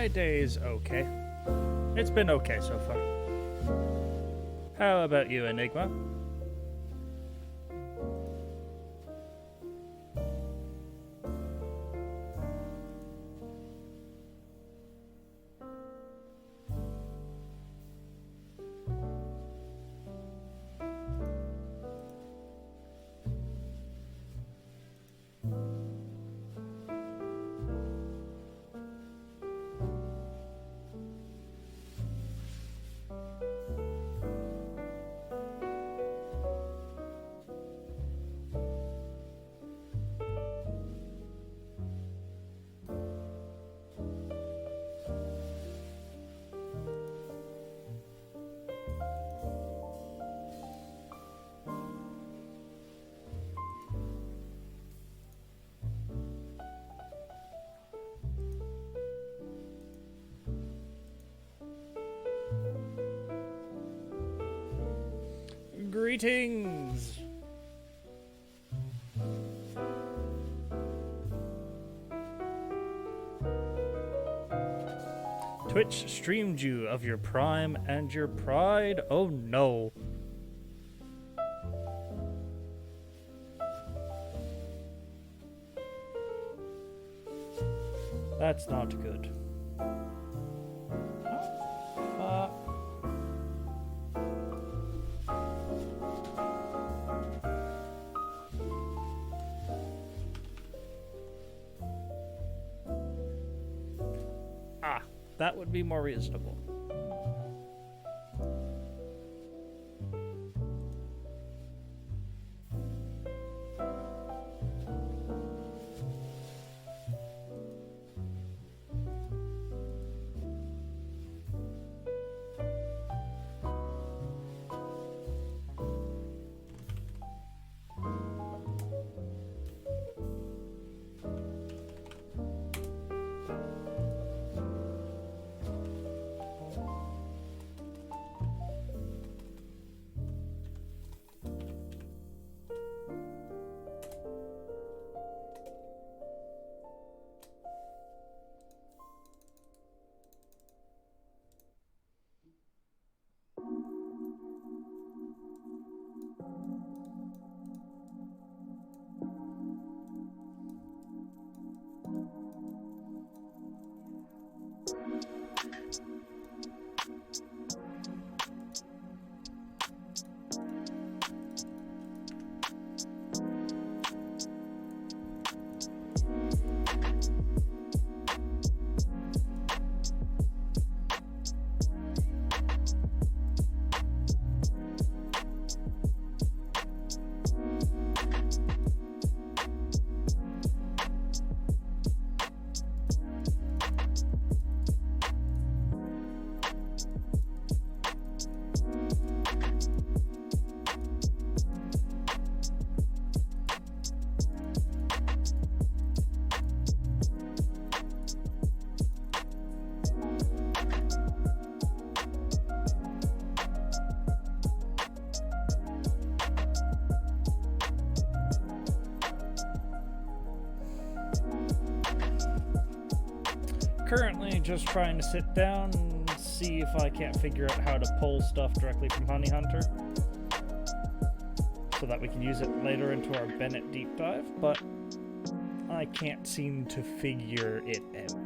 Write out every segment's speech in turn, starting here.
My day's okay. It's been okay so far. How about you, Enigma? Greetings! Twitch streamed you of your prime and your pride? Oh no. That's not good. That would be more reasonable. Currently just trying to sit down and see if I can't figure out how to pull stuff directly from Honey Hunter so that we can use it later into our Bennett deep dive, but I can't seem to figure it out.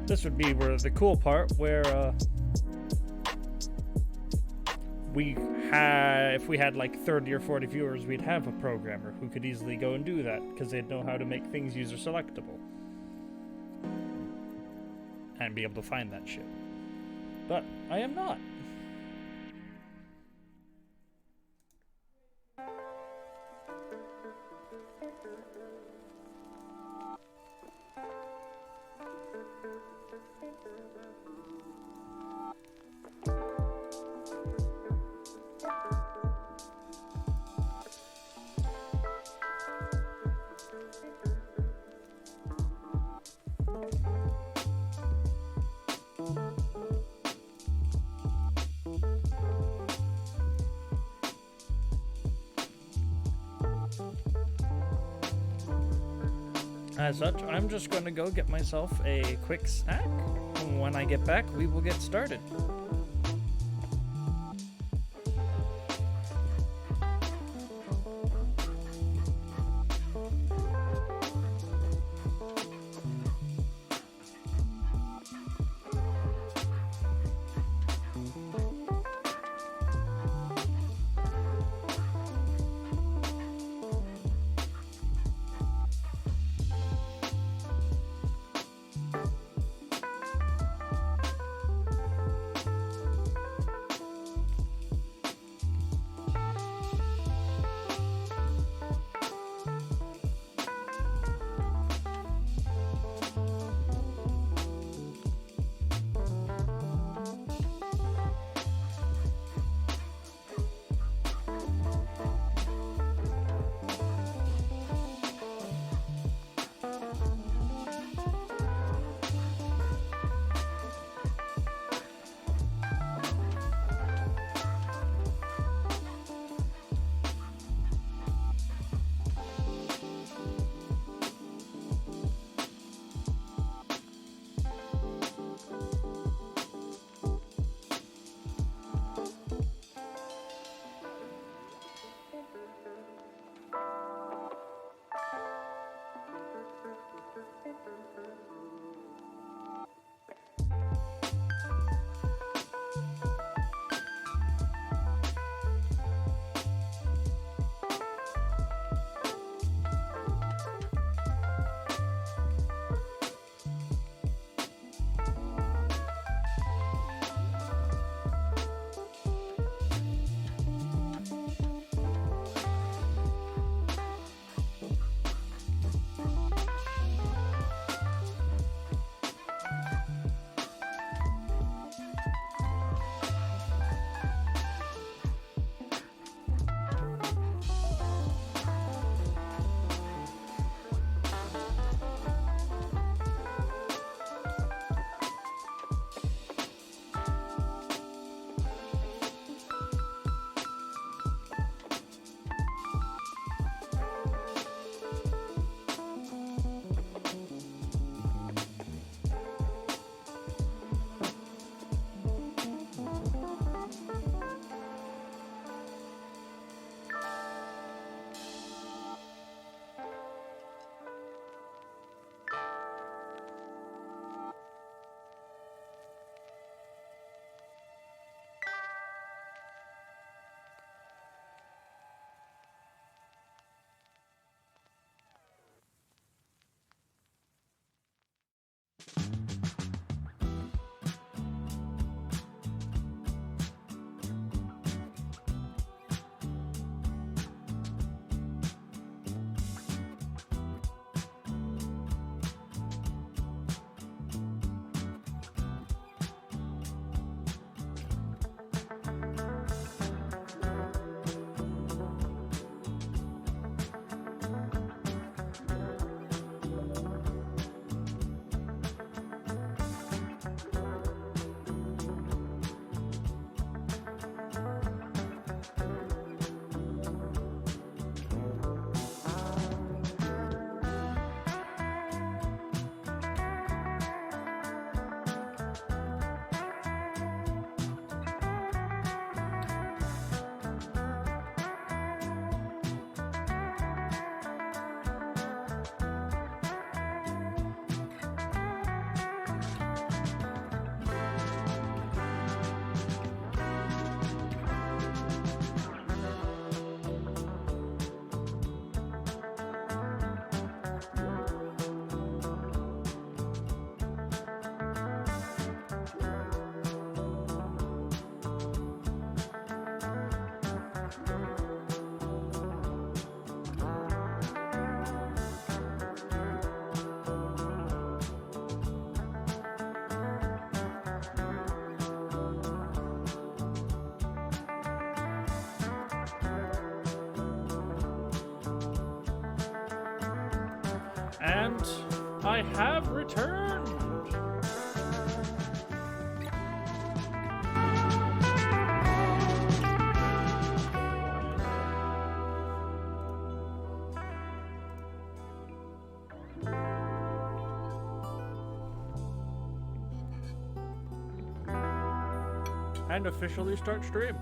This would be where the cool part, where if we had like 30 or 40 viewers, we'd have a programmer who could easily go and do that because they'd know how to make things user selectable and be able to find that shit. But I am not. As such, I'm just going to go get myself a quick snack. When I get back, we will get started. And I have returned! and officially start stream.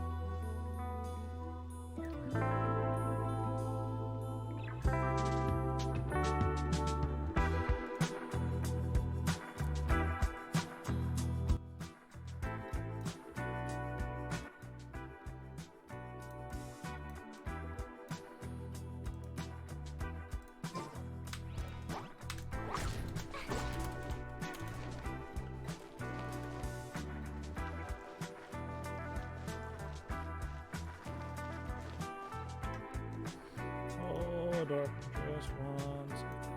Hold up, just 1 second.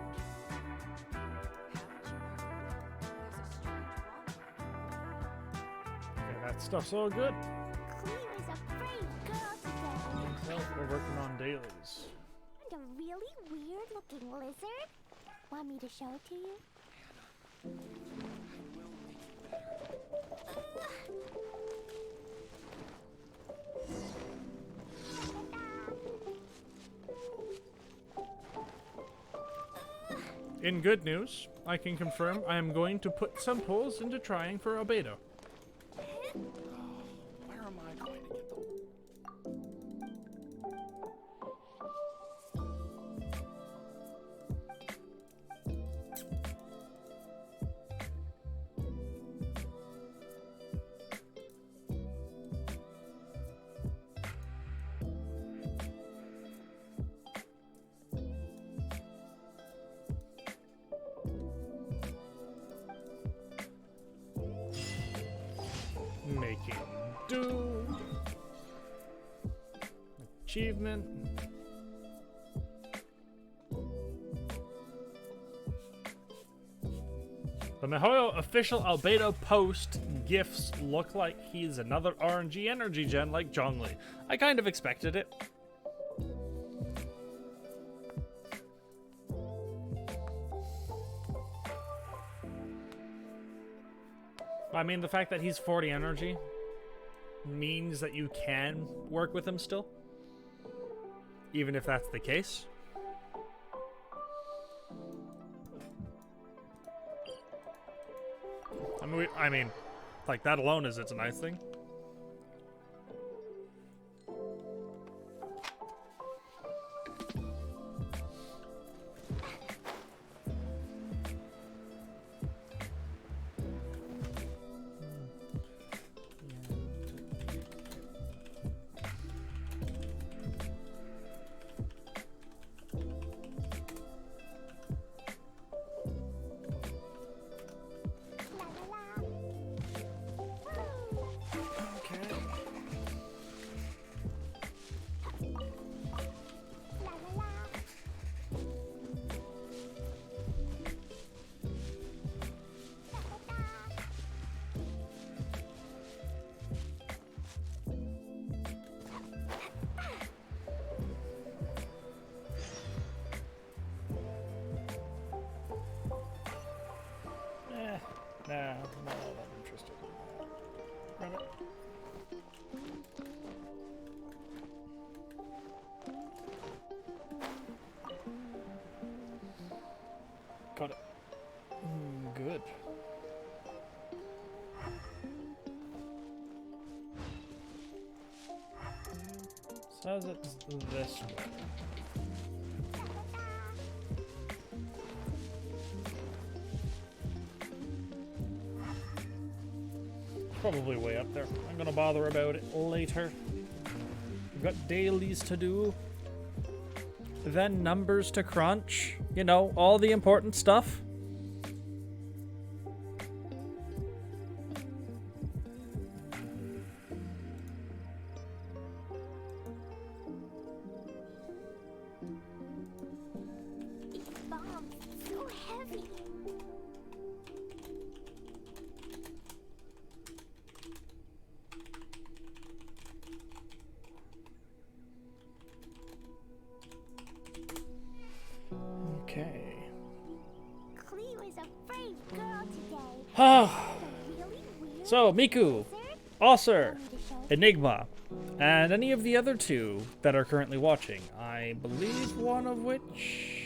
Okay, that stuff's all good. Cleo is a brave girl today. Well, we're working on dailies. And a really weird-looking lizard. Want me to show it to you? In good news, I can confirm I am going to put some polls into trying for a beta. Where am I going to get the... Making do. Achievement. The miHoYo official albedo post gifs look like he's another RNG energy gen like Zhongli. I kind of expected it. I mean, the fact that he's 40 energy means that you can work with him still, even if that's the case. I mean, like, that alone is it's a nice thing. Nah, I'm not all that interested in that. Run it. Got it. Good. Says it's this way. Probably way up there. I'm gonna bother about it later. We've got dailies to do. Then numbers to crunch. You know, all the important stuff. These bombs so heavy. Okay. Cleo is a brave girl today. Ah. A really weird So, Miku, lizard. Osir, Want me to show it? Enigma, and any of the other two that are currently watching. I believe one of which...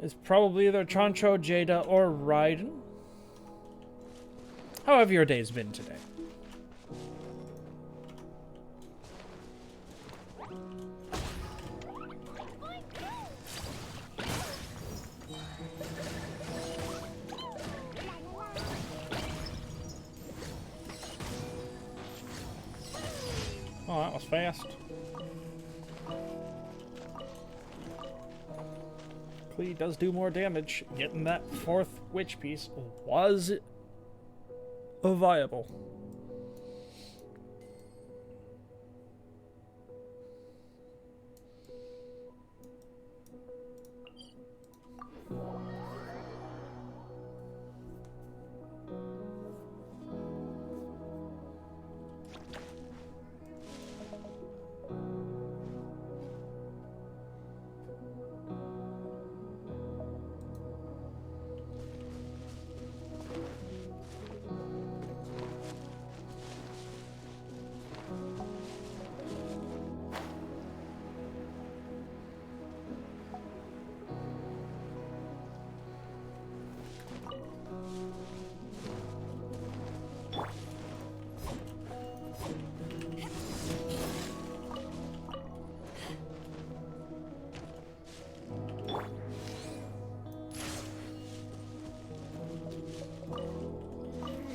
is probably either Chancho, Jada, or Raiden. How have your days been today? Oh, that was fast. Klee does do more damage. Getting that 4th witch piece was viable.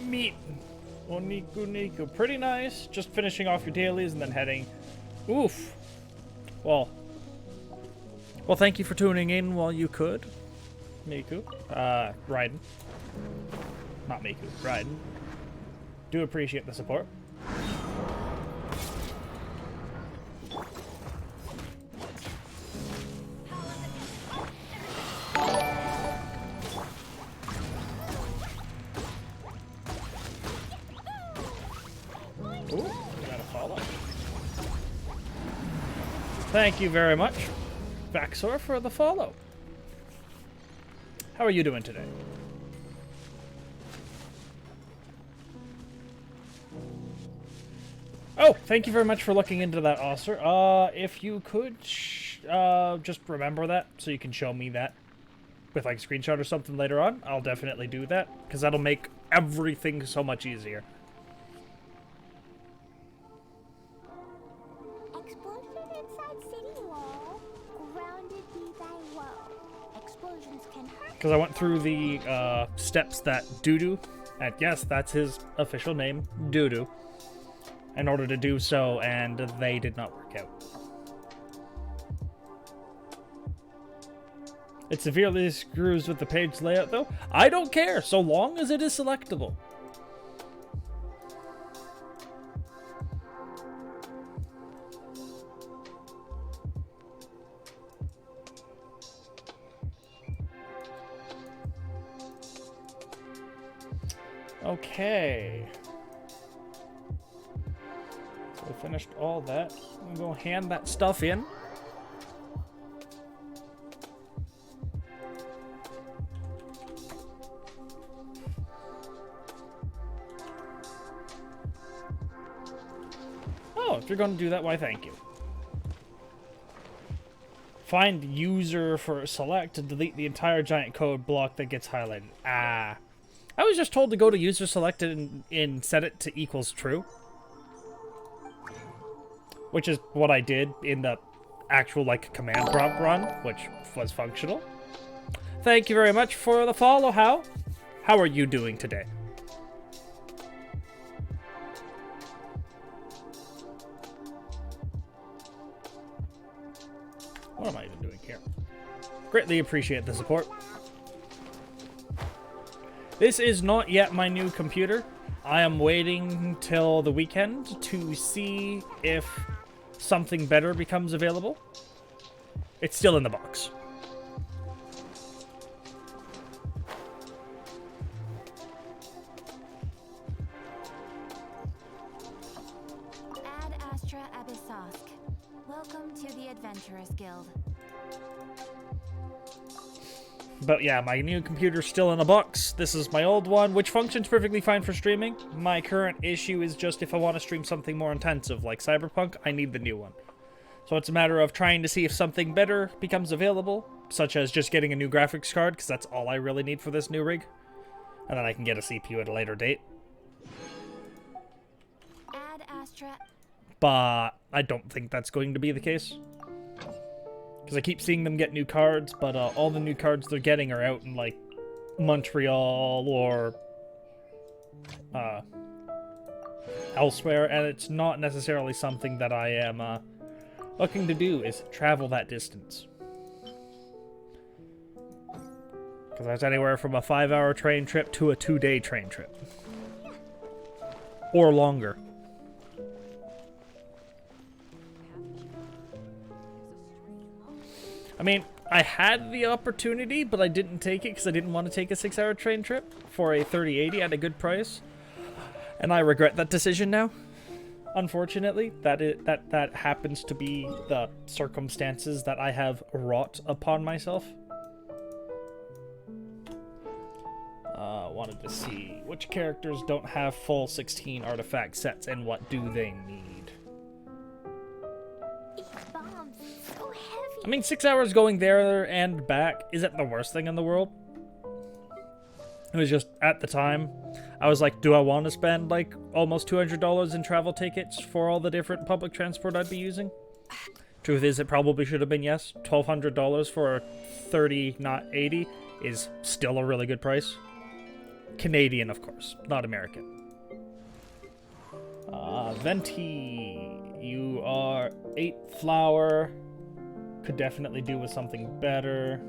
Meat. Oniku Niku. Pretty nice. Just finishing off your dailies and then heading. Oof. Well, thank you for tuning in while you could. Miku. Raiden. Not Miku. Raiden. Do appreciate the support. Ooh, we got a follow. Thank you very much, Vaxor, for the follow. How are you doing today? Oh, thank you very much for looking into that, Osser. If you could, just remember that so you can show me that with like a screenshot or something later on. I'll definitely do that because that'll make everything so much easier. Explosion inside city wall. Grounded be thy woe. Explosions can hurt. Because I went through the steps that Doodoo, and yes, that's his official name, Doodoo, in order to do so, and they did not work out. It severely screws with the page layout, though. I don't care, so long as it is selectable. Okay. So we finished all that. I'm gonna go hand that stuff in. Oh, if you're gonna do that, why thank you. Find user for select to delete the entire giant code block that gets highlighted. Ah. I was just told to go to user selected and set it to equals true. Which is what I did in the actual, like, command prompt run, which was functional. Thank you very much for the follow, How are you doing today? What am I even doing here? Greatly appreciate the support. This is not yet my new computer. I am waiting till the weekend to see if something better becomes available. It's still in the box. Ad Astra Abyssosk. Welcome to the Adventurous Guild. But yeah, my new computer's still in a box. This is my old one, which functions perfectly fine for streaming. My current issue is just if I want to stream something more intensive, like Cyberpunk, I need the new one. So it's a matter of trying to see if something better becomes available, such as just getting a new graphics card, because that's all I really need for this new rig. And then I can get a CPU at a later date. Add Astra. But I don't think that's going to be the case. Because I keep seeing them get new cards, but all the new cards they're getting are out in, like, Montreal or elsewhere, and it's not necessarily something that I am looking to do, is travel that distance. Because that's anywhere from a 5-hour train trip to a 2-day train trip. Or longer. I mean, I had the opportunity, but I didn't take it because I didn't want to take a 6-hour train trip for a 3080 at a good price. And I regret that decision now. Unfortunately, that happens to be the circumstances that I have wrought upon myself. Wanted to see which characters don't have full 16 artifact sets and what do they need. Bombs, so heavy. I mean, 6 hours going there and back isn't the worst thing in the world. It was just, at the time, I was like, do I want to spend, like, almost $200 in travel tickets for all the different public transport I'd be using? Truth is, it probably should have been yes. $1,200 for a 30, not 80, is still a really good price. Canadian, of course, not American. Venti, you are 8 flower. Could definitely do with something better.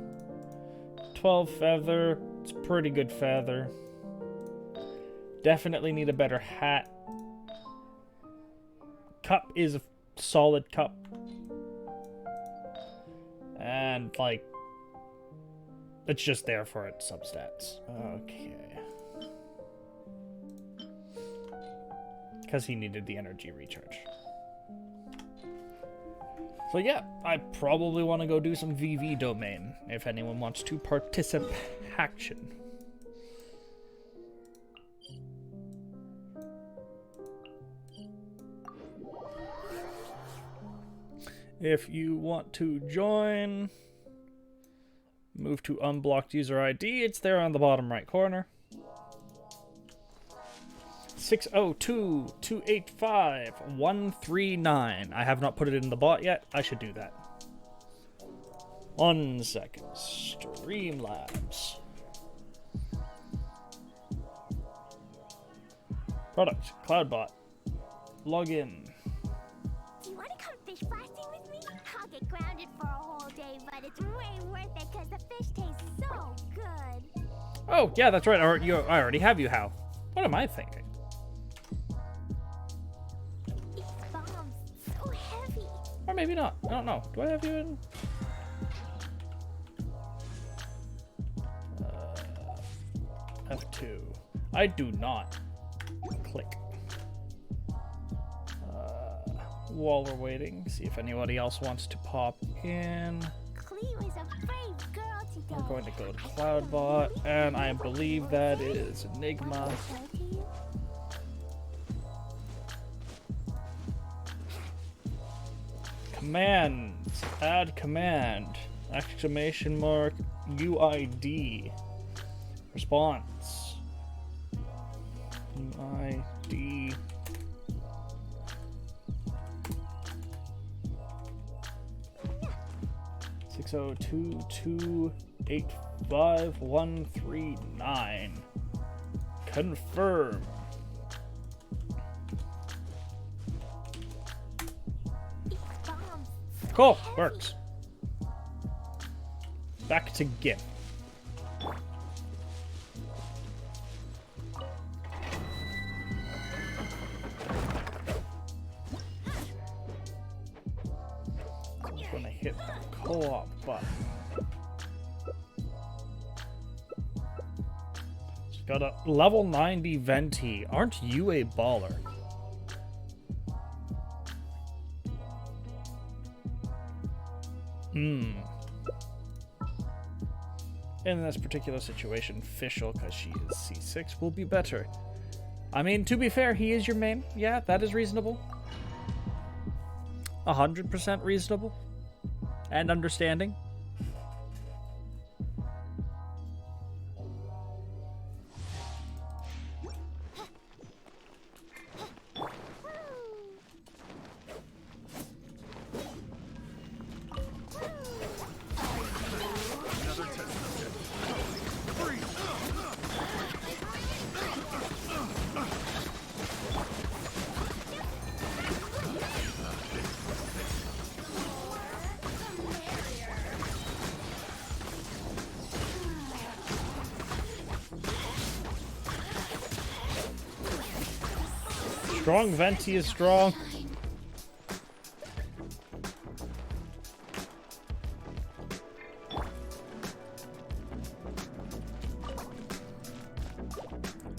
12 feather, it's pretty good feather. Definitely need a better hat. Cup is a solid cup. And, like, it's just there for its substats. Okay. Because he needed the energy recharge. So yeah, I probably want to go do some VV domain, if anyone wants to participation. If you want to join, move to unblocked user ID. It's there on the bottom right corner. 602-285-139. I have not put it in the bot yet. I should do that. 1 second. Streamlabs. Product. Cloudbot. Login. Do you want to come fish fasting with me? I'll get grounded for a whole day, but it's way worth it because the fish tastes so good. Oh, yeah, that's right. I already have you, Hal. What am I thinking? These bombs, so heavy. Or maybe not. I don't know. Do I have you in? F2. I do not. Click. While we're waiting, see if anybody else wants to pop in. Cleo is a brave girl today. We're going to go to Cloudbot, and I believe that is Enigma. Commands. Add command. Exclamation mark. UID. Response. UID. Six 602-285-139. Confirm. Cool, works. Back to GIF. Just when I hit the co-op button. Just got a level 90 Venti. Aren't you a baller? In this particular situation, Fischl, because she is C6, will be better. I mean, to be fair, he is your main. Yeah, that is reasonable. 100% reasonable. And understanding. Strong Venti is strong.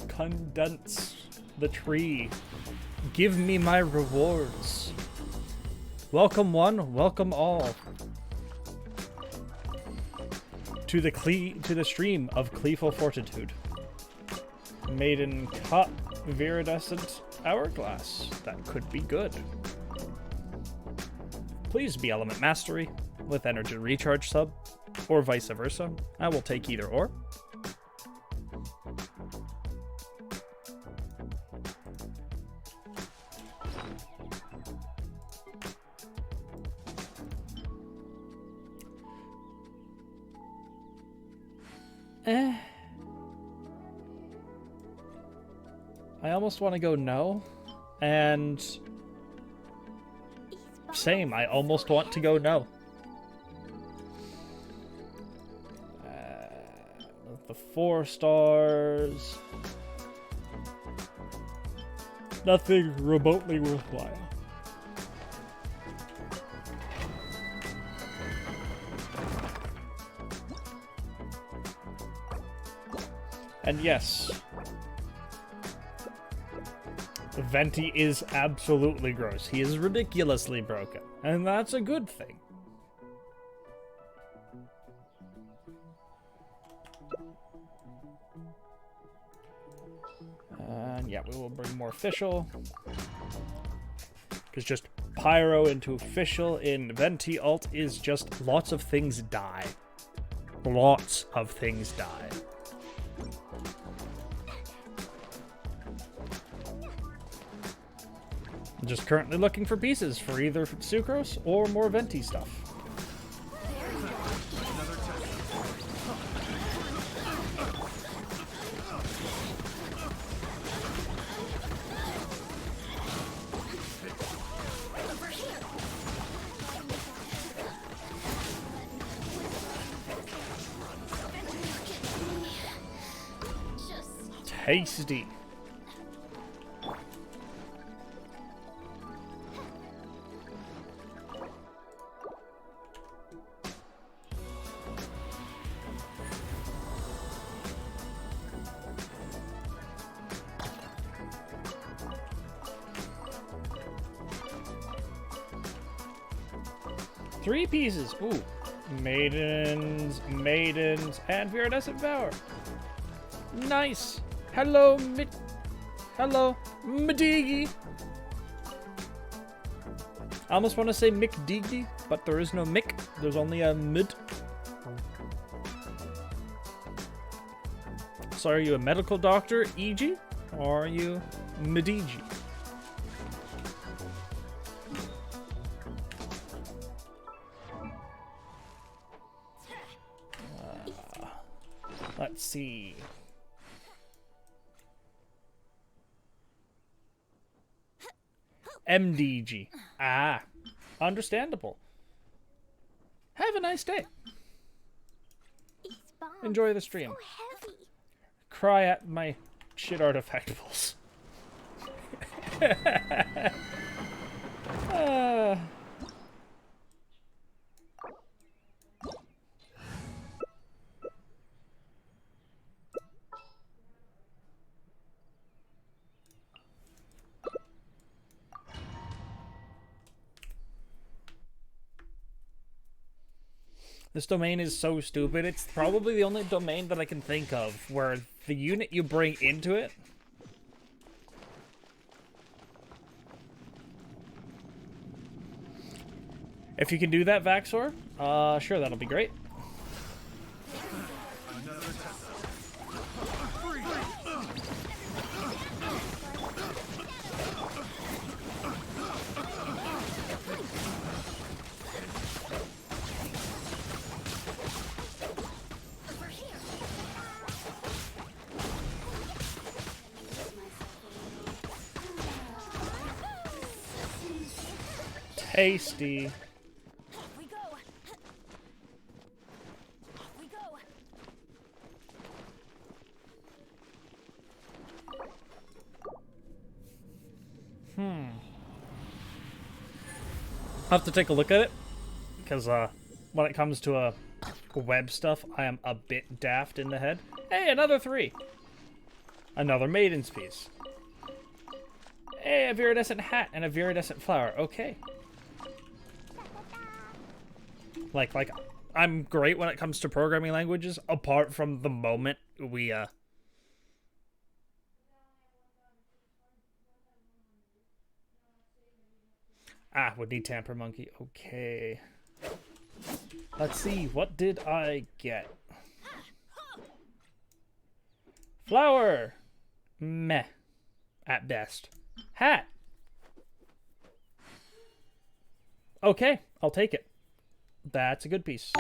Condense the tree. Give me my rewards. Welcome one, welcome all. To the stream of Cleful Fortitude. Maiden cut viridescent hourglass. That could be good. Please be element mastery with energy recharge sub, or vice versa. I will take either or. I almost want to go no, and same, I almost want to go no. The 4 stars. Nothing remotely worthwhile. And yes, Venti is absolutely gross. He is ridiculously broken, and that's a good thing. And yeah, we will bring more official. Because just pyro into official in Venti alt is just lots of things die. Lots of things die. I'm just currently looking for pieces for either Sucrose or more Venti stuff. Tasty. Three pieces. Ooh. Maidens, and Viridescent Power. Nice. Hello, Medigi. I almost want to say Mick Diggy, but there is no Mick. There's only a Mid. So are you a medical doctor, E.G., or are you Medigi? Let's see. MDG. Ah, understandable. Have a nice day. Enjoy the stream. So heavy. Cry at my shit artifactables. This domain is so stupid. It's probably the only domain that I can think of where the unit you bring into it if you can do that, Vaxor, sure, that'll be great. Tasty. We go. We go. I'll have to take a look at it, because when it comes to web stuff, I am a bit daft in the head. Hey, another 3. Another maiden's piece. Hey, a viridescent hat and a viridescent flower. Okay. Like, I'm great when it comes to programming languages, apart from the moment we, would need Tamper Monkey. Okay. Let's see, what did I get? Flower! Meh. At best. Hat! Okay, I'll take it. That's a good piece.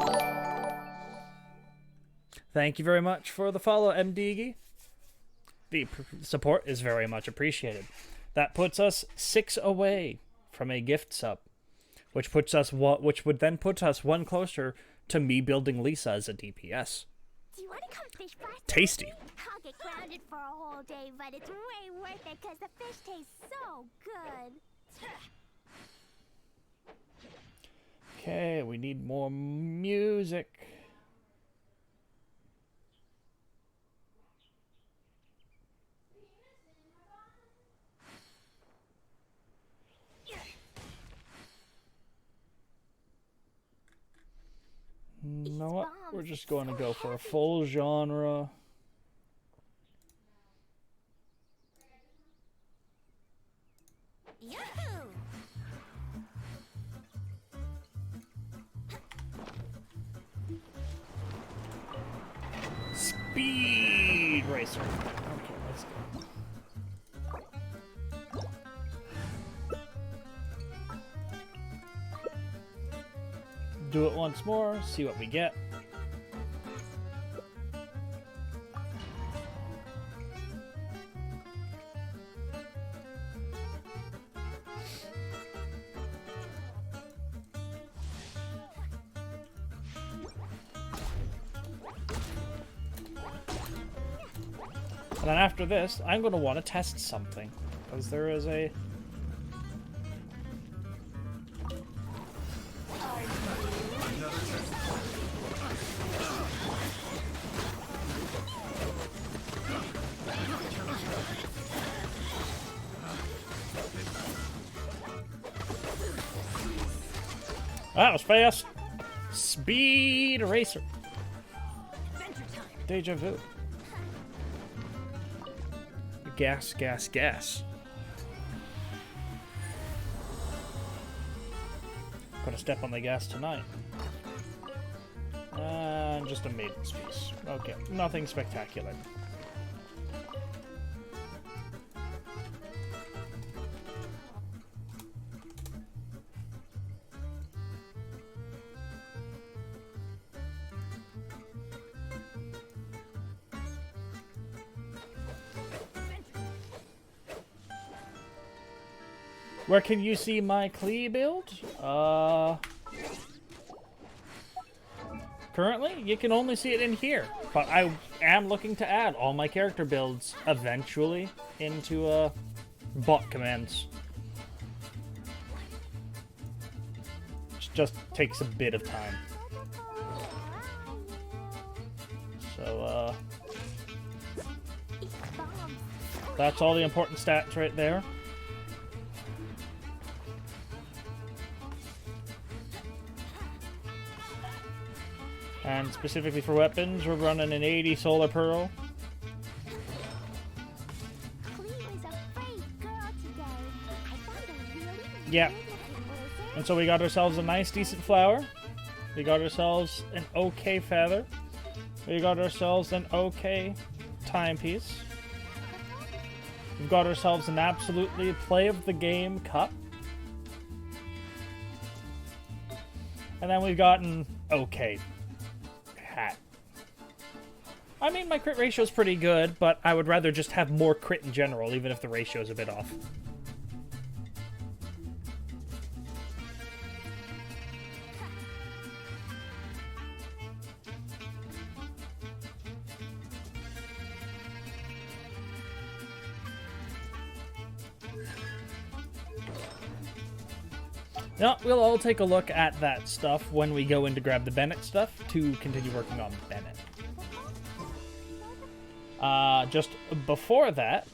Thank you very much for the follow, MDigi. The support is very much appreciated. That puts us 6 away from a gift sub, which would then put us 1 closer to me building Lisa as a DPS. Do you want to come fish fry? Tasty. I'll get grounded for a whole day, but it's way worth it because the fish tastes so good. Okay, we need more music. You know what? We're just going to go for a full genre. Yahoo! Speed Racer. Okay, let's go. Do it once more, see what we get. And then after this, I'm going to want to test something, because there is a... That was fast. Speed Racer. Deja vu. Gas, gas, gas. Gonna step on the gas tonight. And just a maiden's piece. Okay, nothing spectacular. Where can you see my Klee build? Currently, you can only see it in here. But I am looking to add all my character builds eventually into bot commands. It just takes a bit of time. So, that's all the important stats right there. And specifically for weapons, we're running an 80 Solar Pearl. Yeah. And so we got ourselves a nice, decent flower. We got ourselves an okay feather. We got ourselves an okay timepiece. We've got ourselves an absolutely play of the game cup. And then we've gotten okay hat. I mean, my crit ratio is pretty good, but I would rather just have more crit in general, even if the ratio is a bit off. No, we'll all take a look at that stuff when we go in to grab the Bennett stuff to continue working on Bennett. Just before that,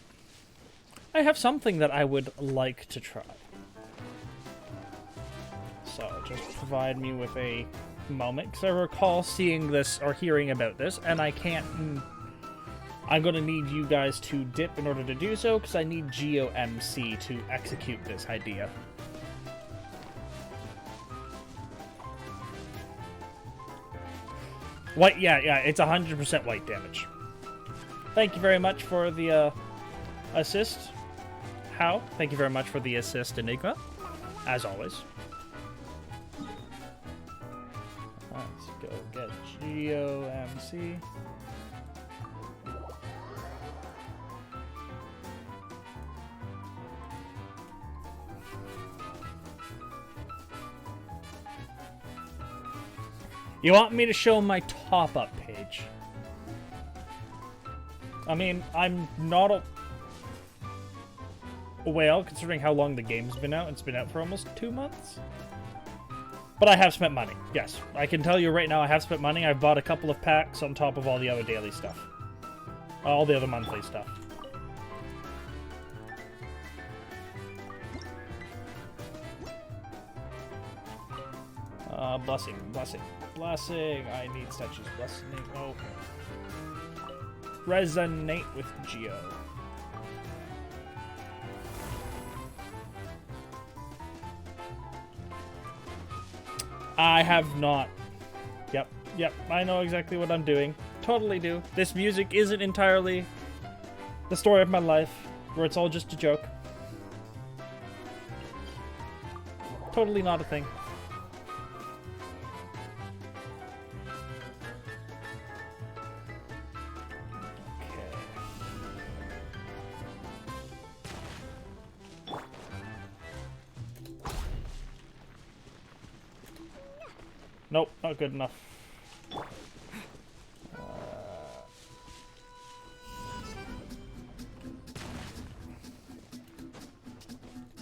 I have something that I would like to try. So, just provide me with a moment, because I recall seeing this or hearing about this, and I can't... I'm going to need you guys to dip in order to do so, because I need GeoMC to execute this idea. White, yeah, it's 100% white damage. Thank you very much for the assist, How. Thank you very much for the assist, Enigma, as always. Let's go get GeoMC. You want me to show my top-up page? I mean, I'm not a whale, considering how long the game's been out. It's been out for almost 2 months. But I have spent money. Yes, I can tell you right now I have spent money. I've bought a couple of packs on top of all the other daily stuff. All the other monthly stuff. Blessing, blessing, blessing. I need statues. Blessing. Okay. Resonate with Geo. I have not. Yep. I know exactly what I'm doing. Totally do. This music isn't entirely the story of my life, where it's all just a joke. Totally not a thing. Nope, not good enough.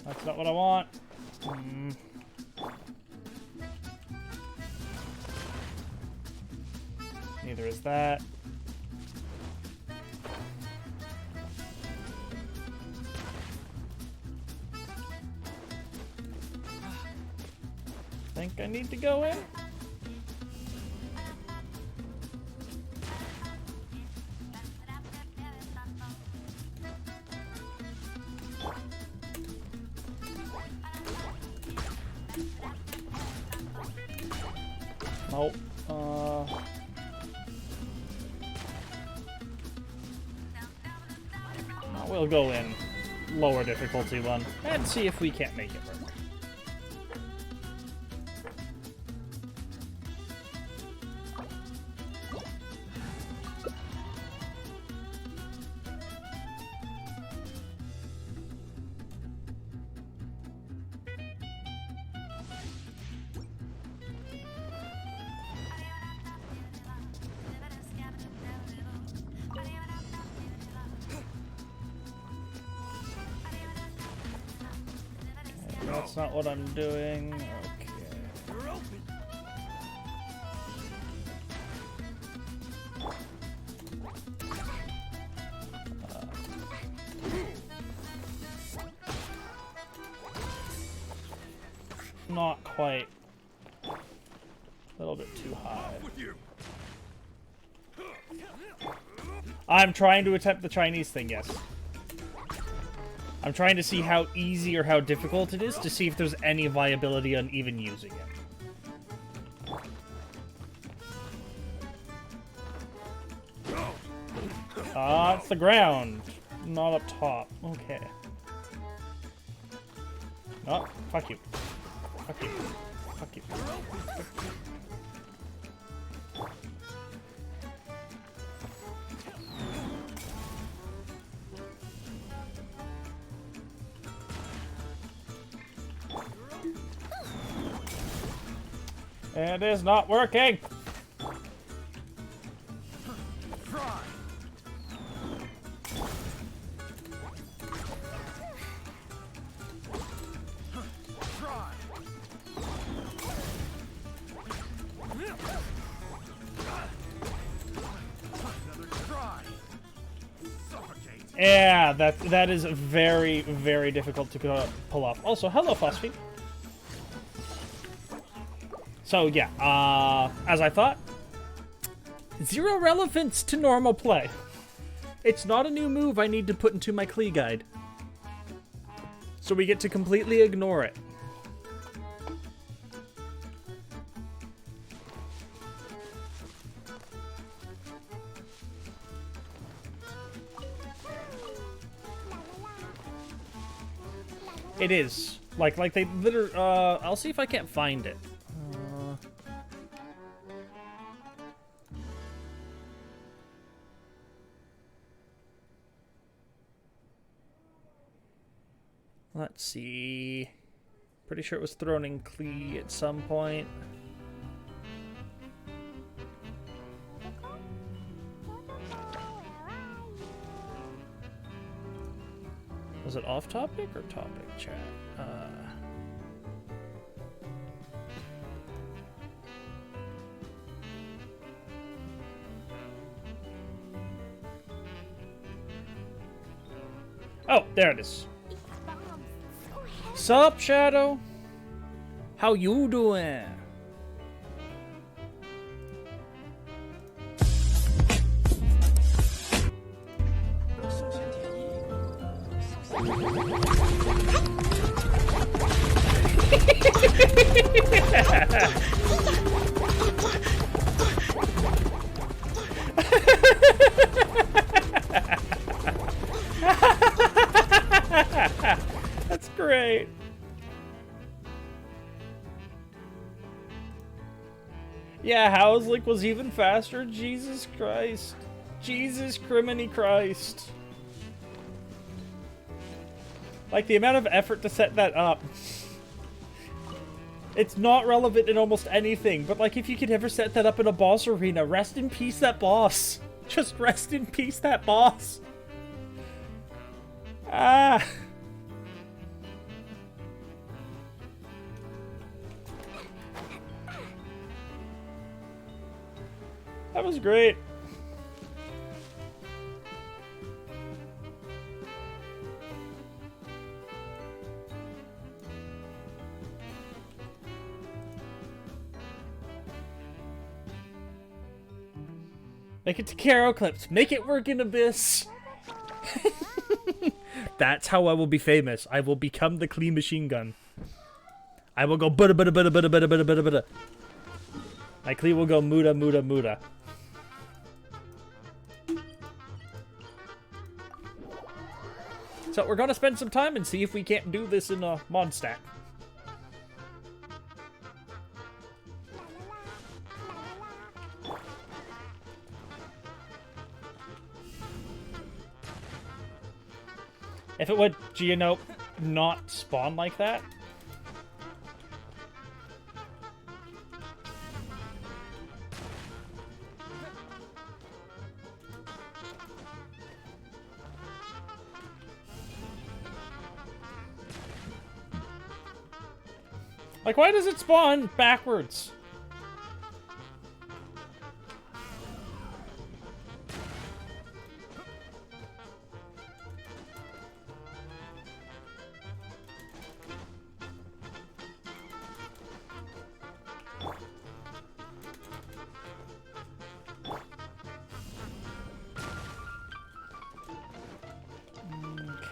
That's not what I want. Neither is that. Think I need to go in? Nope. We'll go in lower difficulty one and see if we can't make it work. That's not what I'm doing. Okay. Not quite. A little bit too high. I'm trying to attempt the Chinese thing, yes. I'm trying to see how easy or how difficult it is to see if there's any viability on even using it. It's the ground, not up top. Okay. Oh, fuck you. Fuck you. Fuck you. It is not working. Yeah, that is very, very difficult to pull off. Also, hello, Phosphine. So, yeah, as I thought, 0 relevance to normal play. It's not a new move I need to put into my Klee guide. So we get to completely ignore it. It is. Like they literally, I'll see if I can't find it. Let's see. Pretty sure it was thrown in Klee at some point. Was it off topic or topic, chat? Oh, there it is. Sup, Shadow? How you doing? That's great. Yeah, Houslink was even faster. Jesus Christ. Jesus criminy Christ. Like, the amount of effort to set that up. It's not relevant in almost anything, but like, if you could ever set that up in a boss arena, rest in peace that boss. Just rest in peace that boss. Ah. That was great. Make it to Caro Clips. Make it work in Abyss. That's how I will be famous. I will become the Klee machine gun. I will go butta butta butta butta butta butta butta butta. My Klee will go muda muda muda. So we're gonna spend some time and see if we can't do this in a mod stack. If it would, you know, not spawn like that. Like, why does it spawn backwards?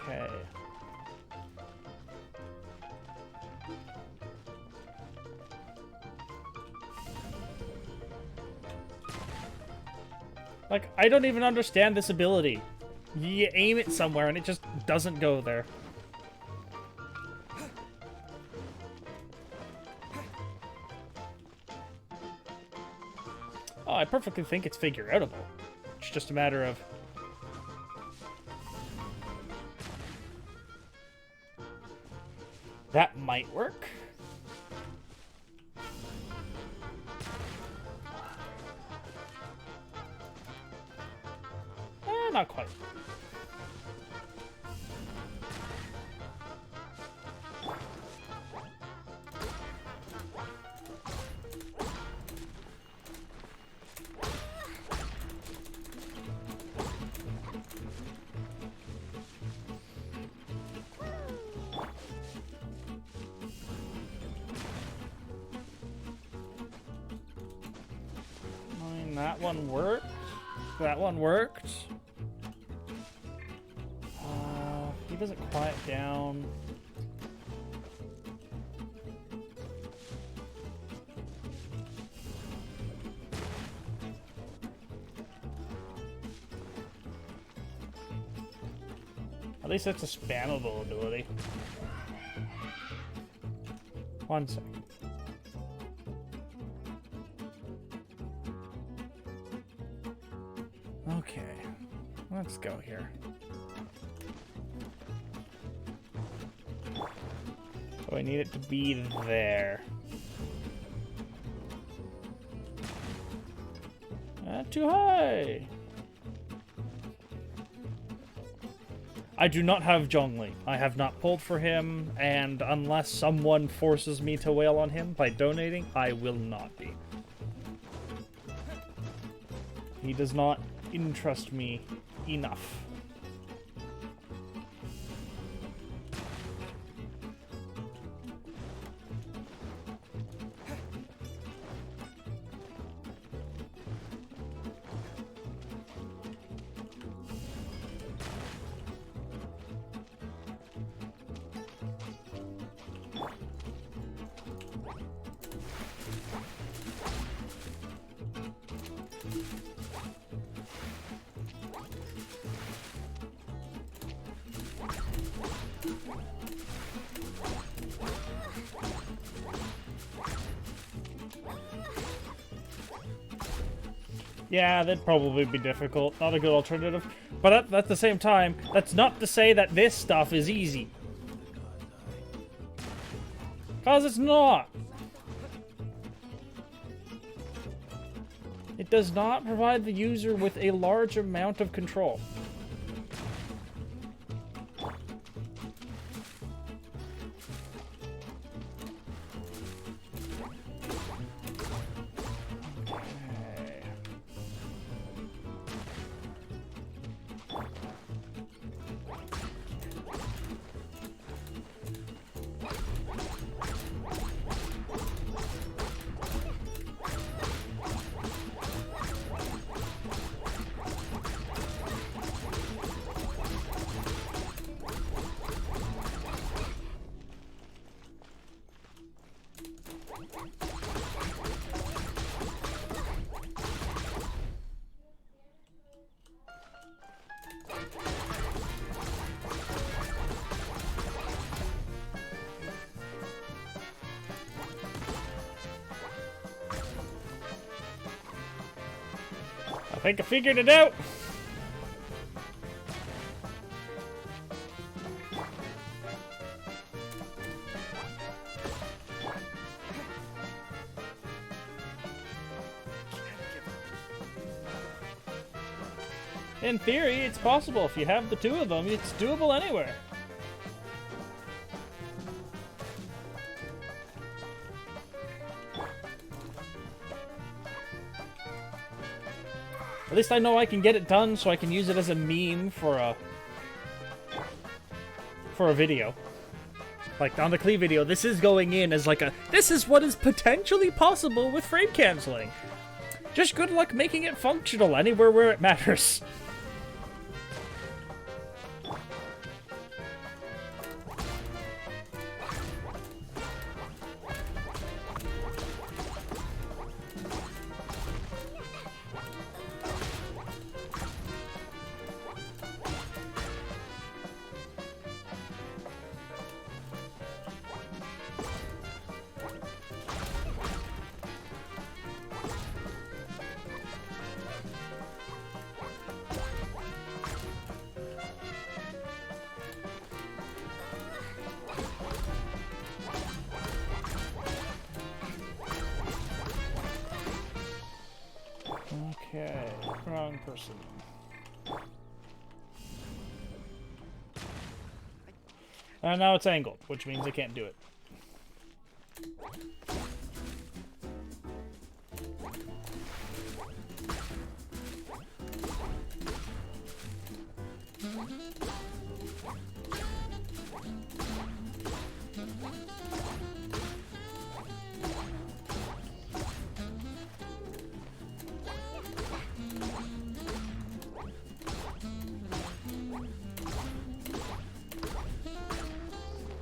Okay. Like, I don't even understand this ability. You aim it somewhere and it just doesn't go there. Oh, I perfectly think it's figure-outable. It's just a matter of... That might work. Not quite. That one worked. That one worked. He doesn't quiet down. At least that's a spammable ability. 1 second. Okay, let's go here. So I need it to be there. Not too high. I do not have Zhongli. I have not pulled for him, and unless someone forces me to wail on him by donating, I will not be. He does not interest me enough. Yeah, that'd probably be difficult. Not a good alternative. But at the same time, that's not to say that this stuff is easy. Because it's not. It does not provide the user with a large amount of control. I think I figured it out. In theory, it's possible. If you have the two of them, it's doable anywhere. At least I know I can get it done, so I can use it as a meme for a video. Like, on the Klee video, this is going in as like a, this is what is potentially possible with frame canceling. Just good luck making it functional anywhere where it matters. Okay, wrong person. And now it's angled, which means I can't do it.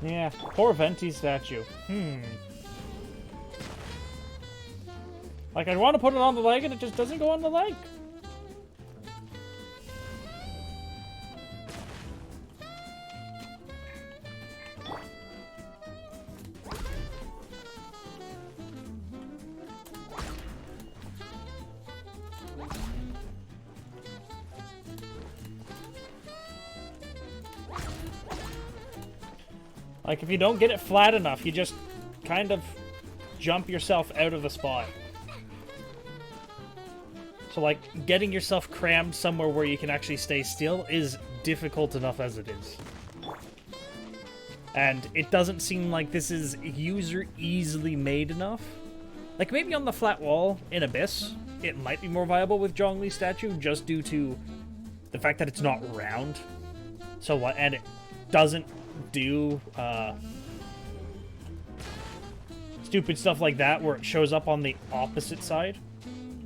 Yeah, poor Venti statue. Like, I want to put it on the leg and it just doesn't go on the leg. Like, if you don't get it flat enough, you just kind of jump yourself out of the spot. So, like, getting yourself crammed somewhere where you can actually stay still is difficult enough as it is. And it doesn't seem like this is user-easily made enough. Like, maybe on the flat wall in Abyss, it might be more viable with Zhongli's statue, just due to the fact that it's not round. So, what, and it doesn't do stupid stuff like that where it shows up on the opposite side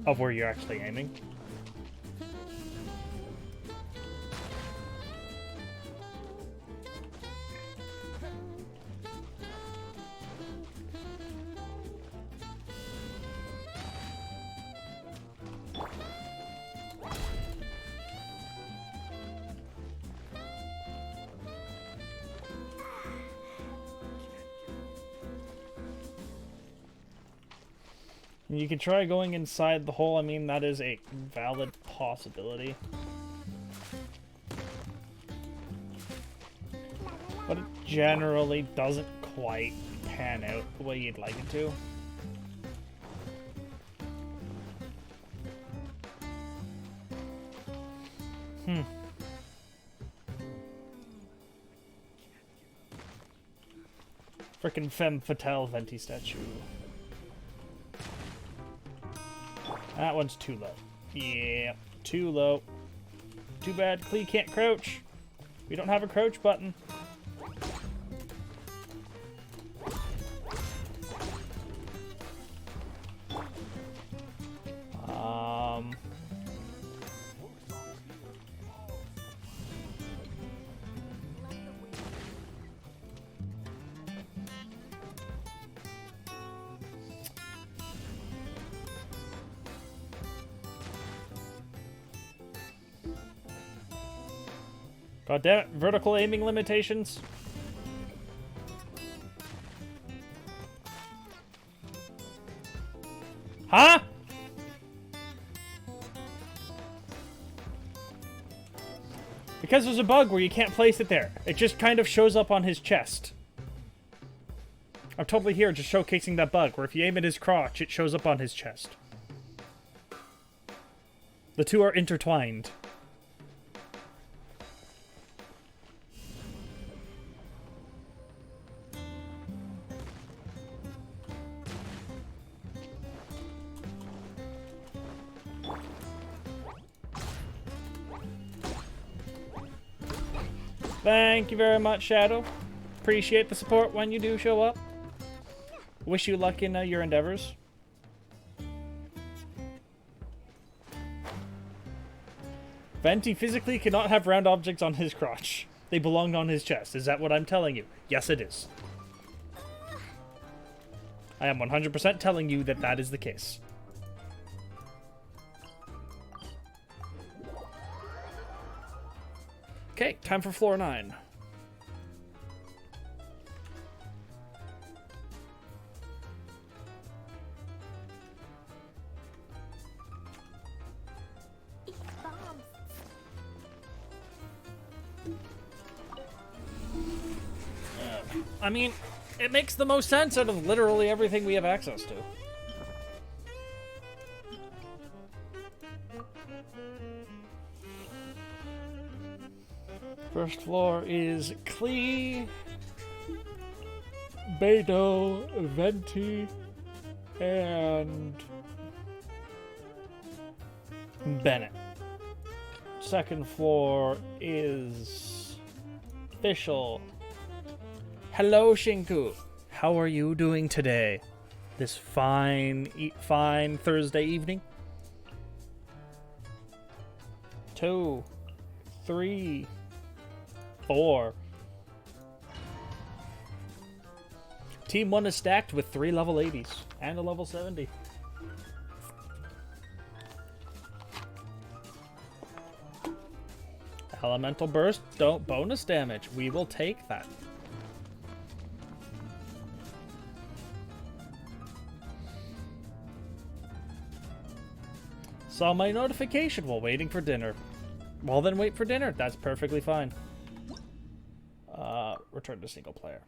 of where you're actually aiming. You could try going inside the hole. I mean, that is a valid possibility. But it generally doesn't quite pan out the way you'd like it to. Frickin' femme fatale Venti statue. That one's too low. Yeah, too low. Too bad Klee can't crouch. We don't have a crouch button. God damn it, vertical aiming limitations. Huh? Because there's a bug where you can't place it there. It just kind of shows up on his chest. I'm totally here just showcasing that bug, where if you aim at his crotch, it shows up on his chest. The two are intertwined. Thank you very much, Shadow. Appreciate the support when you do show up. Wish you luck in your endeavors. Venti physically cannot have round objects on his crotch. They belong on his chest. Is that what I'm telling you? Yes, it is. I am 100% telling you that that is the case. Okay, time for floor 9. I mean, it makes the most sense out of literally everything we have access to. First floor is Klee, Beidou, Venti, and Bennett. Second floor is Fischl. Hello, Shinku. How are you doing today? This fine Thursday evening? 2, 3, 4, Team 1 is stacked with 3 level 80s and a level 70. Elemental burst, don't bonus damage. We will take that. Saw my notification while waiting for dinner. Well, then wait for dinner. That's perfectly fine. Return to single player.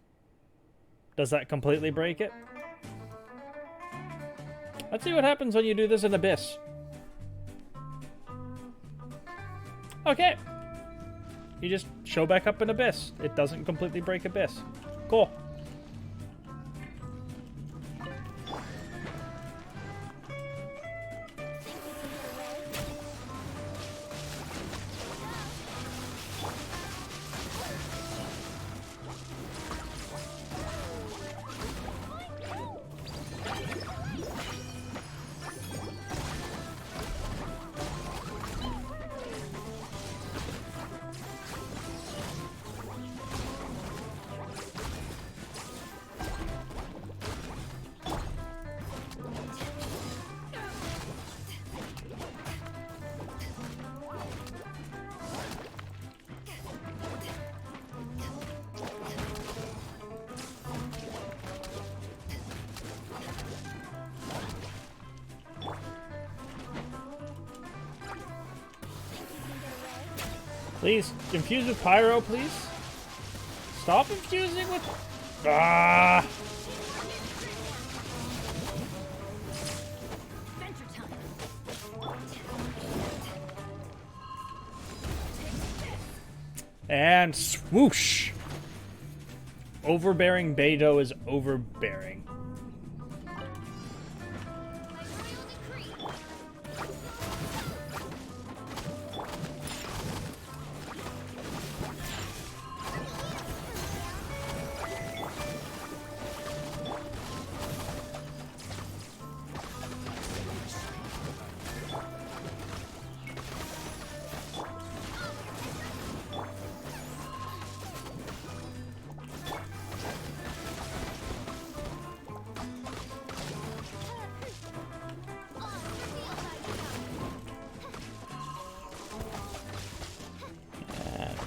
Does that completely break it? Let's see what happens when you do this in Abyss. Okay. You just show back up in Abyss. It doesn't completely break Abyss. Cool. Please, infuse with pyro, please. Stop infusing with... Ah! And swoosh! Overbearing Beidou is overbearing.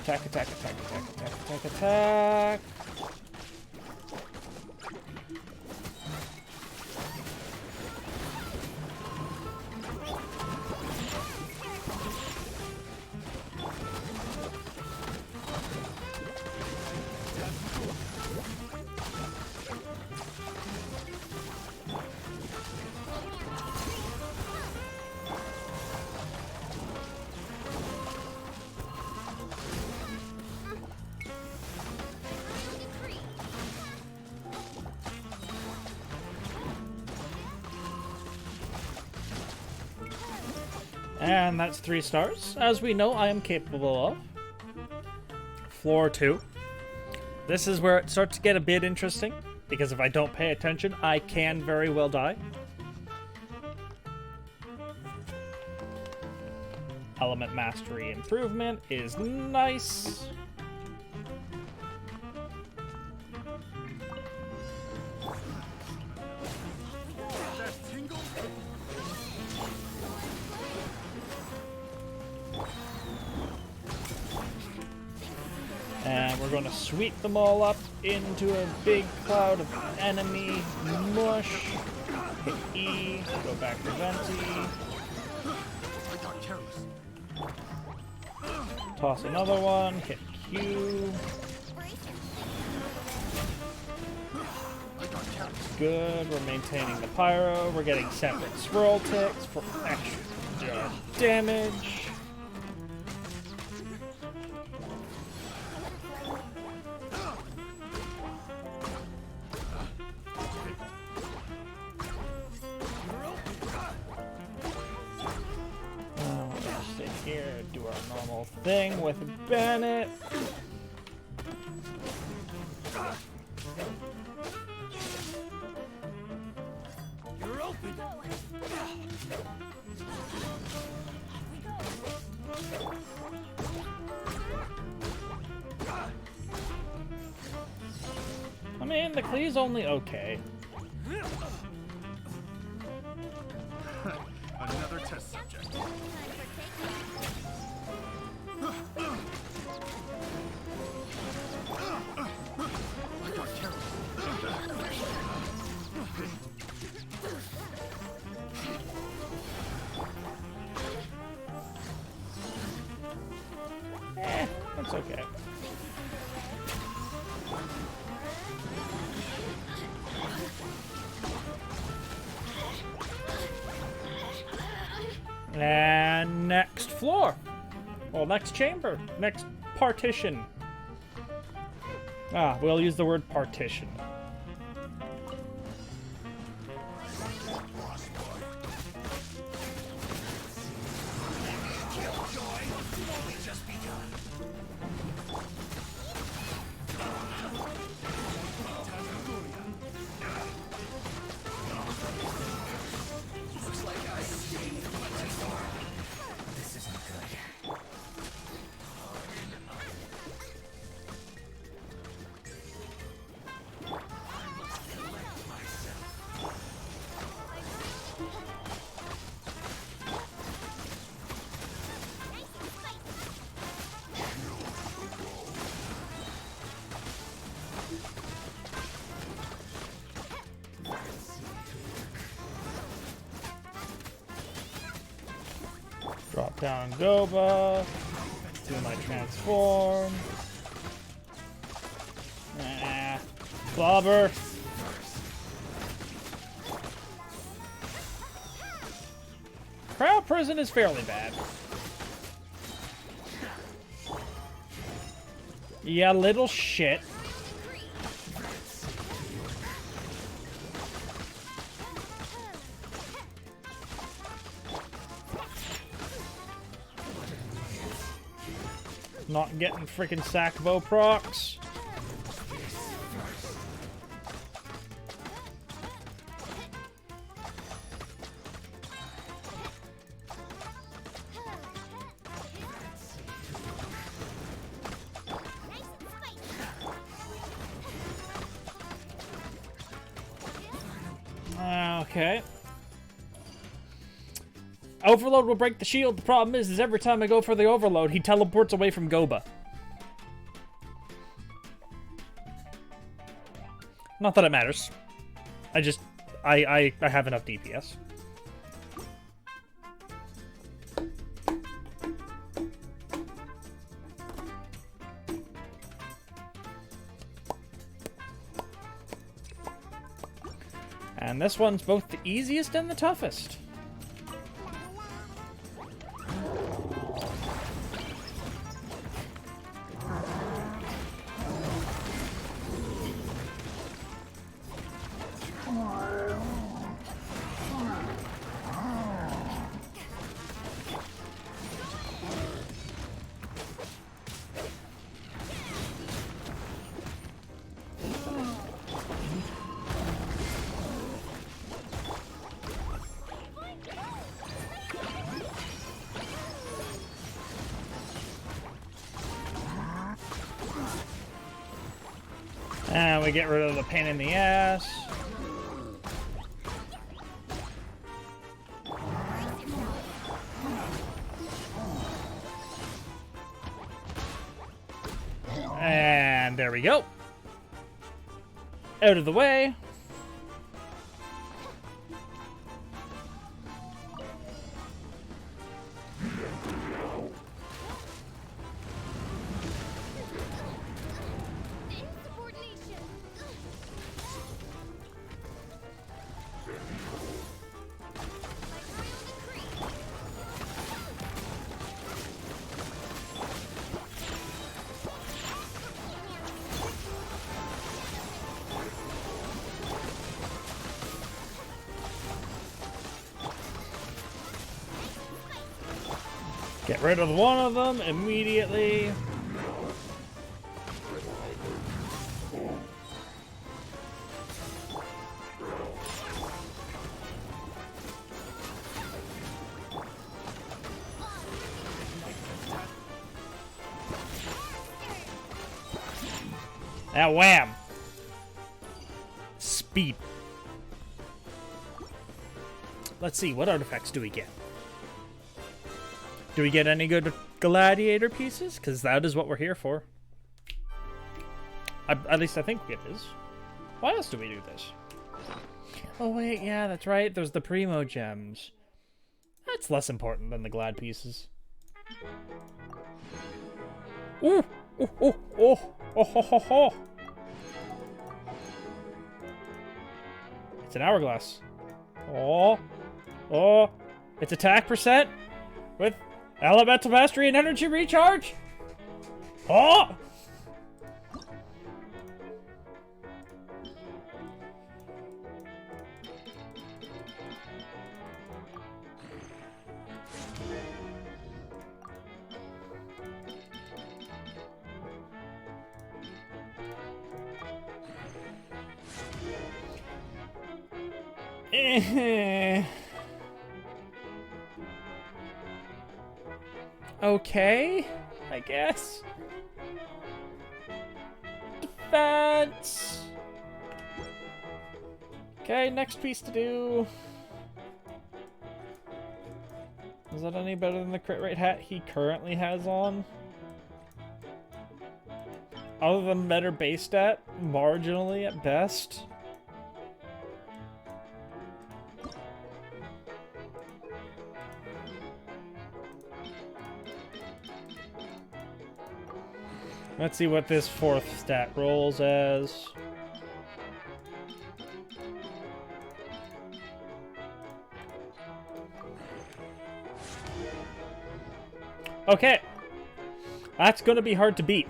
Attack, attack, attack, attack, attack, attack, attack. And that's 3 stars, as we know I am capable of. Floor 2. This is where it starts to get a bit interesting, because if I don't pay attention, I can very well die. Element Mastery Improvement is nice. And we're going to sweep them all up into a big cloud of enemy mush. Hit E, go back to Venti. Toss another one, hit Q. Good, we're maintaining the pyro. We're getting separate swirl ticks for extra damage. Here, do our normal thing with Bennett. You're open. Let me mean, the Klee's only okay. Another test subject. That's okay. And next floor. Well, next chamber. Next partition. Ah, we'll use the word partition. Drop down Goba. Do my transform. Bobber. Crowd prison is fairly bad. Yeah, little shit. Not getting freaking Sackbow procs. Okay. Overload will break the shield. The problem is every time I go for the overload, he teleports away from Goba. Not that it matters. I have enough DPS. And this one's both the easiest and the toughest. And we get rid of the pain in the ass. And there we go. Out of the way. Get rid of one of them immediately. Now wham! speed. Let's see, what artifacts do we get? Do we get any good gladiator pieces? Because that is what we're here for. At least I think it is. Why else do we do this? Oh wait, yeah, that's right. There's the Primo gems. That's less important than the glad pieces. Ooh! Oh, oh, oh! Oh, ho, ho, ho! It's an hourglass. Oh! Oh! It's attack percent with elemental mastery and energy recharge! Oh! Okay, I guess. Defense. Okay, next piece to do. Is that any better than the crit rate hat he currently has on? Other than better base stat, marginally at best. Let's see what this fourth stat rolls as. Okay. That's gonna be hard to beat.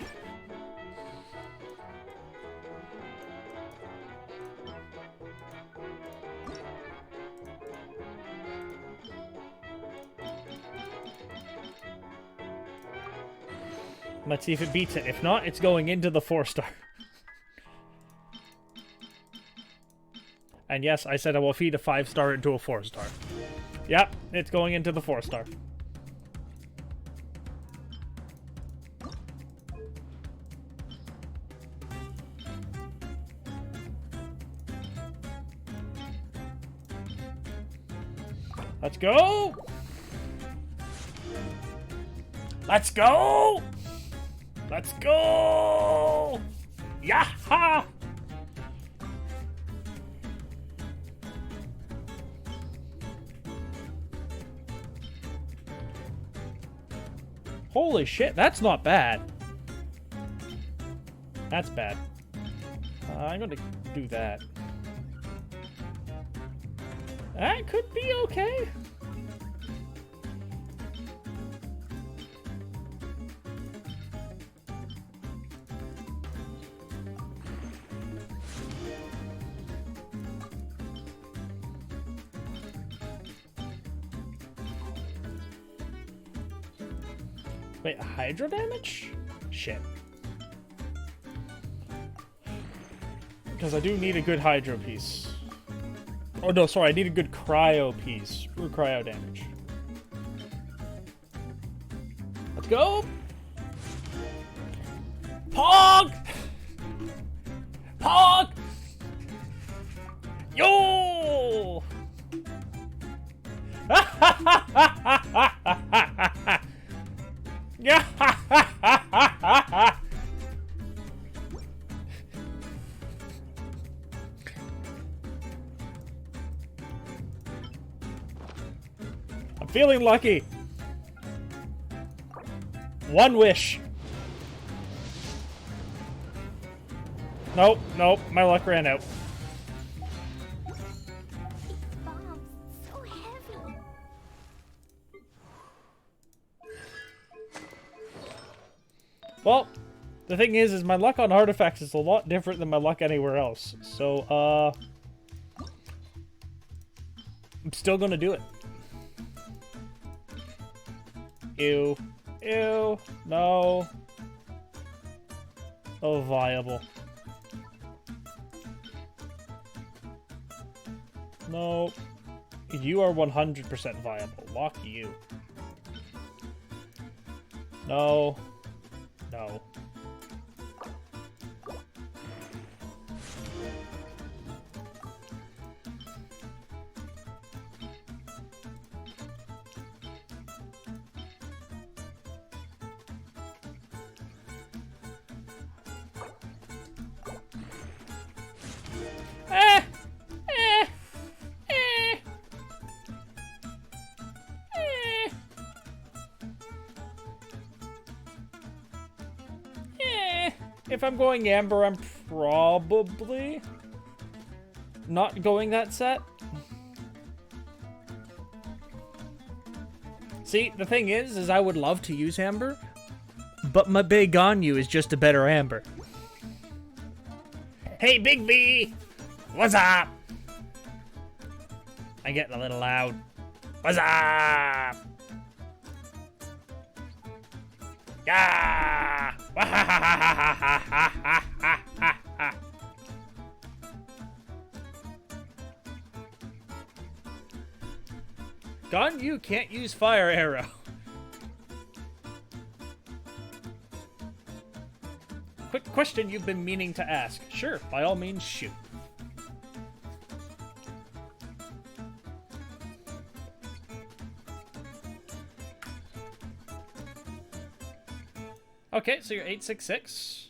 Let's see if it beats it. If not, it's going into the 4-star. And yes, I said I will feed a 5-star into a 4-star. Yep, it's going into the 4-star. Let's go! Let's go! Let's go! Yaha! Holy shit, that's not bad. That's bad. I'm gonna do that. That could be okay. Wait, hydro damage? Shit. Because I do need a good hydro piece. Oh no, sorry, I need a good cryo piece for cryo damage. Let's go! Pog! Pog! Yo! Yeah! I'm feeling lucky. One wish. Nope, nope, my luck ran out. Bombs, so heavy. Well, the thing is my luck on artifacts is a lot different than my luck anywhere else. So, I'm still gonna do it. Ew. Ew. No. Oh, viable. No. You are 100% viable. Lock you. No. No. If I'm going amber, I'm probably not going that set. See, the thing is I would love to use amber, but my big Ganyu is just a better amber. Hey, Big B! What's up? I'm getting a little loud. What's up? Yeah! Ganyu can't use fire arrow. Quick question you've been meaning to ask. Sure, by all means, shoot. Okay, so you're 866.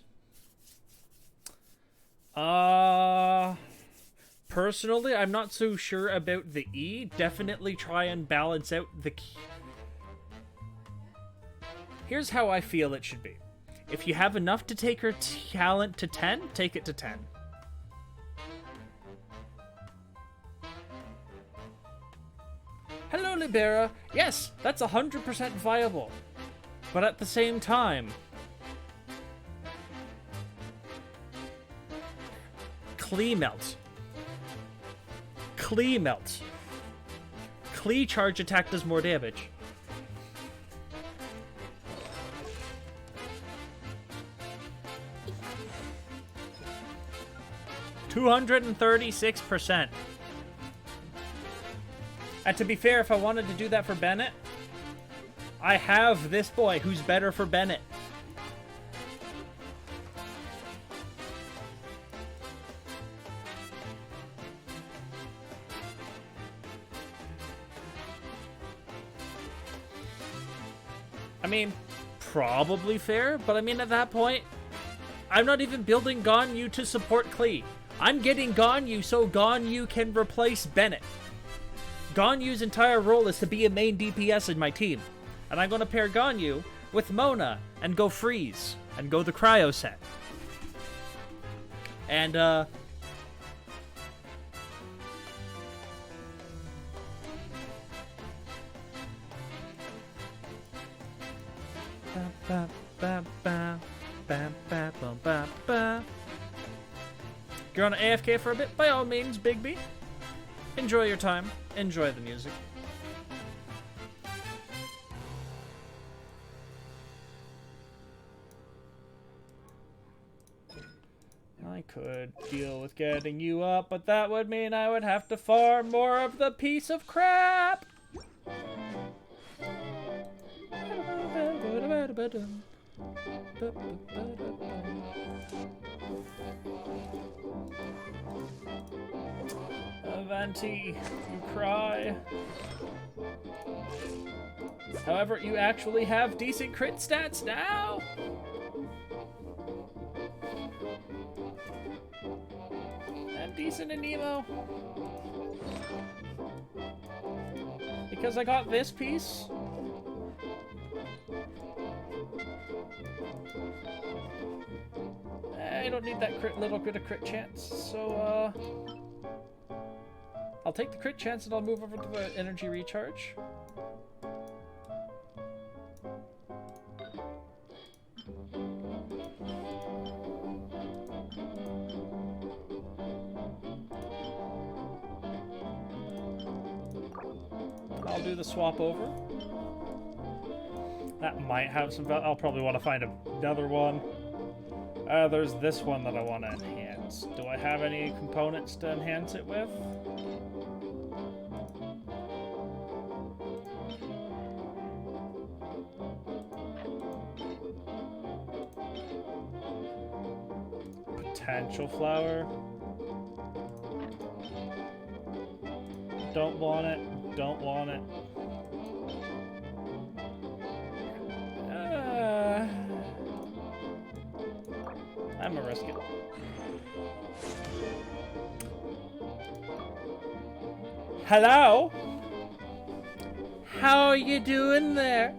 Personally, I'm not so sure about the E. Definitely try and balance out the key. Here's how I feel it should be. If you have enough to take her talent to 10, take it to 10. Hello, Libera. Yes, that's 100% viable. But at the same time, Klee melt. Klee melt. Klee charge attack does more damage. $236%. And to be fair, if I wanted to do that for Bennett, I have this boy who's better for Bennett. I mean, probably fair, but I mean, at that point, I'm not even building Ganyu to support Klee. I'm getting Ganyu so Ganyu can replace Bennett. Ganyu's entire role is to be a main DPS in my team. And I'm going to pair Ganyu with Mona and go freeze and go the cryo set. And, You're on AFK for a bit? By all means, Big B. Enjoy your time. Enjoy the music. I could deal with getting you up, but that would mean I would have to farm more of the piece of crap. Avanti, you cry. However, you actually have decent crit stats now. And decent in Nemo. Because I got this piece. I don't need that little bit of crit chance, so I'll take the crit chance and I'll move over to the energy recharge. I'll do the swap over. That might have some value. I'll probably want to find another one. There's this one that I want to enhance. Do I have any components to enhance it with? Potential flower. Don't want it. Don't want it. I'm gonna risk it. Hello? How are you doing there?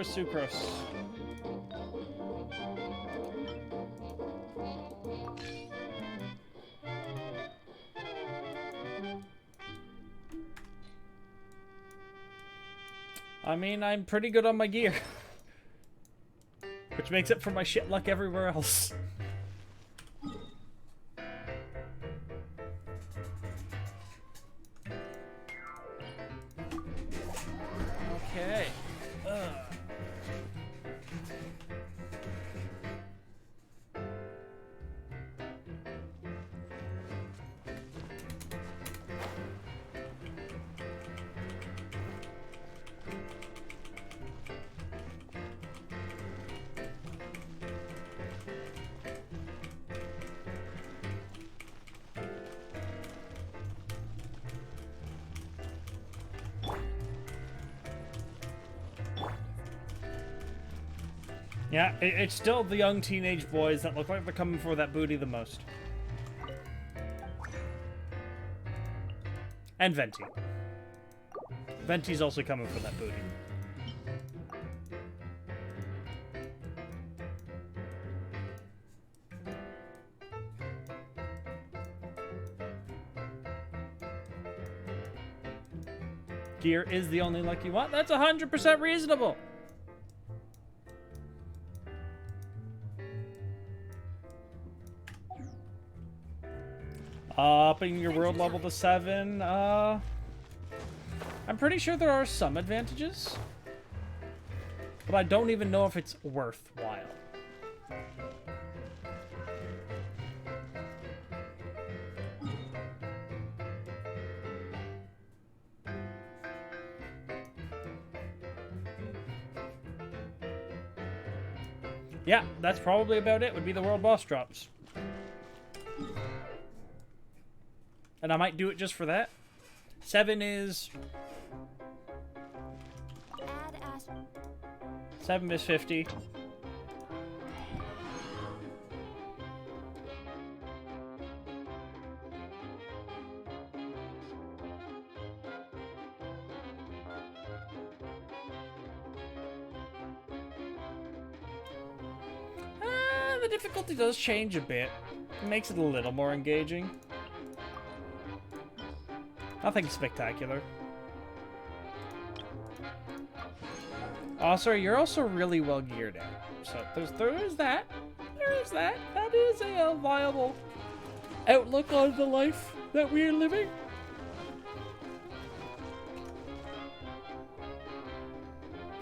sucrose. I mean, I'm pretty good on my gear. Which makes up for my shit luck everywhere else. Okay. Yeah, it's still the young teenage boys that look like they're coming for that booty the most. And Venti. Venti's also coming for that booty. Gear is the only luck you want. That's 100% reasonable. Upping your world level to 7. I'm pretty sure there are some advantages, but I don't even know if it's worthwhile. Yeah, that's probably about it. Would be the world boss drops. And I might do it just for that. 7 is... 7 is 50. The difficulty does change a bit. It makes it a little more engaging. Nothing spectacular. Oh, sorry, you're also really well geared out. So there is that. There is that. That is a viable outlook on the life that we are living.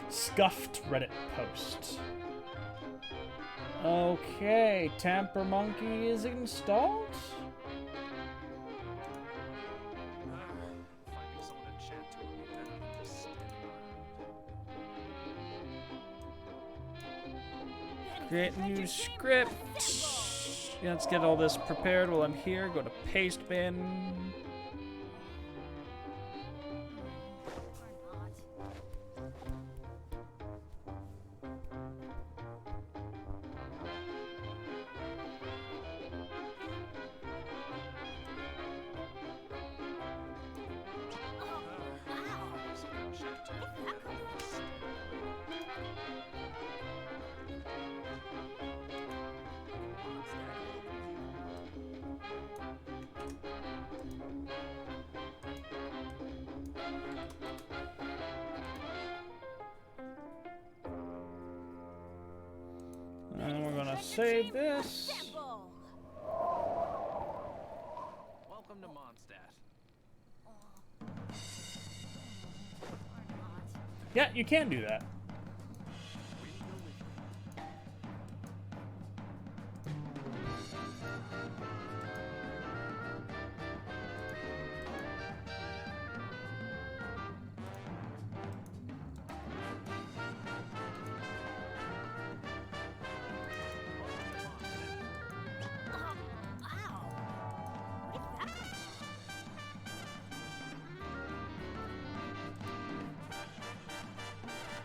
Scuffed Reddit post. Okay, Tamper Monkey is installed. Create new script. Yeah, let's get all this prepared while I'm here. Go to paste bin. And we're gonna save this. Welcome to Mondstadt. Yeah, you can do that.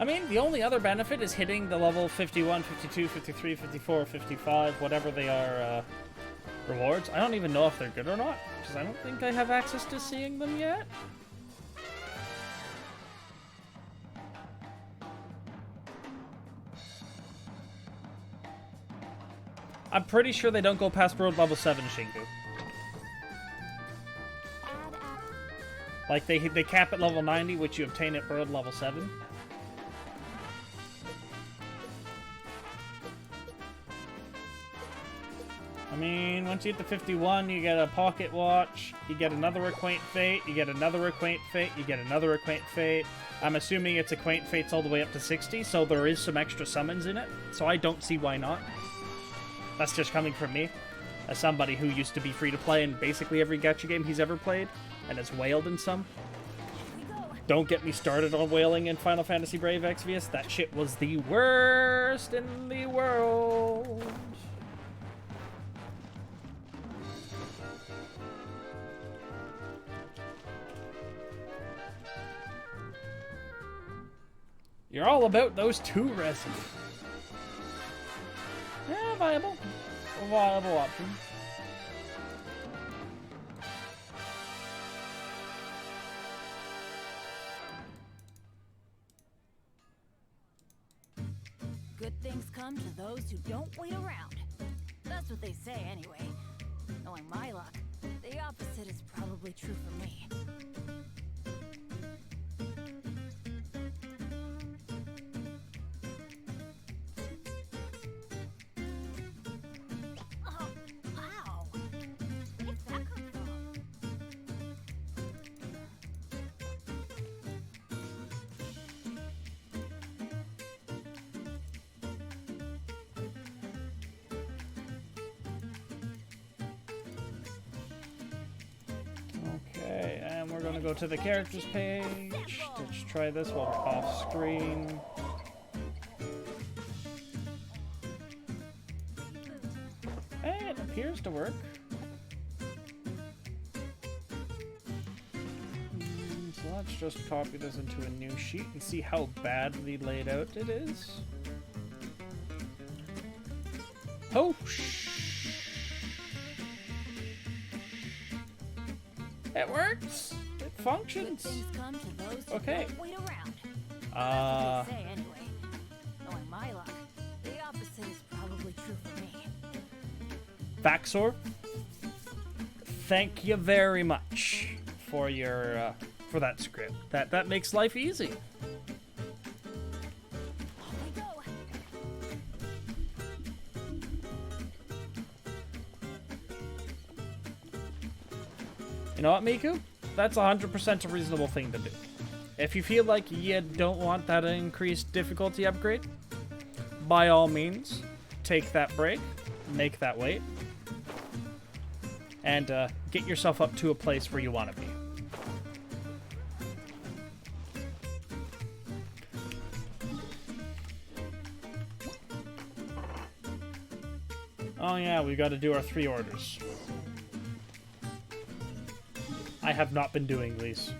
I mean, the only other benefit is hitting the level 51, 52, 53, 54, 55, whatever they are, rewards. I don't even know if they're good or not, because I don't think I have access to seeing them yet. I'm pretty sure they don't go past world level 7, Shinku. Like, they cap at level 90, which you obtain at world level 7. I mean, once you hit the 51, you get a pocket watch, you get another Acquaint Fate, you get another Acquaint Fate, you get another Acquaint Fate. I'm assuming it's Acquaint Fates all the way up to 60, so there is some extra summons in it, so I don't see why not. That's just coming from me, as somebody who used to be free to play in basically every gacha game he's ever played, and has wailed in some. Don't get me started on wailing in Final Fantasy Brave Exvius. That shit was the worst in the world. You're all about those 2 resin. Yeah, viable. A viable option. Good things come to those who don't wait around. That's what they say anyway. Knowing my luck, the opposite is probably true for me. Ow! Where'd that come from? Okay, and we're gonna go to the characters page. Let's try this while we're off screen. Hey, it appears to work. So let's just copy this into a new sheet and see how badly laid out it is. Oh, it works. It functions. Good things come to those who Okay. don't wait around. That's what they say anyway. Knowing my luck, the opposite is probably true for me. Vaxor, thank you very much for your for that script. That makes life easy. Off we go. You know what, Miku? That's 100% a reasonable thing to do. If you feel like you don't want that increased difficulty upgrade, by all means, take that break, make that wait, and get yourself up to a place where you want to be. Oh yeah, we got to do our 3 orders. I have not been doing these.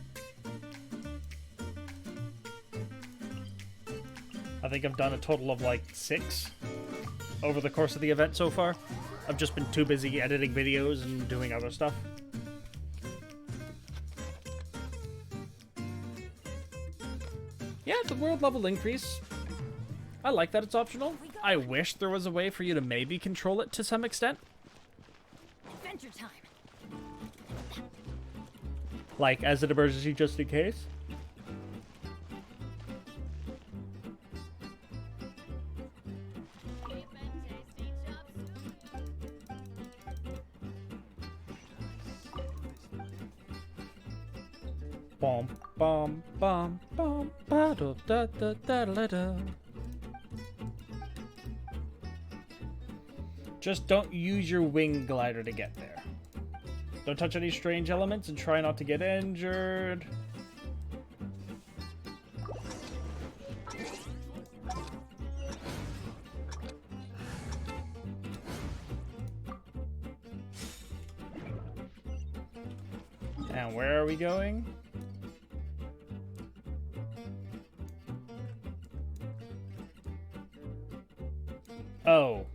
I think I've done a total of like 6 over the course of the event so far. I've just been too busy editing videos and doing other stuff. Yeah, the world level increase. I like that it's optional. I wish there was a way for you to maybe control it to some extent. Adventure time. Like, as an emergency just in case. Bom, bom, bom, bom, ba da da da da da da. Just don't use your wing glider to get there. Don't touch any strange elements and try not to get injured. And where are we going? Oh.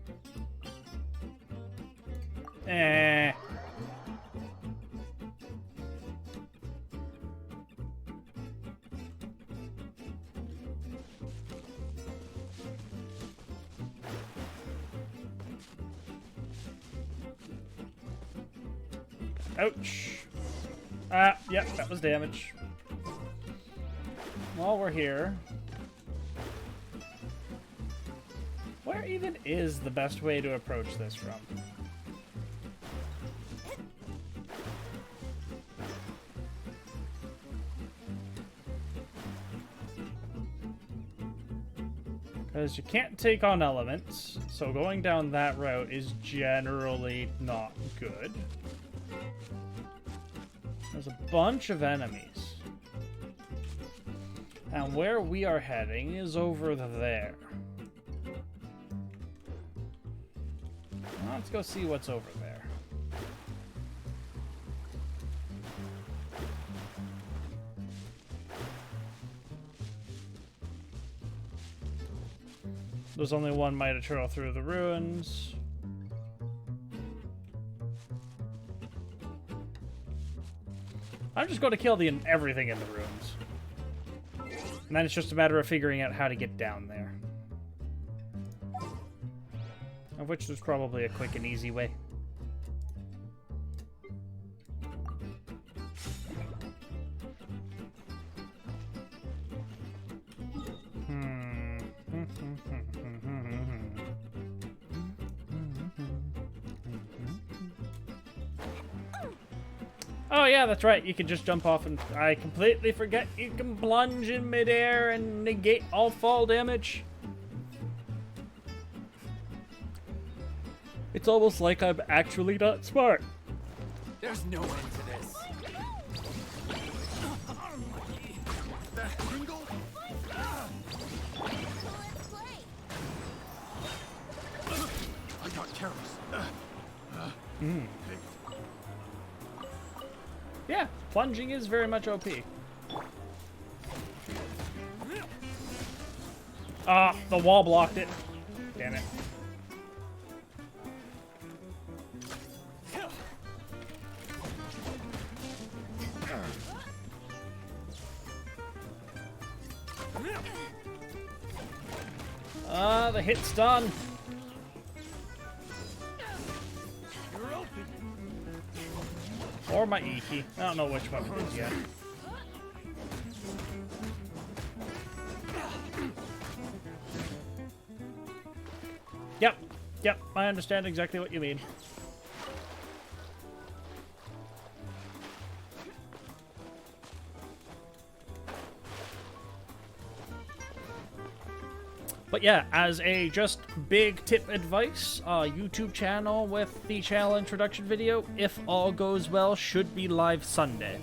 Ouch. Ah, yep, that was damage. While we're here, where even is the best way to approach this from? Because you can't take on elements, so going down that route is generally not good. There's a bunch of enemies. And where we are heading is over there. Let's go see what's over there. There's only one Mighty Turtle through the ruins. I'm just going to kill everything in the ruins. And then it's just a matter of figuring out how to get down there. Of which there's probably a quick and easy way. Oh yeah, that's right. You can just jump off and... I completely forget you can plunge in midair and negate all fall damage. It's almost like I'm actually not smart. There's no end to this. I got careless. Yeah, plunging is very much OP. Ah, the wall blocked it. Damn it. The hit's done. Or my E key. I don't know which one it is yet. Yep, I understand exactly what you mean. But yeah, as a just big tip advice, YouTube channel with the channel introduction video, if all goes well, should be live Sunday.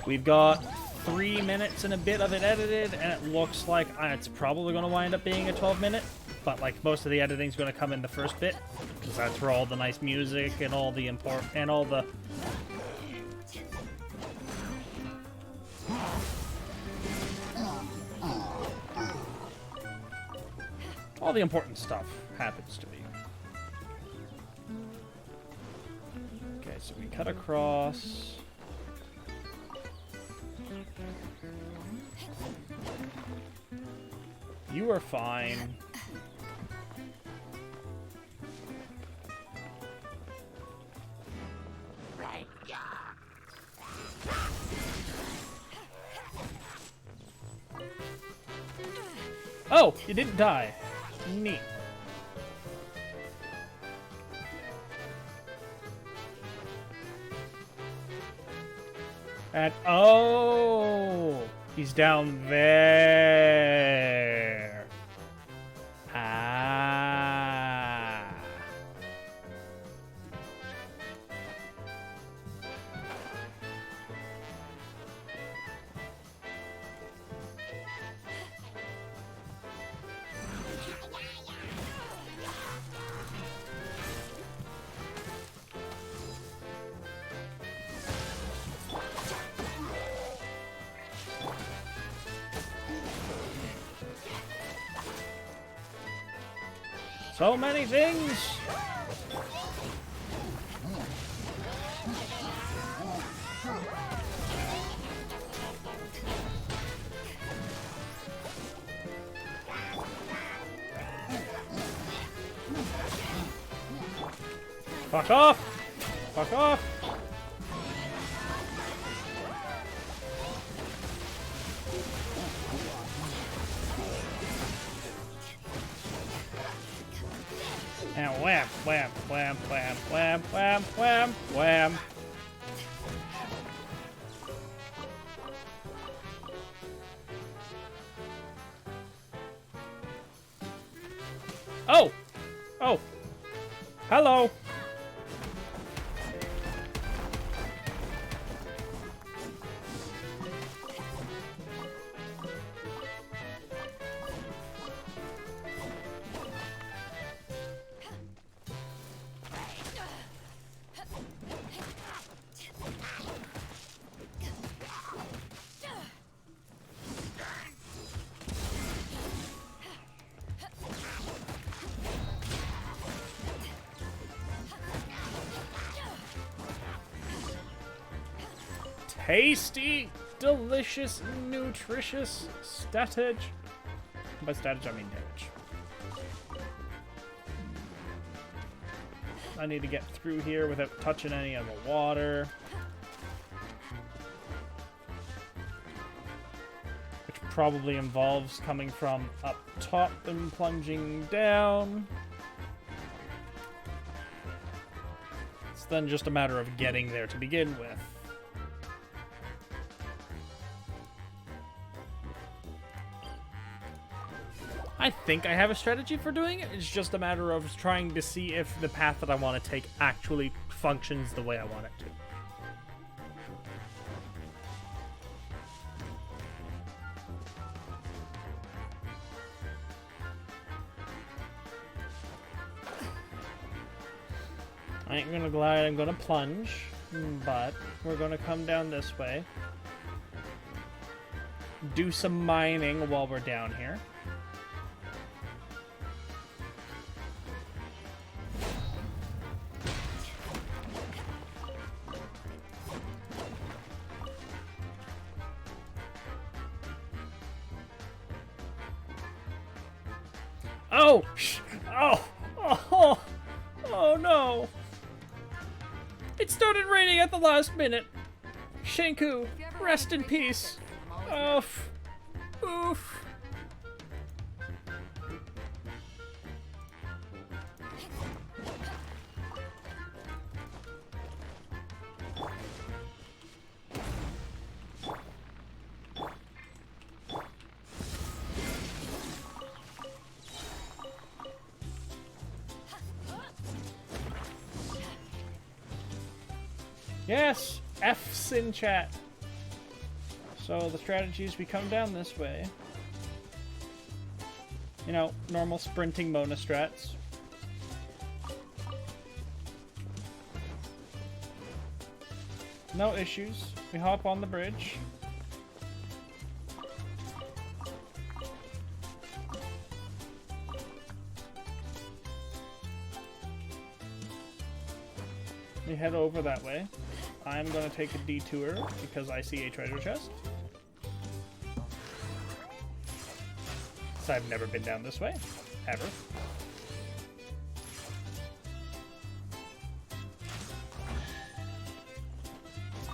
We've got 3 minutes and a bit of it edited, and it looks like it's probably going to wind up being a 12-minute. But like most of the editing's going to come in the first bit, because that's where all the nice music and all the all the important stuff happens to be. Okay, so we cut across. You are fine. Oh, you didn't die. Neat. And oh, he's down there. Ah. So many things! Fuck off! Fuck off! And wham, wham, wham, wham, wham, wham, wham, wham. Oh! Oh! Hello! Tasty, delicious, nutritious statage. By statage, I mean damage. I need to get through here without touching any of the water. Which probably involves coming from up top and plunging down. It's then just a matter of getting there to begin with. I think I have a strategy for doing it. It's just a matter of trying to see if the path that I want to take actually functions the way I want it to. I ain't gonna glide, I'm gonna plunge, but we're gonna come down this way. Do some mining while we're down here. Oh! Oh! Oh! Oh no! It started raining at the last minute. Shanku, rest in peace. Oof. Oof. Yes! F's in chat. So the strategy is we come down this way. You know, normal sprinting Mona strats. No issues. We hop on the bridge. We head over that way. I'm gonna take a detour because I see a treasure chest. So I've never been down this way, ever.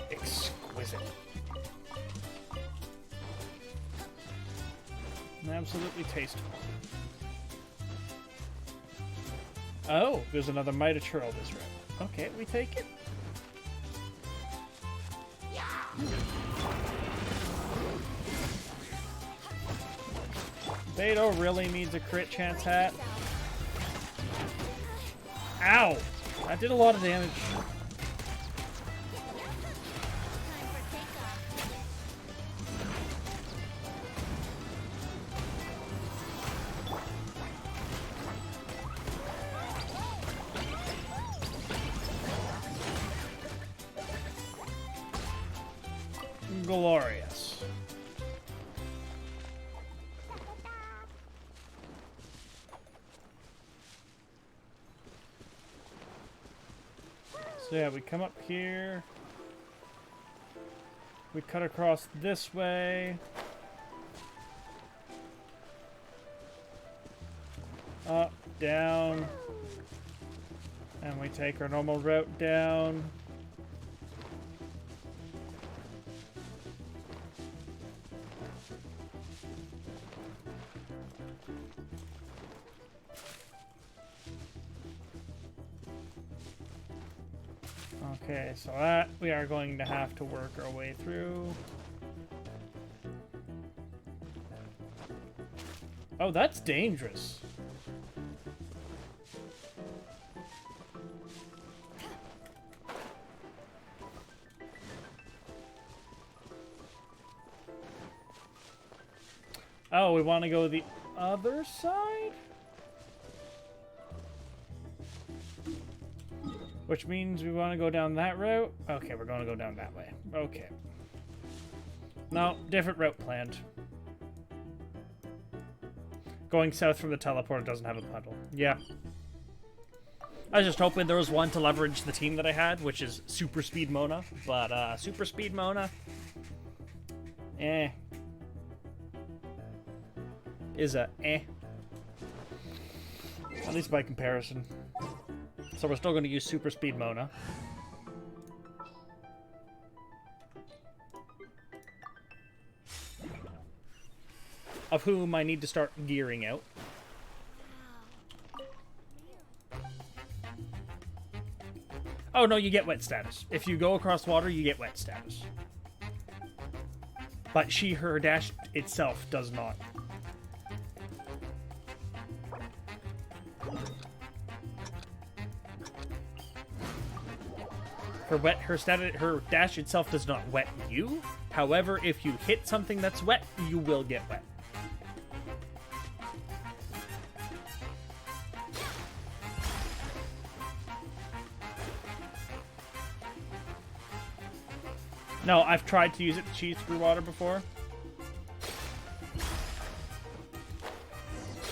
Exquisite. And absolutely tasteful. Oh, there's another Mitre Churl this round. Okay, we take it. Beto really needs a crit chance hat. Ow! That did a lot of damage. Glorious. So yeah, we come up here. We cut across this way. Up, down. And we take our normal route down. Okay, so that we are going to have to work our way through. Oh, that's dangerous. Oh, we want to go the other side? Which means we want to go down that route? Okay, we're going to go down that way. Okay. No, different route planned. Going south from the teleporter doesn't have a puddle. Yeah. I was just hoping there was one to leverage the team that I had, which is Super Speed Mona. But, Super Speed Mona... is a eh. At least by comparison. So we're still going to use Super Speed Mona. Of whom I need to start gearing out. Oh no, you get wet status. If you go across water, you get wet status. But her dash itself does not. Her dash itself does not wet you. However, if you hit something that's wet, you will get wet. No, I've tried to use it to cheese through water before.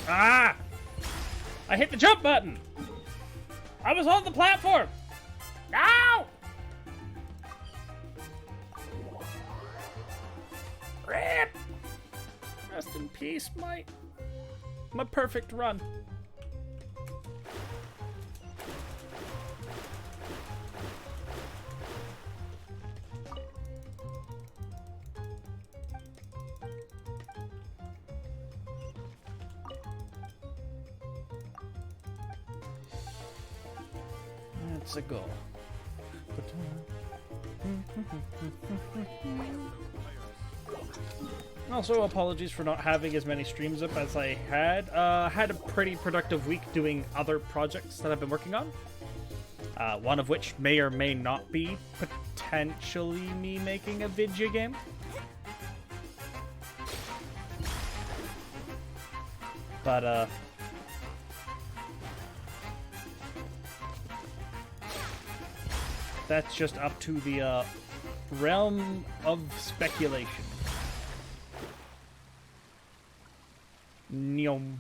Ah! I hit the jump button! I was on the platform! No! Rip! Rest in peace, my perfect run. That's a goal. Also, apologies for not having as many streams up as I had. Had a pretty productive week doing other projects that I've been working on. One of which may or may not be potentially me making a video game. But, that's just up to the realm of speculation. Nyom.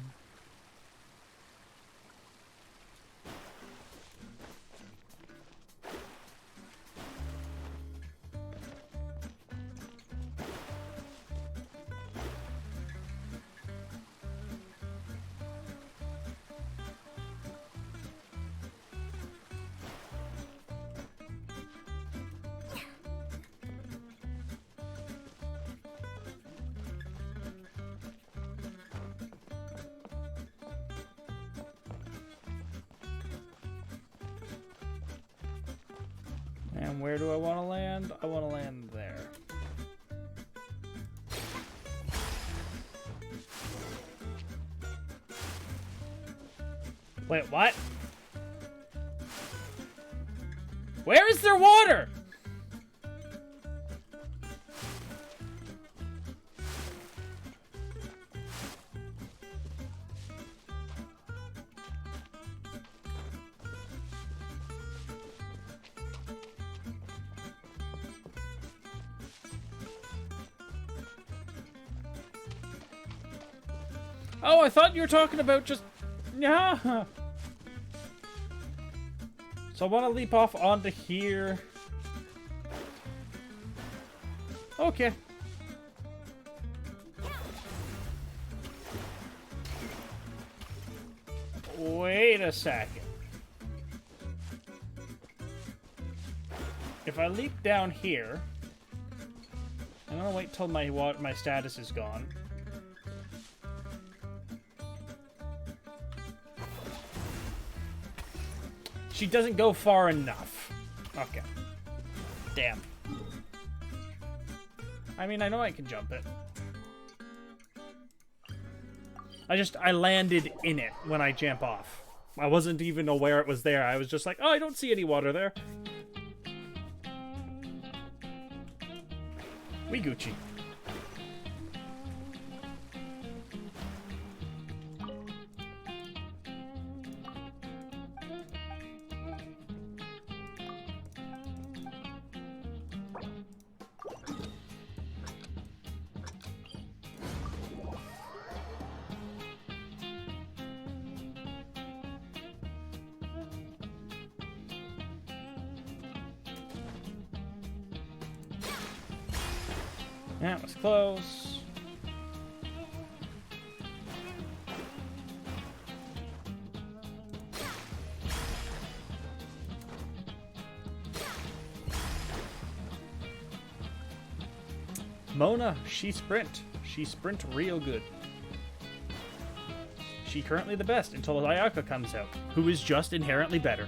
And where do I want to land? I want to land there. Wait, what? Where is there water? Oh, I thought you were talking about just... Yeah. So I want to leap off onto here. Okay. Wait a second. if I leap down here, I'm gonna wait till my status is gone. She doesn't go far enough. Okay. Damn. I mean, I know I can jump it. I landed in it when I jump off. I wasn't even aware it was there. I was just like, oh, I don't see any water there. We Gucci. That was close. Mona, she sprint. She sprint real good. She currently the best until Ayaka comes out, who is just inherently better.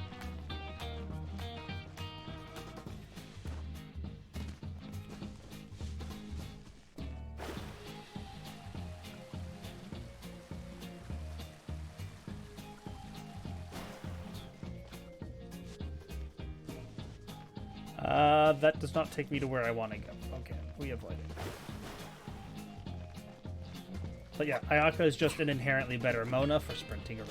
That does not take me to where I want to go. Okay, we avoid it. But yeah, Ayaka is just an inherently better Mona for sprinting around.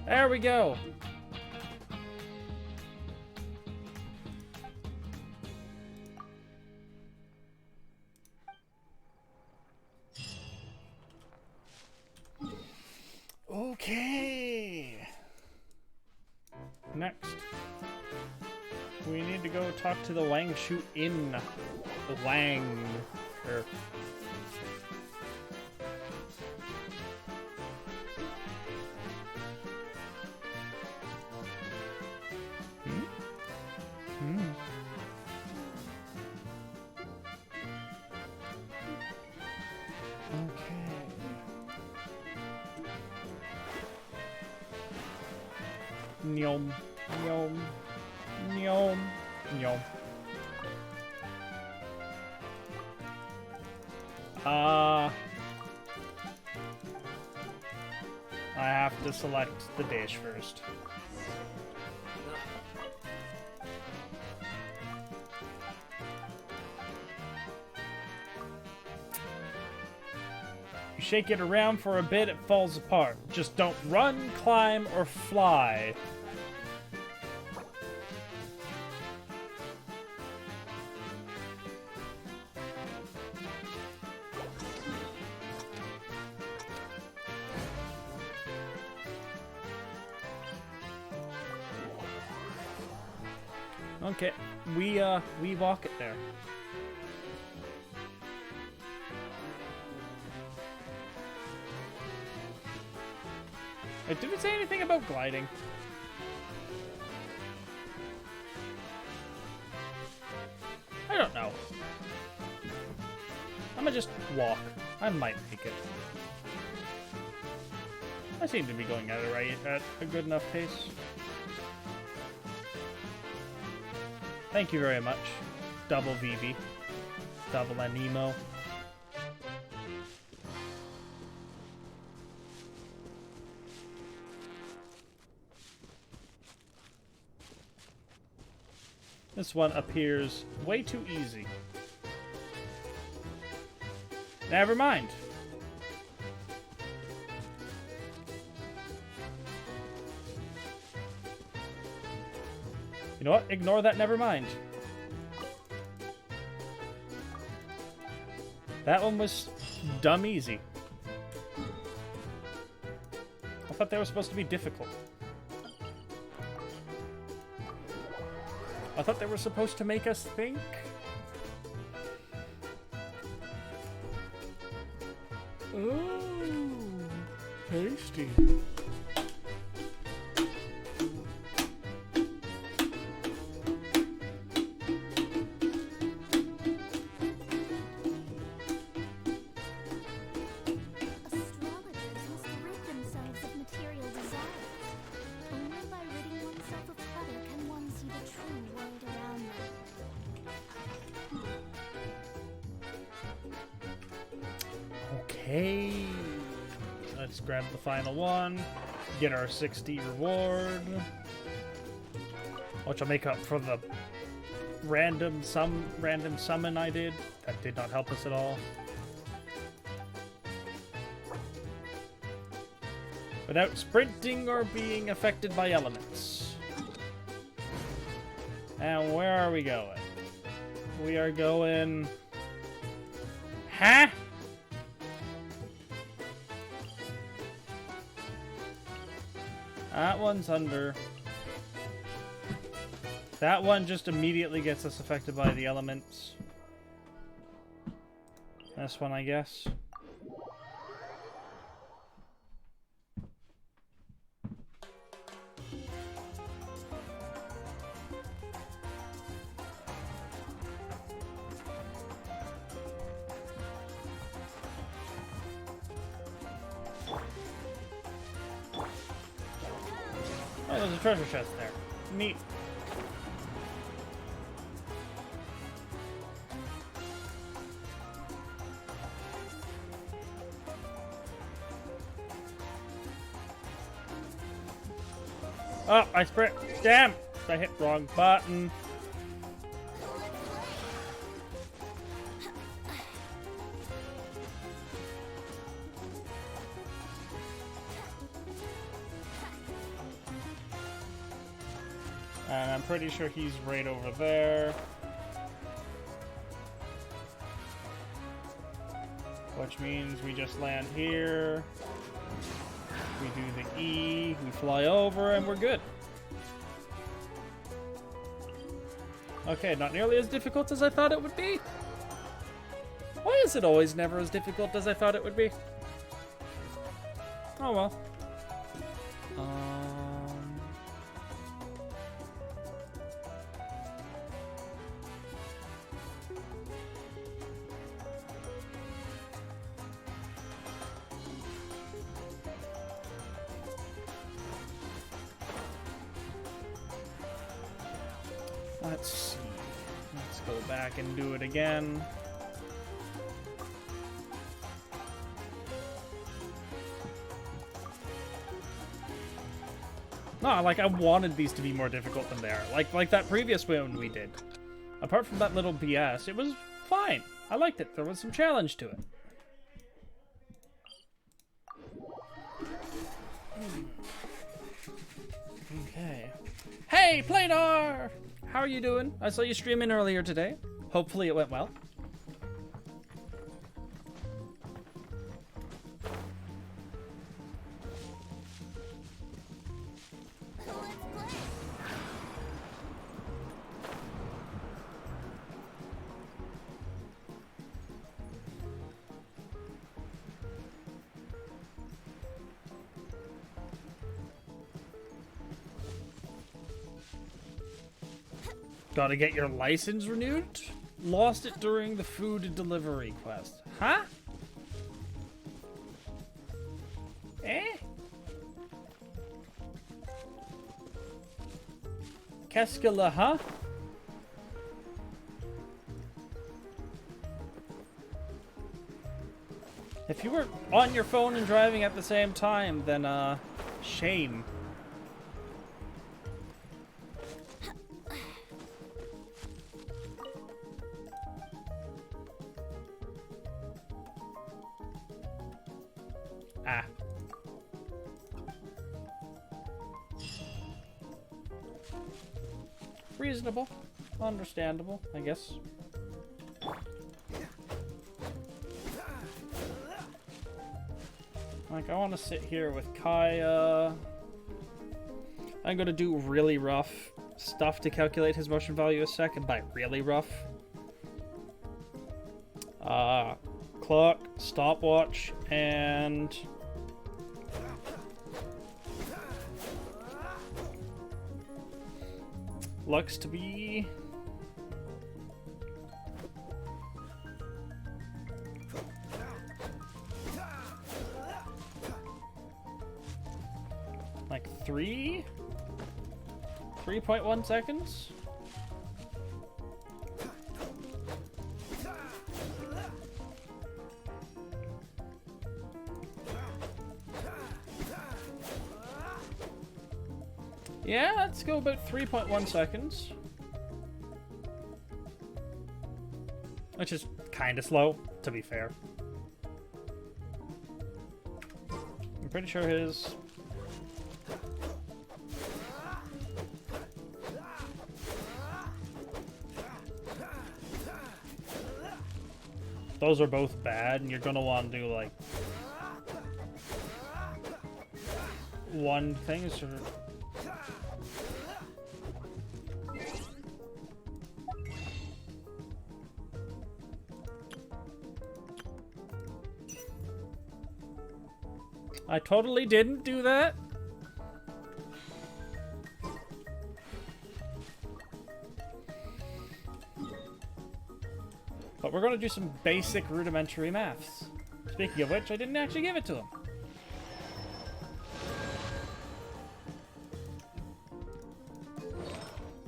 There we go. Okay. Next, we need to go talk to the Wang Shu Inn. The Wang. Or Nyom, nyom, nyom, nyom. I have to select the dish first. You shake it around for a bit, it falls apart. Just don't run, climb, or fly. Okay, we walk it there. Wait, did it say anything about gliding? I don't know. I'm gonna just walk. I might make it. I seem to be going at it right at a good enough pace. Thank you very much, Double VV, Double Anemo. This one appears way too easy. Never mind. You know what? Ignore that, never mind. That one was dumb easy. I thought they were supposed to be difficult. I thought they were supposed to make us think. Ooh, tasty. Astrologers must rid themselves of material desires. Only by ridding oneself of clutter can one see the true world around them. Okay. Let's grab the final one. Get our 60 reward. Which will make up for the random summon I did. That did not help us at all. Without sprinting or being affected by elements. And where are we going? We are going... Huh? That one's under. That one just immediately gets us affected by the elements. This one, I guess. Oh, there's a treasure chest there. Neat. Oh, I sprint. Damn! I hit wrong button. And I'm pretty sure he's right over there. Which means we just land here. We do the E, we fly over, and we're good. Okay, not nearly as difficult as I thought it would be. Why is it always never as difficult as I thought it would be? Oh well. Let's see. Let's go back and do it again. No, like I wanted these to be more difficult than they are. Like that previous one we did. Apart from that little BS, it was fine. I liked it. There was some challenge to it. Okay. Hey, Planar! How are you doing? I saw you streaming earlier today. Hopefully it went well. Gotta get your license renewed? Lost it during the food delivery quest. Huh? Eh? Qu'est-ce que le huh? If you were on your phone and driving at the same time, then, shame. Ah. Reasonable. Understandable, I guess. Like, I want to sit here with Kaya. I'm going to do really rough stuff to calculate his motion value a second. By really rough. Clock, stopwatch, and... looks to be... like 3.1 seconds. Yeah, let's go about 3.1 seconds. Which is kind of slow, to be fair. I'm pretty sure his... those are both bad, and you're gonna want to do, like... one thing is... I totally didn't do that. But we're going to do some basic rudimentary maths. Speaking of which, I didn't actually give it to him.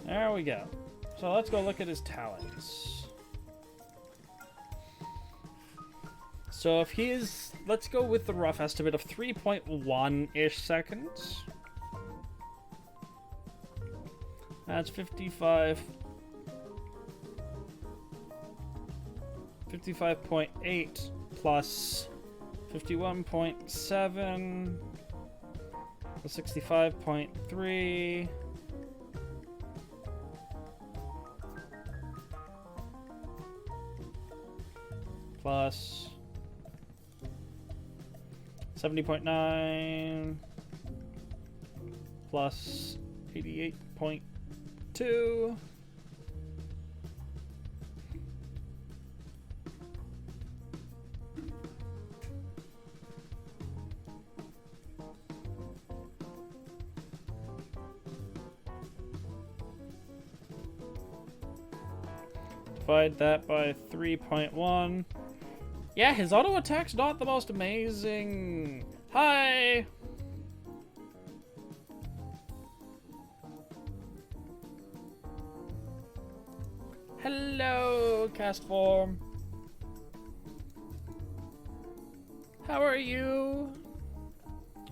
There we go. So let's go look at his talents. So if he is, let's go with the rough estimate of 3.1-ish seconds. That's 55.8 plus 51.7 plus 65.3 plus 70.9 plus 88.2 divide that by 3.1. Yeah, his auto attack's not the most amazing. Hi! Hello, cast form. How are you?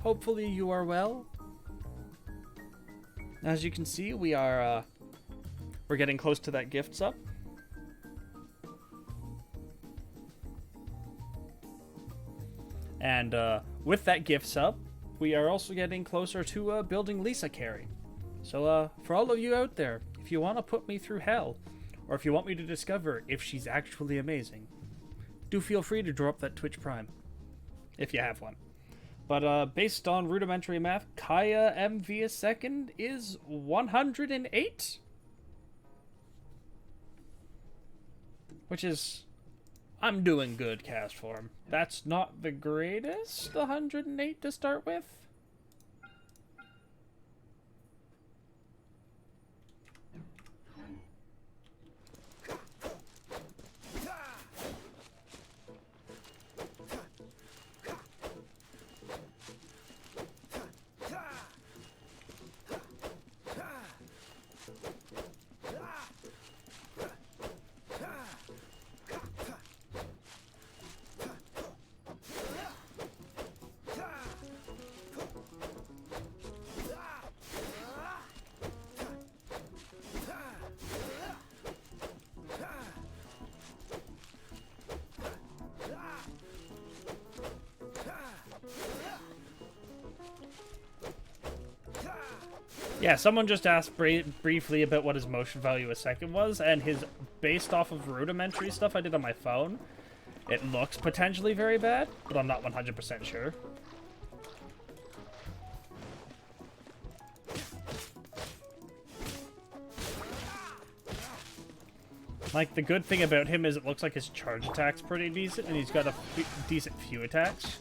Hopefully you are well. As you can see, we are, we're getting close to that gifts up. And with that gifts up, we are also getting closer to building Lisa Carey. So for all of you out there, if you want to put me through hell, or if you want me to discover if she's actually amazing, do feel free to draw up that Twitch Prime, if you have one. But based on rudimentary math, Kaya MV a second is 108? Which is... I'm doing good, cast form. That's not the greatest 108 to start with. Yeah, someone just asked briefly about what his motion value a second was, and his, based off of rudimentary stuff I did on my phone, it looks potentially very bad, but I'm not 100% sure. Like, the good thing about him is it looks like his charge attack's pretty decent, and he's got a decent few attacks.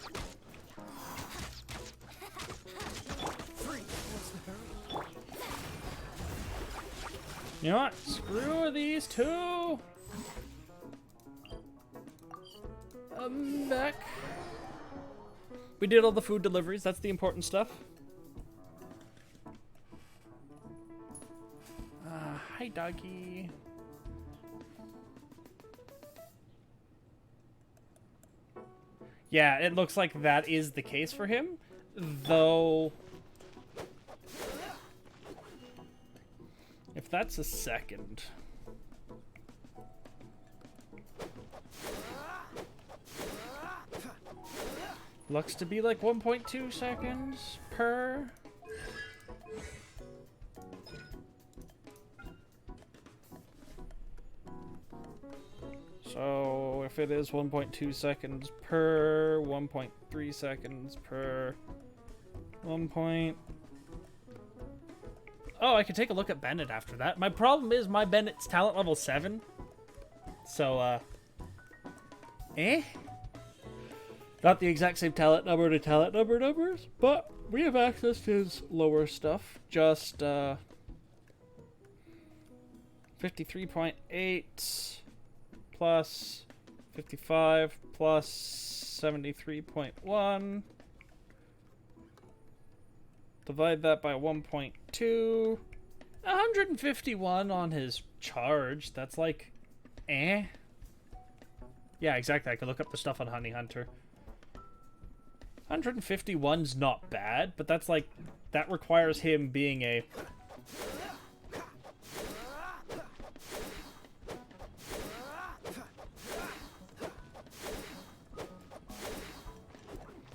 You know what? Screw these two! I'm back. We did all the food deliveries, that's the important stuff. Hi, doggy. Yeah, it looks like that is the case for him, though... If that's a second... Looks to be like 1.2 seconds per... So, if it is 1.2 seconds per, 1.3 seconds per, 1 point... Oh, I could take a look at Bennett after that. My problem is my Bennett's talent level 7. So, Not the exact same talent number to talent number numbers, but we have access to his lower stuff. Just, 53.8 plus 55 plus 73.1. Divide that by 1.2. 151 on his charge. That's like, Yeah, exactly. I could look up the stuff on Honey Hunter. 151's not bad, but that's like, that requires him being a...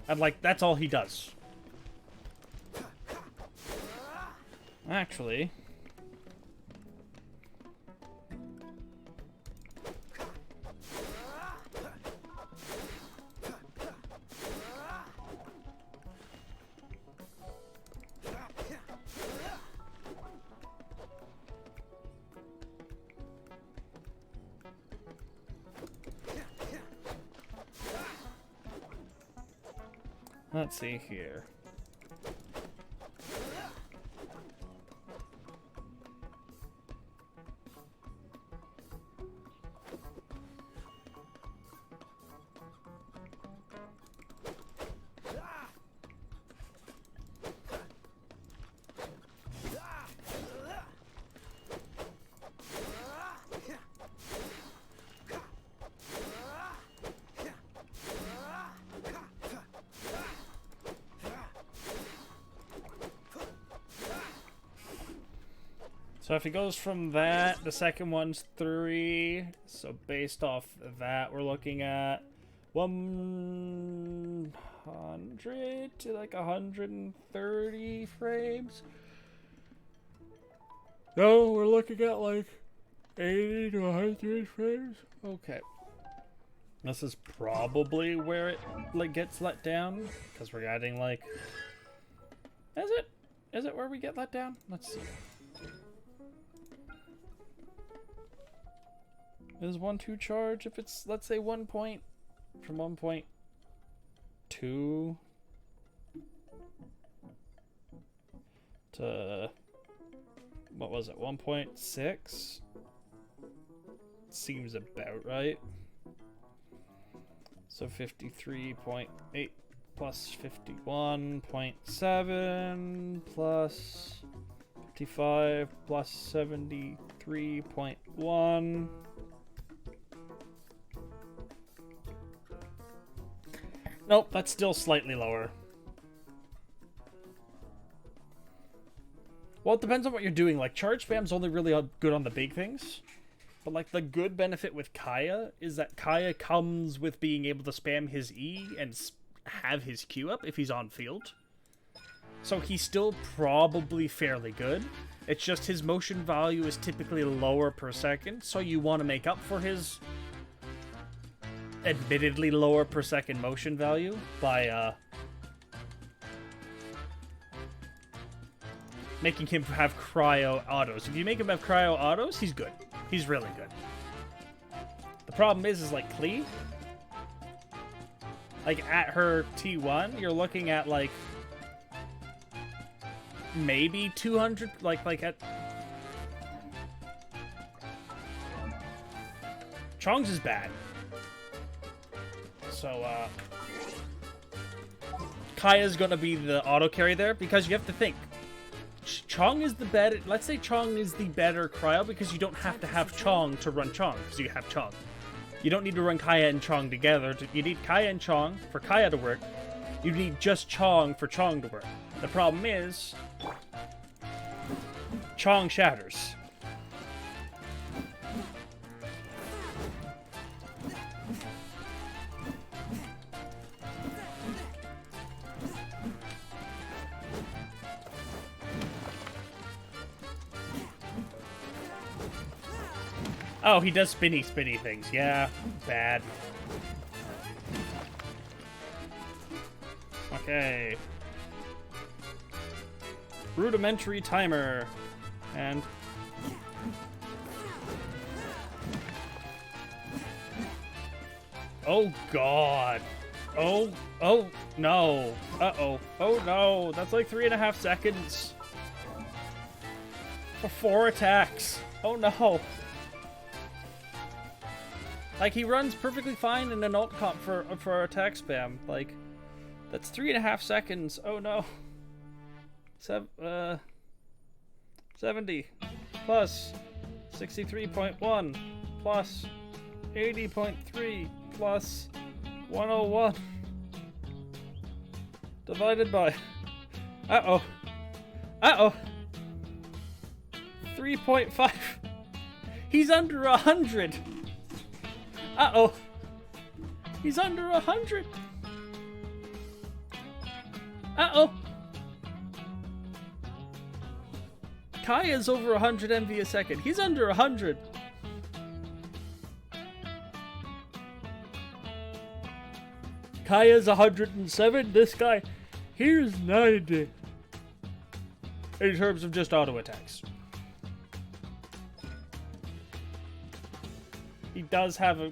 And like, that's all he does. Actually... Let's see here. So if he goes from that, the second one's 3. So based off that, we're looking at 100 to like 130 frames. No, we're looking at like 80 to 100 frames. Okay. This is probably where it like gets let down, because we're adding like... Is it? Is it where we get let down? Let's see. Is 1.2 charge if it's, let's say, 1 point from 1.2 to, what was it, 1.6? Seems about right. So 53.8 plus 51.7 plus 55 plus 73.1. Nope, that's still slightly lower. Well, it depends on what you're doing. Like, charge spam's only really good on the big things. But, like, the good benefit with Kaya is that Kaya comes with being able to spam his E and have his Q up if he's on field. So he's still probably fairly good. It's just his motion value is typically lower per second, so you want to make up for his... admittedly lower per second motion value by making him have cryo autos. If you make him have cryo autos, he's good. He's really good. problem is like Klee, like at her T1, you're looking at like maybe 200, like at Chong's is bad. So Kaya's gonna be the auto carry there because you have to think. Chong is the better. Let's say Chong is the better cryo because you don't have to have Chong to run Chong because you have Chong. You don't need to run Kaya and Chong together. You need Kaya and Chong for Kaya to work. You need just Chong for Chong to work. The problem is Chong shatters. Oh, he does spinny things. Yeah, bad. Okay. Rudimentary timer. And... oh, God. Oh, no. Uh-oh. Oh, no. That's like 3.5 seconds. For 4 attacks. Oh, no. Like, he runs perfectly fine in an ult comp for attack spam. Like, that's 3.5 seconds. Oh no. 70 plus 63.1 plus 80.3 plus 101 divided by 3.5. He's under 100. Uh-oh. He's under 100. Uh-oh. Kaya's over 100 MV a second. He's under 100. Kaya's 107. This guy, here's 90. In terms of just auto attacks. He does have a...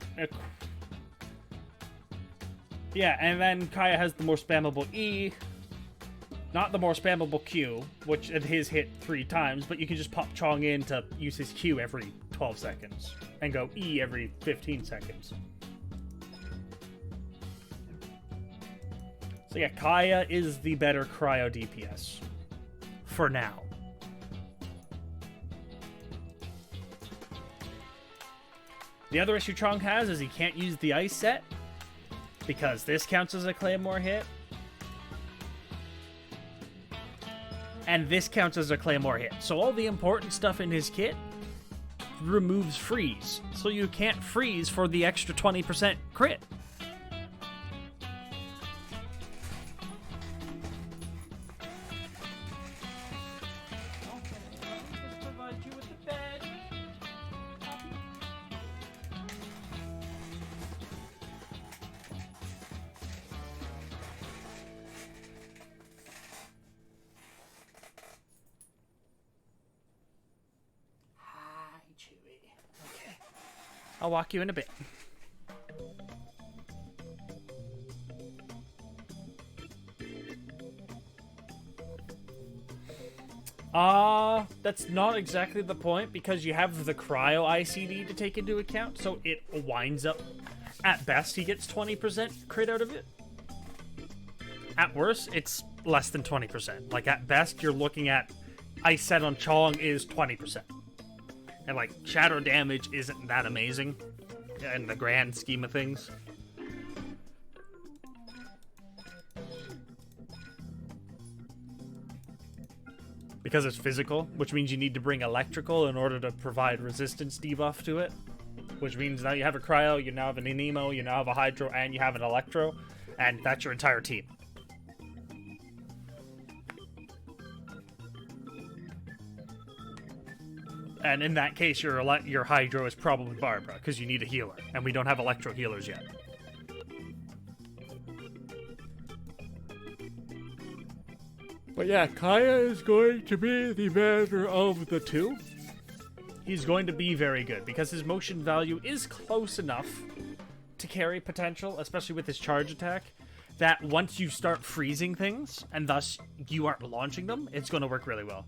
Yeah, and then Kaya has the more spammable E. Not the more spammable Q, which his hit 3 times, but you can just pop Chong in to use his Q every 12 seconds. And go E every 15 seconds. So yeah, Kaya is the better cryo DPS. For now. The other issue Chong has is he can't use the ice set, because this counts as a Claymore hit, and this counts as a Claymore hit. So all the important stuff in his kit removes freeze, so you can't freeze for the extra 20% crit. I'll walk you in a bit. That's not exactly the point, because you have the cryo ICD to take into account, so it winds up, at best, he gets 20% crit out of it. At worst, it's less than 20%. Like, at best, you're looking at, ice set on Chong is 20%. And, like, shadow damage isn't that amazing in the grand scheme of things. Because it's physical, which means you need to bring electrical in order to provide resistance debuff to it. Which means now you have a cryo, you now have an anemo, you now have a hydro, and you have an electro. And that's your entire team. And in that case, your hydro is probably Barbara, because you need a healer, and we don't have electro healers yet. But yeah, Kaya is going to be the better of the two. he's going to be very good because his motion value is close enough to carry potential, especially with his charge attack, that once you start freezing things, and thus you aren't launching them, it's going to work really well.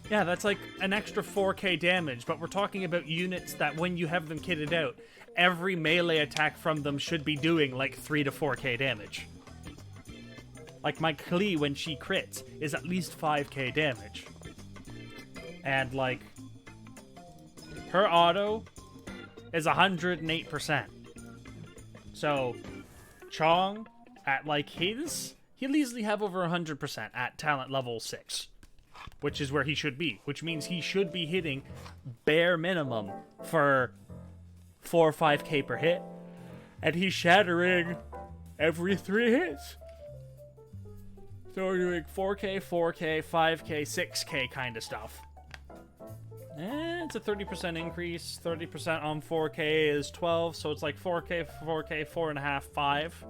Yeah, that's like an extra 4k damage, but we're talking about units that when you have them kitted out, every melee attack from them should be doing like 3 to 4k damage. Like my Klee, when she crits, is at least 5k damage. And like, her auto is 108%. So, Chong, at like his, he'll easily have over 100% at talent level 6. Which is where he should be, which means he should be hitting bare minimum for 4 or 5k per hit, and he's shattering every 3 hits. So we're doing 4k, 4k, 5k, 6k kind of stuff. And it's a 30% increase. 30% on 4k is 12, so it's like 4k, 4k, 4.5, 5.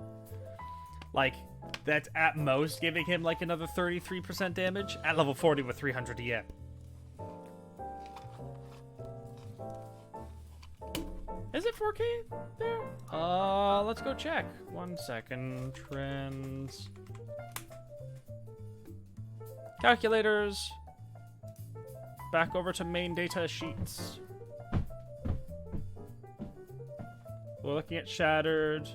Like, that's at most giving him like another 33% damage at level 40 with 300 EM. Is it 4k there? Let's go check. 1 second. Trends. Calculators. Back over to main data sheets. We're looking at Shattered.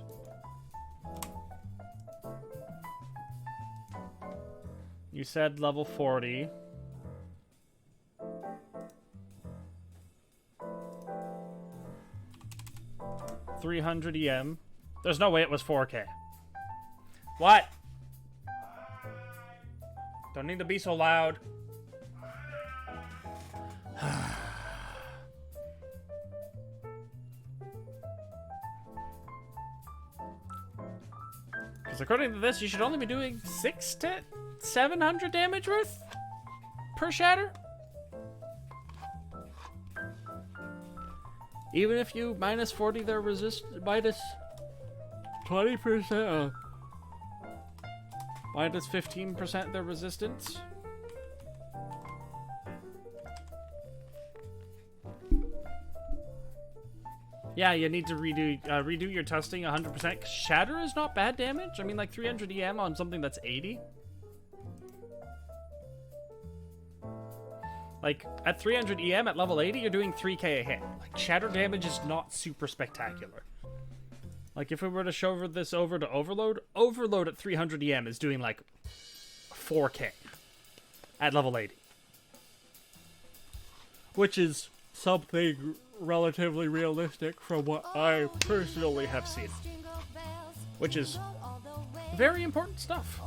You said level 40. $300 EM. There's no way it was 4K. What? Don't need to be so loud. Because according to this, you should only be doing 6 to 700 damage worth per shatter. Even if you minus 40 their resist, minus 20%, minus 15% their resistance. Yeah, you need to redo your testing 100%. Shatter is not bad damage. I mean, like 300 EM on something that's 80. Like, at 300 EM at level 80, you're doing 3k a hit. Like, shatter damage is not super spectacular. Like, if we were to show this over to Overload, Overload at 300 EM is doing, like, 4k at level 80. Which is something relatively realistic from what I personally have seen. Which is very important stuff.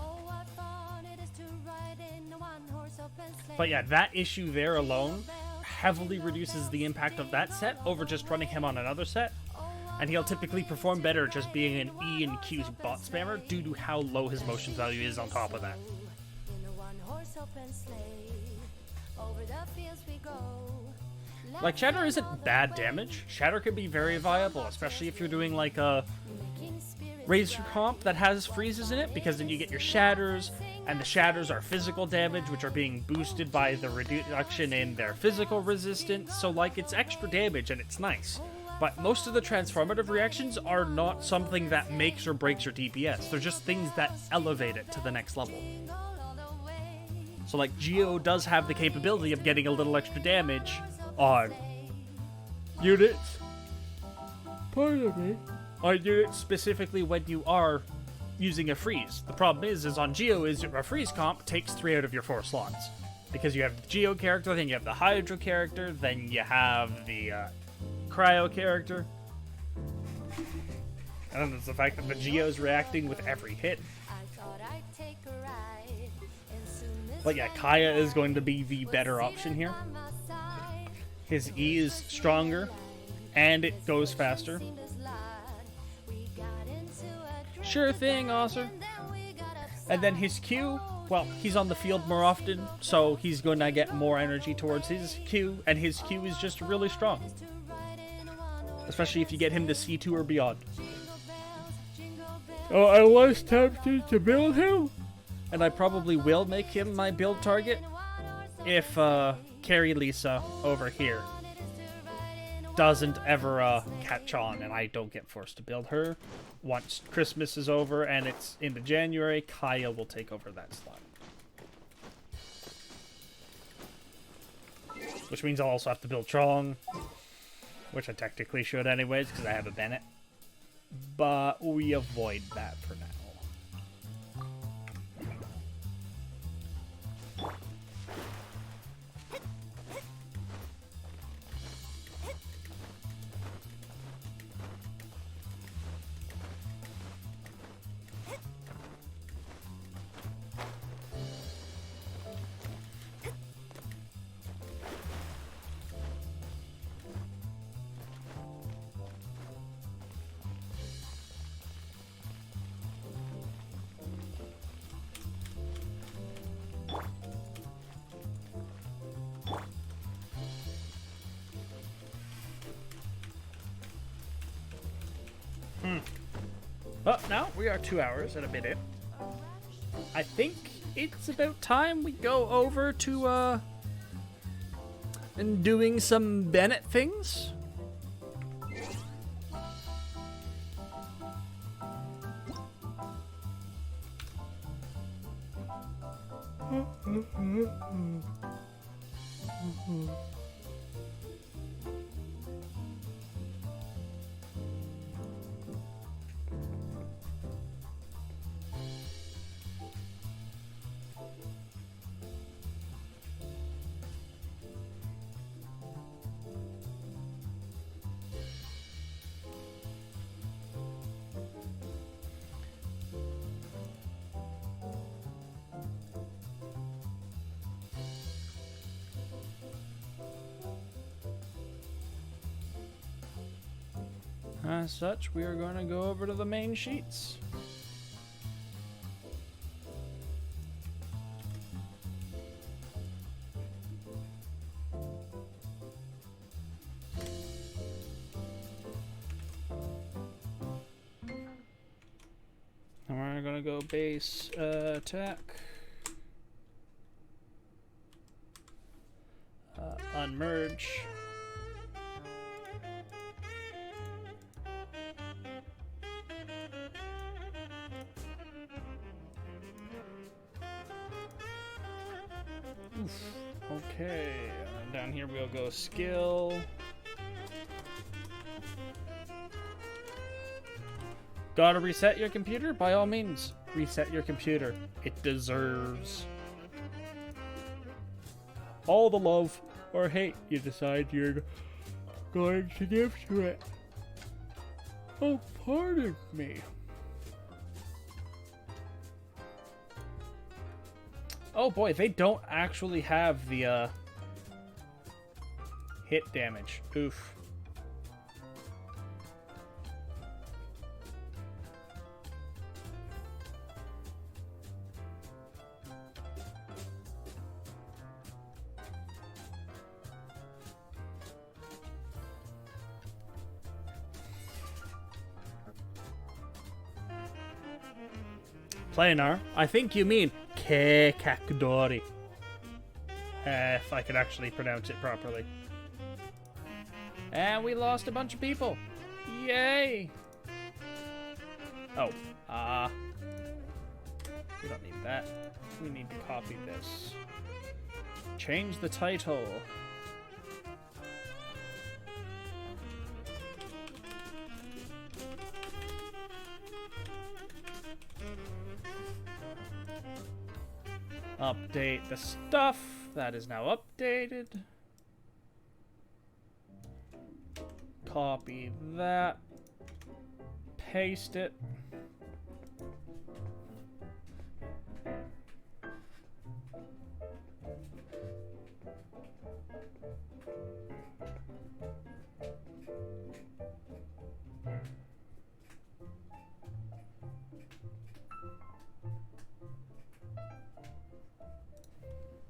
But yeah, that issue there alone heavily reduces the impact of that set over just running him on another set. And he'll typically perform better just being an E and Q bot spammer due to how low his motion value is on top of that. Like, Shatter isn't bad damage. Shatter can be very viable, especially if you're doing like a Razor comp that has freezes in it, because then you get your shatters, and the shatters are physical damage, which are being boosted by the reduction in their physical resistance. So like, it's extra damage and it's nice. But most of the transformative reactions are not something that makes or breaks your DPS. They're just things that elevate it to the next level. So like, Geo does have the capability of getting a little extra damage on units. Pardon me. On units specifically when you are using a freeze. The problem is on Geo is a freeze comp takes 3 out of your 4 slots. Because you have the Geo character, then you have the Hydro character, then you have the Cryo character. And then there's the fact that the Geo's reacting with every hit. But yeah, Kaya is going to be the better option here. His E is stronger, and it goes faster. Sure thing, Osser. And then his Q, well, he's on the field more often, so he's going to get more energy towards his Q, and his Q is just really strong. especially if you get him to C2 or beyond. Oh, I was tempted to build him, and I probably will make him my build target if Carrie Lisa over here doesn't ever catch on and I don't get forced to build her. Once Christmas is over and it's into January, Kaya will take over that slot. Which means I'll also have to build Chong, which I technically should anyways because I have a Bennett. But we avoid that for now. But now we are 2 hours and a bit in. I think it's about time we go over to and doing some Bennett things. As such, we are going to go over to the main sheets. And we're going to go base attack. Unmerge. Okay, down here we'll go skill. Gotta reset your computer? By all means, reset your computer. It deserves all the love or hate you decide you're going to give to it. Oh, pardon me. Oh boy, they don't actually have the hit damage. Oof. Planar, I think you mean Kekakdori. If I could actually pronounce it properly. And we lost a bunch of people. Yay! Oh, we don't need that. We need to copy this. Change the title. Update the stuff. That is now updated. Copy that. Paste it.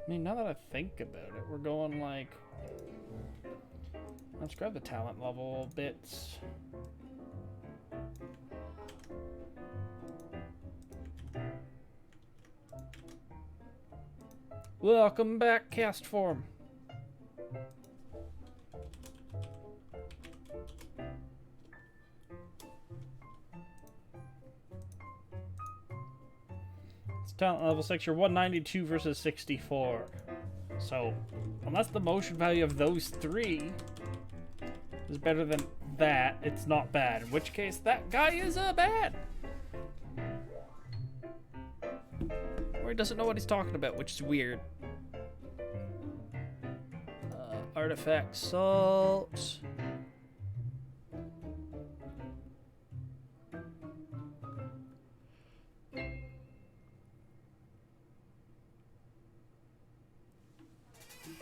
I mean, now that I think about it, we're going like Let's grab the talent level bits. Welcome back, cast form. It's talent level 6, you're 192 versus 64. So, unless the motion value of those three is better than that, it's not bad. In which case, that guy is bad. Or he doesn't know what he's talking about, which is weird. Artifact salt.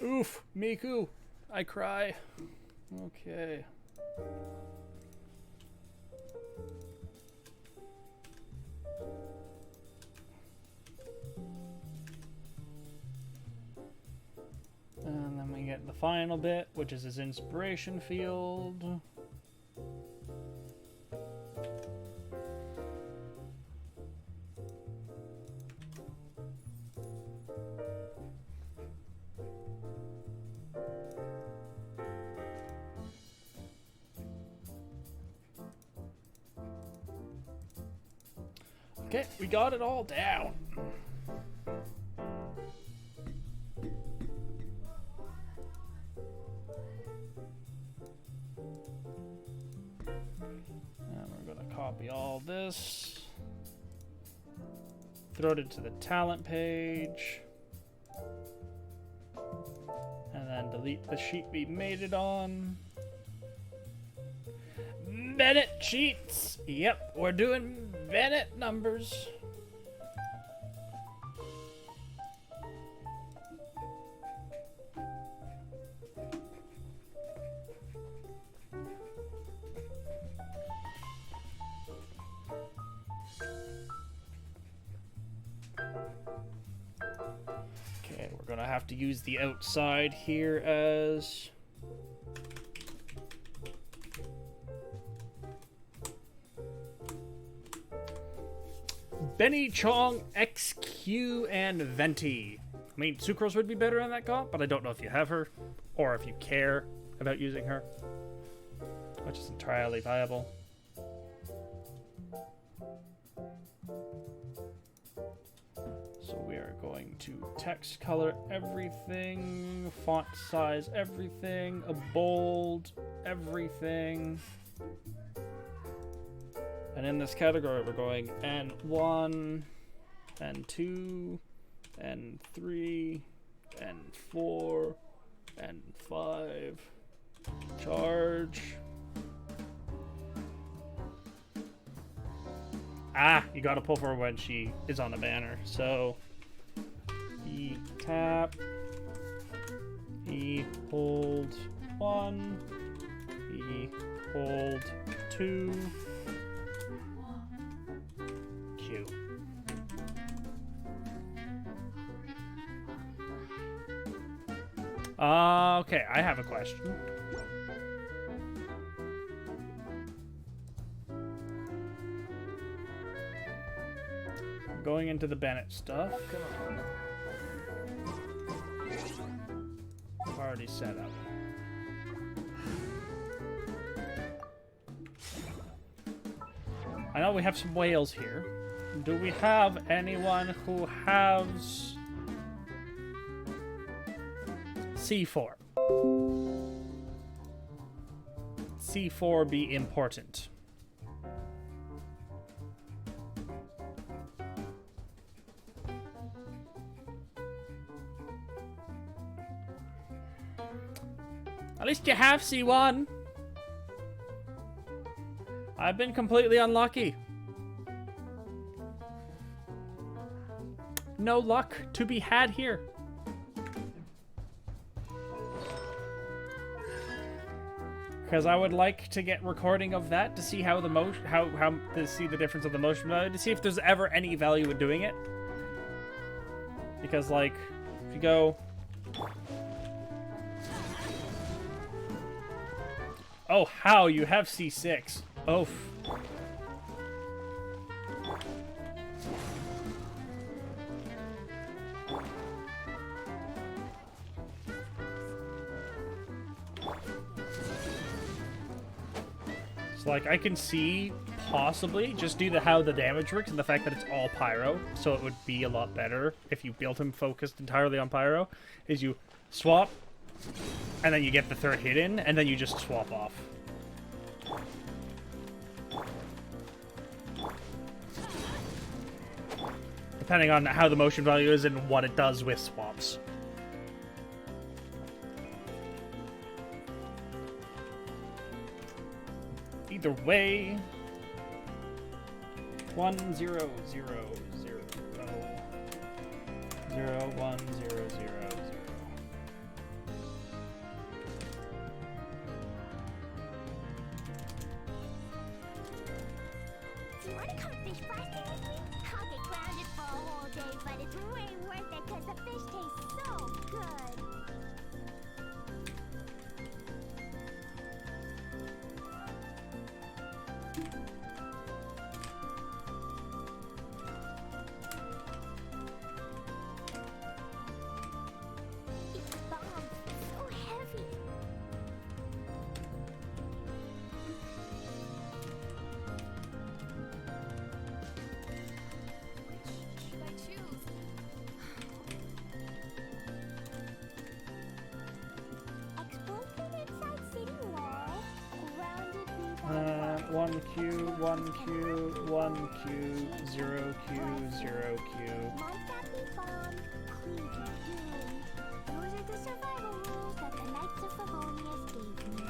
Oof, Miku, I cry. Okay. And then we get the final bit, which is his inspiration field. Okay, we got it all down. And we're gonna copy all this. Throw it into the talent page. And then delete the sheet we made it on. Bennett cheats! Yep, we're doing Bennett numbers. Okay, we're gonna have to use the outside here as Benny, Chong, XQ, and Venti. I mean, Sucrose would be better on that comp, but I don't know if you have her, or if you care about using her, which is entirely viable. So we are going to text color everything, font size everything, a bold everything. And in this category, we're going N1, N2, N3, N4, N5, charge. Ah, you gotta pull for her when she is on the banner. So, E tap, E hold 1, E hold 2, Q. Okay, I have a question. Going into the Bennett stuff. Already set up. I know we have some whales here. Do we have anyone who has C4? C4 be important. At least you have C1. I've been completely unlucky. No luck to be had here. Because I would like to get recording of that to see how the motion, how to see the difference of the motion value, to see if there's ever any value in doing it. Because like, if you go, Oh, how? You have C6. Oh. So, like, I can see possibly just due to how the damage works and the fact that it's all pyro, so it would be a lot better if you built him focused entirely on pyro, is you swap, and then you get the third hit in, and then you just swap off. Depending on how the motion value is and what it does with swaps. Either way, 1 0 0 0 0 1 0 0 0. Do you want to come fish blasting with me? I'll get grounded for a whole day, but it's way worth it because the fish tastes so good. It's bomb, so heavy. Should I choose? Explosion inside city wall. Grounded me by 1Q, 1Q, 1Q, 0Q, 0Q. Montappy bomb, Cleavy doom. Those are the survival rules that the Knights of Favonius gave me.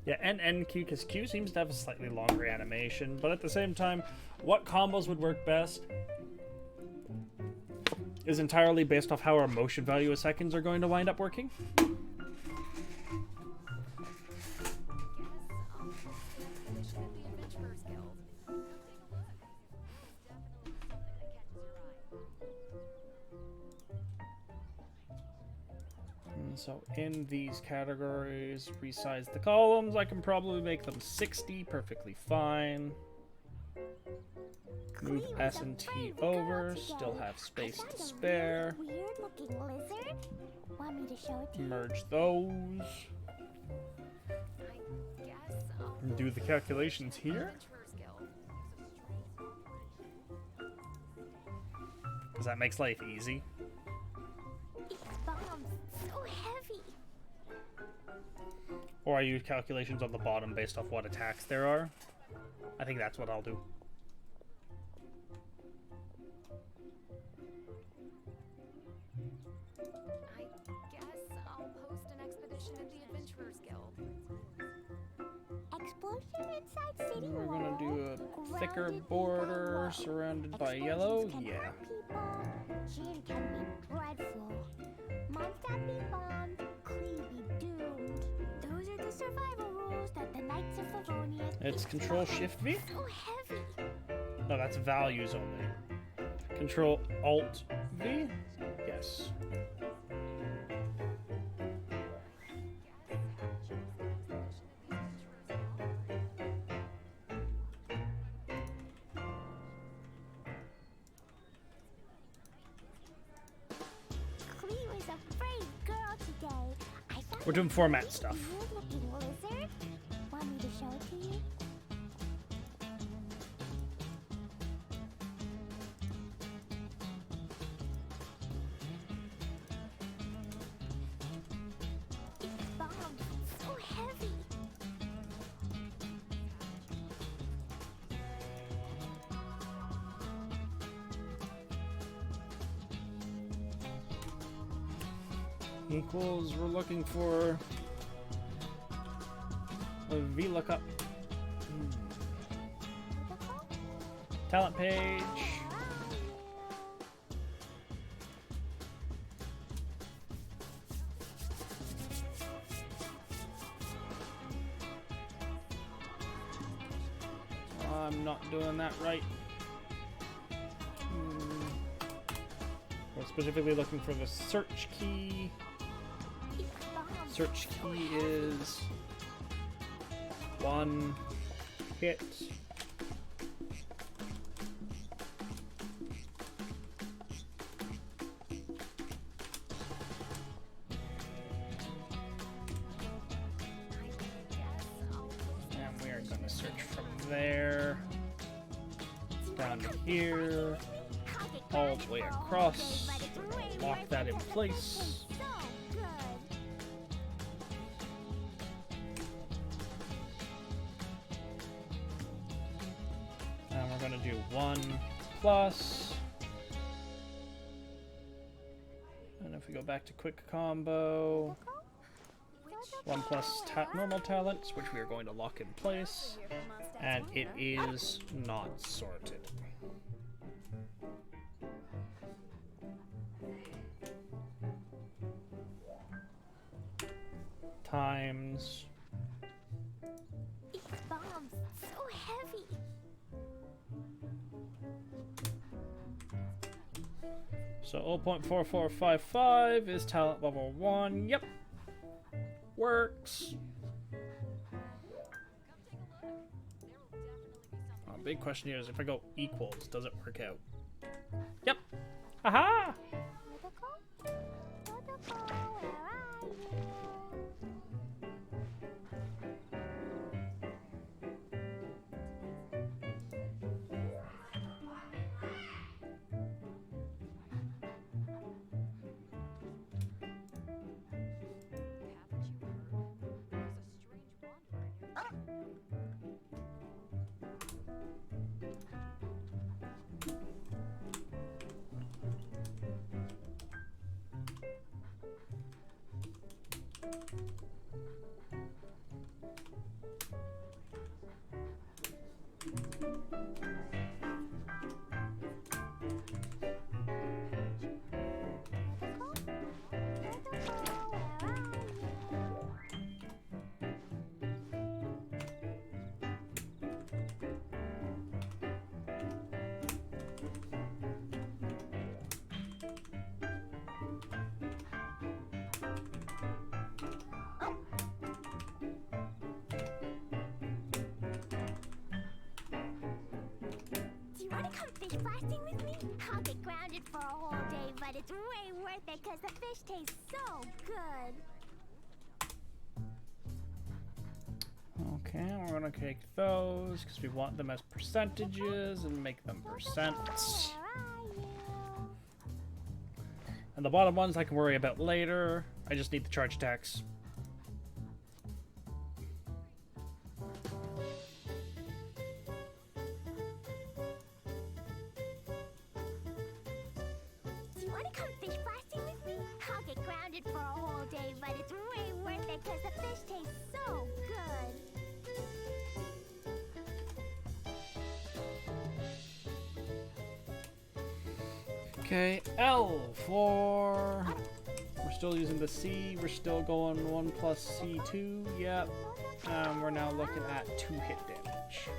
Yeah, and NQ, because Q seems to have a slightly longer animation, but at the same time, what combos would work best is entirely based off how our motion value of seconds are going to wind up working. So in these categories, resize the columns. I can probably make them 60, perfectly fine. Move S and T over, still have space to spare. Weird looking lizard. Want me to show it to you? Merge those. I guess I'll Do the calculations here. Adventurer's Guild. Because that makes life easy. It's bombs, so heavy. Or I use calculations on the bottom based off what attacks there are. I think that's what I'll do. I guess I'll post an expedition at the Adventurers Guild. Explosion inside city We're wall. gonna do a thicker Grounded border me by surrounded by Explosions yellow. can Yeah. hurt people. Gin can be dreadful. Montappy bombed, Cleavy doomed. Those are the survival rules that the Knights of Favonius. It's Control Shift V. So heavy. No, that's values only. Control Alt V. Yes. Clee was a brave girl today. I found We're doing a format really stuff. weird-looking lizard. Want me to show it to you? It's bombs, so heavy. Equals, we're looking for a VLOOKUP. Talent page. I'm not doing that right. We're specifically looking for the search key. Search key is 1 hit. And we are going to search from there down to here, all the way across. Lock that in place. And we're going to do 1 plus. And if we go back to quick combo, 1 plus normal talents, which we are going to lock in place. And it is not sorted. Times. These bombs, so heavy. So 0.4455 is talent level 1. Yep. Works. Big question here is if I go equals, does it work out? Yep. Aha! Fish blasting with me? I'll get grounded for a whole day, but it's way worth it because the fish tastes so good. Okay, we're gonna take those because we want them as percentages and make them percents. And the bottom ones I can worry about later. I just need the charge tax. Do you want to come fish blasting with me? I'll get grounded for a whole day, but it's way worth it because the fish tastes so good. Okay, L for... We're still using the C. We're still going 1 plus C2. Yep. We're now looking at 2 hit damage.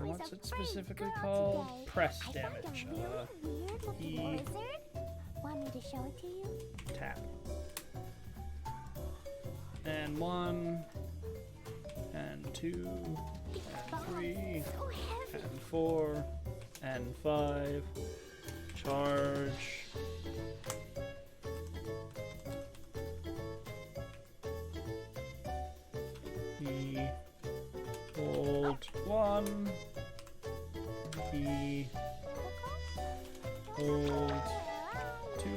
What's it specifically called? Press damage. E. Want me to show it to you? Tap. And 1, and 2, and 3, and 4, and 5. Charge. E. Hold 1. E. Hold 2.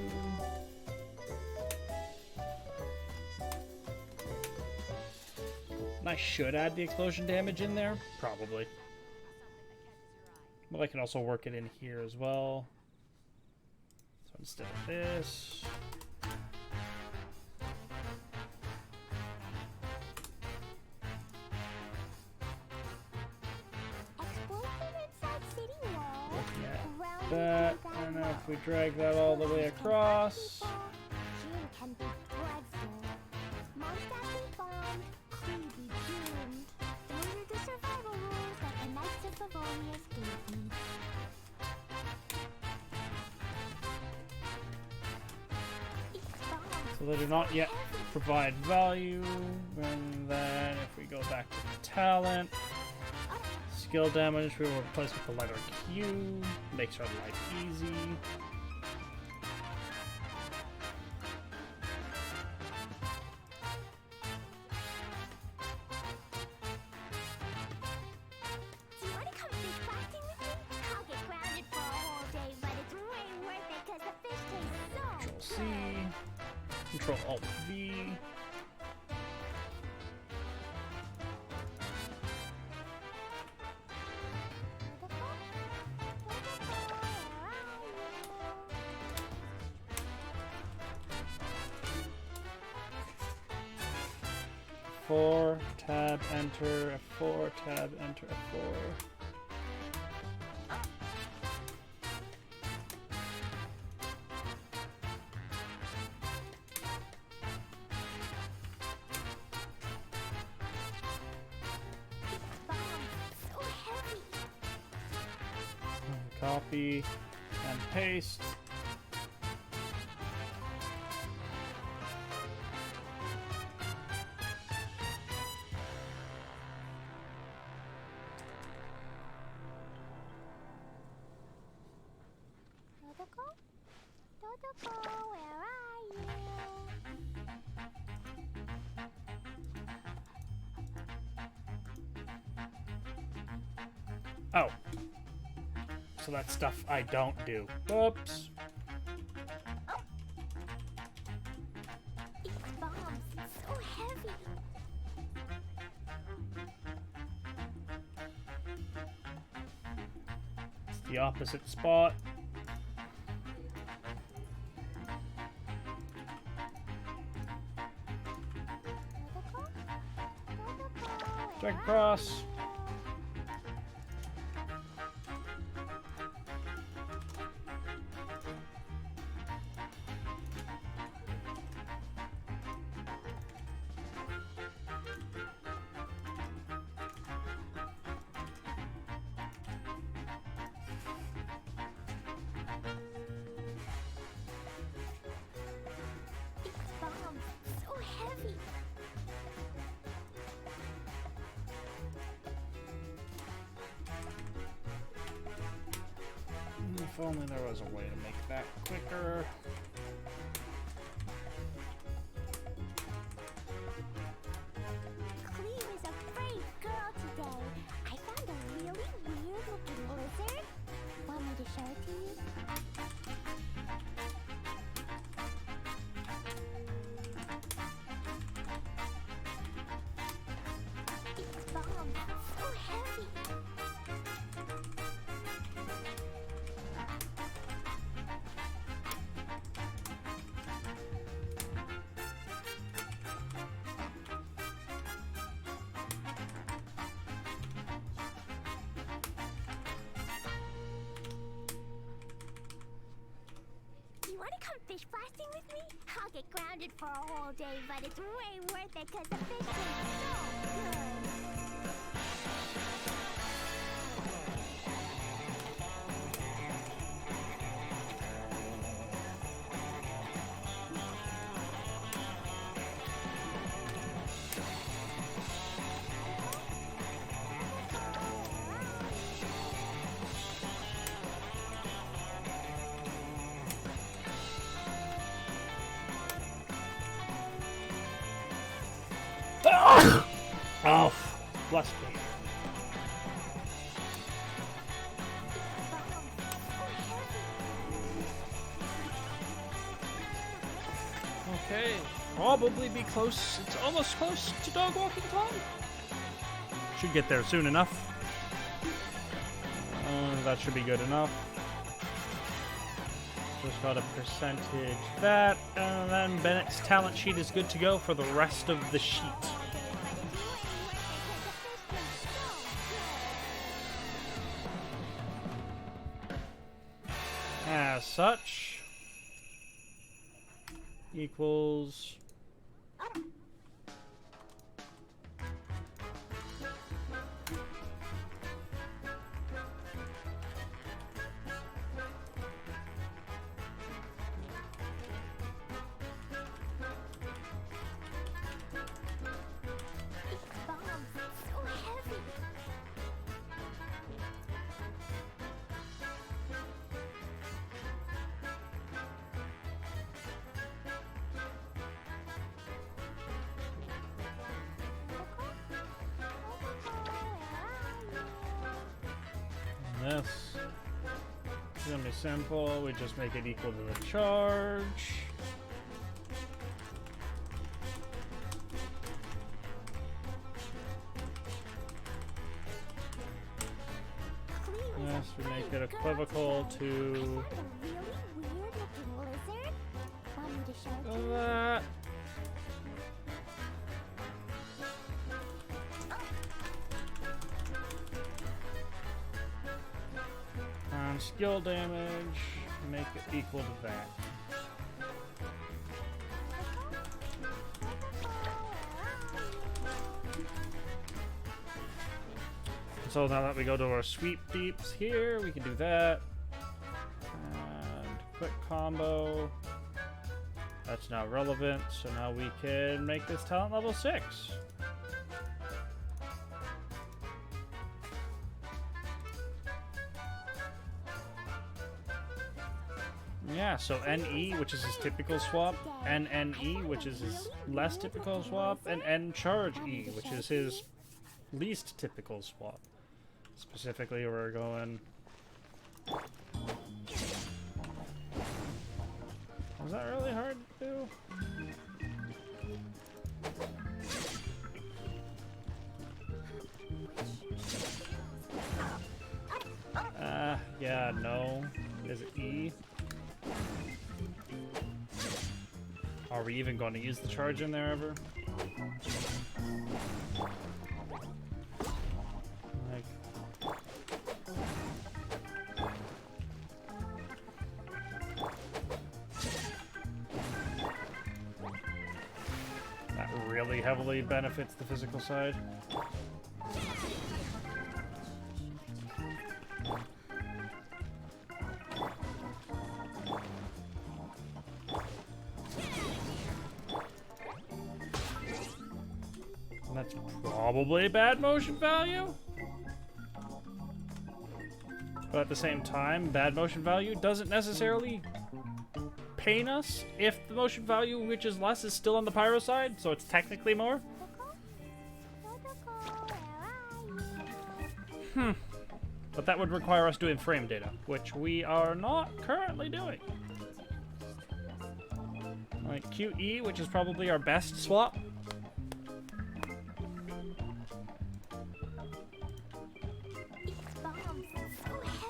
And I should add the explosion damage in there, probably. But I can also work it in here as well. So instead of this, that, and now if we drag that all the way across. June can be dreadful. Mondstadt be bombed, Clee be doomed. Those are the survival rules that the Knights of Favonius gave me. So they do not yet provide value. And then if we go back to talent, skill damage, we will replace with the letter Q. Makes our life easy. Do you want to come fish blasting with me? I'll get grounded for a whole day, but it's way worth it because the fish tastes so Control C. Control Alt V. F4, tab, enter, F4, tab, enter, F4. so heavy. Copy and paste. Dodoko, where are you? Oh. So that's stuff I don't do. Oops. These bombs, so heavy. It's the opposite spot. Drag across. These bombs, so heavy. If only there was a way to make that quicker. Cleo is a brave girl today. I found a really weird looking lizard. Want me to show it to you? These bombs, so heavy. Do you want to come fish blasting with me? I'll get grounded for a whole day, but it's way worth it because the fish tastes so good. Oh, bless me. Okay, probably be close. It's almost close to dog walking time. Should get there soon enough. That should be good enough. Just got a percentage that, and then Bennett's talent sheet is good to go for the rest of the sheet. such equals Bombs, so heavy. this. It's gonna be simple. We just make it equal to the charge. Yes, we make it equivocal to Really weird looking lizard. Want me to show it to you? that. And skill damage, make it equal to that. So now that we go to our sweep deeps here, we can do that. And quick combo. That's now relevant, so now we can make this talent level 6. Yeah, so NE, which is his typical swap, NNE, which is his less typical swap, and N charge E, which is his least typical swap. Specifically, we're going... Was that really hard to do? Yeah, no. Is it E? Are we even going to use the charge in there ever? Like... That really heavily benefits the physical side. And that's probably bad motion value. But at the same time, bad motion value doesn't necessarily pain us if the motion value, which is less, is still on the pyro side, so it's technically more. But that would require us doing frame data, which we are not currently doing. Like QE, which is probably our best swap.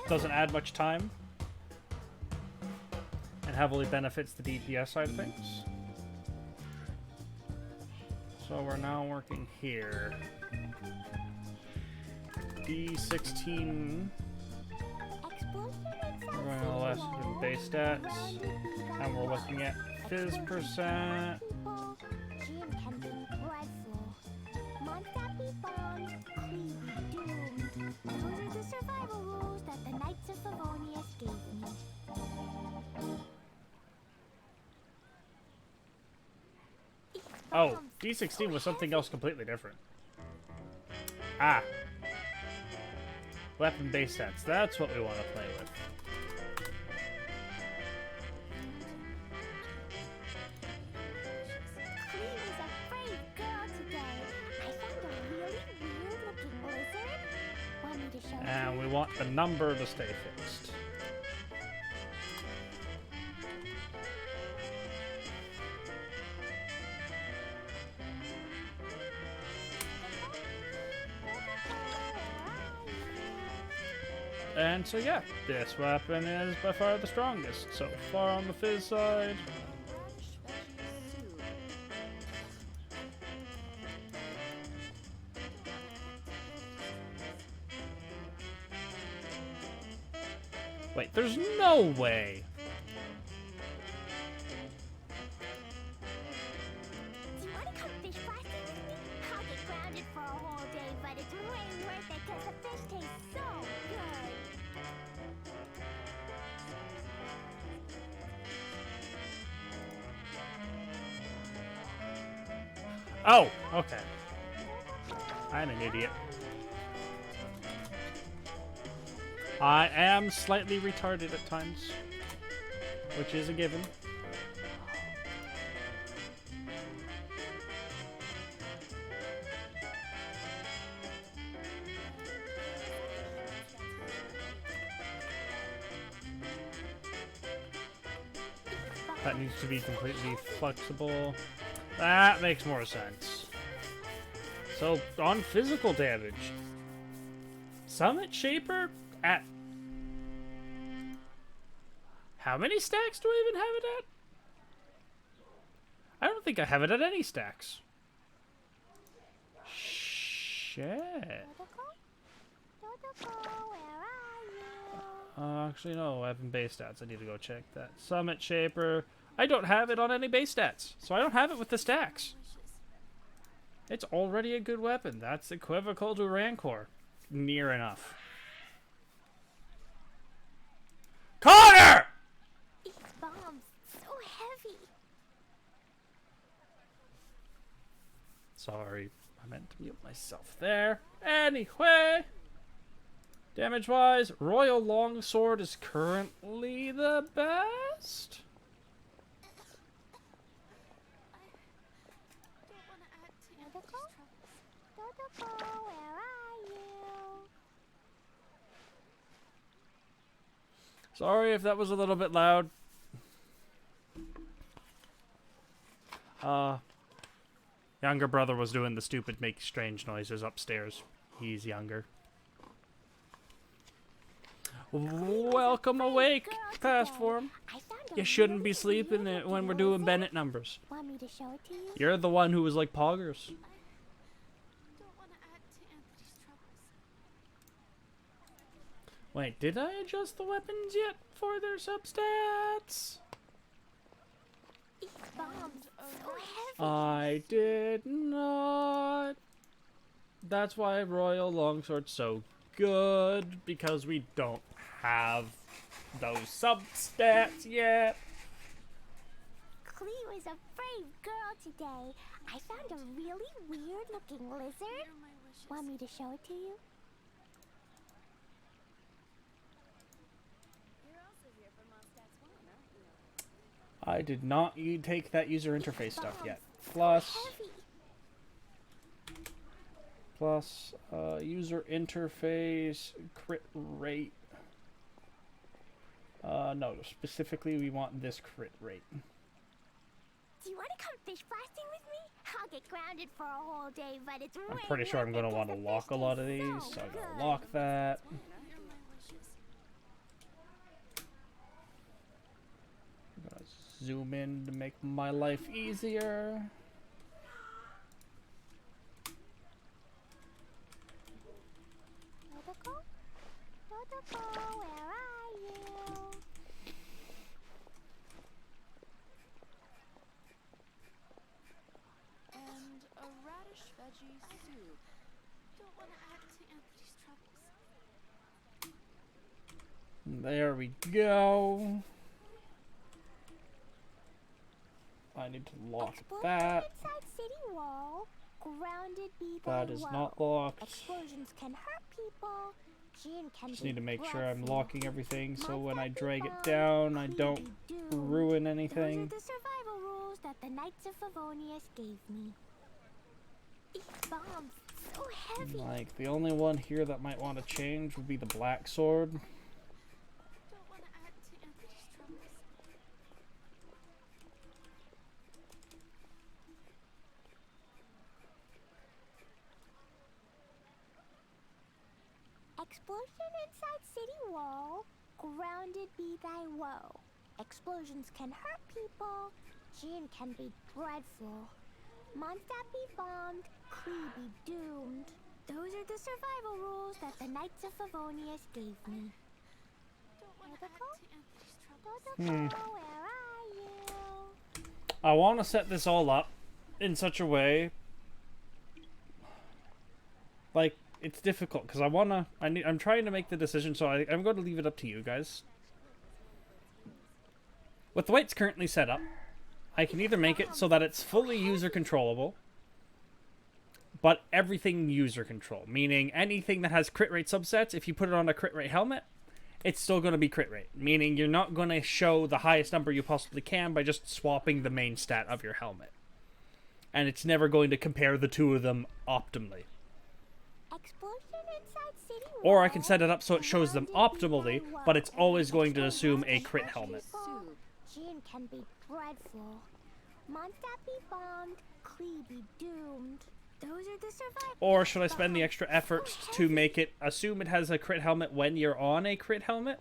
Doesn't add much time. And heavily benefits the DPS side of things. So we're now working here. D16. We're going to less than base stats. And we're looking at fizz percent. Oh, D16 was something else completely different. Ah. Weapon base stats. That's what we want to play with. And we want the number to stay fixed. And so yeah, this weapon is by far the strongest so far on the fizz side. Wait, there's no way fish frosting with me? I'll get grounded for a whole day, but it's way worth it because the fish tastes so good. Oh, okay. I'm an idiot. I am slightly retarded at times, which is a given. That needs to be completely flexible. That makes more sense. So, on physical damage, Summit Shaper at... How many stacks do I even have it at? I don't think I have it at any stacks. Shit. Actually, no, I have base stats. I need to go check that. Summit Shaper. I don't have it on any base stats, so I don't have it with the stacks. It's already a good weapon. That's equivocal to Rancor. Near enough. Connor! These bombs, so heavy. Sorry, I meant to mute myself there. Anyway, damage-wise, Royal Longsword is currently the best. Dodoko, where are you? Sorry if that was a little bit loud. Younger brother was doing the stupid make strange noises upstairs. He's younger. Welcome awake, past form. You shouldn't be sleeping when we're doing Bennett numbers. Want me to show it to you? You're the one who was like poggers. Don't want to add to Anthony's troubles. Wait, did I adjust the weapons yet for their substats? These bombs, so heavy. I did not. That's why Royal Longsword's so good, because we don't have those substats yet. Clee was a brave girl today. I found a really weird-looking lizard. Want me to show it to you? I did not take that user interface stuff yet. Plus, user interface crit rate. No, specifically we want this crit rate. Do you want to come fish blasting with me? I'll get grounded for a whole day, but it's I'm pretty sure I'm going to want to lock a lot of these, so I'm going to lock that. I'm going to zoom in to make my life easier. Dodoko, where are you? And a radish veggie soup. Don't want to add to Anthony's troubles. There we go. I need to lock that. Inside city wall. Grounded be That thy is woe. not locked. Explosions can hurt people. Gin can Just be need to make sure I'm dreadful. locking everything so when I Monsters be drag it bombed, down, I Clee don't be doomed. ruin Those are anything. the survival rules that the Knights of Favonius gave me. These bombs, so heavy. Like, the only one here that might want to change would be the black sword. Don't want to add to Anthony's troubles. Explosion inside city wall. Grounded be thy woe. Explosions can hurt people. Gin can be dreadful. Mondstadt be bombed. Clee be doomed. Those are the survival rules that the Knights of Favonius gave me. Don't want to add to Anthony's troubles. Dodoko, where are you? I want to set this all up in such a way Like, it's difficult because I'm trying to make the decision, so I'm going to leave it up to you guys. With the way it's currently set up, I can either make it so that it's fully user controllable, but everything user control, meaning anything that has crit rate subsets, if you put it on a crit rate helmet, it's still going to be crit rate, meaning you're not going to show the highest number you possibly can by just swapping the main stat of your helmet. And it's never going to compare the two of them optimally. Or I can set it up so it shows them optimally, but it's always going to assume a crit helmet. Jin can be dreadful. Mondstadt be bombed, Klee be doomed. Those are the survivors. Or should I spend the extra effort to make it assume it has a crit helmet when you're on a crit helmet,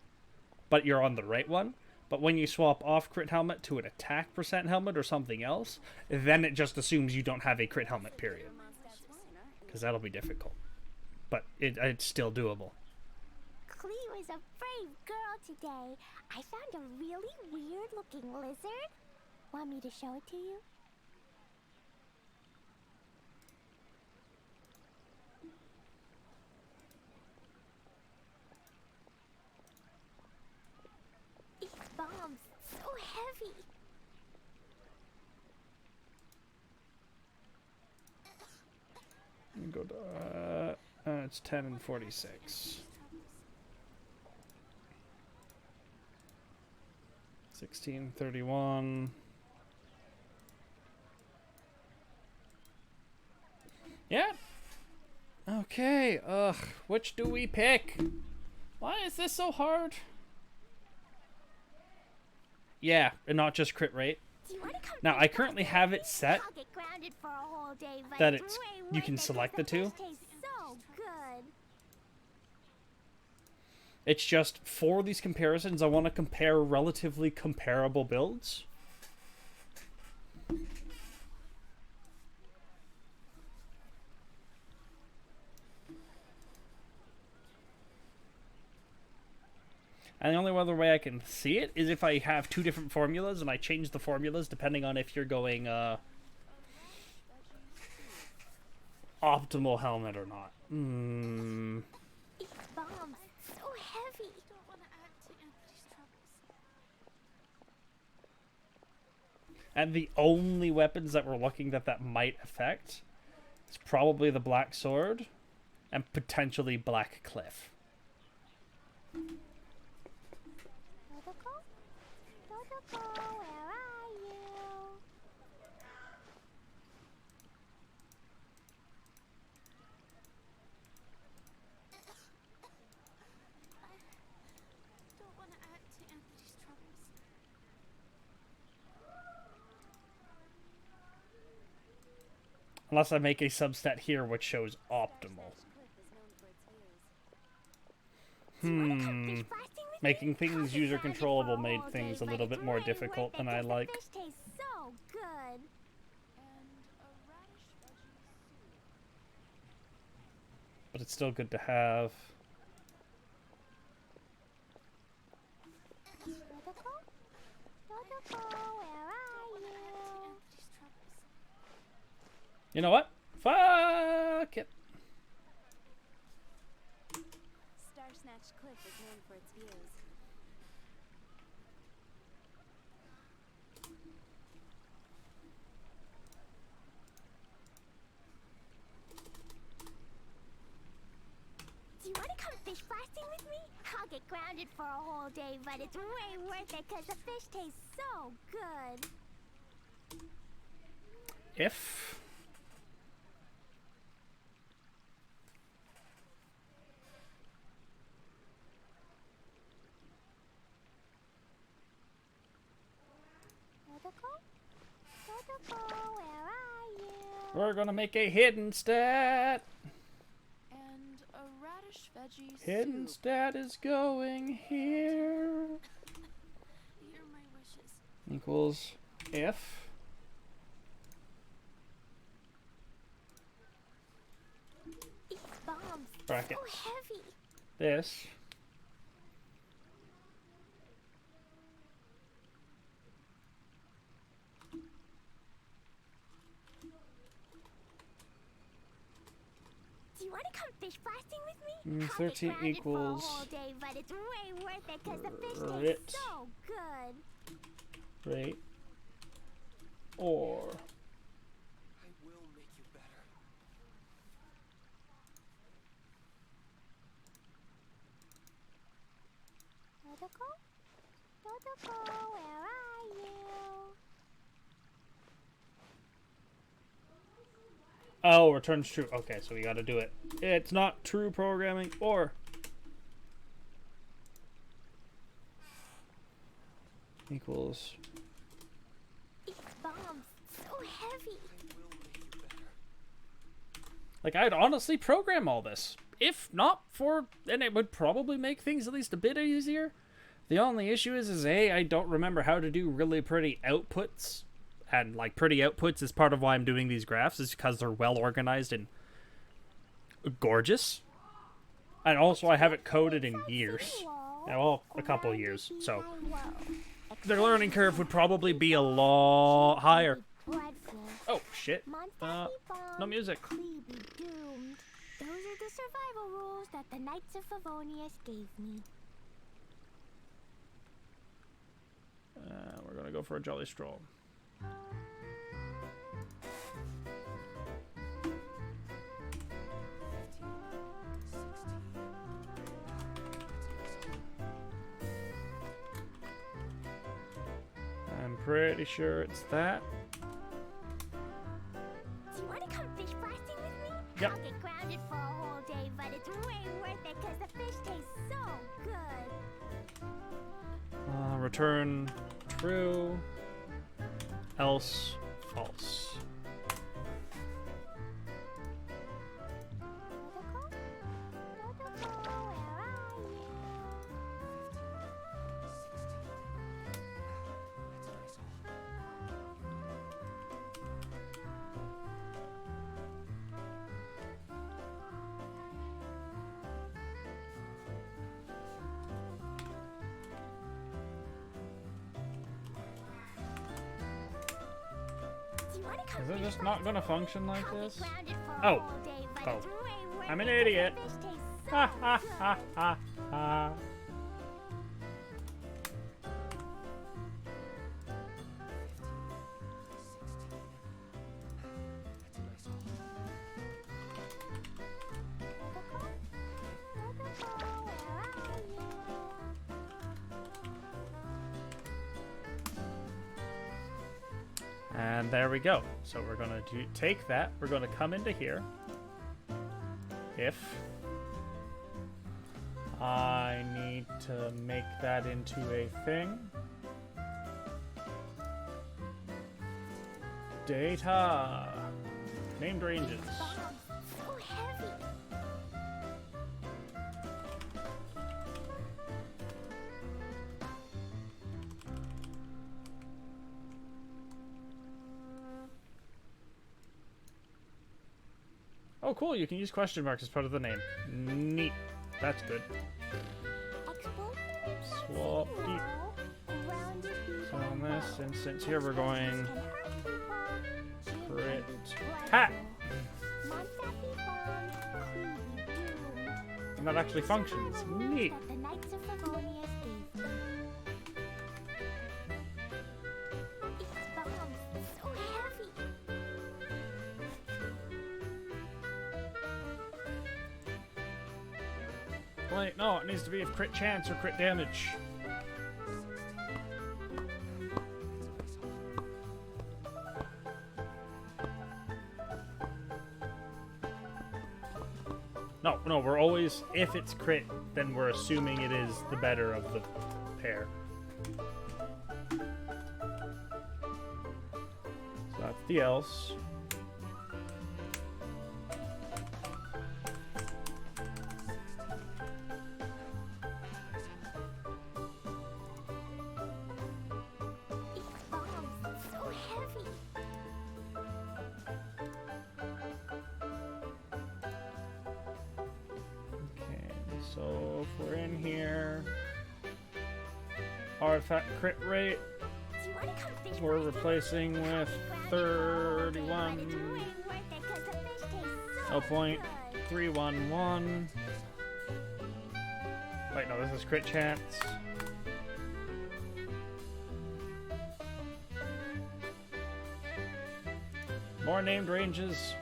but you're on the right one? But when you swap off crit helmet to an attack percent helmet or something else, then it just assumes you don't have a crit helmet, period. Because that'll be difficult. But it's still doable. Klee was a brave girl today. I found a really weird-looking lizard. Want me to show it to you? These bombs, so heavy. Go to, it's 10 and 46. 1631. Yeah. Okay. Which do we pick? Why is this so hard? Yeah, and not just crit rate. Now I currently have it set that it's you can select the two. It's just for these comparisons, I want to compare relatively comparable builds. And the only other way I can see it is if I have two different formulas and I change the formulas depending on if you're going optimal helmet or not. And the only weapons that we're looking that might affect is probably the Black Sword and potentially Black Cliff. Where are you? I don't want to add to Anthony's troubles. Unless I make a substat here which shows optimal. Making things user controllable made things a little bit more difficult than I like. But it's still good to have. You know what? Fuck it. Star Snatch Cliff is known for its views. Do you want to come fish blasting with me? I'll get grounded for a whole day, but it's way worth it because the fish tastes so good. If... Where are you? We're gonna make a hidden stat. And a radish veggie Hidden soup. stat is going here. Here are my wishes. Equals if These bombs, brackets so heavy. this Do you want to come fish blasting with me? I'll get 13 grounded for a equals whole day, but it's way worth it because the fish Grit. tastes so good. Right. Or I will make you better. Dodoko? Dodoko, where are you? oh, returns true. Okay, so we got to do it. It's not true programming or equals. These bombs, so heavy. Like, I'd honestly program all this. If not for, and it would probably make things at least a bit easier. The only issue is A, I don't remember how to do really pretty outputs. And, like, pretty outputs is part of why I'm doing these graphs, is because they're well organized and gorgeous. And also, I haven't coded in years. Yeah, well, a couple years, so their learning curve would probably be a lot higher. Oh, shit. No music. Doomed. Those are the survival rules that the Knights of Favonius gave me. We're gonna go for a jolly stroll. I'm pretty sure it's that. Do you want to come fish blasting with me? Yep. I'll get grounded for a whole day, but it's way worth it because the fish tastes so good. Return true, else false. Dodoko? Dodoko, where are you? Do you want to come Is it fish just not gonna function like I'll get this? grounded for a Oh. whole day, but Oh. it's way worth I'm an it 'cause the idiot. fish tastes so Ha ha good. ha ha ha. And there we go. So we're going to take that. We're going to come into here. If I need to make that into a thing. Data. Named ranges. So heavy. Oh, cool. You can use question marks as part of the name. Neat. That's good. Swap deep. So in this instance here, we're going crit hat. And that actually functions. Neat. Wait, no, it needs to be of crit chance or crit damage. No, we're always, if it's crit, then we're assuming it is the better of the pair. So that's the else. So if we're in here, artifact crit rate, we're replacing with 31. No point. 311. Wait, no, this is crit chance. More named ranges.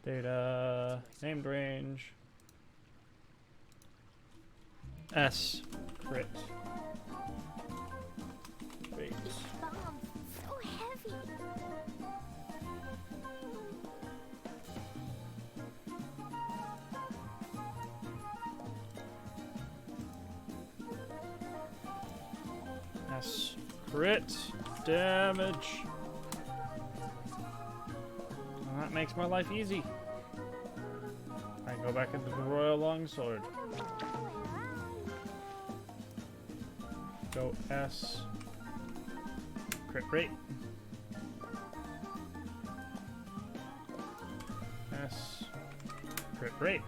Data, named range, S, crit, rate. Bomb, so heavy. S, crit, damage. Well, that makes my life easy. I can go back into the Royal Longsword. Go S. Crit rate. S. Crit rate.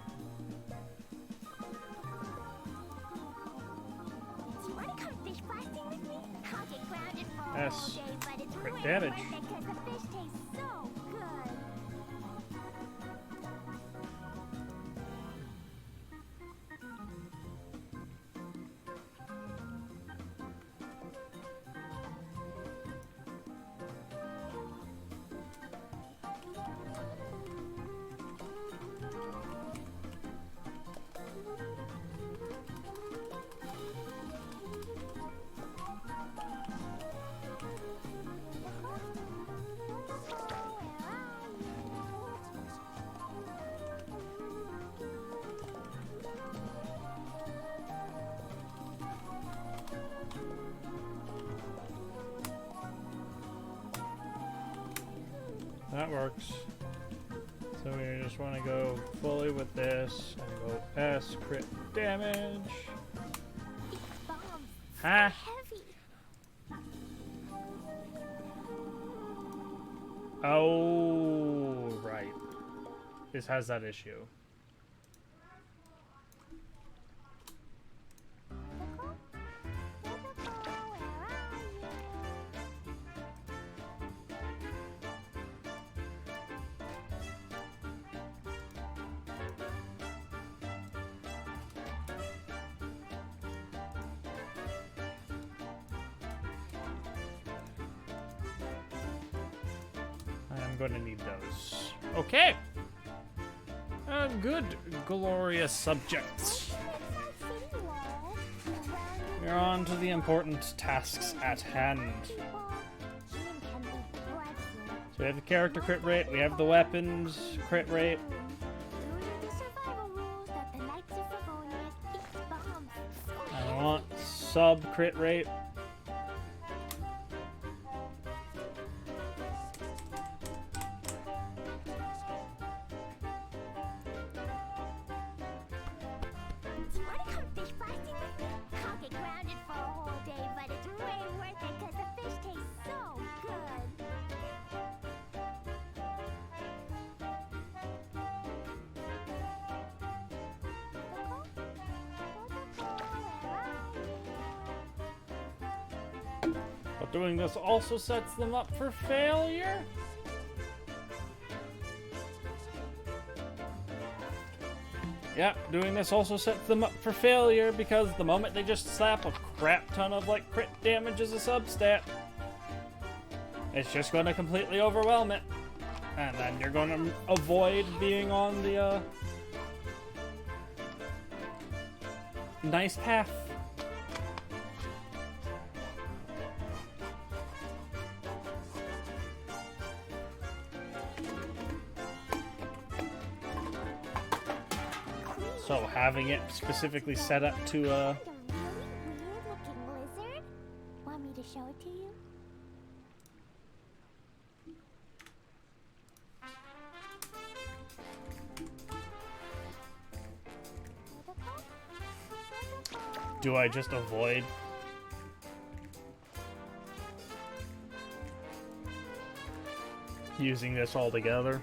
Do you want to come fish blasting with me? I'll get grounded for a S. whole day, but it's Crit way damage. worth it 'cause the fish tastes so good. That works. So we just want to go fully with this and go S, crit damage. Bombs, Ha! heavy. Oh, right. This has that issue. I'm going to need those. Okay. Good, glorious subjects. We're on to the important tasks at hand. So we have the character crit rate, we have the weapons crit rate. I want sub crit rate. But doing this also sets them up for failure. Yeah, doing this also sets them up for failure because the moment they just slap a crap ton of like crit damage as a substat, it's just going to completely overwhelm it. And then you're going to avoid being on the nice path. So having it specifically set up to A really weird looking lizard. Want me to show it to you? do I just avoid using this altogether?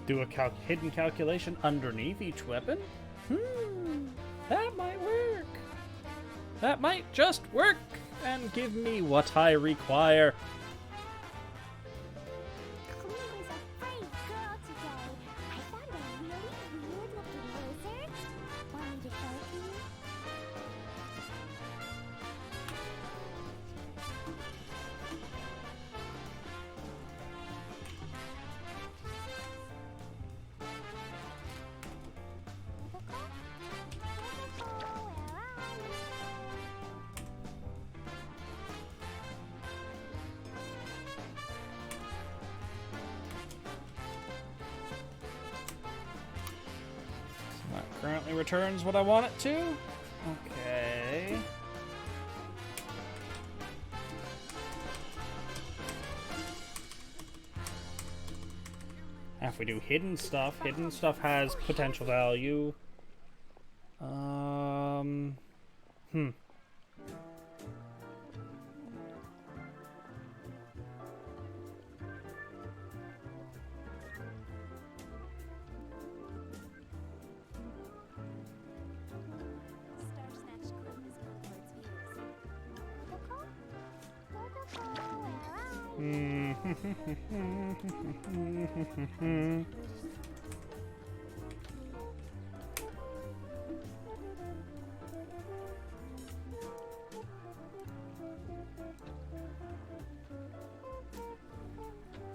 Do a hidden calculation underneath each weapon? That might work. That might just work and give me what I require. Chloe was a brave girl today. I found a really weird-looking lizard. Want me to show it to you? That currently returns what I want it to. Okay. Now if we do hidden stuff has potential value. Star Snatch Cliff is known for its views.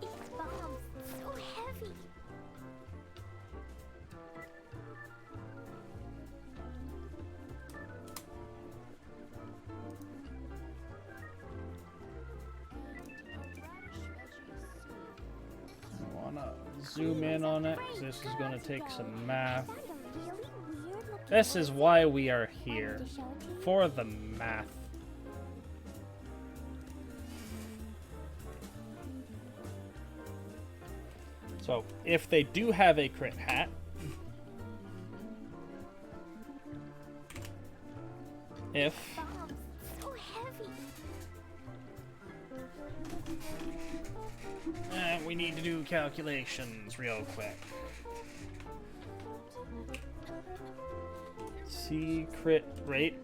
These bombs, so heavy. I wanna zoom in on it, 'cause this is gonna take some math. I found a really weird-looking This is why we are here. lizard. Want me to show it to you? For the math. So, if they do have a crit hat, if Bombs, so heavy. we need to do calculations real quick. See crit rate.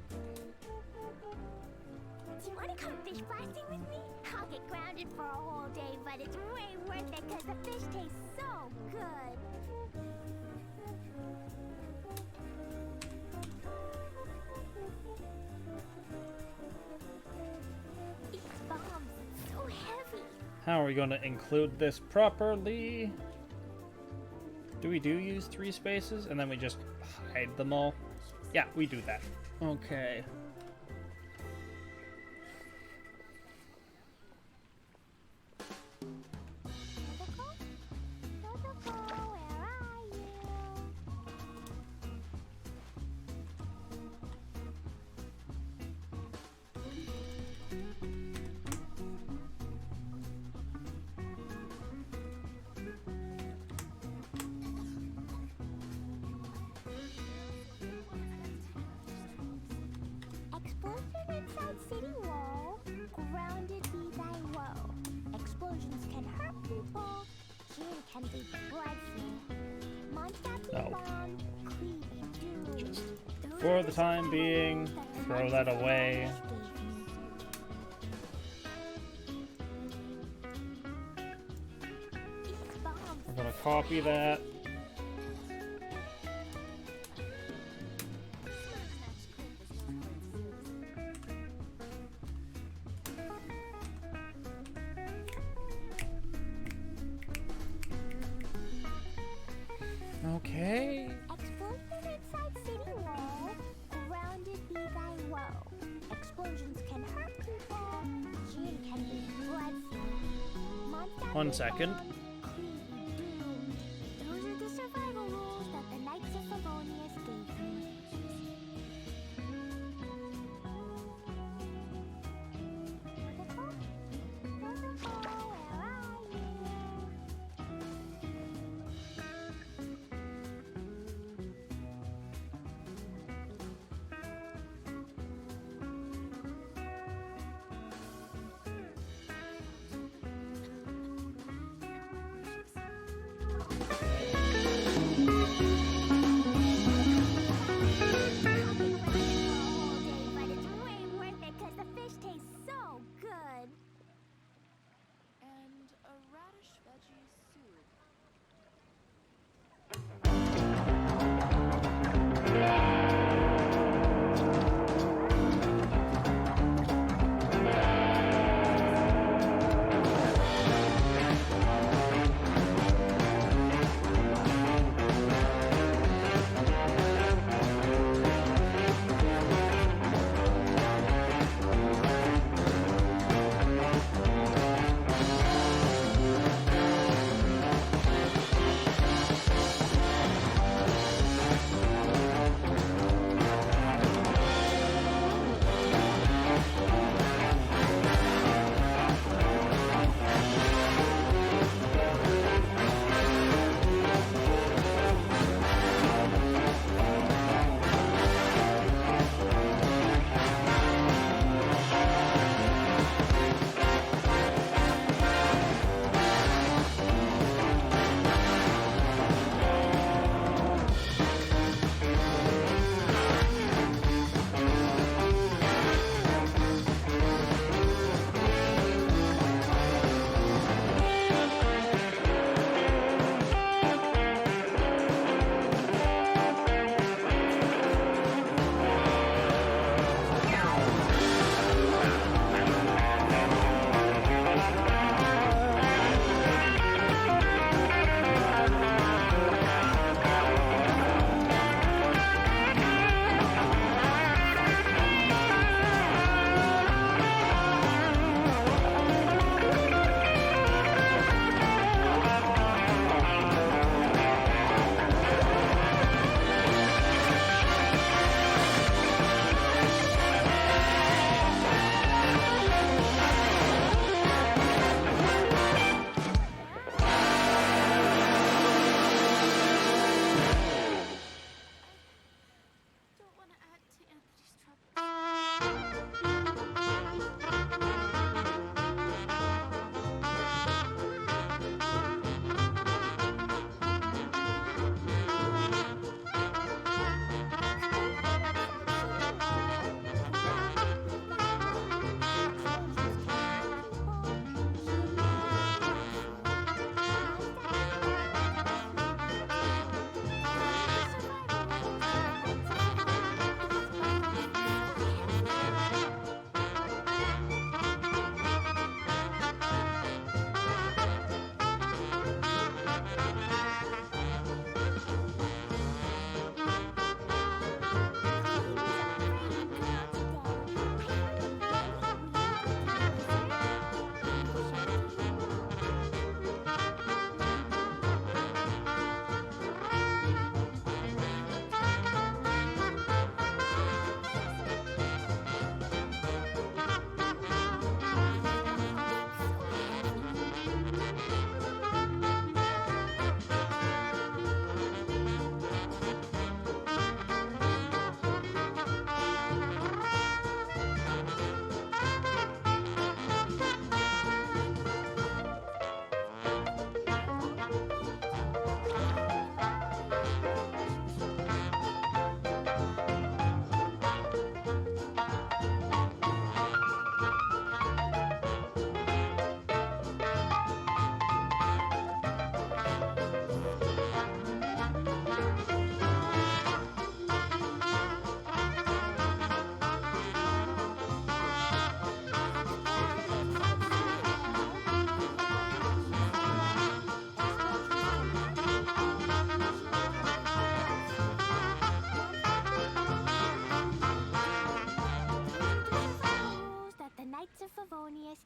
Do you want to come fish blasting with me? I'll get grounded for a whole day, but it's way worth it because the fish tastes so good. These bombs, so heavy. How are we going to include this properly? Do we use 3 spaces and then we just hide them all? Yeah, we do that. Okay. Protocol, where are you? Explosion inside city wall. Grounded be thy woe. Explosions can hurt people. Gin can be dreadful. Monster No. bomb. Cleave doom. Just Those for are the time survival being, rules that the throw that monster away. always gave me. These bombs We're going to copy that. Okay. Explosion inside city wall. Grounded be thy woe. Explosions can hurt people. Gin can be dreadful. Monster 1 second. doomed. Those are the survival rules that the Knights of Favonius gave me. Protocol, where are you?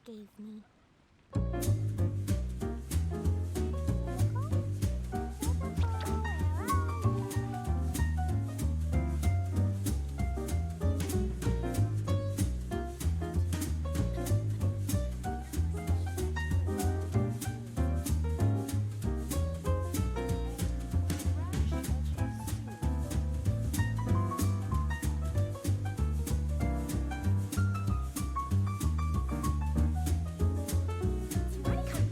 gave me. Somebody come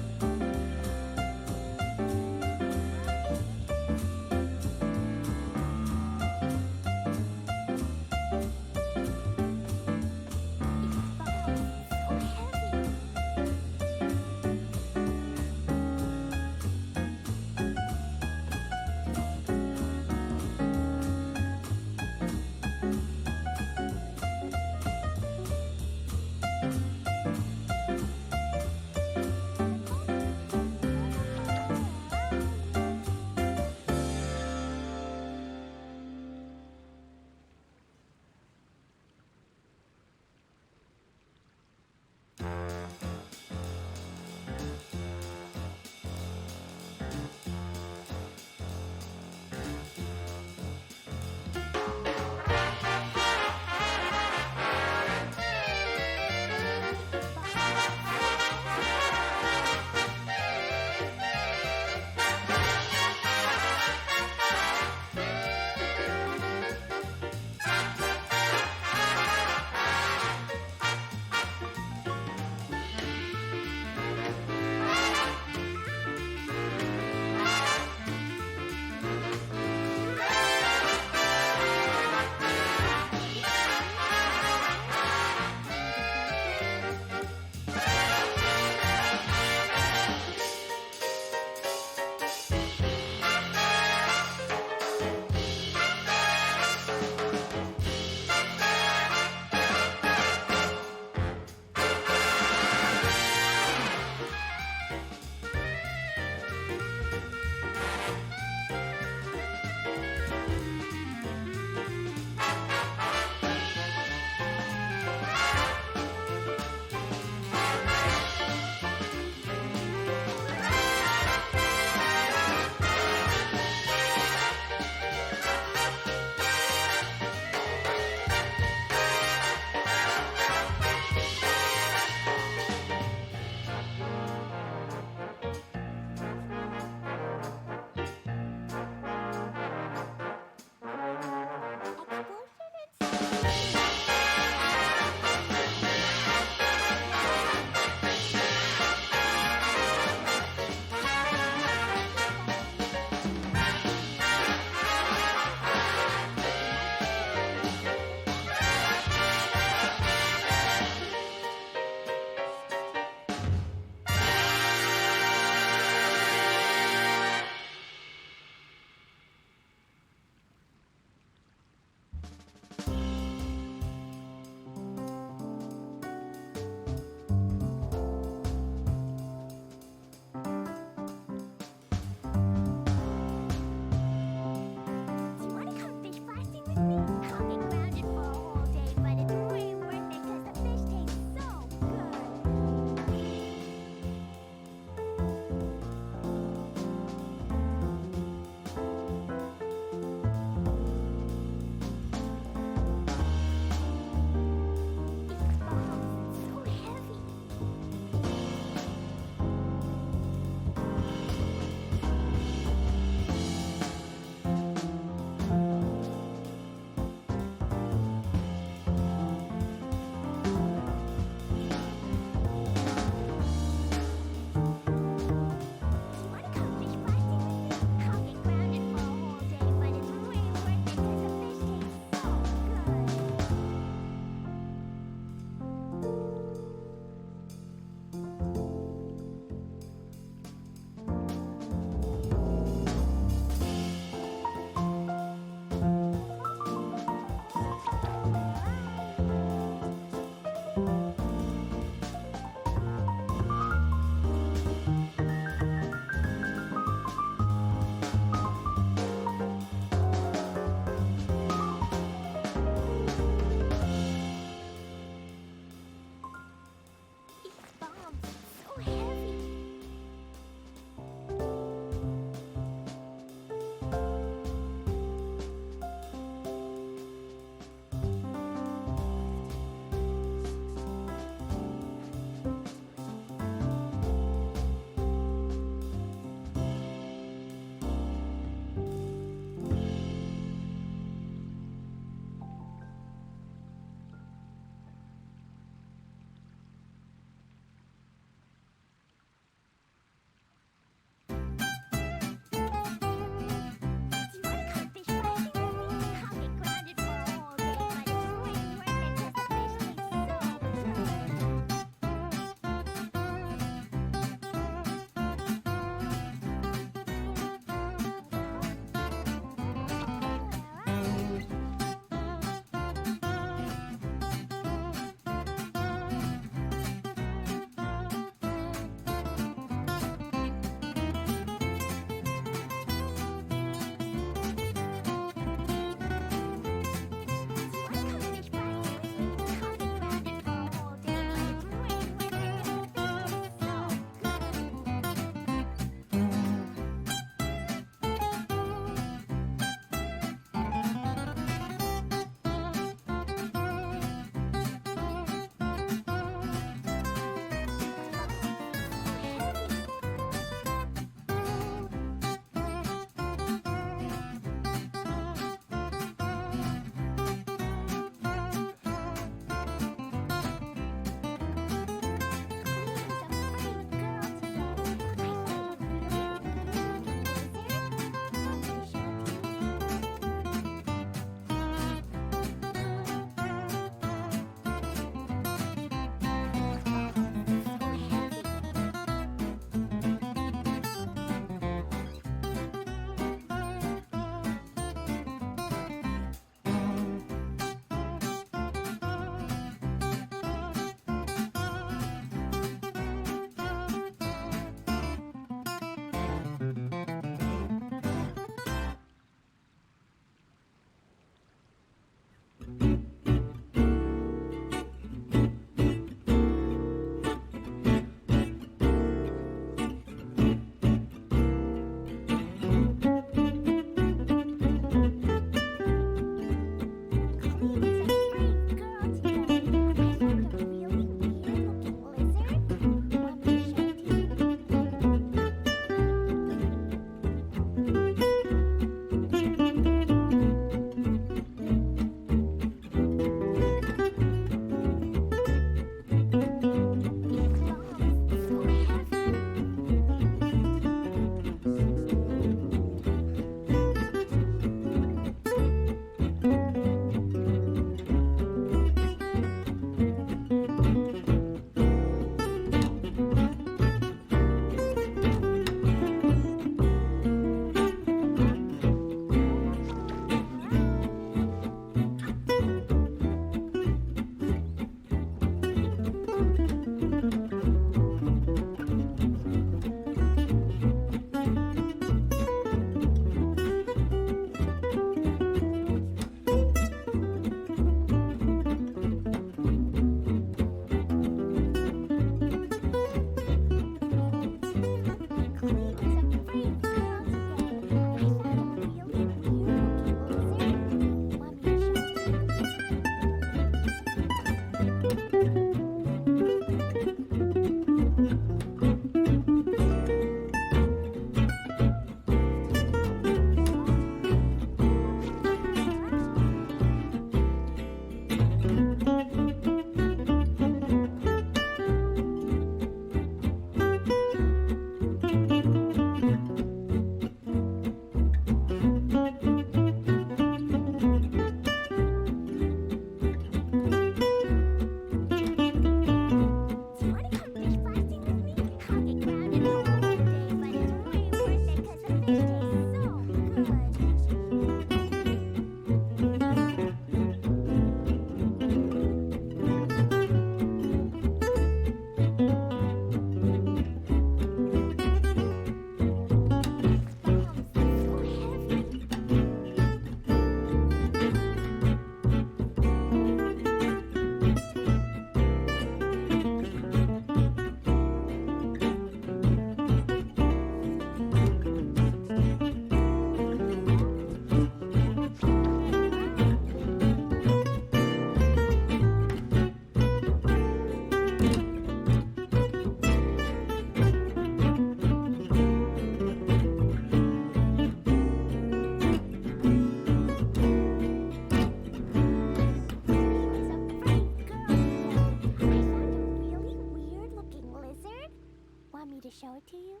owe it to you?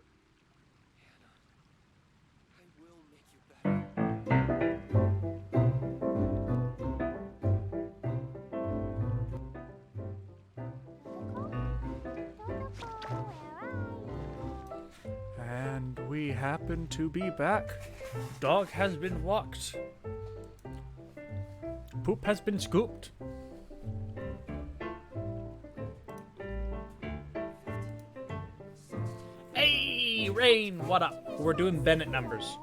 I will make you better. And we happen to be back. Dog has been walked. Poop has been scooped. Hey, Rain, what up? We're doing Bennett numbers.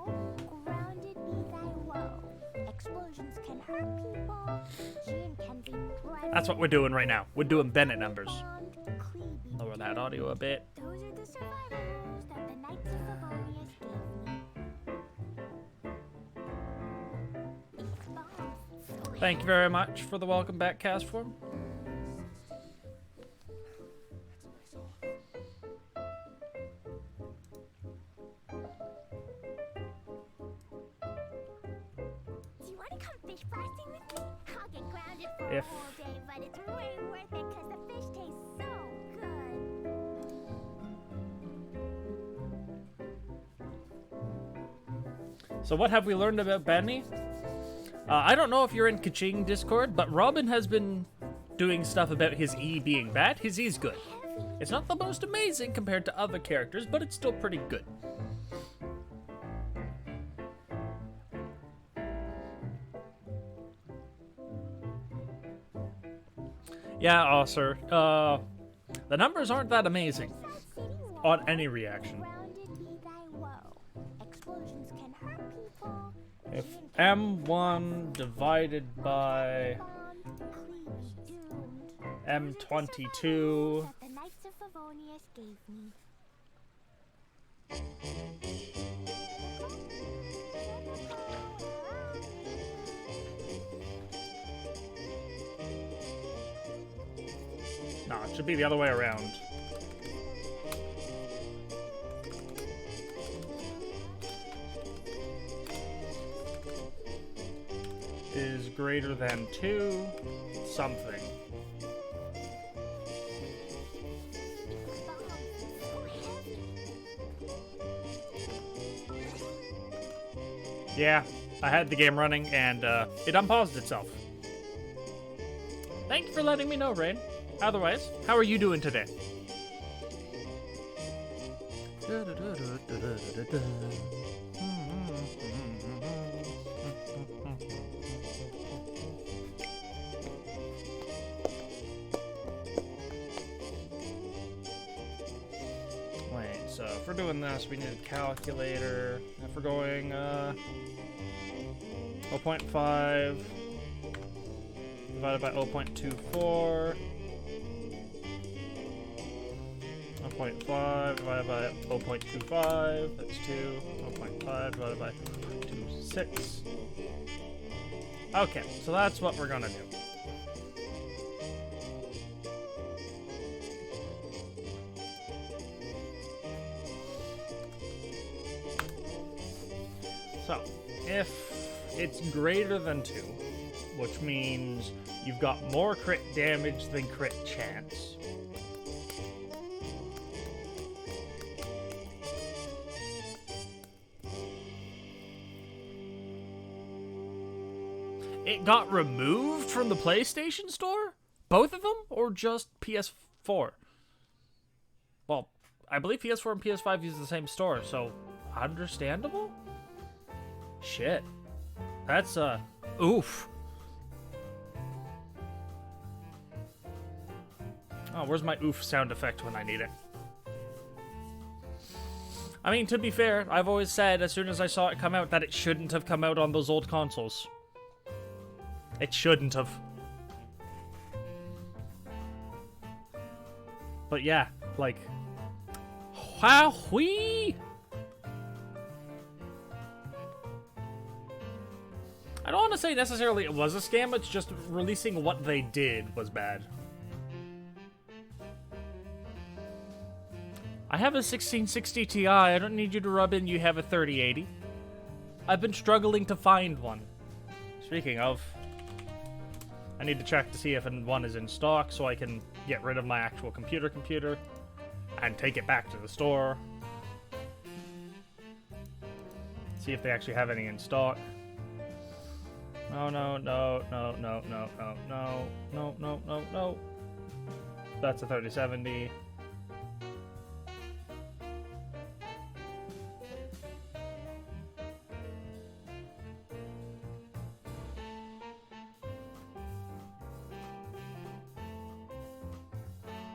Grounded be thy woe. Explosions can hurt people. Gin can be dreadful. That's what we're doing right now. We're doing Bennett numbers. Bombed, Clee be Lower that audio a bit. Those are the survival rules that the Knights of Favonius gave me. These bombs, so Thank you very much for the welcome back cast form. Do you want to come fish blasting with me? I'll get grounded for If- a whole day, but it's way worth it because the fish taste so good. So what have we learned about Benny? I don't know if you're in Kaching Discord, but Robin has been doing stuff about his E being bad. His E's good. It's not the most amazing compared to other characters, but it's still pretty good. Yeah, sir. The numbers aren't that amazing on any reaction. Grounded be thy woe. Explosions can hurt people. If Gin can M1 divided by bombed, Clee be doomed. M22 That the Knights of Favonius gave me. No, it should be the other way around. Is greater than 2 something. Yeah, I had the game running and it unpaused itself. Thank you for letting me know, Rain. Otherwise, how are you doing today? Wait, so if we're doing this, we need a calculator. If we're going 0.5 divided by 0.24. 0.5 divided by 0.25, that's 2. 0.5 divided by 0.26. Okay, so that's what we're gonna do. So, if it's greater than 2, which means you've got more crit damage than crit chance, it got removed from the PlayStation Store? Both of them? Or just PS4? Well, I believe PS4 and PS5 use the same store, so understandable? Shit. That's, oof. Oh, where's my oof sound effect when I need it? I mean, to be fair, I've always said as soon as I saw it come out that it shouldn't have come out on those old consoles. It shouldn't have. But yeah, like, wowee! I don't want to say necessarily it was a scam, it's just releasing what they did was bad. I have a 1660 Ti, I don't need you to rub in you have a 3080. I've been struggling to find one. Speaking of, I need to check to see if one is in stock so I can get rid of my actual computer and take it back to the store. See if they actually have any in stock. No, no, no, no, no, no, no, no, no, no, no, no. That's a 3070.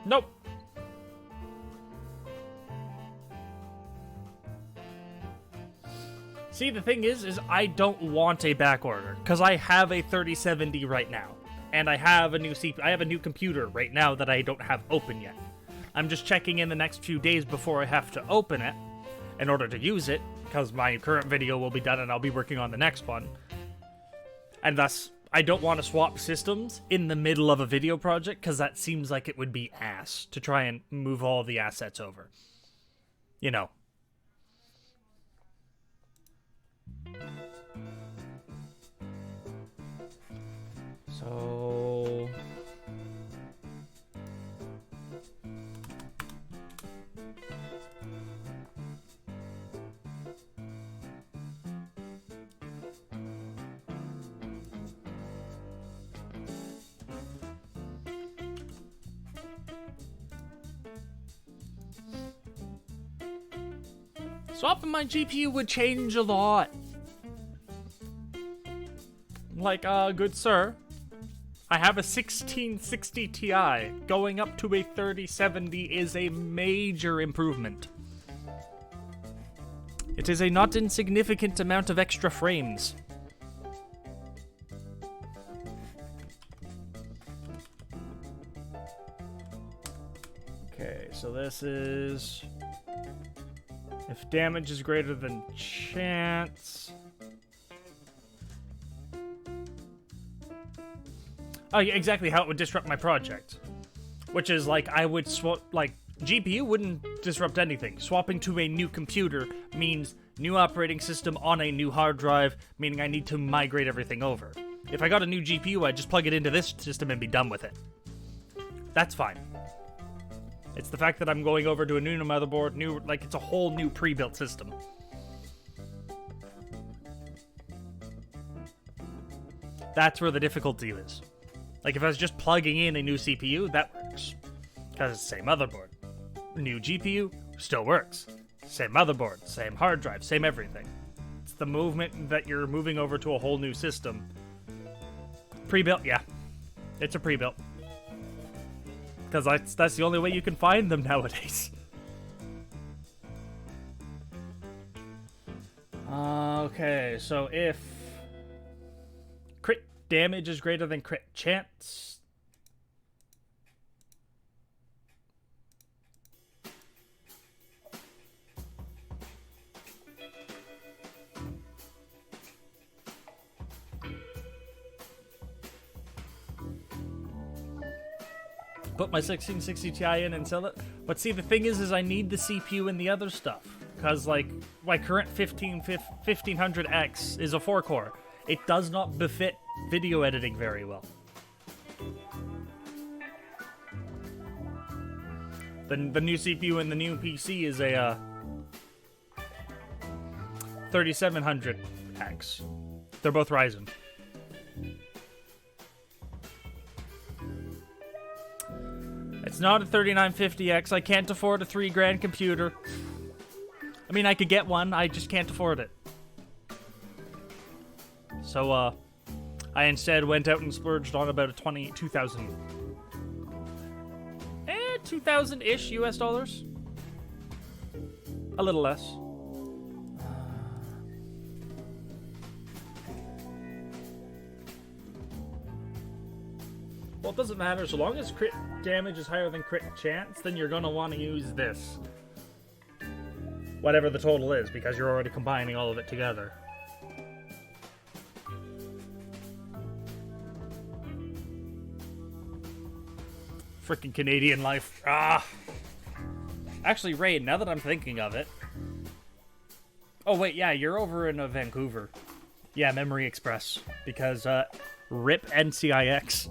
Nope. See, the thing is I don't want a back order because I have a 3070 right now, and I have a new I have a new computer right now that I don't have open yet. I'm just checking in the next few days before I have to open it in order to use it, because my current video will be done and I'll be working on the next one. And thus, I don't want to swap systems in the middle of a video project because that seems like it would be ass to try and move all the assets over. You know. So... swapping my GPU would change a lot. Like, good sir, I have a 1660 Ti. Going up to a 3070 is a major improvement. It is a not insignificant amount of extra frames. Okay, so this is... if damage is greater than chance... oh, yeah, exactly how it would disrupt my project. Which is like, I would swap, like, GPU wouldn't disrupt anything. Swapping to a new computer means new operating system on a new hard drive, meaning I need to migrate everything over. If I got a new GPU, I'd just plug it into this system and be done with it. That's fine. It's the fact that I'm going over to a new motherboard, like, it's a whole new pre-built system. That's where the difficulty is. Like, if I was just plugging in a new CPU, that works. Because it's the same motherboard. New GPU, still works. Same motherboard, same hard drive, same everything. It's the movement that you're moving over to a whole new system. Pre-built, yeah. It's a pre-built. Because that's the only way you can find them nowadays. Okay, so if crit damage is greater than crit chance... put my 1660 Ti in and sell it. But see, the thing is I need the CPU and the other stuff. Because, like, my current 1500X is a 4-core. It does not befit video editing very well. The new CPU and the new PC is a 3700X. They're both Ryzen. It's not a 3950X. I can't afford a $3,000 computer. I mean, I could get one. I just can't afford it. So, I instead went out and splurged on about a 2,000. 2,000-ish US dollars. A little less. Well, it doesn't matter. So long as crit damage is higher than crit chance, then you're gonna want to use this. Whatever the total is, because you're already combining all of it together. Frickin' Canadian life. Ah! Actually, Ray, now that I'm thinking of it... oh, wait, yeah, you're over in Vancouver. Yeah, Memory Express. Because, RIP NCIX.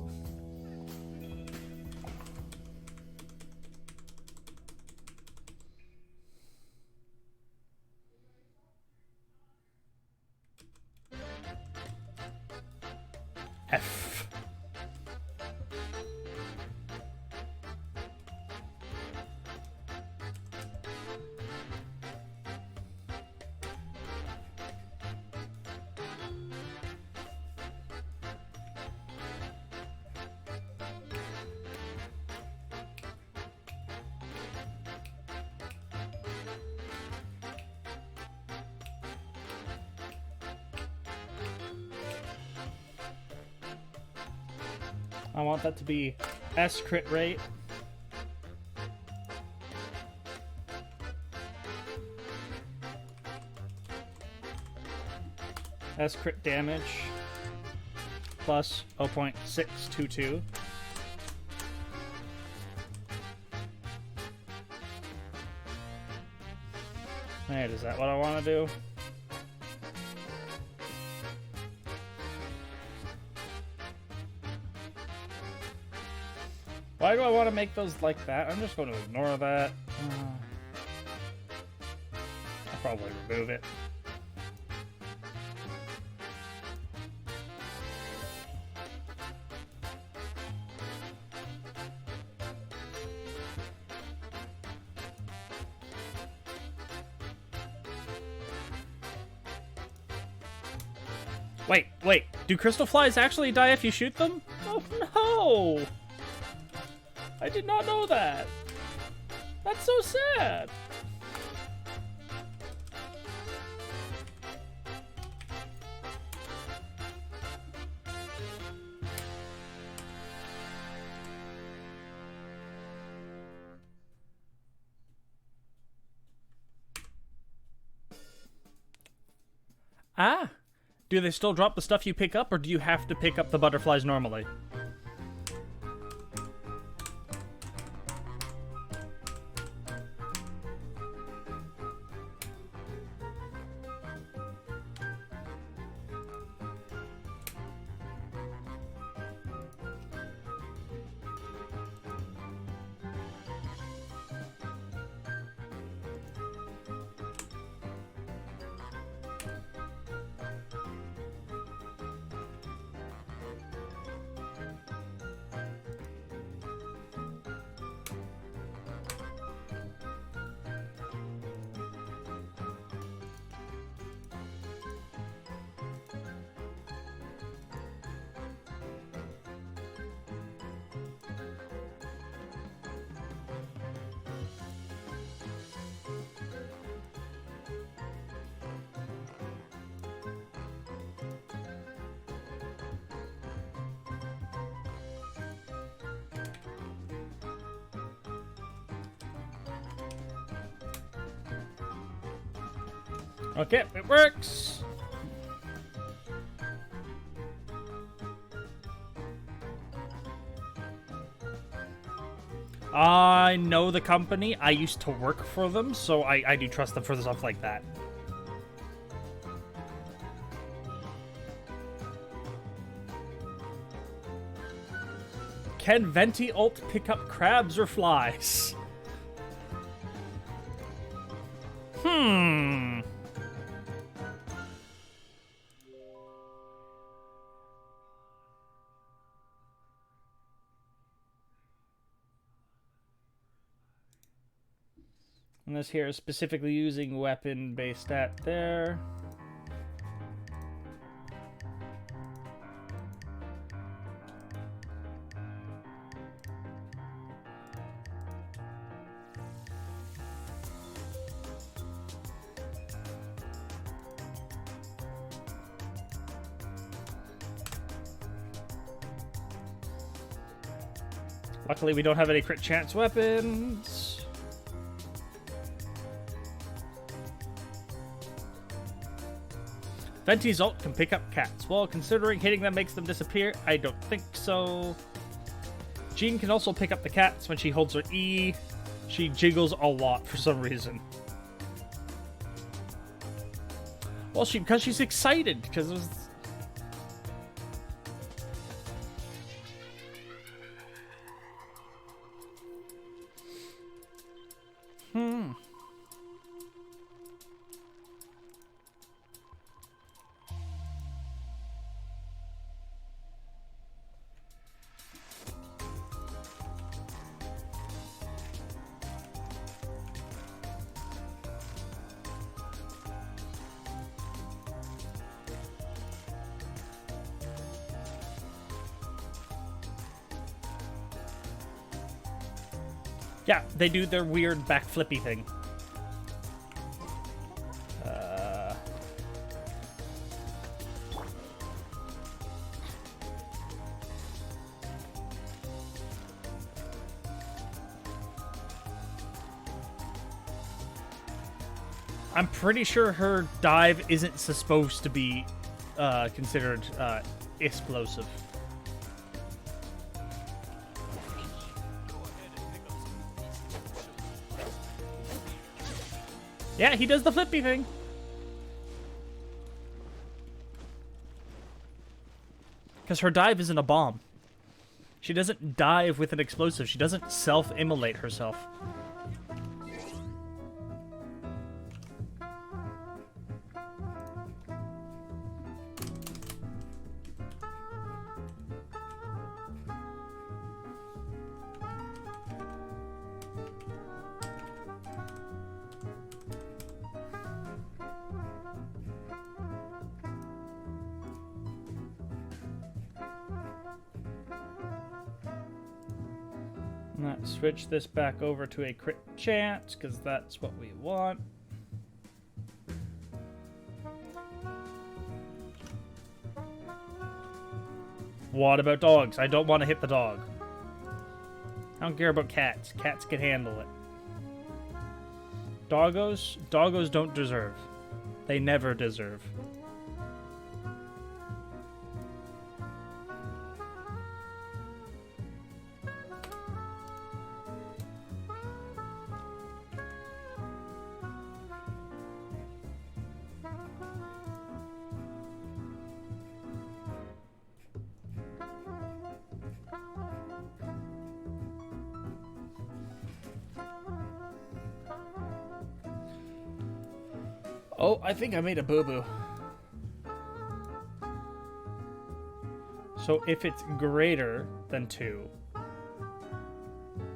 I want that to be S crit rate. S crit damage plus 0.622. Alright, is that what I want to do? Why do I want to make those like that? I'm just going to ignore that. I'll probably remove it. Wait. Do crystal flies actually die if you shoot them? Oh no! I did not know that. That's so sad. Ah! Do they still drop the stuff you pick up, or do you have to pick up the butterflies normally? Okay, it works! I know the company. I used to work for them, so I do trust them for stuff like that. Can Venti ult pick up crabs or flies? And this here is specifically using weapon-based stat there. Luckily, we don't have any crit chance weapons. Venti's ult can pick up cats. Well, considering hitting them makes them disappear, I don't think so. Jean can also pick up the cats when she holds her E. She jiggles a lot for some reason. Well, because she's excited, because it was... Yeah, they do their weird back flippy thing. I'm pretty sure her dive isn't supposed to be considered explosive. Yeah, he does the flippy thing. Because her dive isn't a bomb. She doesn't dive with an explosive. She doesn't self-immolate herself. Let's switch this back over to a crit chance, because that's what we want. What about dogs? I don't want to hit the dog. I don't care about cats. Cats can handle it. Doggos? Doggos don't deserve. They never deserve. Oh, I think I made a boo-boo. So if it's greater than 2,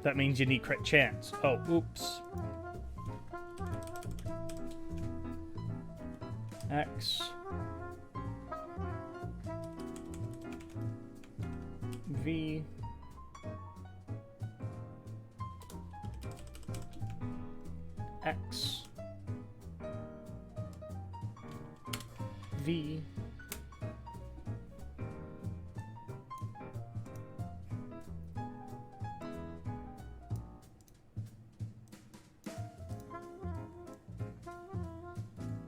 that means you need crit chance. Oh, oops. X. V. X. V.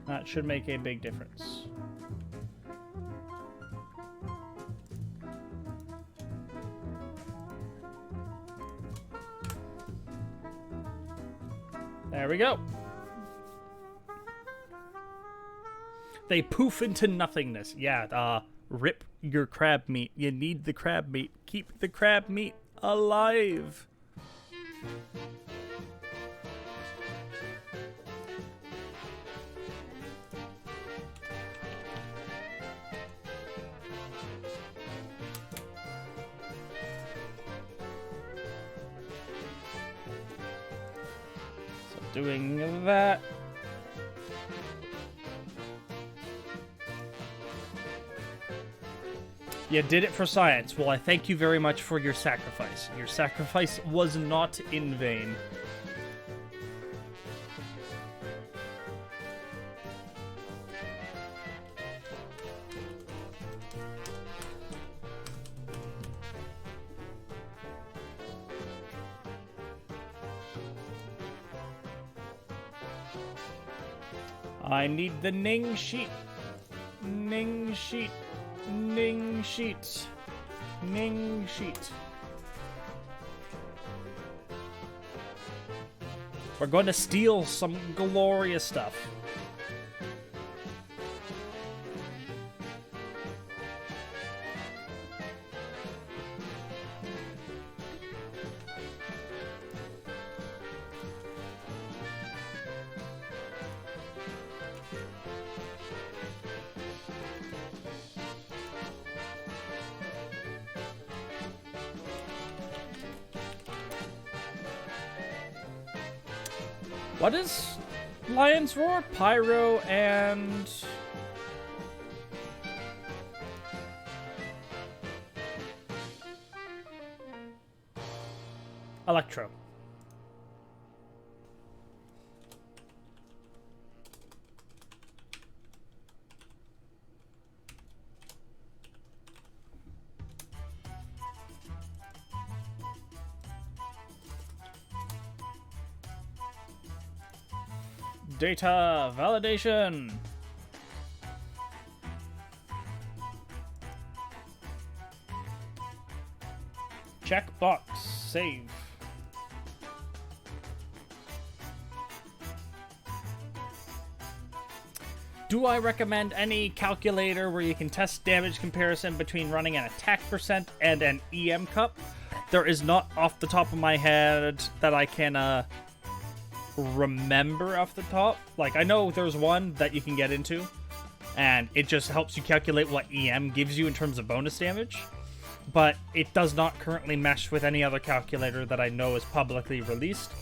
That should make a big difference. There we go. They poof into nothingness. Yeah, rip your crab meat. You need the crab meat. Keep the crab meat alive. So doing that. You did it for science. Well, I thank you very much for your sacrifice. Your sacrifice was not in vain. I need the Ning sheet. Ning sheet. Ning sheet. Ning sheet. We're going to steal some glorious stuff. What is Lion's Roar? Pyro and... Electro. Data validation. Checkbox. Save. Do I recommend any calculator where you can test damage comparison between running an attack percent and an EM cup? There is not off the top of my head that I can remember off the top. Like, I know there's one that you can get into, and it just helps you calculate what EM gives you in terms of bonus damage. But it does not currently mesh with any other calculator that I know is publicly released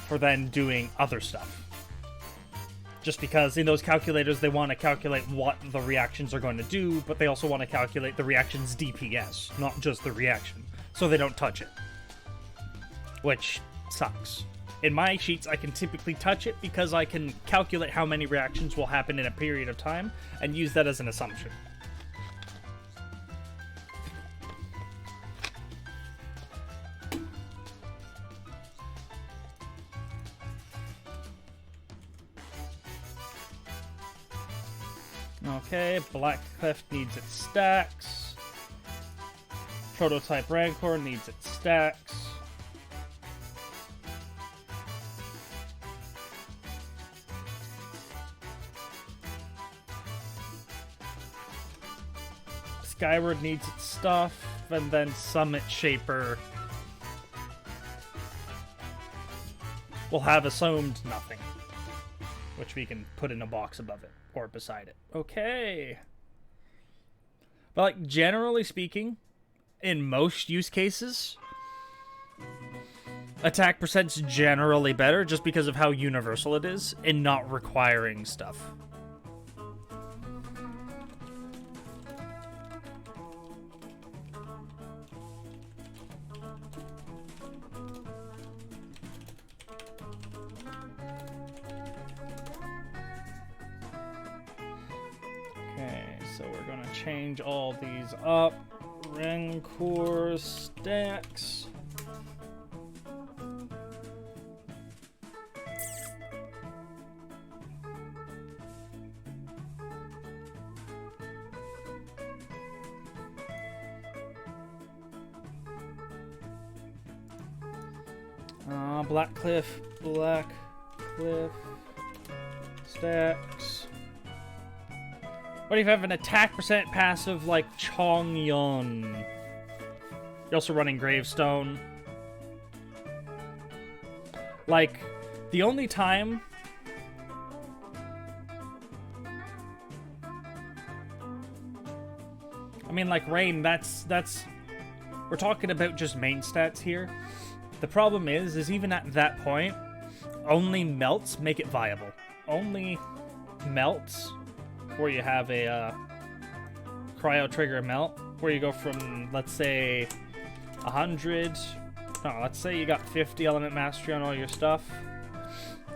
for then doing other stuff. Just because in those calculators, they want to calculate what the reactions are going to do, but they also want to calculate the reaction's DPS, not just the reaction, so they don't touch it. Which sucks. In my sheets, I can typically touch it because I can calculate how many reactions will happen in a period of time and use that as an assumption. Okay, Blackcliff needs its stacks. Prototype Rancor needs its stacks. Skyward needs its stuff, and then Summit Shaper will have assumed nothing, which we can put in a box above it. Or beside it. Okay. But, like, generally speaking, in most use cases, attack percent's generally better just because of how universal it is in not requiring stuff. So we're going to change all these up. Rancor stacks. Blackcliff stacks. What if you have an attack percent passive like Chongyun? You're also running Gravestone. Like, the only time... I mean, like, Rain, that's... We're talking about just main stats here. The problem is even at that point, only melts make it viable. Only melts... where you have a cryo trigger melt, where you go from, let's say, 100, no, let's say you got 50 element mastery on all your stuff,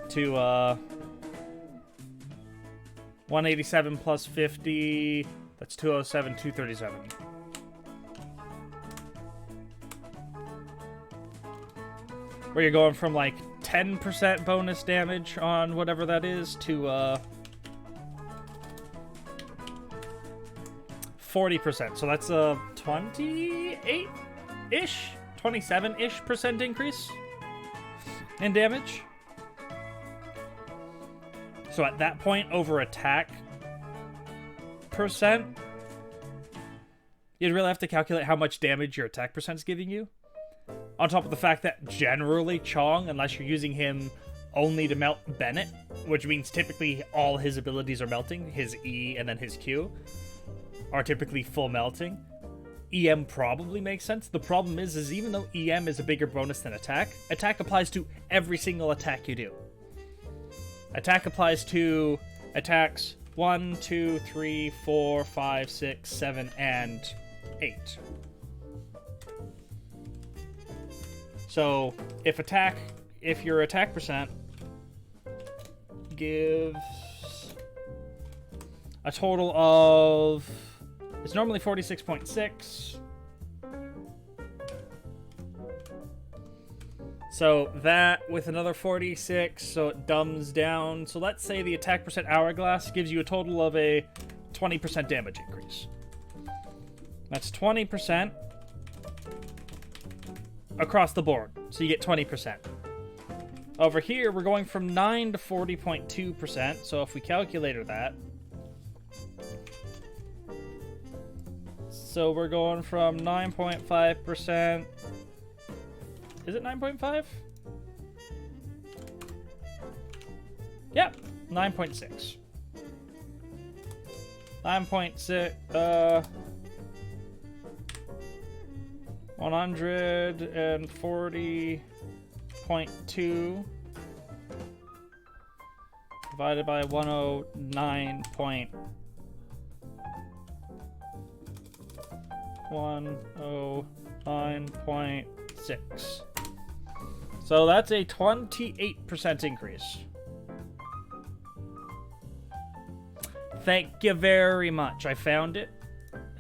to 187 plus 50, that's 207, 237. Where you're going from like 10% bonus damage on whatever that is to 40%, so that's a 28-ish, 27-ish percent increase in damage. So at that point, over attack percent, you'd really have to calculate how much damage your attack percent's giving you. On top of the fact that generally Chong, unless you're using him only to melt Bennett, which means typically all his abilities are melting, his E and then his Q, are typically full melting. EM probably makes sense. The problem is even though EM is a bigger bonus than attack, attack applies to every single attack you do. Attack applies to attacks 1, 2, 3, 4, 5, 6, 7, and 8. So if your attack percent gives a total of, it's normally 46.6. So that with another 46, so it dumbs down. So let's say the attack percent hourglass gives you a total of a 20% damage increase. That's 20% across the board. So you get 20%. Over here, we're going from 9 to 40.2%. So if we calculator that, so we're going from 9.5%. Is it 9.5? Yep, 9.6. 9.6, 140.2 divided by 109.6. So that's a 28% increase. Thank you very much. I found it,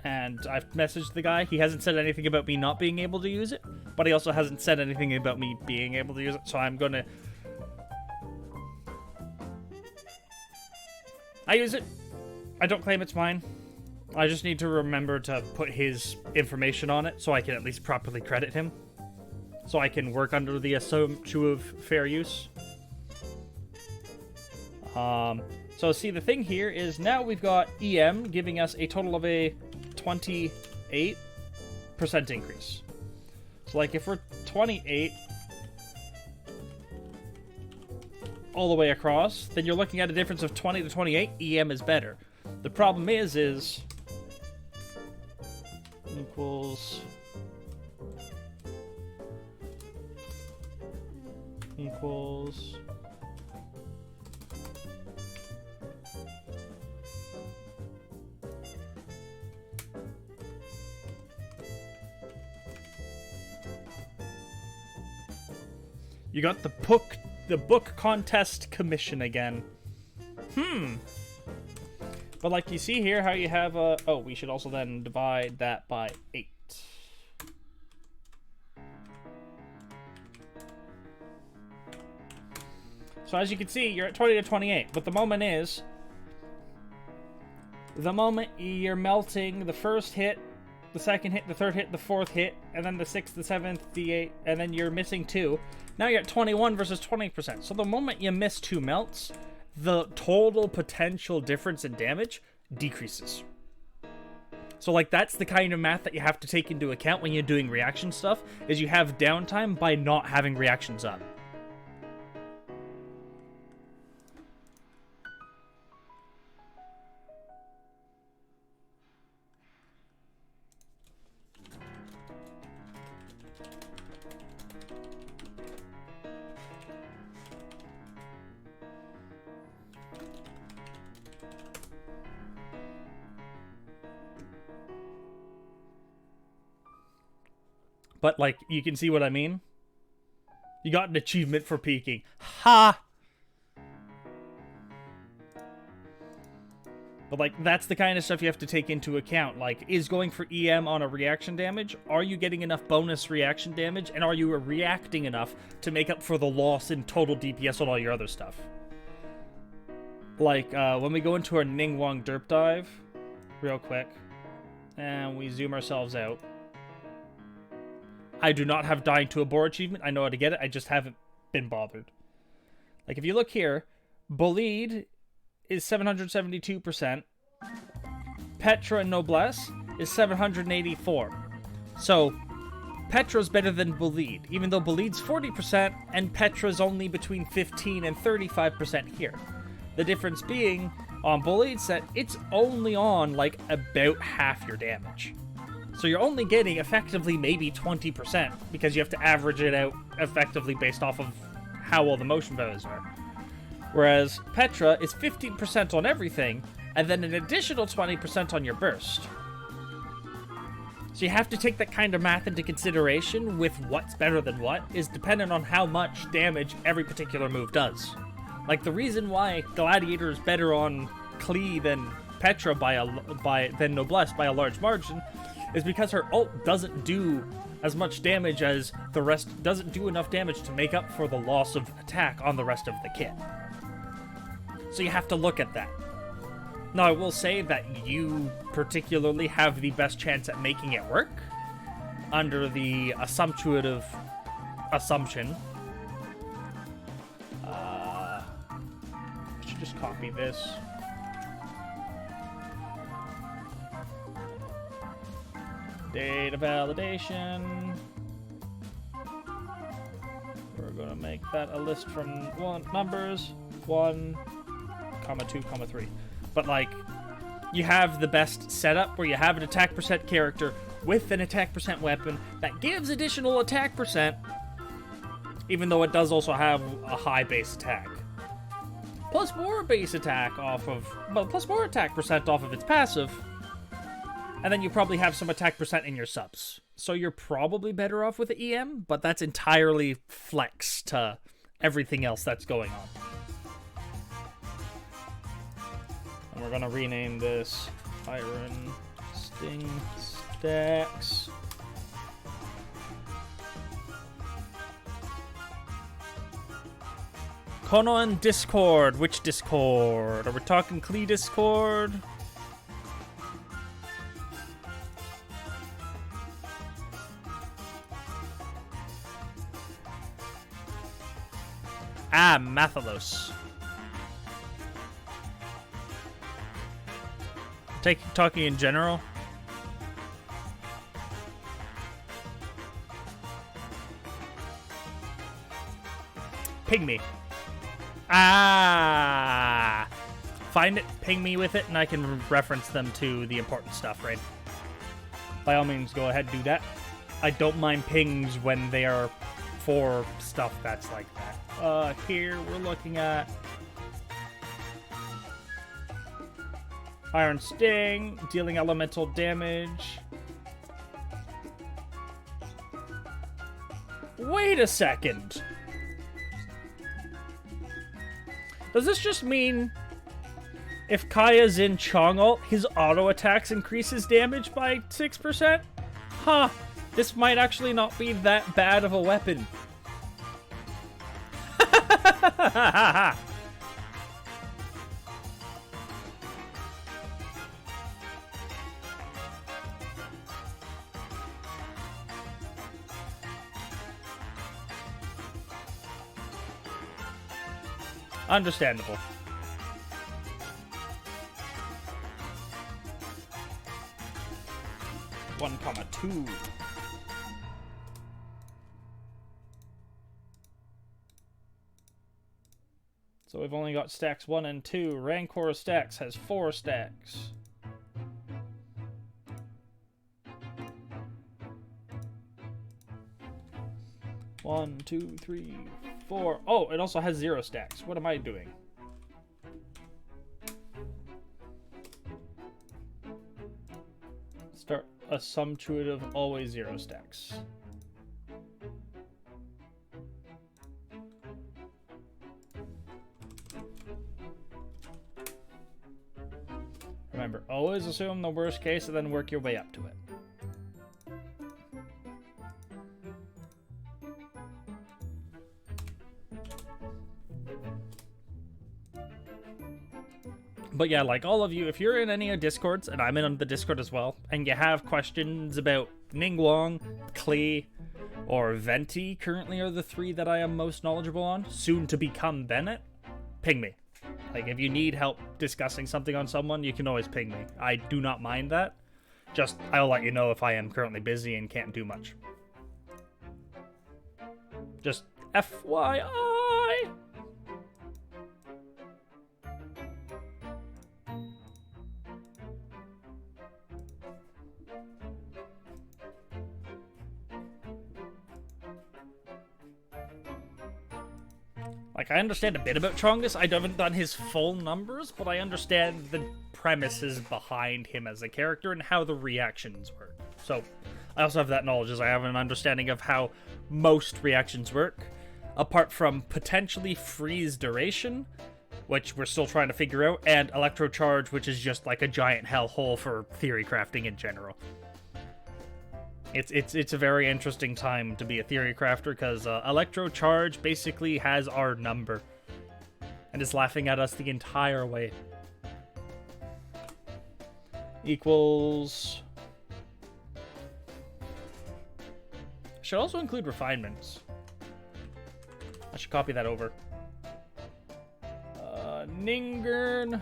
and I've messaged the guy. He hasn't said anything about me not being able to use it, but he also hasn't said anything about me being able to use it, so I'm gonna... I use it. I don't claim it's mine. I just need to remember to put his information on it so I can at least properly credit him. So I can work under the assumption of fair use. So see, the thing here is now we've got EM giving us a total of a 28% increase. So like if we're 28 all the way across, then you're looking at a difference of 20 to 28. EM is better. The problem is equals you got the book contest commission again. But like you see here how you have a... Oh, we should also then divide that by 8. So as you can see, you're at 20 to 28. But the moment is... The moment you're melting the first hit, the second hit, the third hit, the fourth hit, and then the 6th, the 7th, the 8th, and then you're missing 2. Now you're at 21 versus 20%. So the moment you miss 2 melts, the total potential difference in damage decreases. So like that's the kind of math that you have to take into account when you're doing reaction stuff, is you have downtime by not having reactions up. But, like, you can see what I mean? You got an achievement for peeking. Ha! But, like, that's the kind of stuff you have to take into account. Like, is going for EM on a reaction damage? Are you getting enough bonus reaction damage? And are you reacting enough to make up for the loss in total DPS on all your other stuff? Like, when we go into our Ningguang derp dive, real quick, and we zoom ourselves out, I do not have dying to a boar achievement. I know how to get it. I just haven't been bothered. Like, if you look here, Bolide is 772%. Petra and Noblesse is 784. So, Petra's better than Bolide, even though Bolide's 40% and Petra's only between 15 and 35% here. The difference being, on Bolide's set, it's only on, like, about half your damage. So you're only getting, effectively, maybe 20%, because you have to average it out effectively based off of how well the motion values are. Whereas Petra is 15% on everything, and then an additional 20% on your burst. So you have to take that kind of math into consideration with what's better than what, is dependent on how much damage every particular move does. Like, the reason why Gladiator is better on Klee than Petra than Noblesse by a large margin is because her ult doesn't do as much damage as the rest, doesn't do enough damage to make up for the loss of attack on the rest of the kit. So you have to look at that. Now, I will say that you particularly have the best chance at making it work under the assumption. I should just copy this. Data validation. We're going to make that a list from numbers 1, 2, 3. But like, you have the best setup where you have an attack percent character with an attack percent weapon that gives additional attack percent, even though it does also have a high base attack. Plus more base attack off of, well, plus more attack percent off of its passive. And then you probably have some attack percent in your subs. So you're probably better off with the EM, but that's entirely flex to everything else that's going on. And we're gonna rename this Iron Sting Stacks. Konon Discord. Which Discord? Are we talking Klee Discord? Ah, Mathalos. Talking in general. Ping me. Ah! Find it, ping me with it, and I can reference them to the important stuff, right? By all means, go ahead, do that. I don't mind pings when they are for stuff that's like that. Here we're looking at Iron Sting, dealing elemental damage. Wait a second. Does this just mean if Kaya's in Chong ult, his auto attacks increase his damage by 6%? Huh. This might actually not be that bad of a weapon. Understandable. One comma 2. So we've only got stacks 1 and 2. Rancor stacks has 4 stacks. One, 2, 3, 4. Oh, it also has 0 stacks. What am I doing? Start a sumptuative always 0 stacks. Remember, always assume the worst case and then work your way up to it. But yeah, like all of you, if you're in any of Discords, and I'm in the Discord as well, and you have questions about Ningguang, Klee, or Venti, currently are the 3 that I am most knowledgeable on, soon to become Bennett, ping me. Like, if you need help discussing something on someone, you can always ping me. I do not mind that. Just, I'll let you know if I am currently busy and can't do much. Just FYI! Like, I understand a bit about Chongus. I haven't done his full numbers, but I understand the premises behind him as a character and how the reactions work. So, I also have that knowledge, as I have an understanding of how most reactions work, apart from potentially freeze duration, which we're still trying to figure out, and electrocharge, which is just like a giant hellhole for theory crafting in general. It's a very interesting time to be a theory crafter because Electro Charge basically has our number and is laughing at us the entire way. Equals. Should also include refinements. I should copy that over. Ningern.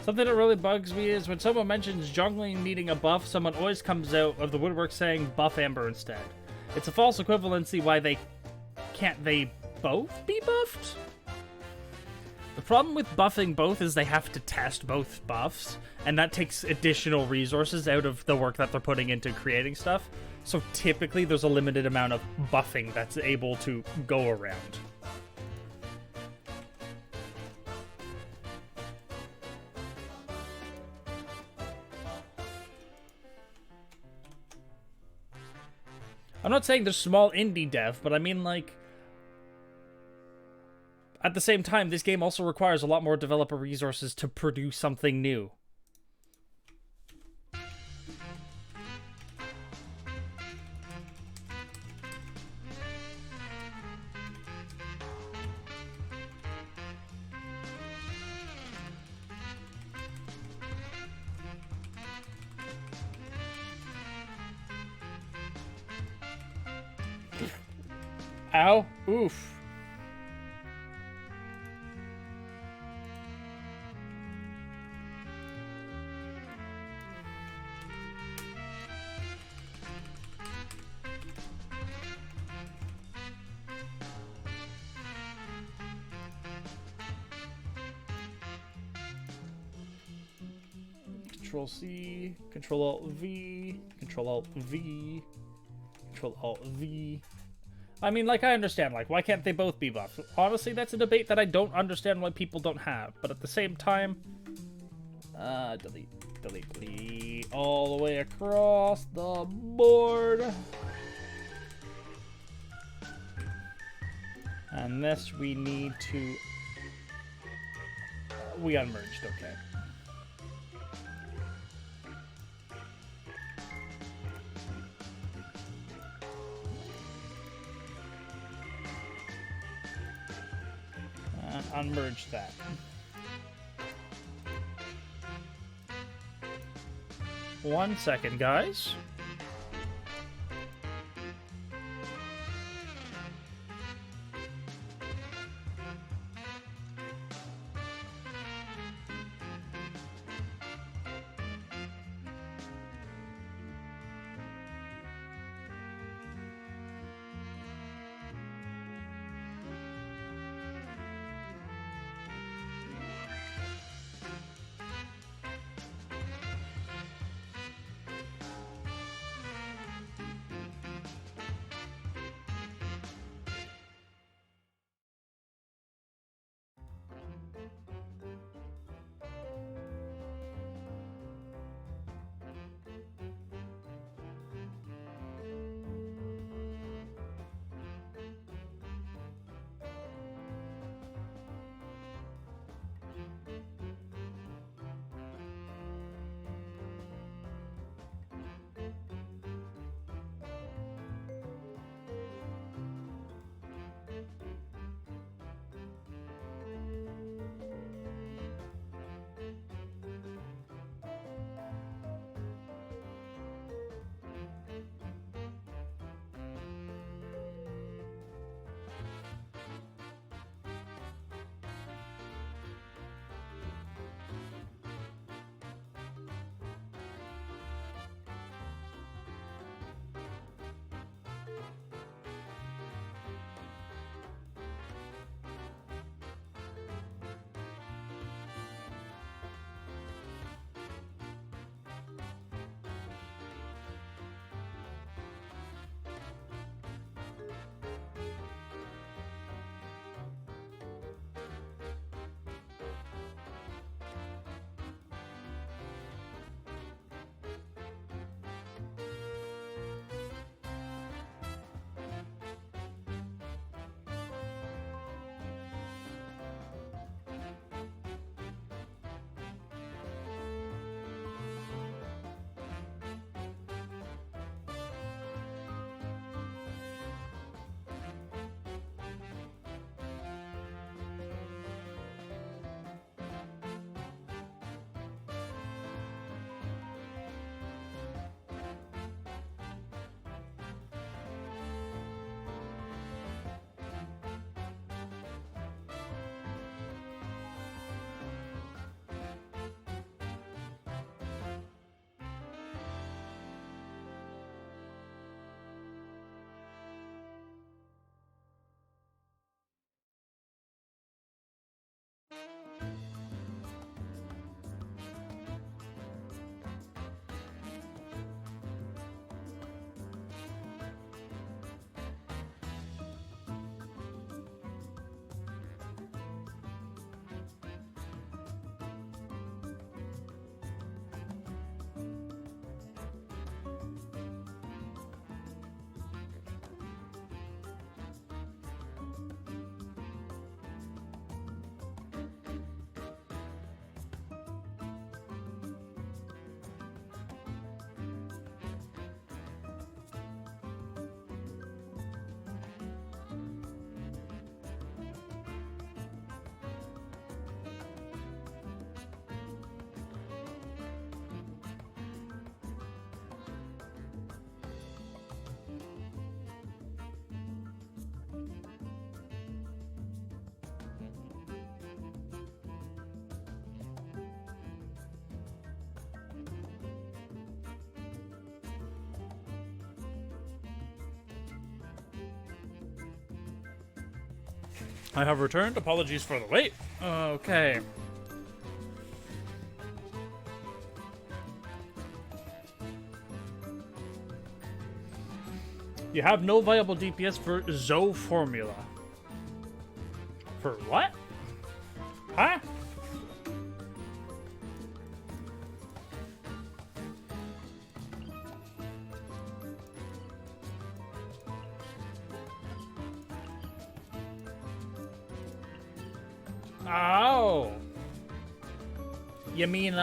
Something that really bugs me is when someone mentions jungling needing a buff, someone always comes out of the woodwork saying buff Amber instead. It's a false equivalency. Why can't they both be buffed? The problem with buffing both is they have to test both buffs, and that takes additional resources out of the work that they're putting into creating stuff. So typically there's a limited amount of buffing that's able to go around. I'm not saying there's small indie dev, but I mean, like, at the same time, this game also requires a lot more developer resources to produce something new. Ow. Oof. Control C, Control Alt V, Control Alt V, Control Alt V. I mean, like, I understand, like, why can't they both be buffed? Honestly, that's a debate that I don't understand why people don't have. But at the same time, delete, delete, delete, all the way across the board. And this we need to, we unmerged, okay. Unmerge that. One second, guys. I have returned. Apologies for the wait. Okay. You have no viable DPS for Zo formula. For what? Huh? Oh. You mean,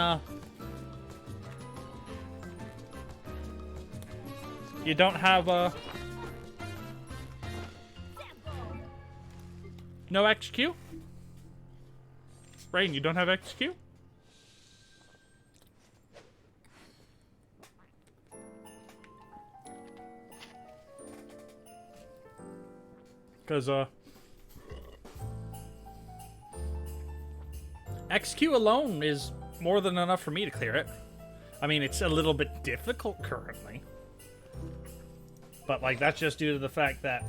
you don't have, no XQ? Rain, you don't have XQ? Because, XQ alone is more than enough for me to clear it. I mean, it's a little bit difficult currently. But, like, that's just due to the fact that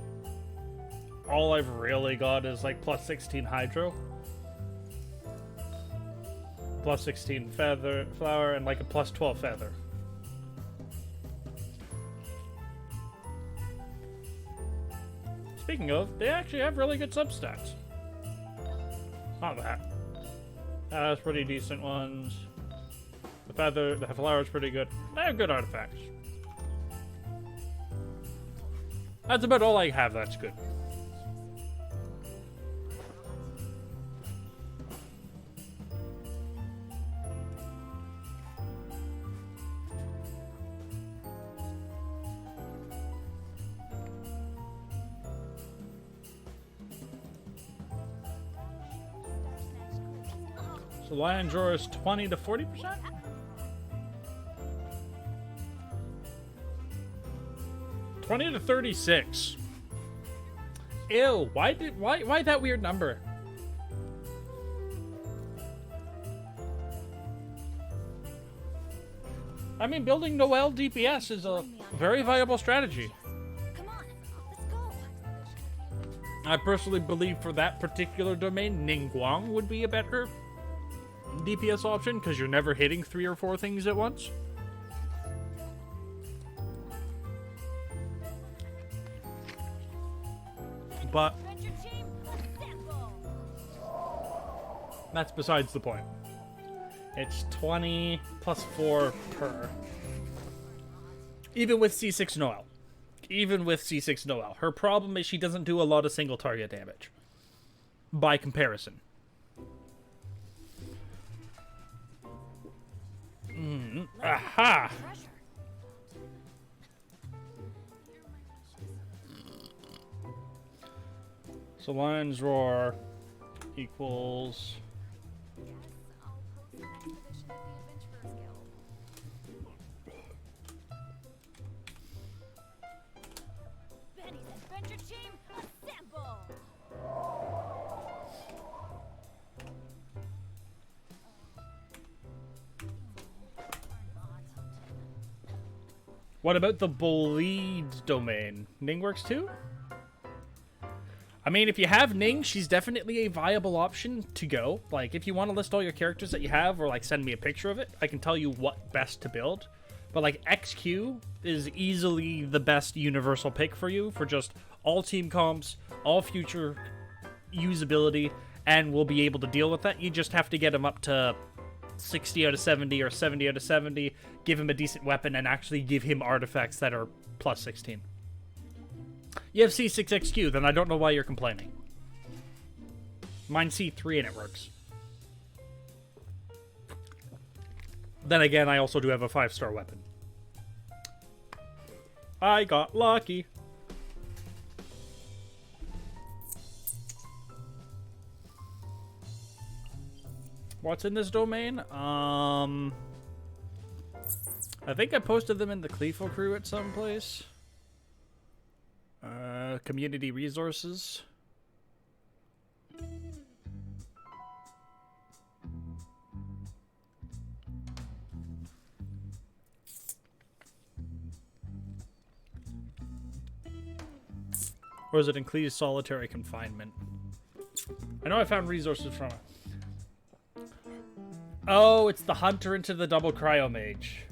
all I've really got is, like, plus 16 Hydro. Plus 16 Feather, Flower, and, like, a plus 12 Feather. Speaking of, they actually have really good substats. Not that. That's pretty decent ones. The Feather, the Flower's pretty good. They have good artifacts. That's about all I have that's good. So Lion Drawer is 20 to 40%? $20 to 36. Ew, why that weird number? I mean, building Noel DPS is a very viable strategy. Come on, let's go. I personally believe for that particular domain, Ningguang would be a better DPS option because you're never hitting 3 or 4 things at once. But that's besides the point. It's 20 plus 4 per. Even with C6 Noel. Even with C6 Noel. Her problem is she doesn't do a lot of single target damage. By comparison. Aha! So Lion's Roar equals... Benny's Adventure Team, assemble! What about the bleed domain? Ning works too? I mean, if you have Ning, she's definitely a viable option to go. Like, if you want to list all your characters that you have, or, like, send me a picture of it, I can tell you what best to build. But, like, XQ is easily the best universal pick for you for just all team comps, all future usability, and we'll be able to deal with that. You just have to get him up to 60 out of 70 or 70 out of 70, give him a decent weapon, and actually give him artifacts that are plus 16. You have C6XQ, then I don't know why you're complaining. Mine's C3 and it works. Then again, I also do have a 5-star weapon. I got lucky. What's in this domain? I think I posted them in the Clefo crew at some place. Community resources. Or is it in Clee's solitary confinement? I know I found resources from it. Oh, it's the hunter into the double cryo mage.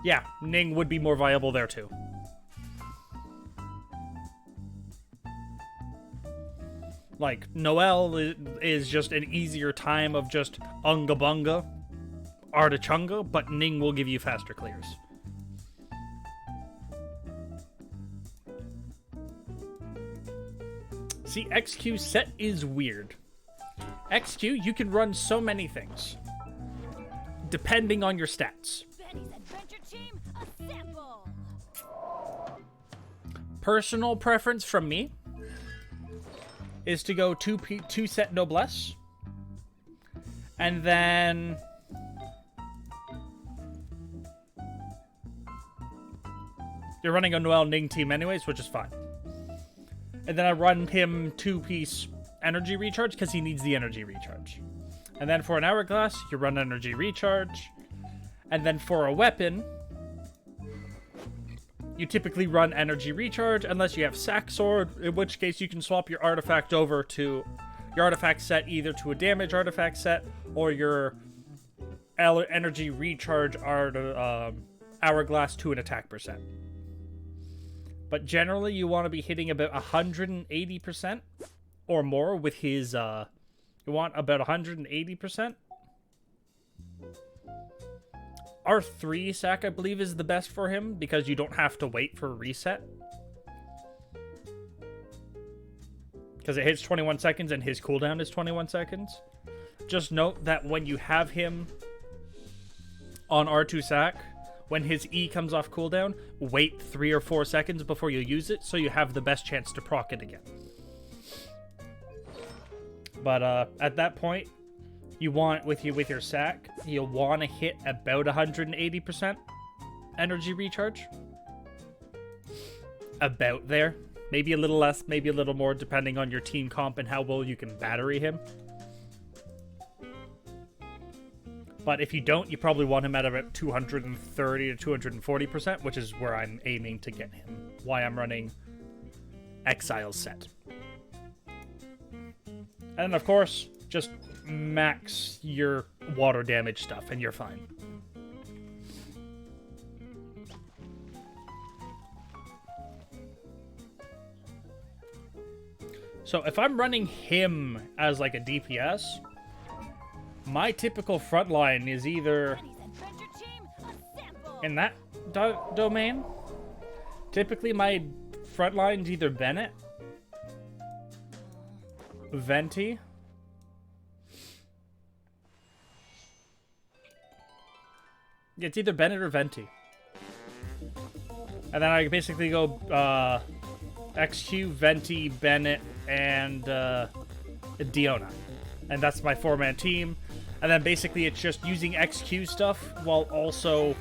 Yeah, Ning would be more viable there too. Like, Noelle is just an easier time of just Unga Bunga, Artichunga, but Ning will give you faster clears. See, XQ set is weird. XQ, you can run so many things, depending on your stats. Benny's adventure team, assemble! Personal preference from me is to go two set noblesse, and then you're running a Noelle Ning team anyways, which is fine. And then I run him 2-piece energy recharge because he needs the energy recharge. And then for an hourglass, you run energy recharge. And then for a weapon, you typically run energy recharge unless you have sack sword, in which case you can swap your artifact over to your artifact set either to a damage artifact set or your energy recharge hourglass to an attack percent. But generally, you want to be hitting about 180% or more with his, you want about 180%. R3 sack, I believe, is the best for him because you don't have to wait for a reset. Because it hits 21 seconds and his cooldown is 21 seconds. Just note that when you have him on R2 sack, when his E comes off cooldown, wait 3 or 4 seconds before you use it, so you have the best chance to proc it again. But at that point, you want with your sack, you'll want to hit about 180% energy recharge. About there. Maybe a little less, maybe a little more, depending on your team comp and how well you can battery him. But if you don't, you probably want him at about 230 to 240%, which is where I'm aiming to get him. Why I'm running Exile set. And then, of course, just max your water damage stuff, and you're fine. So if I'm running him as like a DPS, my typical front line is either in that domain. Typically, my front line's either Bennett, Venti, it's either Bennett or Venti. And then I basically go XQ, Venti, Bennett, and Diona. And that's my 4-man team. And then basically it's just using XQ stuff while also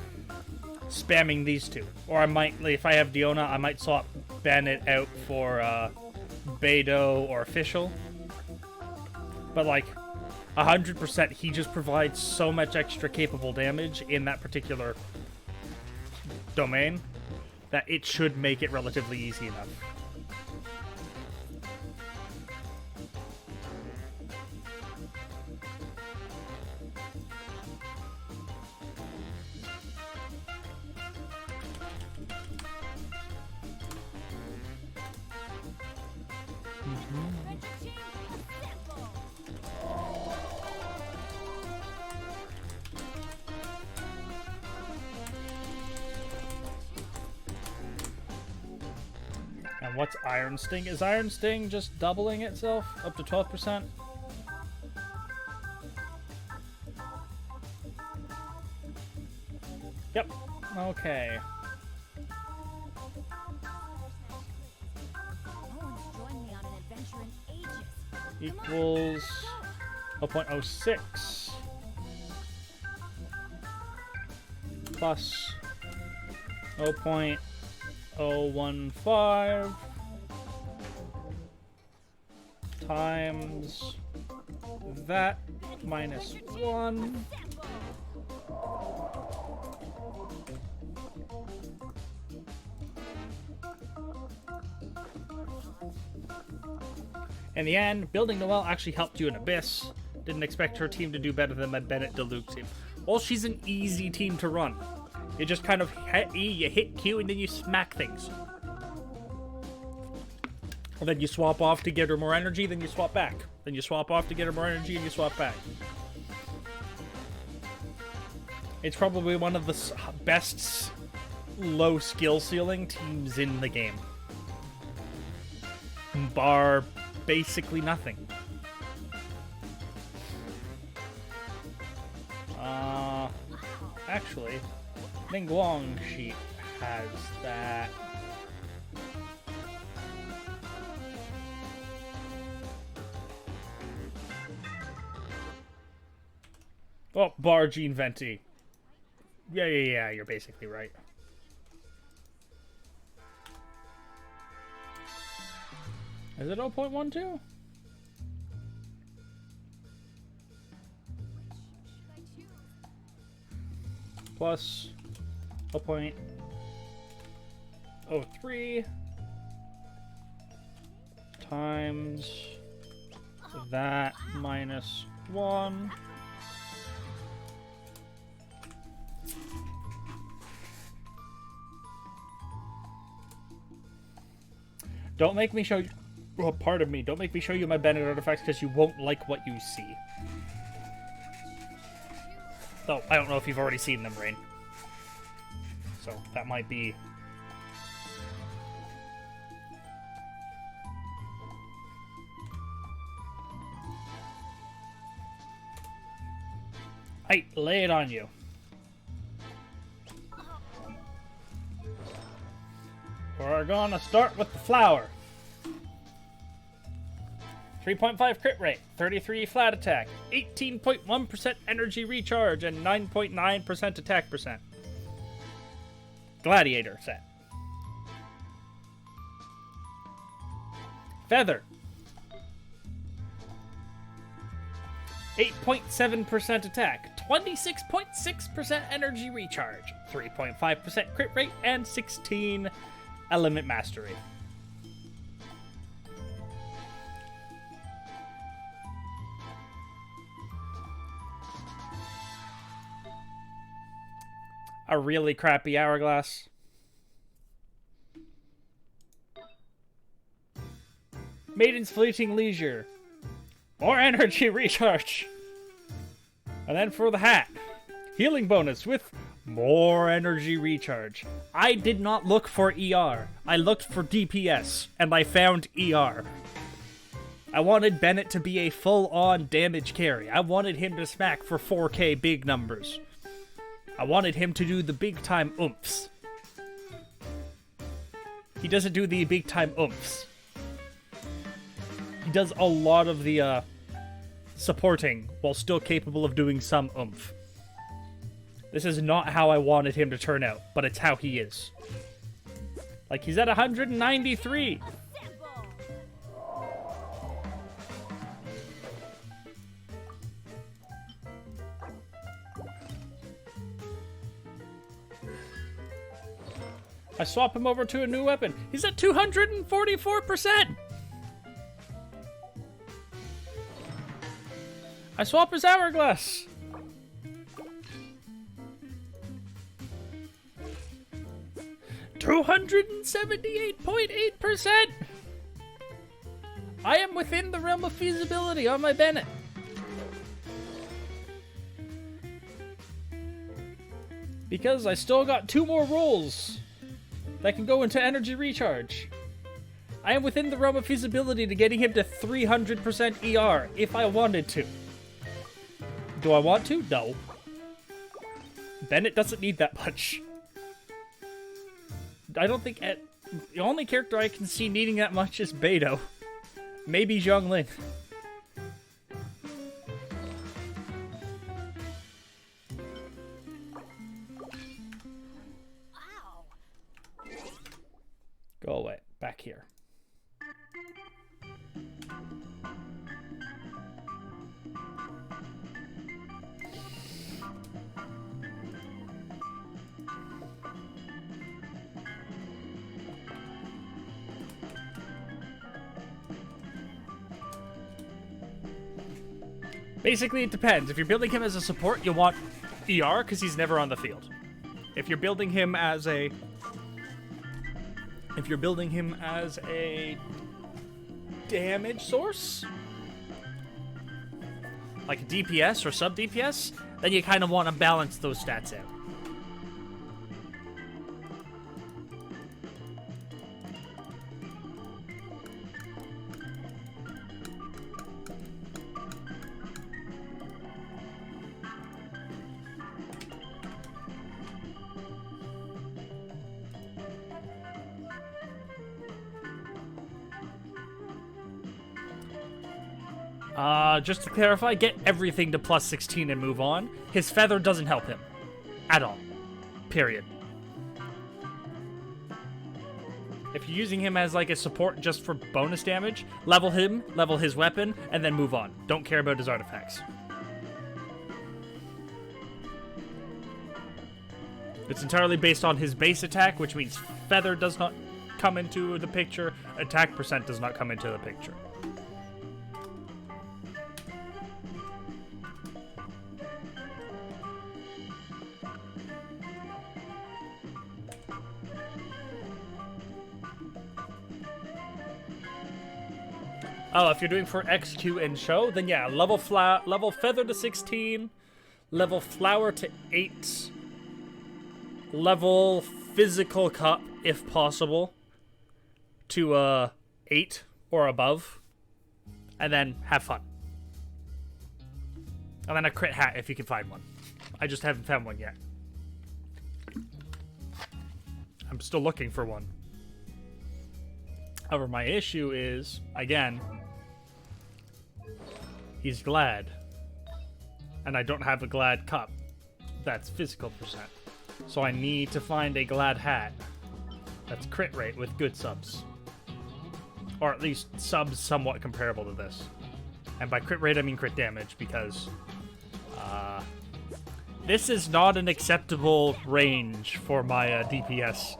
spamming these two. Or I might, if I have Diona, I might swap Bennett out for Beidou or Official. But like, 100%, he just provides so much extra capable damage in that particular domain that it should make it relatively easy enough. And what's Iron Sting? Is Iron Sting just doubling itself up to 12%? Yep. Okay. No one's joined me on an adventure in ages. Equals 0.06 plus 0.015 times that minus 1. In the end, building Noelle actually helped you in Abyss. Didn't expect her team to do better than my Bennett Deluxe team. Well, she's an easy team to run. You just kind of hit E, you hit Q, and then you smack things. And then you swap off to get her more energy, then you swap back. Then you swap off to get her more energy, and you swap back. It's probably one of the best low skill ceiling teams in the game. Bar basically nothing. Actually, Ningguang sheet has that. Oh, bar Gene Venti. Yeah, you're basically right. Is it 0.12? Plus 0.03 times that minus 1. Don't make me show you... Well, part of me. Don't make me show you my Bennett artifacts because you won't like what you see. Though, I don't know if you've already seen them, Rain. So, that might be... Hey, lay it on you. We're gonna start with the flower. 3.5 crit rate, 33 flat attack, 18.1% energy recharge, and 9.9% attack percent. Gladiator set. Feather. 8.7% attack, 26.6% energy recharge, 3.5% crit rate, and 16 element mastery. A really crappy hourglass. Maiden's Fleeting Leisure. More energy recharge. And then for the hat. Healing bonus with more energy recharge. I did not look for ER. I looked for DPS. And I found ER. I wanted Bennett to be a full-on damage carry. I wanted him to smack for 4K big numbers. I wanted him to do the big-time oomphs. He doesn't do the big-time oomphs. He does a lot of the supporting while still capable of doing some oomph. This is not how I wanted him to turn out, but it's how he is. Like, he's at 193. I swap him over to a new weapon. He's at 244%! I swap his hourglass. $278.8%! I am within the realm of feasibility on my Bennett. Because I still got 2 more rolls that can go into energy recharge. I am within the realm of feasibility to getting him to 300% ER if I wanted to. Do I want to? No. Bennett doesn't need that much. I don't think... the only character I can see needing that much is Beidou. Maybe Zhonglin. Go away. Back here. Basically, it depends. If you're building him as a support, you want ER because he's never on the field. If you're building him as a damage source, like DPS or sub DPS, then you kind of want to balance those stats out. Just to clarify, get everything to plus 16 and move on. His feather doesn't help him. At all. Period. If you're using him as like a support just for bonus damage, level him, level his weapon, and then move on. Don't care about his artifacts. It's entirely based on his base attack, which means feather does not come into the picture, attack percent does not come into the picture. Oh, if you're doing for XQ and show, then yeah, level feather to 16, level flower to 8, level physical cup, if possible, to 8 or above, and then have fun. And then a crit hat if you can find one. I just haven't found one yet. I'm still looking for one. However, my issue is, again, he's glad. And I don't have a glad cup. That's physical percent. So I need to find a glad hat that's crit rate with good subs. Or at least subs somewhat comparable to this. And by crit rate, I mean crit damage, because this is not an acceptable range for my DPS.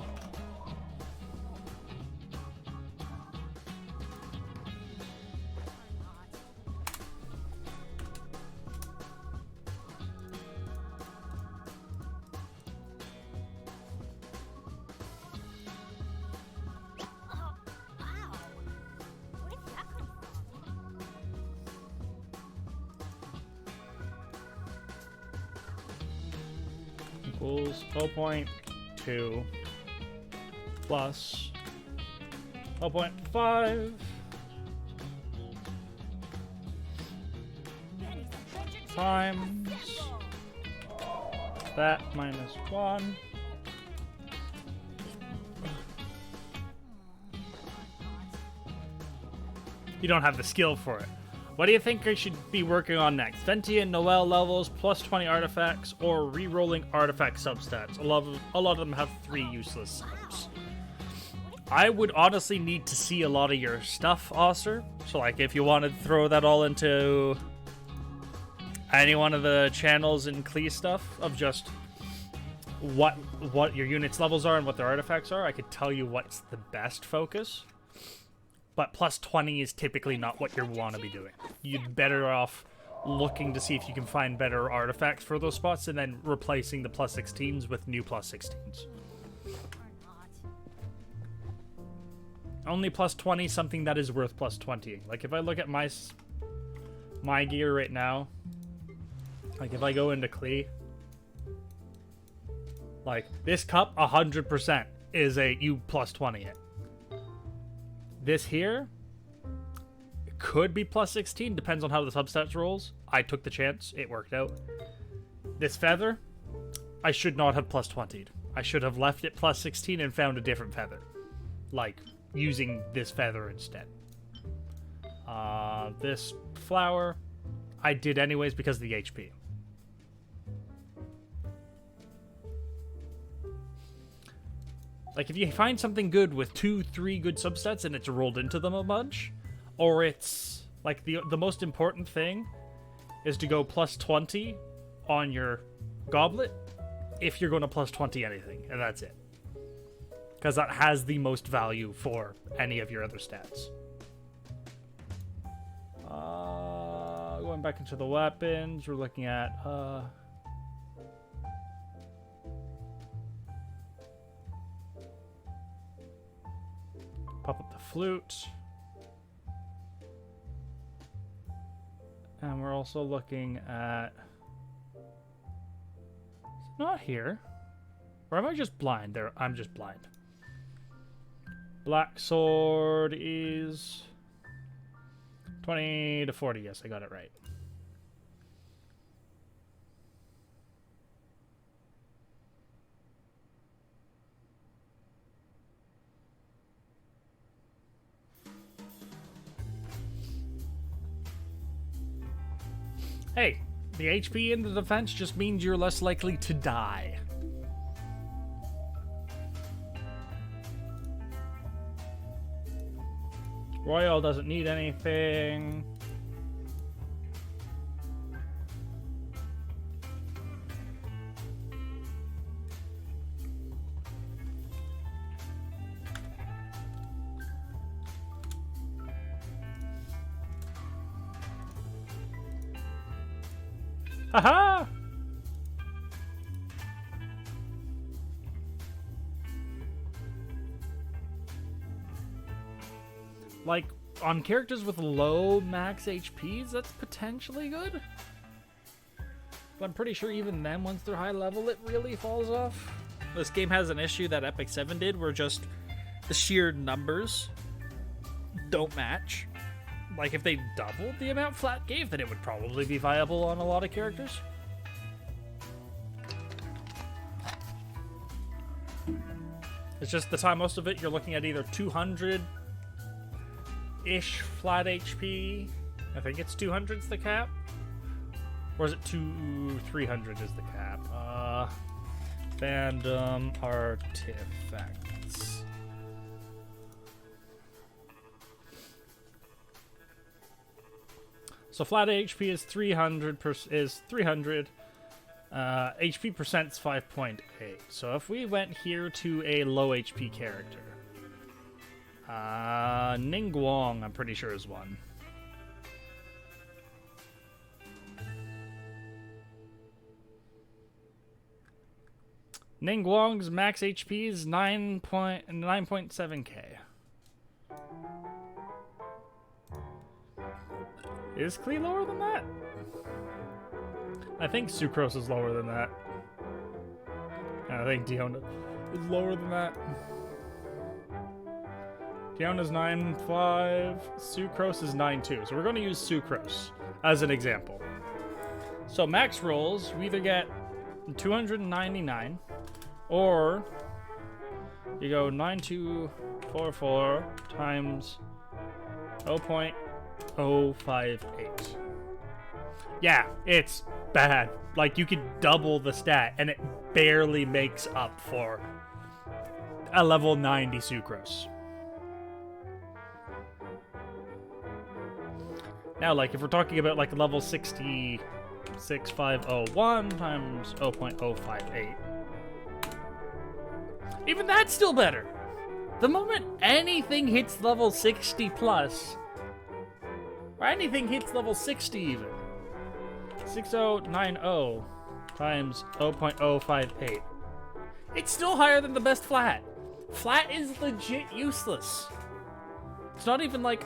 Equals 0.2 plus 0.5 times that minus 1. You don't have the skill for it. What do you think I should be working on next? Venti and Noel levels, plus 20 artifacts, or re-rolling artifact substats? A lot of them have 3 useless subs. I would honestly need to see a lot of your stuff, Osser. So like if you wanted to throw that all into any one of the channels in Klee stuff of just what your units levels are and what their artifacts are, I could tell you what's the best focus. But plus 20 is typically not what you want to be doing. You'd better off looking to see if you can find better artifacts for those spots and then replacing the plus 16s with new plus 16s. Only plus 20, something that is worth plus 20. Like if I look at my gear right now, like if I go into Klee, like this cup 100% is a you plus 20 it. This here could be plus 16, depends on how the substats rolls. I took the chance, it worked out. This feather, I should not have plus 20'd. I should have left it plus 16 and found a different feather. Like, using this feather instead. This flower, I did anyways because of the HP. Like, if you find something good with 2-3 good substats and it's rolled into them a bunch, or it's, like, the most important thing is to go plus 20 on your goblet if you're going to plus 20 anything, and that's it. Because that has the most value for any of your other stats. Going Going back into the weapons, we're looking at pop up the flute. And we're also looking at... It's not here. Or am I just blind? There, I'm just blind. Black sword is 20 to 40. Yes, I got it right. Hey, the HP in the defense just means you're less likely to die. Royal doesn't need anything. Haha! Like, on characters with low max HPs, that's potentially good. But I'm pretty sure even then, once they're high level, it really falls off. This game has an issue that Epic 7 did, where just the sheer numbers don't match. Like, if they doubled the amount Flat gave, then it would probably be viable on a lot of characters. It's just the time most of it, you're looking at either 200-ish flat HP. I think it's 200's the cap. Or is it 300 is the cap? Fandom artifacts. So flat HP is 300. HP percent's 5.8. So if we went here to a low HP character, Ningguang, I'm pretty sure is one. Ningguang's max HP is 9.7k. Is Klee lower than that? I think Sucrose is lower than that. And I think Diona is lower than that. Diona's 9.5, Sucrose is 9.2. So we're going to use Sucrose as an example. So max rolls, we either get 299, or you go 9244 times 0.058. Yeah, it's bad. Like, you could double the stat, and it barely makes up for a level 90 Sucrose. Now, like, if we're talking about, like, level 66501 times 0.058, even that's still better. The moment anything hits level 60 plus, or anything hits level 60 even, 6090 times 0.058, it's still higher than the best flat. Flat is legit useless. It's not even like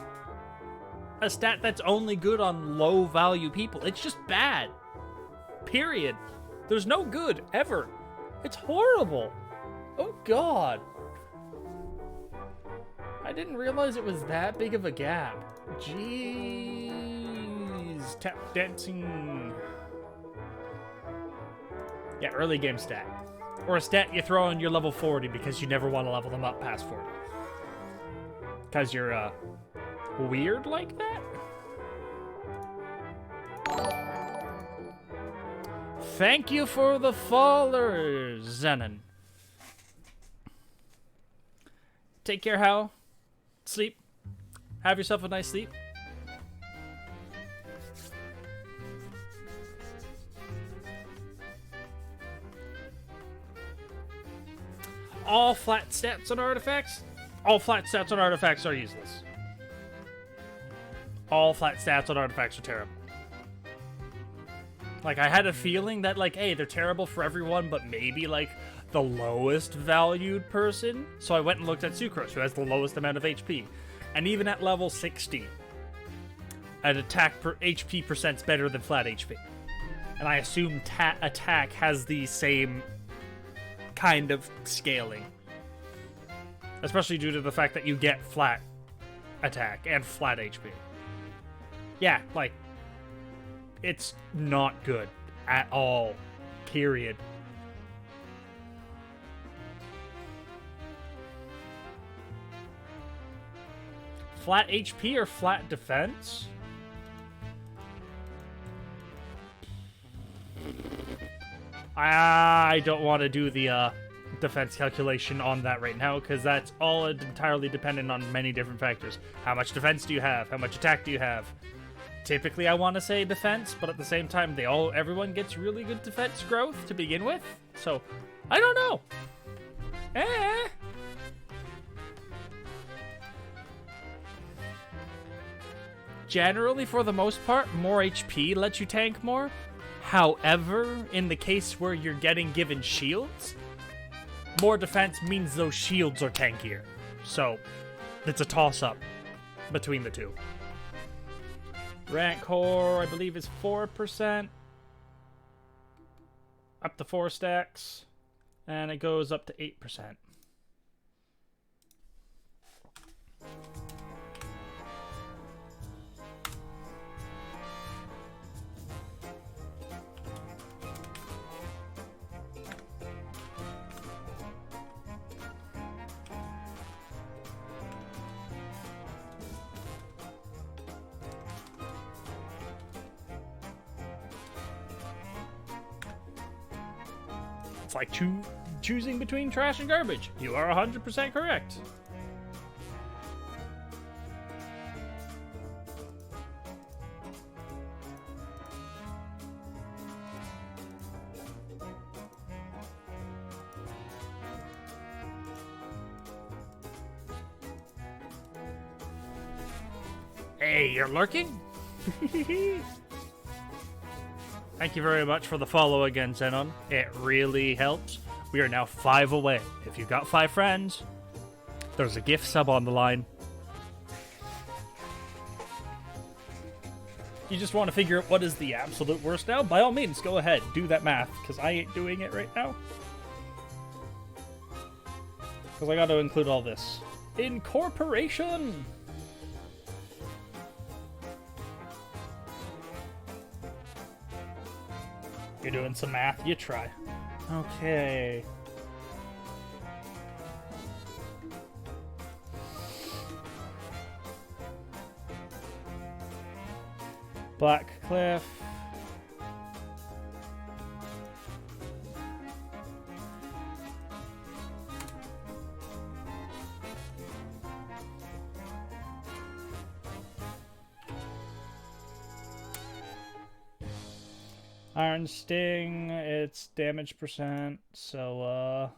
a stat that's only good on low value people. It's just bad. Period. There's no good ever. It's horrible. Oh god. I didn't realize it was that big of a gap. Jeez. Tap dancing. Yeah, early game stat. Or a stat you throw on your level 40 because you never want to level them up past 40. Because you're, weird like that? Thank you for the followers, Zenon. Take care, Hal. Sleep. Have yourself a nice sleep. All flat stats on artifacts? All flat stats on artifacts are useless. All flat stats on artifacts are terrible. Like, I had a feeling that, like, hey, they're terrible for everyone, but maybe, like, the lowest valued person. So I went and looked at Sucrose, who has the lowest amount of HP. And even at level 60, an attack per HP percent's better than flat HP. And I assume attack has the same kind of scaling. Especially due to the fact that you get flat attack and flat HP. Yeah, like, it's not good at all. Period. Flat HP or flat defense? I don't want to do the defense calculation on that right now, because that's all entirely dependent on many different factors. How much defense do you have? How much attack do you have? Typically, I want to say defense, but at the same time, everyone gets really good defense growth to begin with. So, I don't know. Generally, for the most part, more HP lets you tank more. However, in the case where you're getting given shields, more defense means those shields are tankier. So, it's a toss-up between the two. Rancor, I believe, is 4%. Up to 4 stacks. And it goes up to 8%. It's like choosing between trash and garbage. You are 100% correct. Hey, you're lurking? Thank you very much for the follow again, Xenon. It really helps. We are now 5 away. If you've got 5 friends, there's a gift sub on the line. You just want to figure out what is the absolute worst now? By all means, go ahead. Do that math, because I ain't doing it right now. Because I got to include all this. Incorporation! You're doing some math? You try. Okay. Black Cliff. Iron Sting, it's damage percent, so,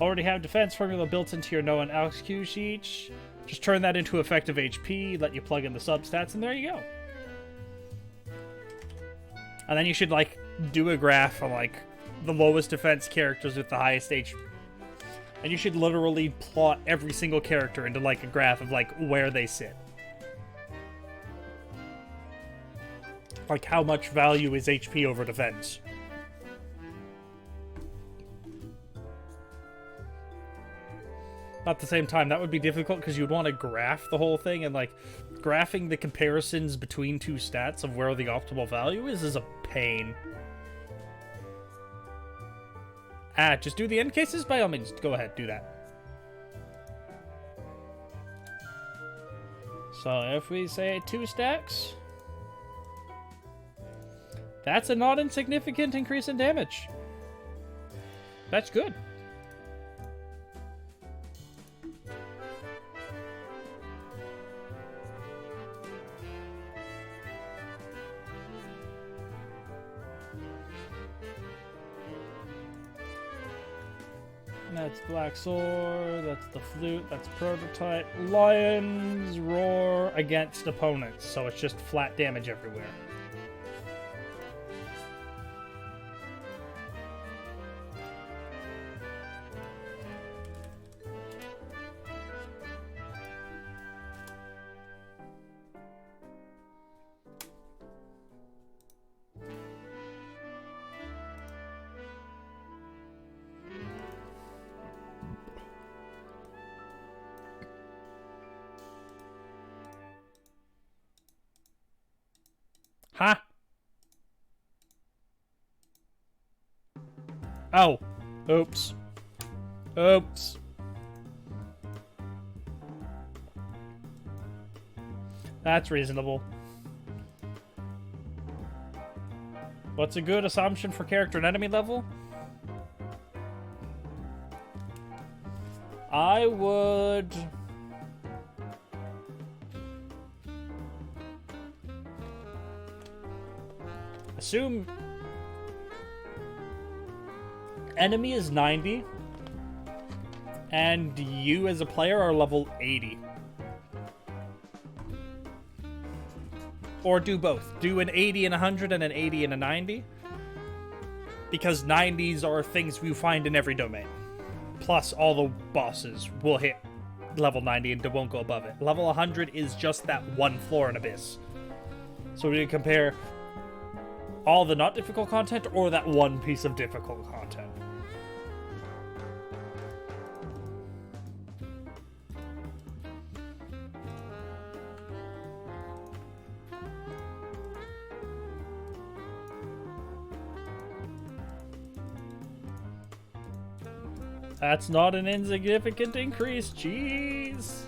already have defense formula built into your no and LQ sheet. Just turn that into effective HP, let you plug in the substats, and there you go. And then you should, like, do a graph of, like, the lowest defense characters with the highest HP. And you should literally plot every single character into, like, a graph of, like, where they sit. Like, how much value is HP over defense. At the same time, that would be difficult because you'd want to graph the whole thing, and, like, graphing the comparisons between two stats of where the optimal value is a pain. Just do the end cases? By all means, go ahead, do that. So if we say 2 stacks, that's a not insignificant increase in damage. That's good. That's Black Sword, that's the Flute, that's Prototype. Lions roar against opponents, so it's just flat damage everywhere. Huh? Oh. Oops. Oops. That's reasonable. What's a good assumption for character and enemy level? I would... assume enemy is 90 and you as a player are level 80. Or do both. Do an 80 and 100 and an 80 and a 90. Because 90s are things we find in every domain. Plus all the bosses will hit level 90 and they won't go above it. Level 100 is just that one floor in Abyss. So we can compare all the not difficult content or that one piece of difficult content. That's not an insignificant increase, jeez.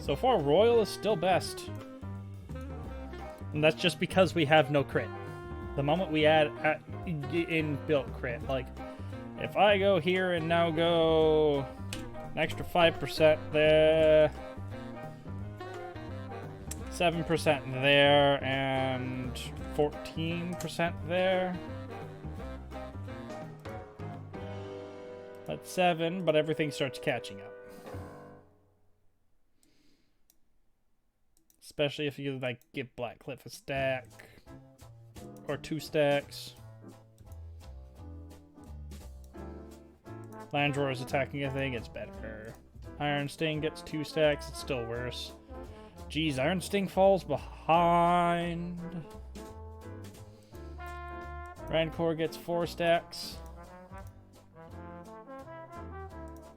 So far, Royal is still best. And that's just because we have no crit. The moment we add inbuilt crit, like, if I go here and now go an extra 5% there, 7% there, and 14% there. That's 7, but everything starts catching up. Especially if you, like, give Black Cliff a stack. Or 2 stacks. Landroar is attacking a thing, it's better. Iron Sting gets 2 stacks, it's still worse. Geez, Iron Sting falls behind. Rancor gets 4 stacks.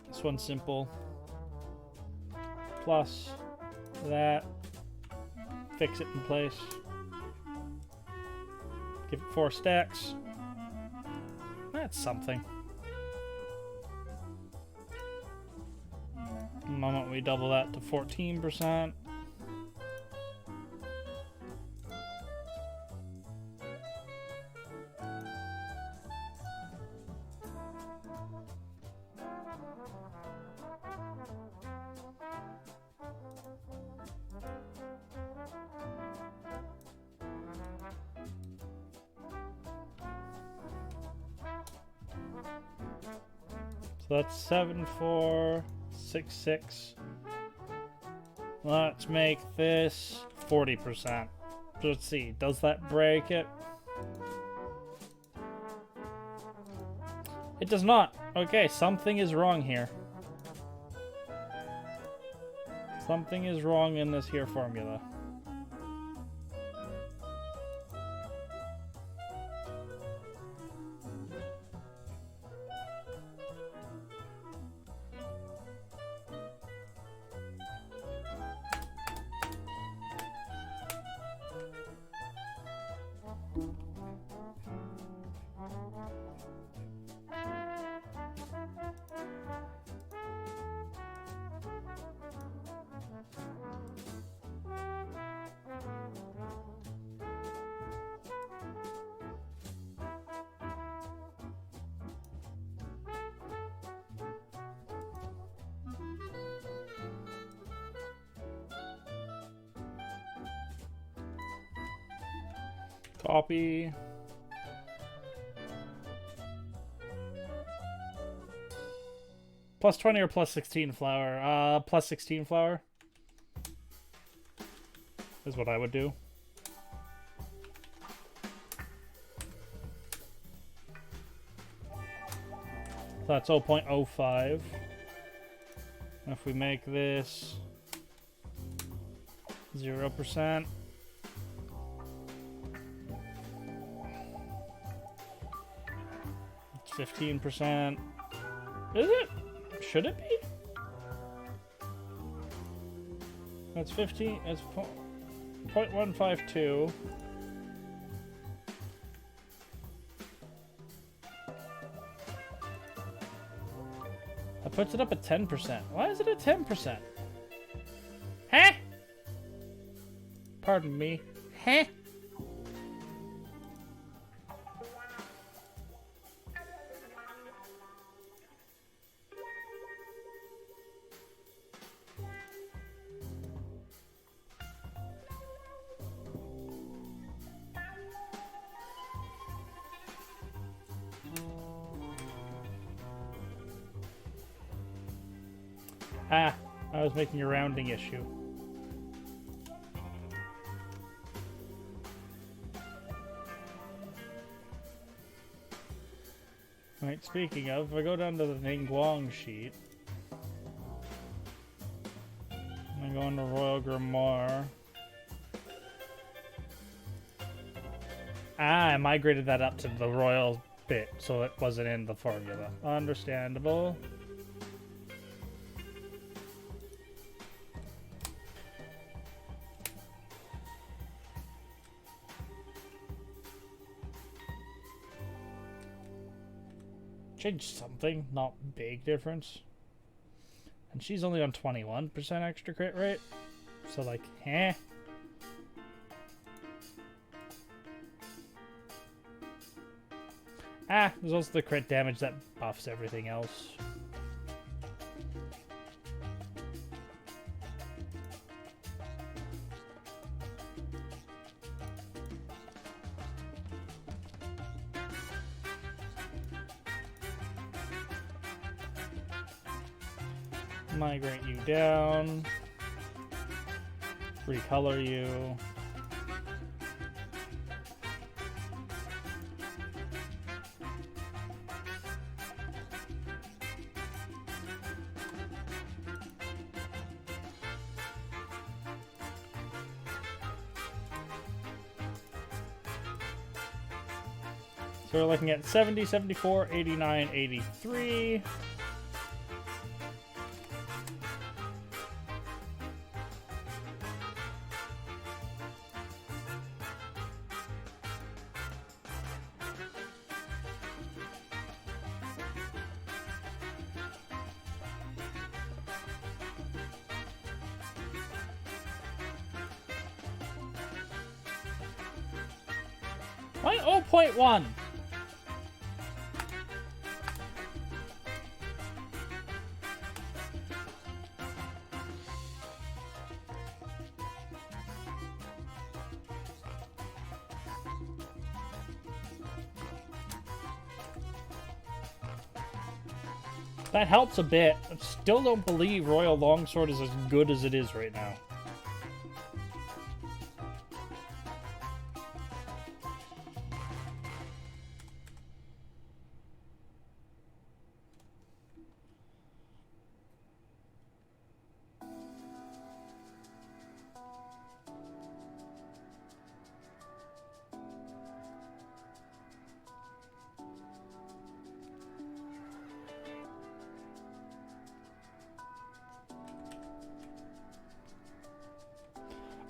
This one's simple. Plus that. Fix it in place. Give it 4 stacks. That's something. The moment we double that to 14%. So that's 7, 4, 6, 6. Let's make this 40%. Let's see, does that break it? It does not. Okay, something is wrong here. Something is wrong in this here formula. Copy. Plus 20 or plus 16 flour? Plus 16 flour is what I would do. So that's 0.05. If we make this 0%, it's 15%. Is it? Should it be? That's 15. It's 0.152. That puts it up at 10%. Why is it at 10%? Huh? Pardon me. Huh? Ah, I was making a rounding issue. Right, speaking of, if I go down to the Ningguang sheet, and I go into Royal Grimoire. Ah, I migrated that up to the Royal bit, so it wasn't in the formula. Understandable. Changed something, not big difference. And she's only on 21% extra crit rate. So like, eh. Ah, there's also the crit damage that buffs everything else. Migrate you down. Recolor you. So we're looking at 70, 74, 89, 83. Why 0.1? That helps a bit. I still don't believe Royal Longsword is as good as it is right now.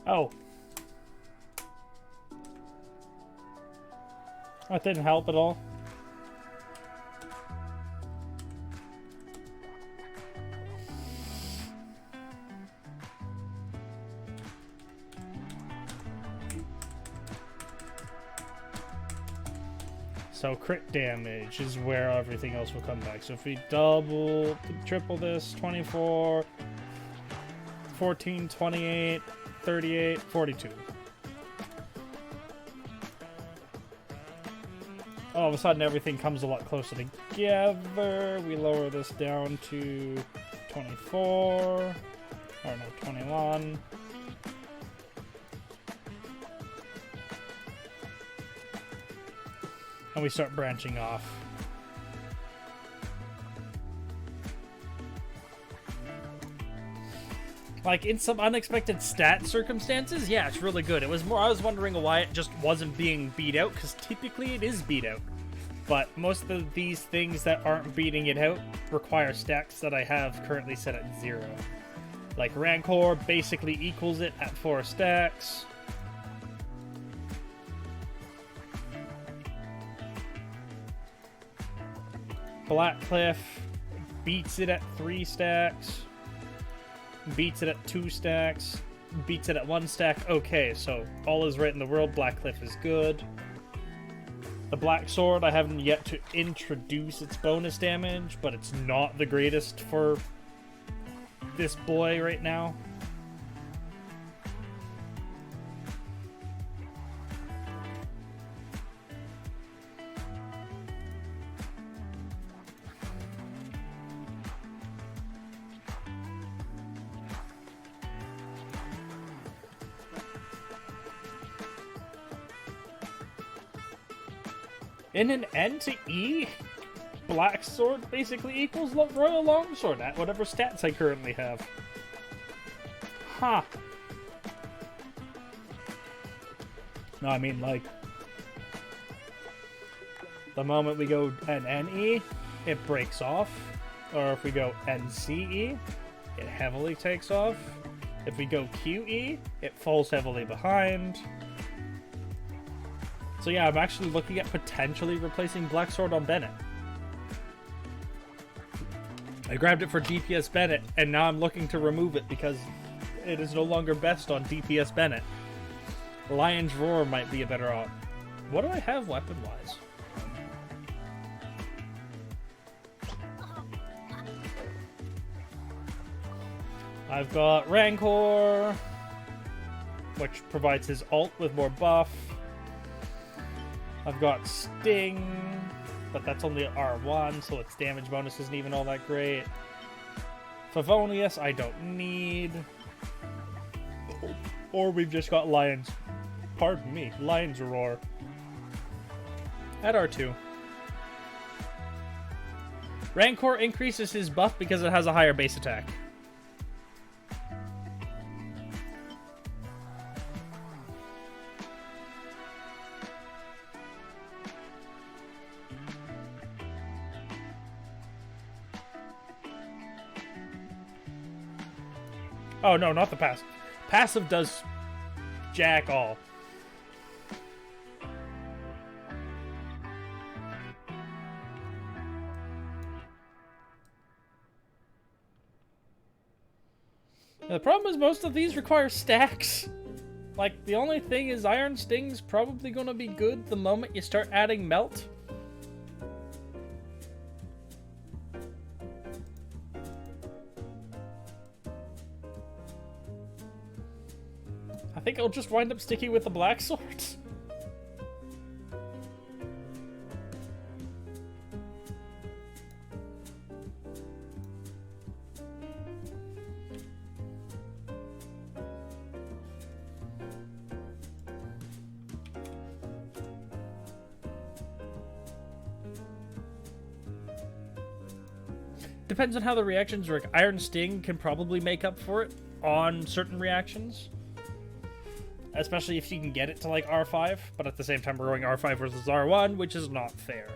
Oh. That didn't help at all. So crit damage is where everything else will come back. So if we double, triple this, 24, 14, 28, 38, 42. all of a sudden everything comes a lot closer together. We lower this down to 24, or no, 21. And we start branching off. Like, in some unexpected stat circumstances, yeah, it's really good. It was more, I was wondering why it just wasn't being beat out, because typically it is beat out. But most of these things that aren't beating it out require stacks that I have currently set at 0. Like, Rancor basically equals it at 4 stacks. Blackcliff beats it at 3 stacks. Beats it at 2 stacks. Beats it at 1 stack. Okay, so all is right in the world. Blackcliff is good. The Black Sword, I haven't yet to introduce its bonus damage, but it's not the greatest for this boy right now. In an N to E, Black Sword basically equals Royal Longsword at whatever stats I currently have. Huh. No, I mean, like, the moment we go an NE, it breaks off. Or if we go NCE, it heavily takes off. If we go QE, it falls heavily behind. So yeah, I'm actually looking at potentially replacing Black Sword on Bennett. I grabbed it for DPS Bennett, and now I'm looking to remove it because it is no longer best on DPS Bennett. Lion's Roar might be a better option. What do I have weapon-wise? I've got Rancor, which provides his ult with more buff. I've got Sting, but that's only R1, so its damage bonus isn't even all that great. Favonius, I don't need. Or we've just got Lion's Roar at R2. Rancor increases his buff because it has a higher base attack. Oh, no, not the passive. Passive does jack all. And the problem is most of these require stacks. Like, the only thing is Iron Sting's probably going to be good the moment you start adding Melt. I think I'll just wind up sticking with the Black Sword. Depends on how the reactions work. Iron Sting can probably make up for it on certain reactions. Especially if you can get it to like R5, but at the same time we're going R5 versus R1, which is not fair.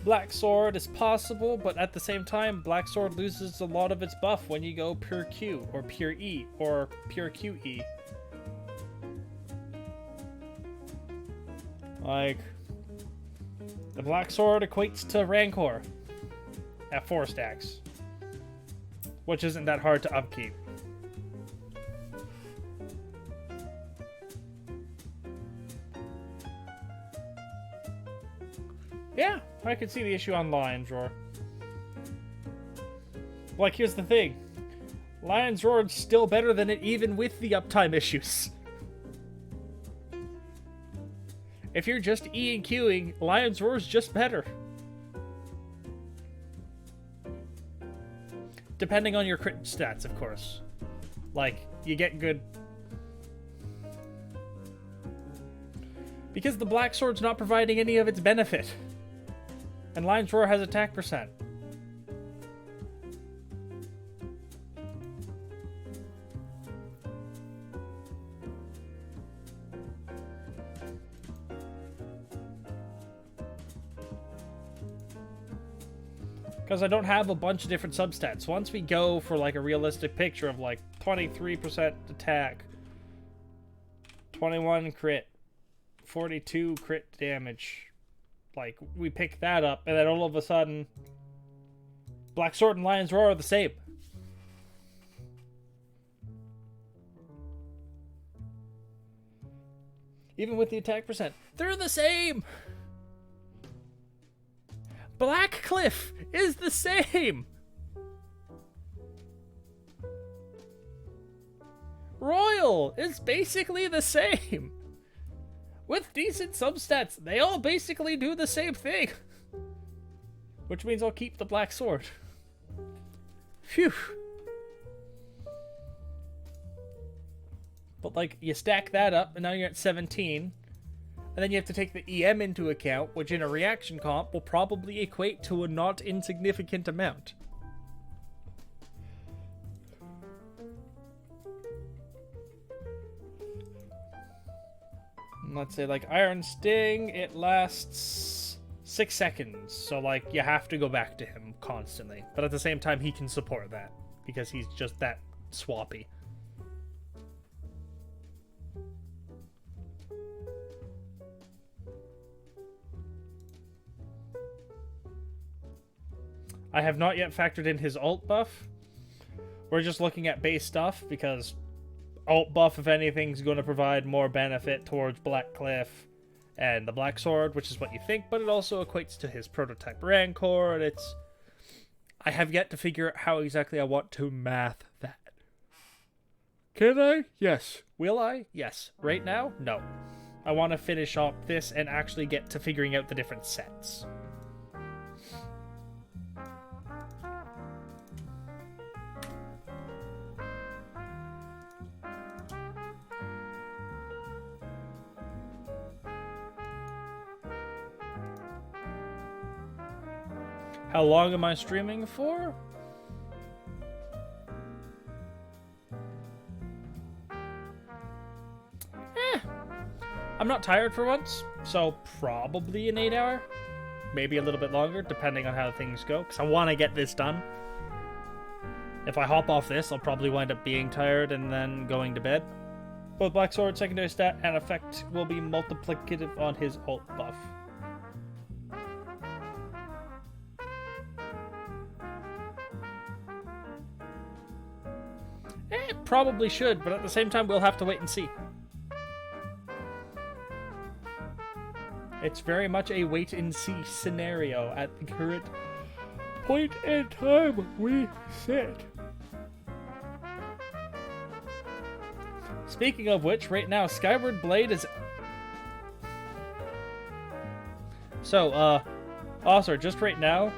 Black Sword is possible, but at the same time, Black Sword loses a lot of its buff when you go pure Q, or pure E, or pure QE. Like, the Black Sword equates to Rancor at 4 stacks, which isn't that hard to upkeep. Yeah, I could see the issue on Lion's Roar. Like, here's the thing. Lion's Roar is still better than it even with the uptime issues. If you're just E and Qing, Lion's Roar is just better. Depending on your crit stats, of course. Like, you get good... Because the Black Sword's not providing any of its benefit. And Lion's Roar has attack percent. Because I don't have a bunch of different substats. Once we go for like a realistic picture of like 23% attack, 21 crit, 42 crit damage, like we pick that up and then all of a sudden Black Sword and Lion's Roar are the same. Even with the attack percent, they're the same! Black Cliff is the same! Royal is basically the same! With decent substats, they all basically do the same thing! Which means I'll keep the Black Sword. Phew! But like, you stack that up, and now you're at 17. And then you have to take the EM into account, which in a reaction comp will probably equate to a not insignificant amount. And let's say like Iron Sting, it lasts 6 seconds. So like you have to go back to him constantly. But at the same time he can support that because he's just that swappy. I have not yet factored in his ult buff. We're just looking at base stuff because ult buff, if anything, is going to provide more benefit towards Black Cliff and the Black Sword, which is what you think, but it also equates to his prototype Rancor, and it's... I have yet to figure out how exactly I want to math that. Can I? Yes. Will I? Yes. Right now? No. I want to finish off this and actually get to figuring out the different sets. How long am I streaming for? I'm not tired for once, so probably an 8 hour. Maybe a little bit longer, depending on how things go, because I want to get this done. If I hop off this, I'll probably wind up being tired and then going to bed. Both Black Sword, secondary stat, and effect will be multiplicative on his ult buff. It probably should, but at the same time, we'll have to wait and see. It's very much a wait and see scenario at the current point in time we sit. Speaking of which, right now, Skyward Blade is... So, also, just right now,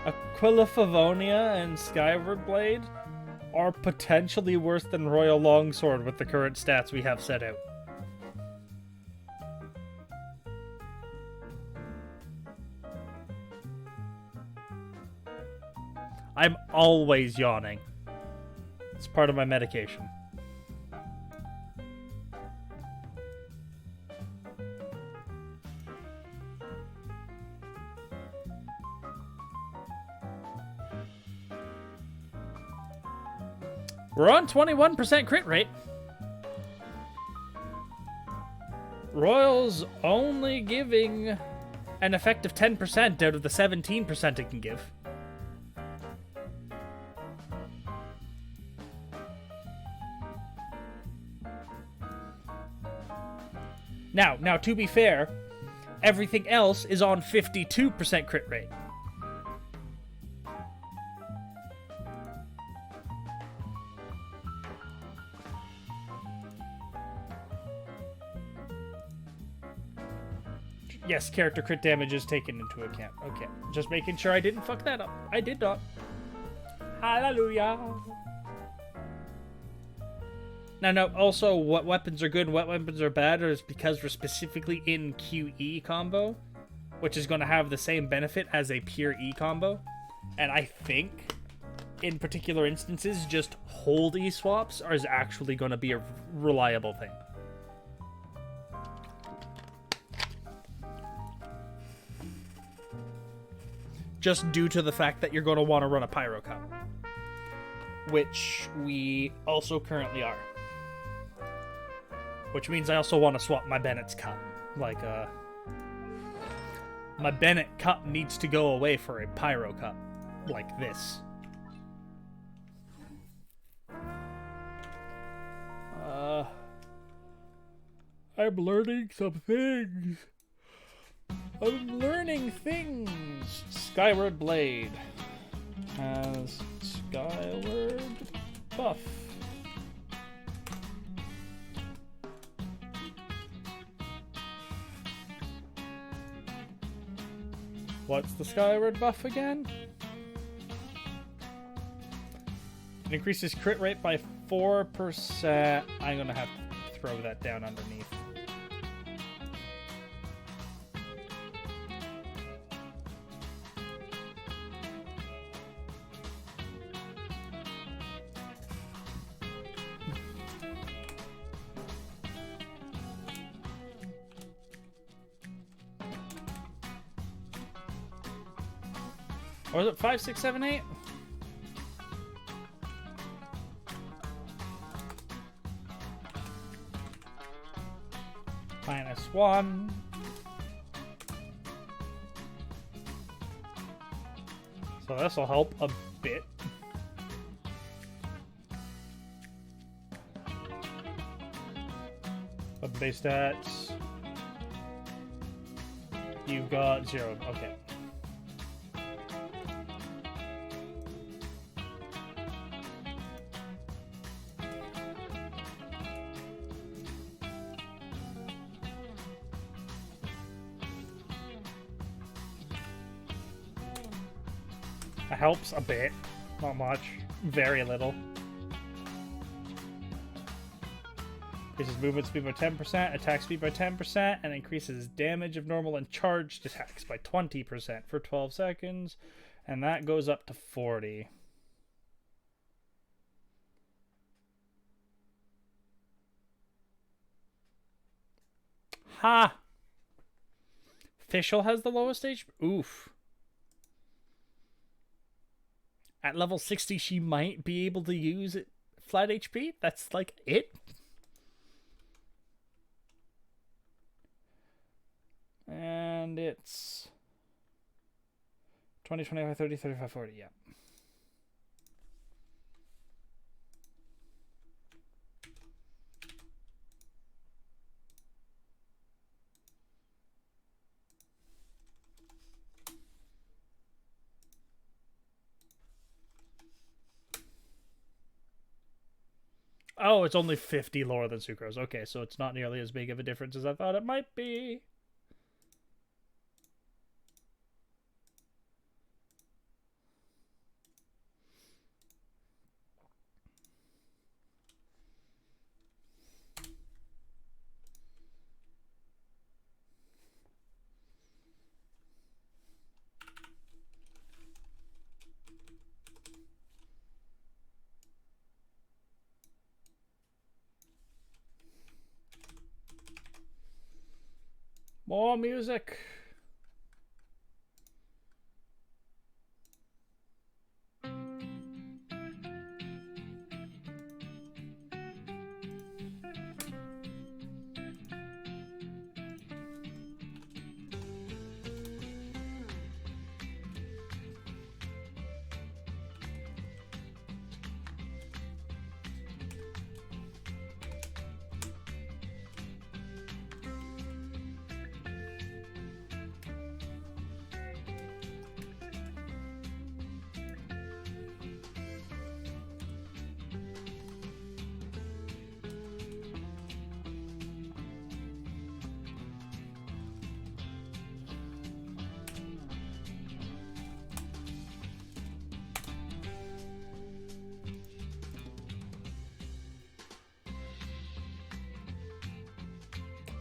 Aquila Favonia and Skyward Blade are potentially worse than Royal Longsword with the current stats we have set out. I'm always yawning. It's part of my medication. We're on 21% crit rate. Royal's only giving an effective 10% out of the 17% it can give. Now, to be fair, everything else is on 52% crit rate. Yes, character crit damage is taken into account. Okay, just making sure I didn't fuck that up. I did not. Hallelujah. Now, also, what weapons are good and what weapons are bad is because we're specifically in QE combo, which is going to have the same benefit as a pure E combo. And I think, in particular instances, just hold E swaps is actually going to be a reliable thing. Just due to the fact that you're going to want to run a Pyro Cup, which we also currently are. Which means I also want to swap my Bennett's cup. Like, my Bennett cup needs to go away for a Pyro Cup. Like this. I'm learning some things. I'm learning things. Skyward Blade has Skyward buff. What's the Skyward buff again? It increases crit rate by 4%. I'm gonna have to throw that down underneath. Or is it 5, 6, 7, 8? -1. So this will help a bit. But base stats. You've got 0. Okay. It helps a bit. Not much. Very little. Increases movement speed by 10%, attack speed by 10%, and increases damage of normal and charged attacks by 20% for 12 seconds. And that goes up to 40. Ha! Fischl has the lowest HP. Oof. At level 60, she might be able to use it flat HP. That's like it. And it's 20, 25, 30, 35, 40. Yeah. Oh, it's only 50 lower than Sucrose. Okay, so it's not nearly as big of a difference as I thought it might be. More music.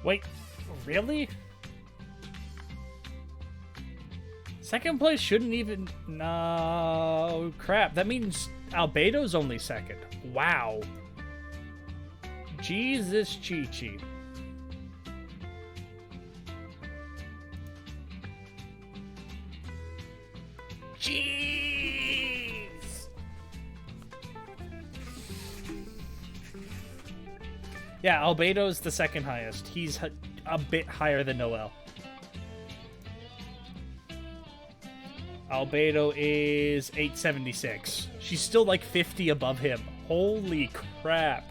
Wait, really? Second place shouldn't even... No, crap. That means Albedo's only second. Wow. Jesus Chi-Chi. Jeez! Yeah, Albedo's the second highest. He's a bit higher than Noel. Albedo is 876. She's still like 50 above him. Holy crap.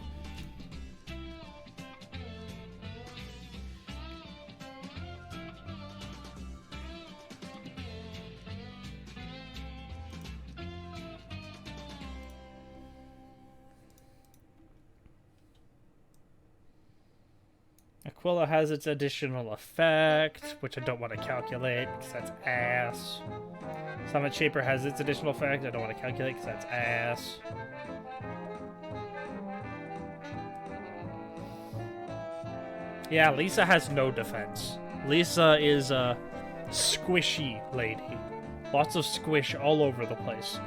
Aquila has its additional effect, which I don't want to calculate because that's ass. Summit Shaper has its additional effect. I don't want to calculate because that's ass. Yeah, Lisa has no defense. Lisa is a squishy lady. Lots of squish all over the place.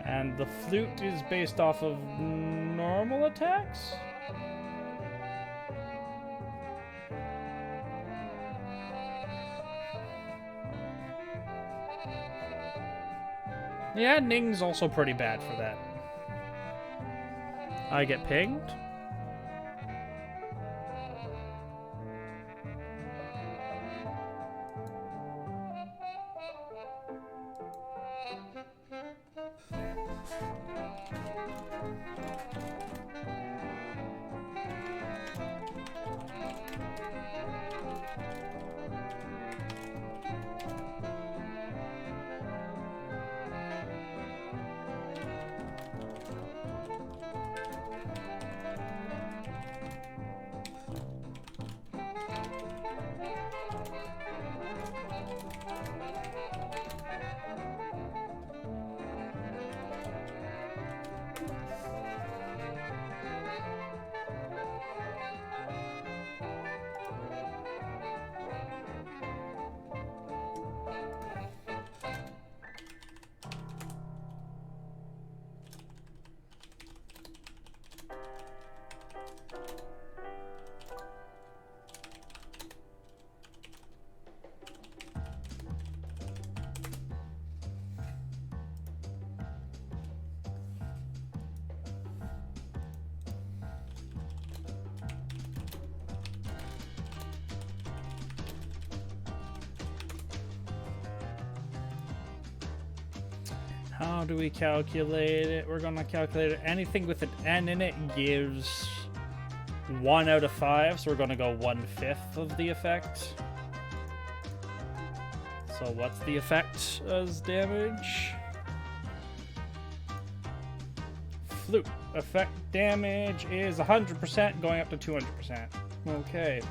And the flute is based off of normal attacks? Yeah, Ning's also pretty bad for that. I get pinged? How do we calculate it? We're gonna calculate it. Anything with an N in it gives 1 out of 5, so we're gonna go 1/5 of the effect. So what's the effect as damage? Flute. Effect damage is 100% going up to 200%. Okay.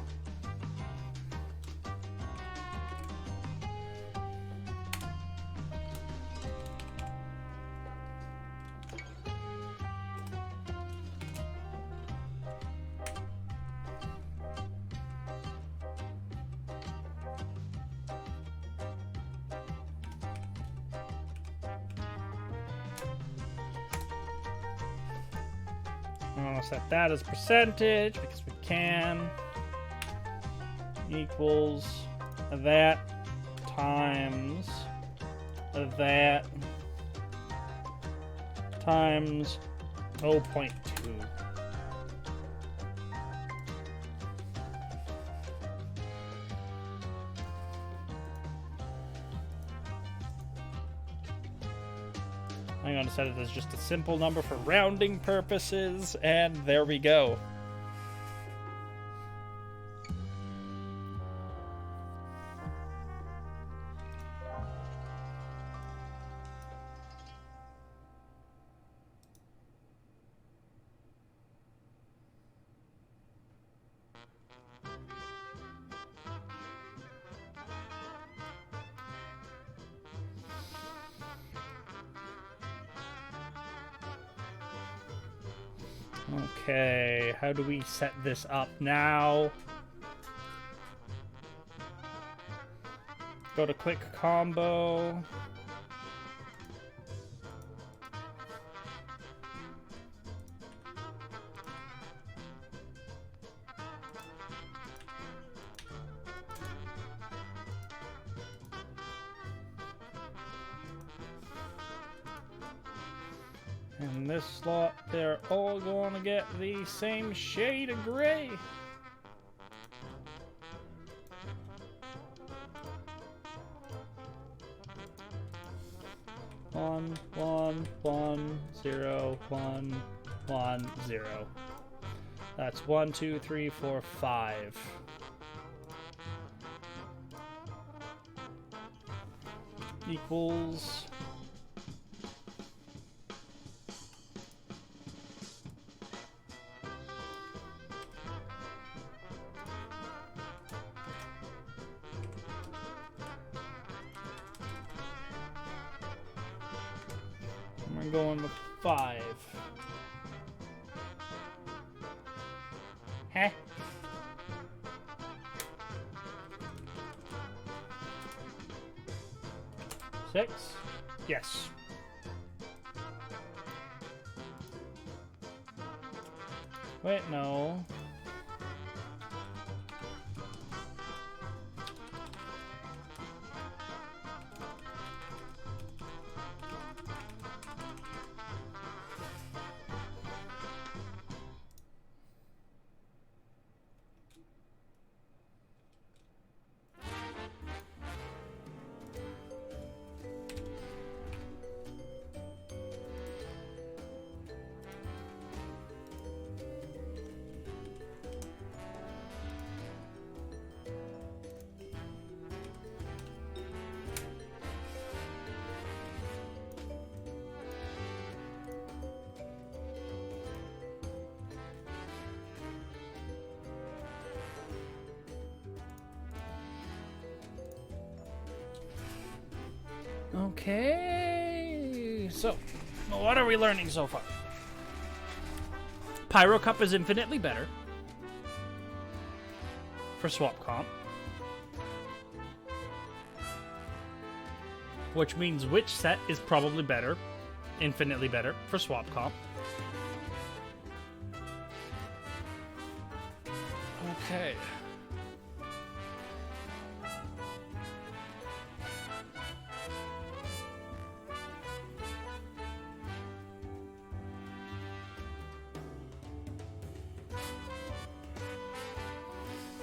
I'm gonna set that as percentage because we can. Equals that times that times 0.2. I'm going to set it as just a simple number for rounding purposes, and there we go. Okay, how do we set this up now? Go to quick combo. In this slot, they're all going to get the same shade of gray. One, 0, 1, 1, 0. That's 1, 2, 3, 4, 5. Equals. We're going with 5. Heh. Six? Yes. Wait, no. Okay, so what are we learning so far? Pyro Cup is infinitely better for swap comp, which means which set is probably better, infinitely better for swap comp. Okay.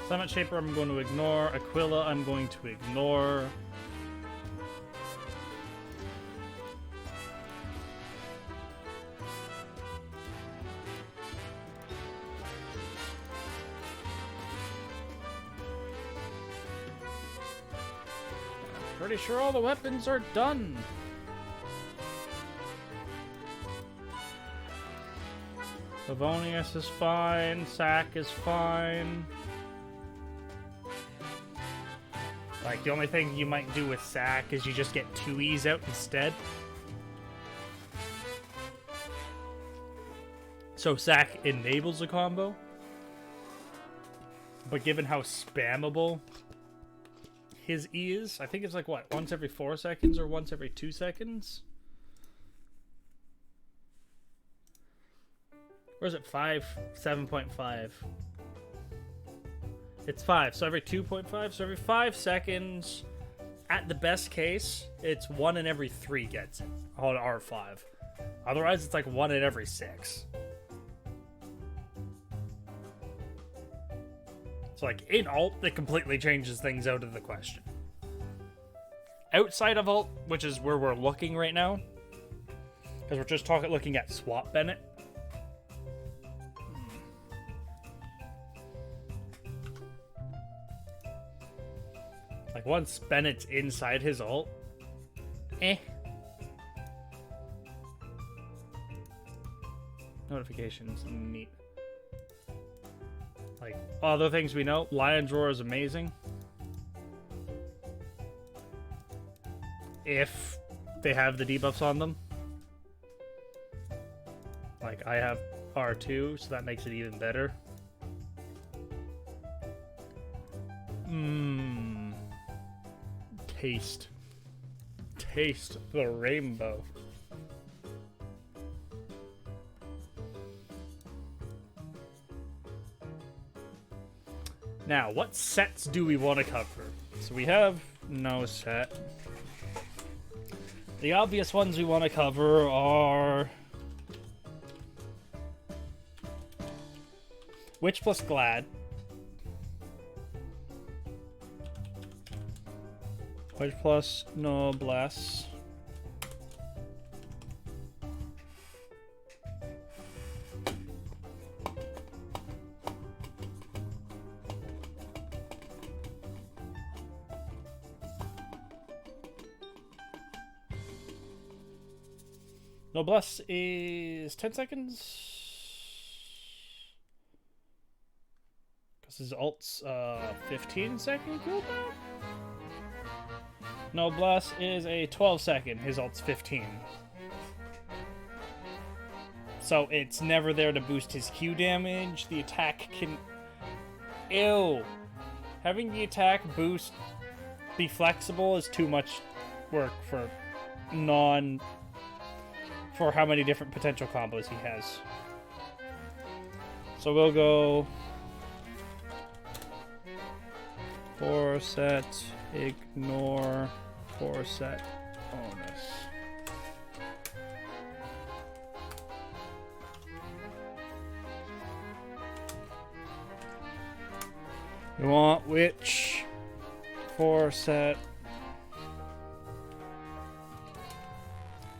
Summit Shaper I'm going to ignore. Aquila I'm going to ignore. Pretty sure all the weapons are done. Favonius is fine. Sack is fine. Like, the only thing you might do with Sack is you just get 2Es out instead. So Sack enables a combo. But given how spammable his E is, I think it's like, what, once every 4 seconds or once every 2 seconds? Or is it 5? 7.5. It's 5, so every 2.5, so every 5 seconds, at the best case, it's 1 in every 3 gets it on R5. Otherwise, it's like 1 in every 6. So like, in ult, it completely changes things out of the question. Outside of ult, which is where we're looking right now, because we're just looking at swap Bennett. Like, once Bennett's inside his ult, Notifications, neat. Like, other things we know, Lion's Roar is amazing. If they have the debuffs on them. Like, I have R2, so that makes it even better. Mmm. Taste. Taste the rainbow. Now, what sets do we want to cover? So we have no set. The obvious ones we want to cover are Witch plus Glad, Witch plus Noblesse, Noblesse is 10 seconds. Because his ult's 15-second cooldown? Noblesse is a 12-second. His ult's 15. So it's never there to boost his Q damage. The attack can... Ew! Having the attack boost be flexible is too much work for for how many different potential combos he has. So we'll go 4 set, ignore, 4 set, bonus. You want Witch, 4 set.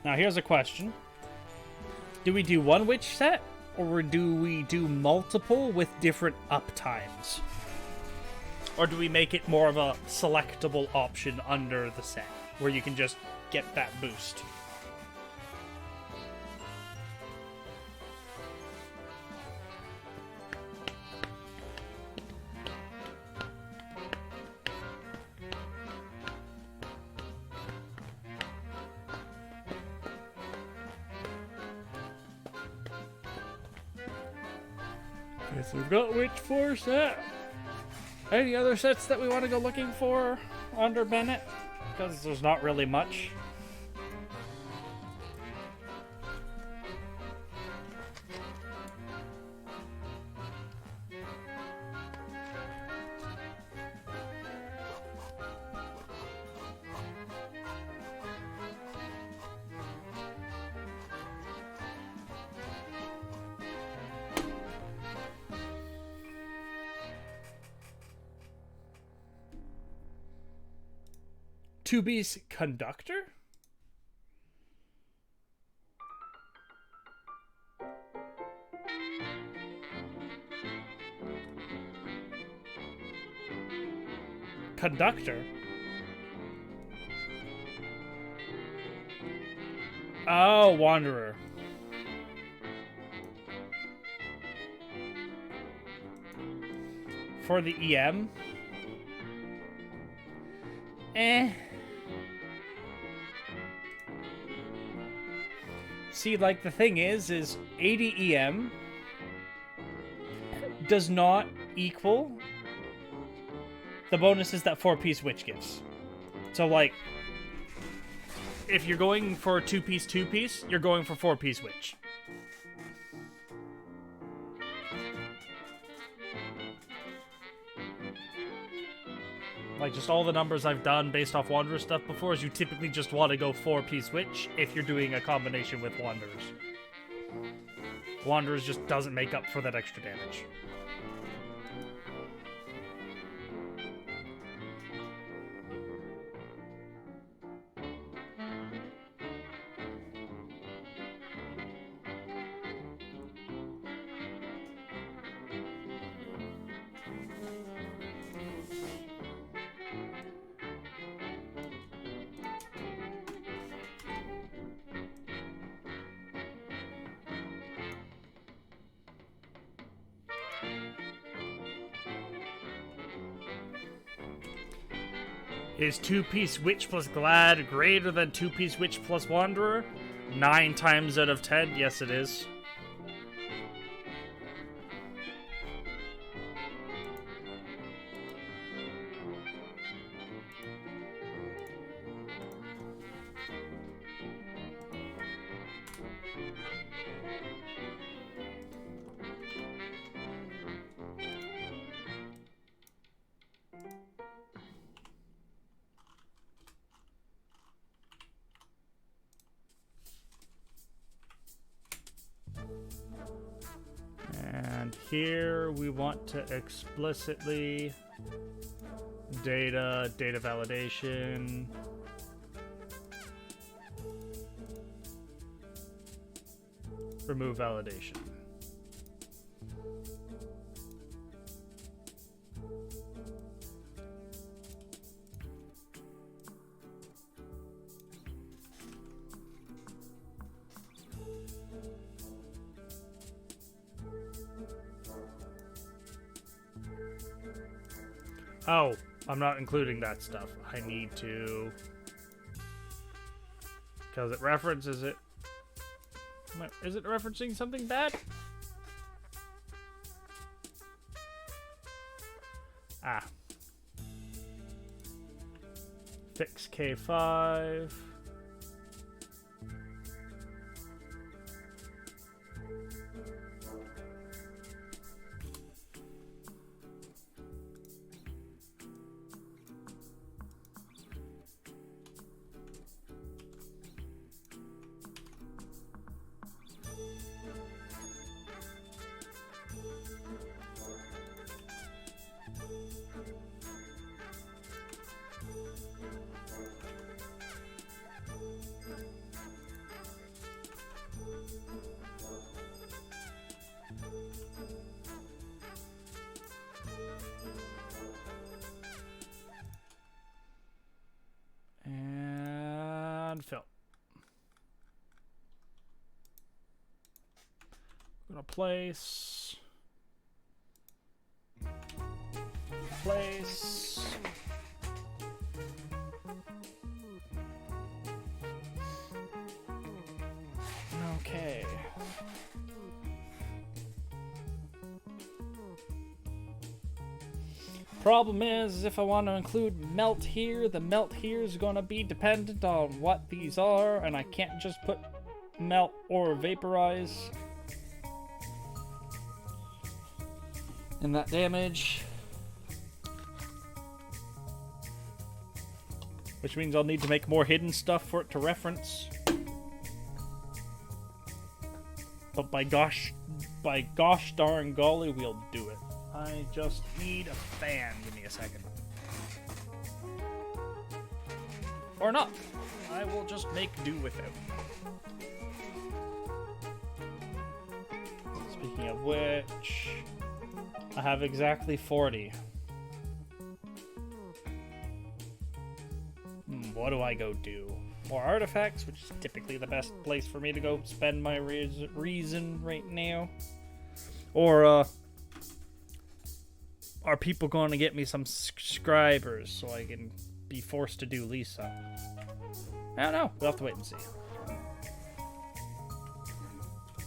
Now here's a question. Do we do one Witch set, or do we do multiple with different uptimes? Or do we make it more of a selectable option under the set, where you can just get that boost? Okay, so we've got Witch 4 set. Any other sets that we want to go looking for under Bennett? Because there's not really much. Tubi's Conductor? Conductor? Oh, Wanderer. For the EM? See, like, the thing is 80 EM does not equal the bonuses that 4-piece Witch gives. So, like, if you're going for 2-piece, you're going for 4-piece Witch. Like, just all the numbers I've done based off Wanderer stuff before is you typically just want to go 4-piece Witch if you're doing a combination with Wanderers. Wanderers just doesn't make up for that extra damage. Is 2-piece Witch plus Glad greater than 2-piece Witch plus Wanderer? 9 times out of 10, yes it is. And here we want to explicitly data validation. Remove validation. Oh, I'm not including that stuff. I need to... Because it references it. Is it referencing something bad? Ah. Fix K5. And fill. I'm gonna place. Okay. Problem is, if I want to include melt here, the melt here is going to be dependent on what these are, and I can't just put melt or vaporize. And that damage. Which means I'll need to make more hidden stuff for it to reference. But by gosh darn golly, we'll do it. I just need a fan. Give me a second. Or not. I will just make do with it. Speaking of which, I have exactly 40. What do I go do? More artifacts, which is typically the best place for me to go spend my reason right now. Or, are people going to get me some subscribers so I can be forced to do Lisa? I don't know. We'll have to wait and see.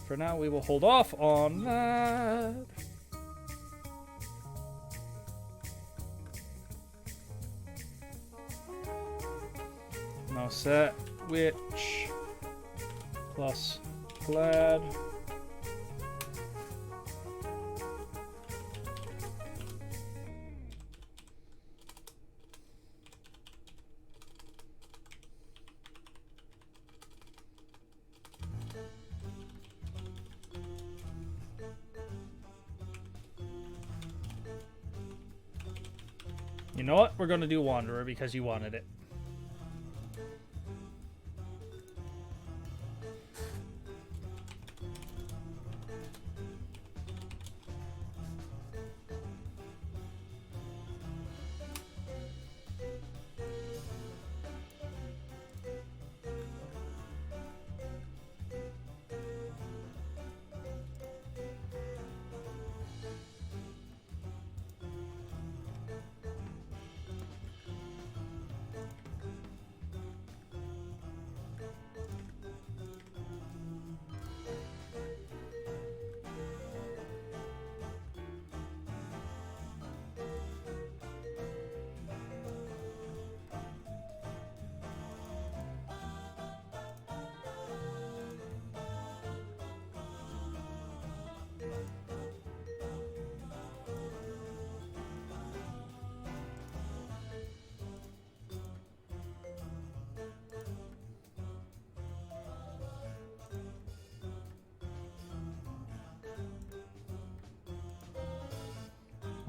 For now, we will hold off on that. Now set which plus glad. You know what? We're going to do Wanderer because you wanted it.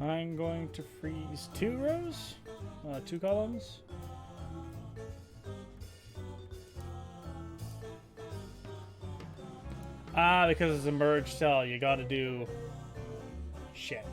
I'm going to freeze 2 rows, 2 columns. Ah, because it's a merged cell, you gotta do shit.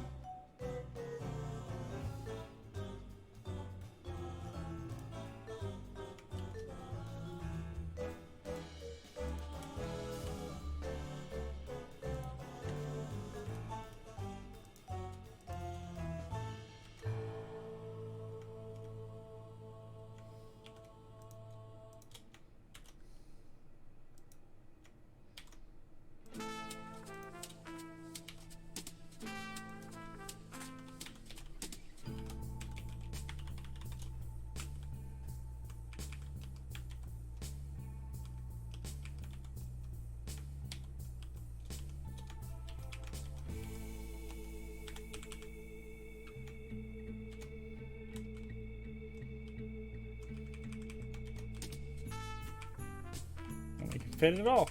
And we can fit it all.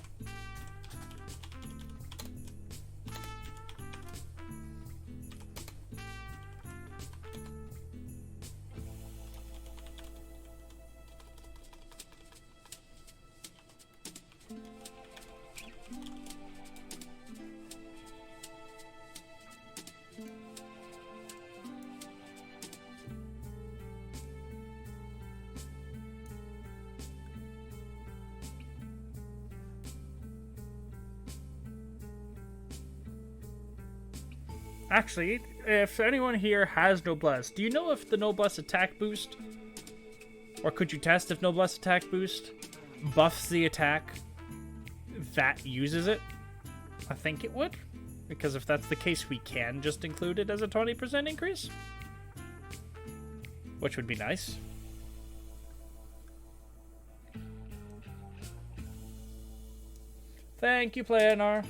Actually, if anyone here has Noblesse, do you know if the Noblesse attack boost, or could you test if Noblesse attack boost buffs the attack that uses it? I think it would, because if that's the case, we can just include it as a 20% increase, which would be nice. Thank you, Planar.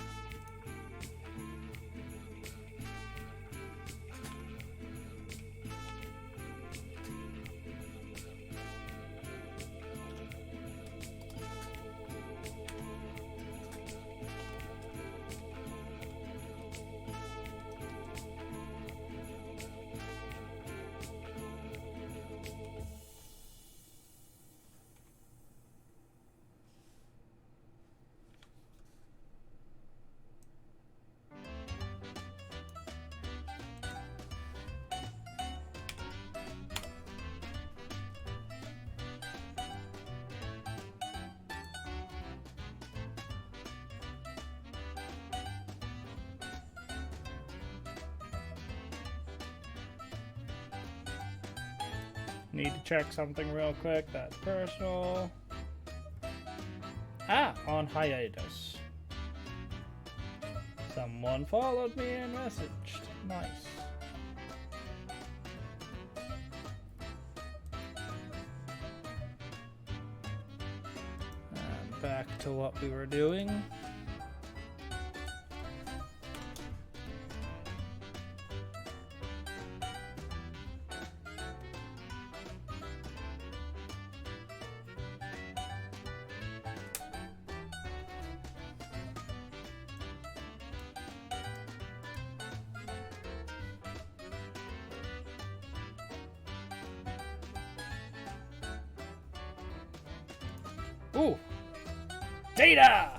Need to check something real quick. That's personal. Ah, on hiatus. Someone followed me and messaged. Nice. And back to what we were doing. Ooh! Data!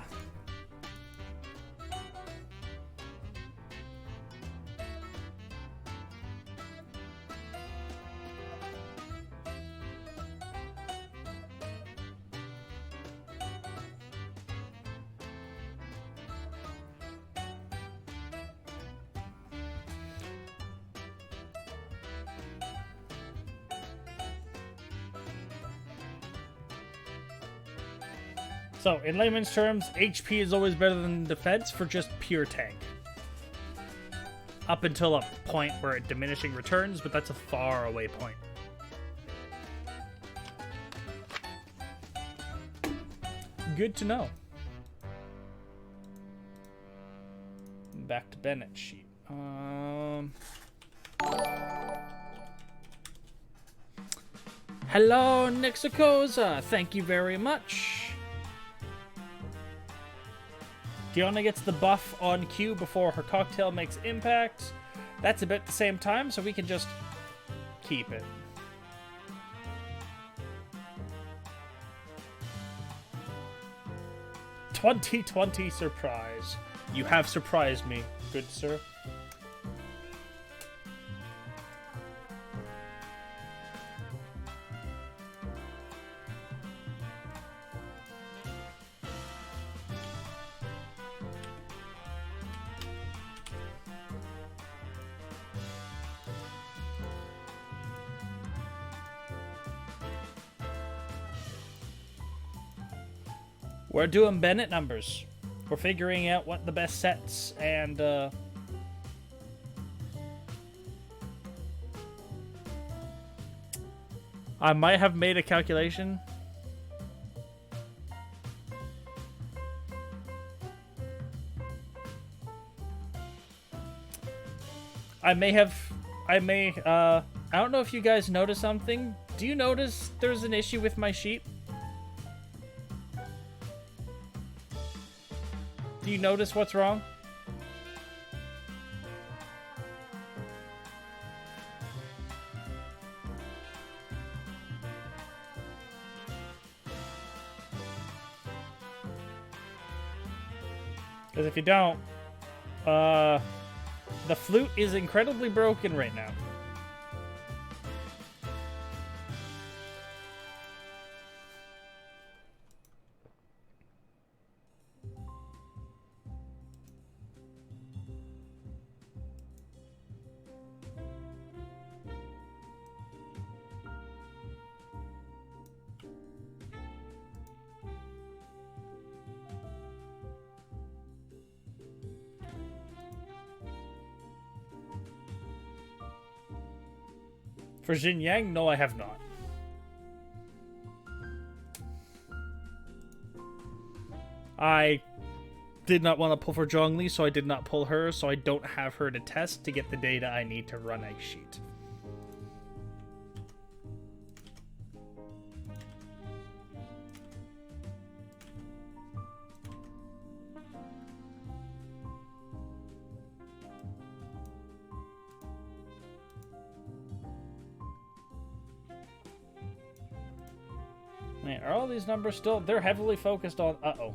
So, in layman's terms, HP is always better than defense for just pure tank. Up until a point where it diminishing returns, but that's a far away point. Good to know. Back to Bennett's sheet. Hello, Nixacosa. Thank you very much. Diona gets the buff on Q before her cocktail makes impact. That's about the same time, so we can just keep it. "2020 surprise. You have surprised me, good sir." We're doing Bennett numbers. We're figuring out what the best sets and I might have made a calculation. I don't know if you guys noticed something. Do you notice there's an issue with my sheep? Do you notice what's wrong? Because if you don't, the flute is incredibly broken right now. For Jin Yang, no, I have not. I did not want to pull for Zhongli, so I did not pull her, so I don't have her to test to get the data I need to run a sheet. Man, are all these numbers still? They're heavily focused on. Uh-oh.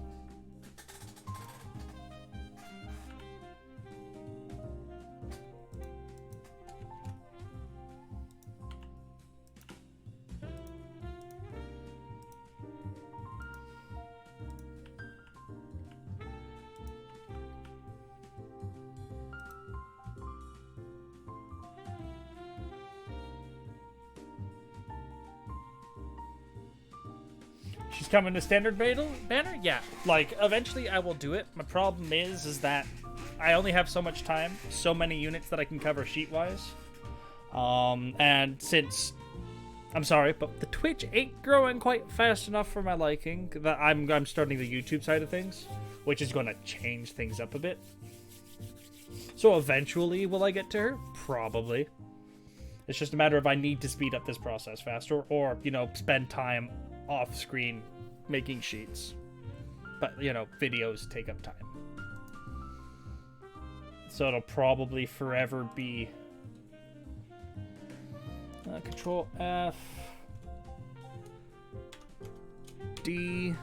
She's coming to standard banner? Yeah. Like, eventually I will do it. My problem is that I only have so much time, so many units that I can cover sheet-wise. And since... I'm sorry, but the Twitch ain't growing quite fast enough for my liking. That I'm starting the YouTube side of things, which is going to change things up a bit. So eventually, will I get to her? Probably. It's just a matter of I need to speed up this process faster, or, you know, spend time off screen making sheets. But, you know, videos take up time. So it'll probably forever be Control F D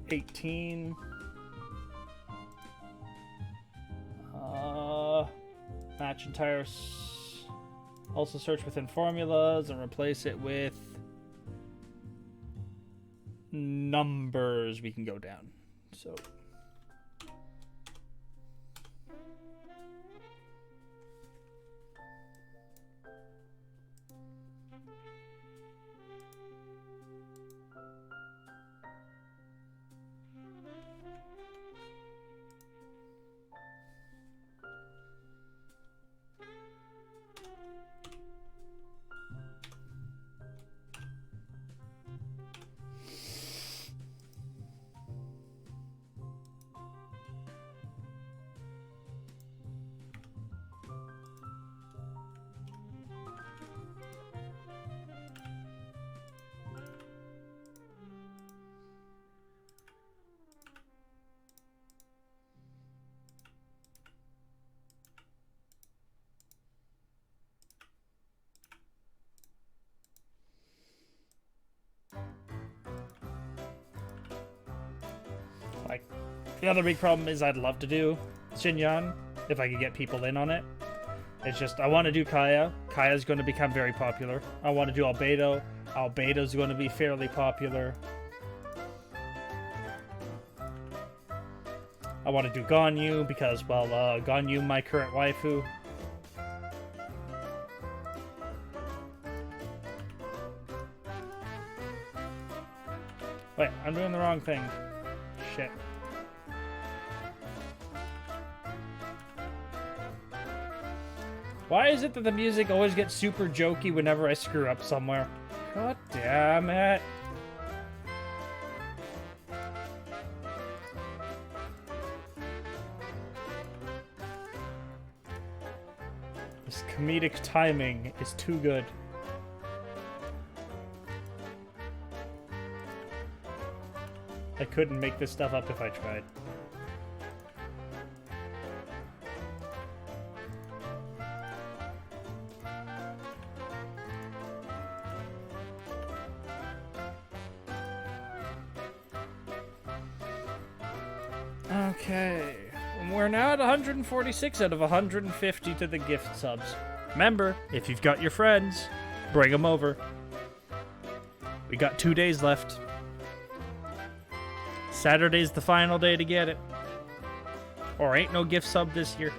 18 match entire also search within formulas and replace it with numbers. We can go down. So The other big problem is I'd love to do Xinyan if I could get people in on it. It's just, I want to do Kaya. Kaya's going to become very popular. I want to do Albedo. Albedo's going to be fairly popular. I want to do Ganyu because, well, Ganyu, my current waifu. Wait, I'm doing the wrong thing. Shit. Why is it that the music always gets super jokey whenever I screw up somewhere? God damn it. This comedic timing is too good. I couldn't make this stuff up if I tried. Okay, we're now at 146 out of 150 to the gift subs. Remember, if you've got your friends, bring them over. We got 2 days left. Saturday's the final day to get it. Or ain't no gift sub this year.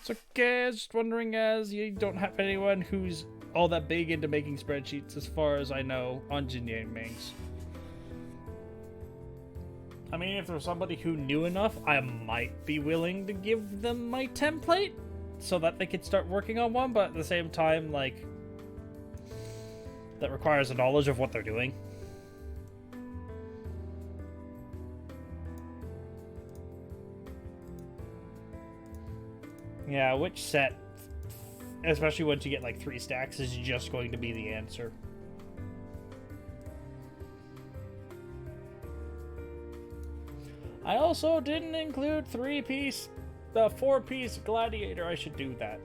It's okay, I was just wondering, as you don't have anyone who's all that big into making spreadsheets, as far as I know, on Jinyan Mings. I mean, if there's somebody who knew enough, I might be willing to give them my template so that they could start working on one, but at the same time, like, that requires a knowledge of what they're doing. Yeah, which set, especially once you get like 3 stacks, is just going to be the answer. I also didn't include 3-piece, the 4-piece gladiator. I should do that.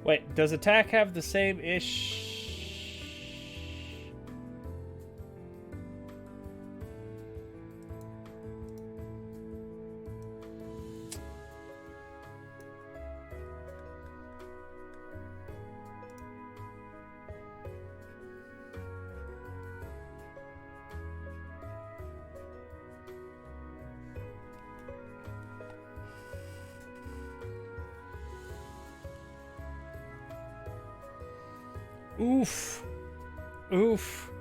Wait, does attack have the same ish? Oof. Oof.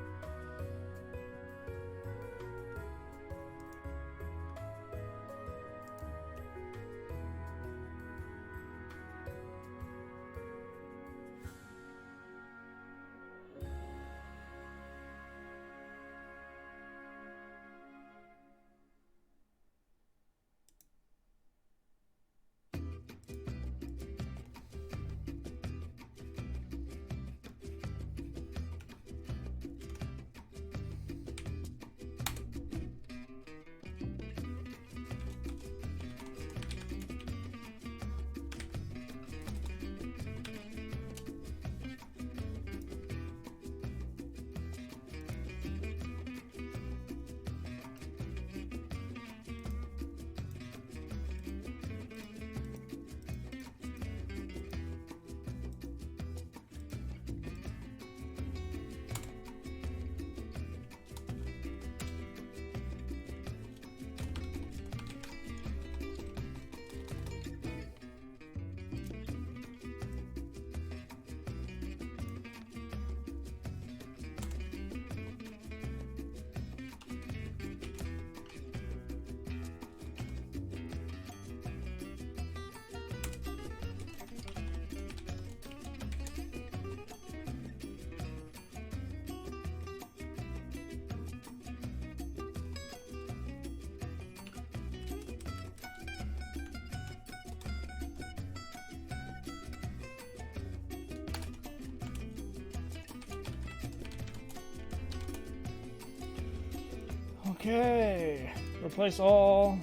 Okay. Replace all.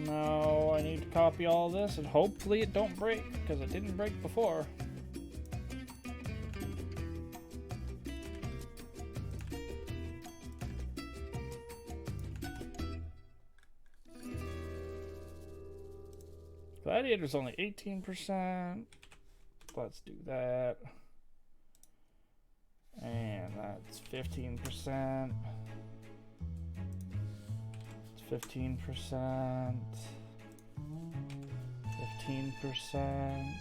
Now I need to copy all this and hopefully it don't break, because it didn't break before. Gladiator's only 18%. Let's do that. And that's 15%. It's 15%. 15%.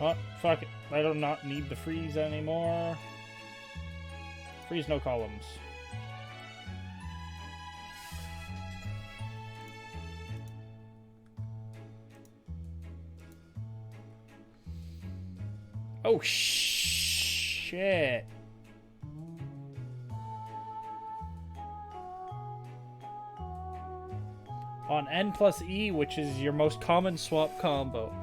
Oh, fuck it. I do not need the freeze anymore. Freeze no columns. Oh, shit. On N plus E, which is your most common swap combo,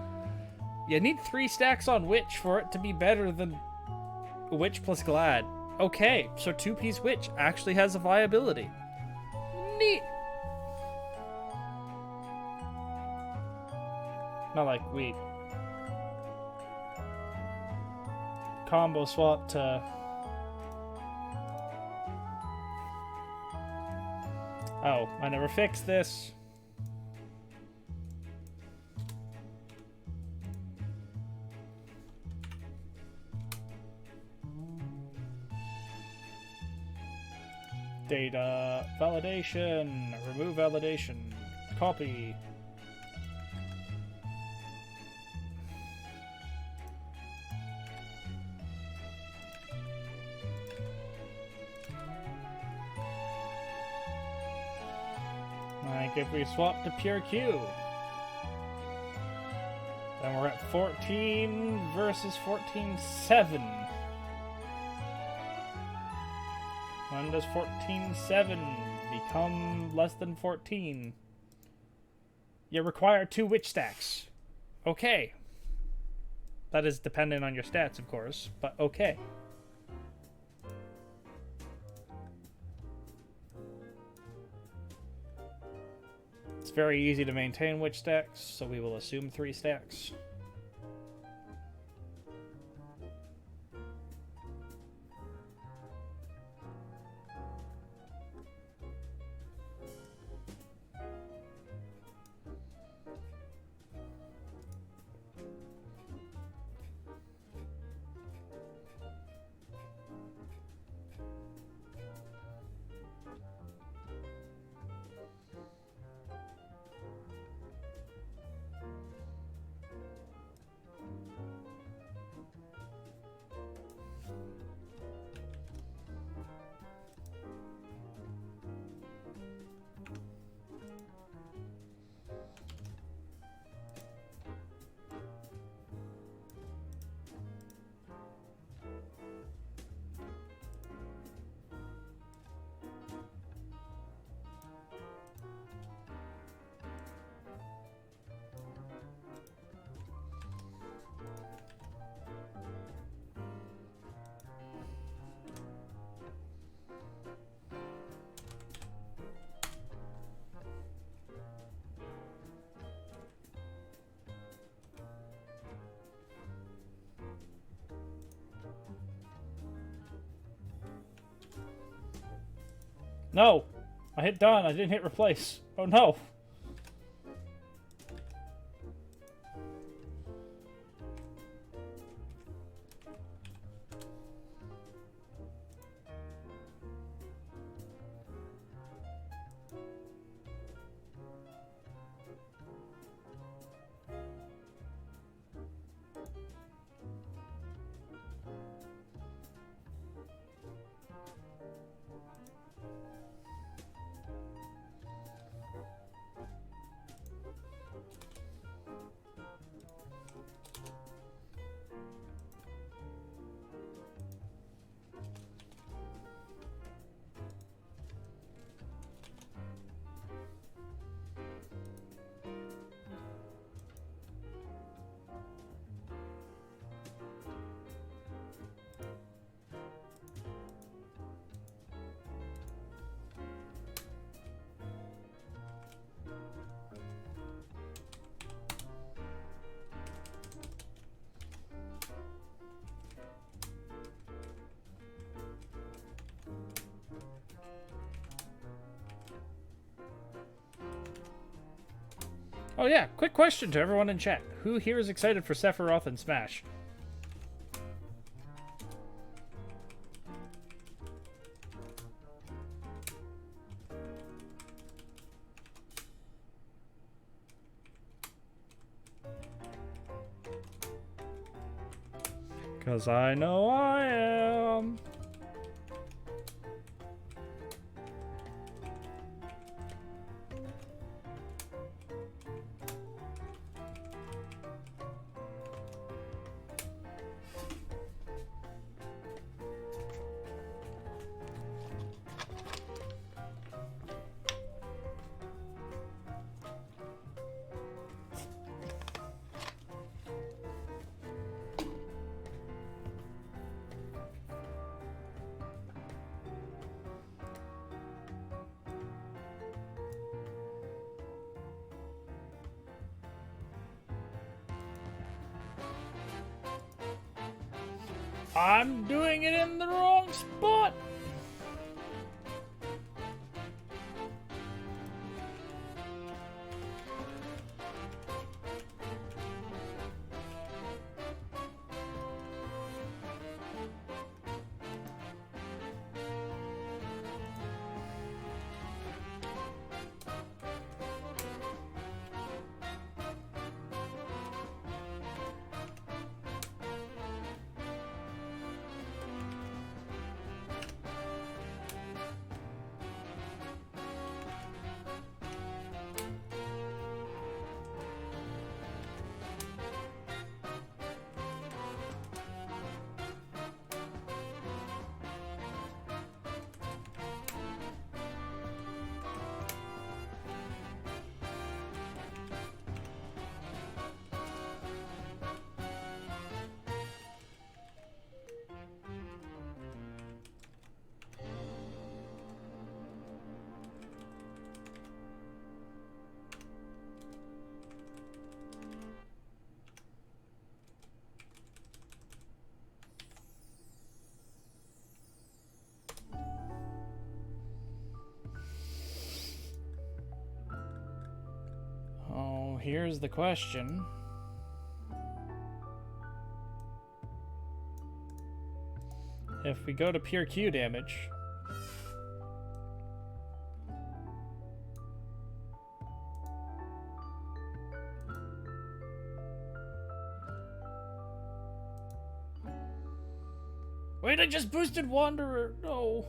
you need 3 stacks on Witch for it to be better than Witch plus Glad. Okay, so 2-piece Witch actually has a viability. Neat! Not like we combo swap to... Oh, I never fixed this. Data validation, remove validation, copy. Like if we swap to pure Q, then we're at 14 versus 14-7. When does 14-7 become less than 14? You require 2 witch stacks. Okay. That is dependent on your stats, of course, but okay. It's very easy to maintain witch stacks, so we will assume 3 stacks. No! I hit done, I didn't hit replace. Oh no! Oh yeah, quick question to everyone in chat. Who here is excited for Sephiroth and Smash? Cause I know I am. I'm doing it in the wrong spot. Oh, here's the question. If we go to pure Q damage, wait, I just boosted Wanderer. No.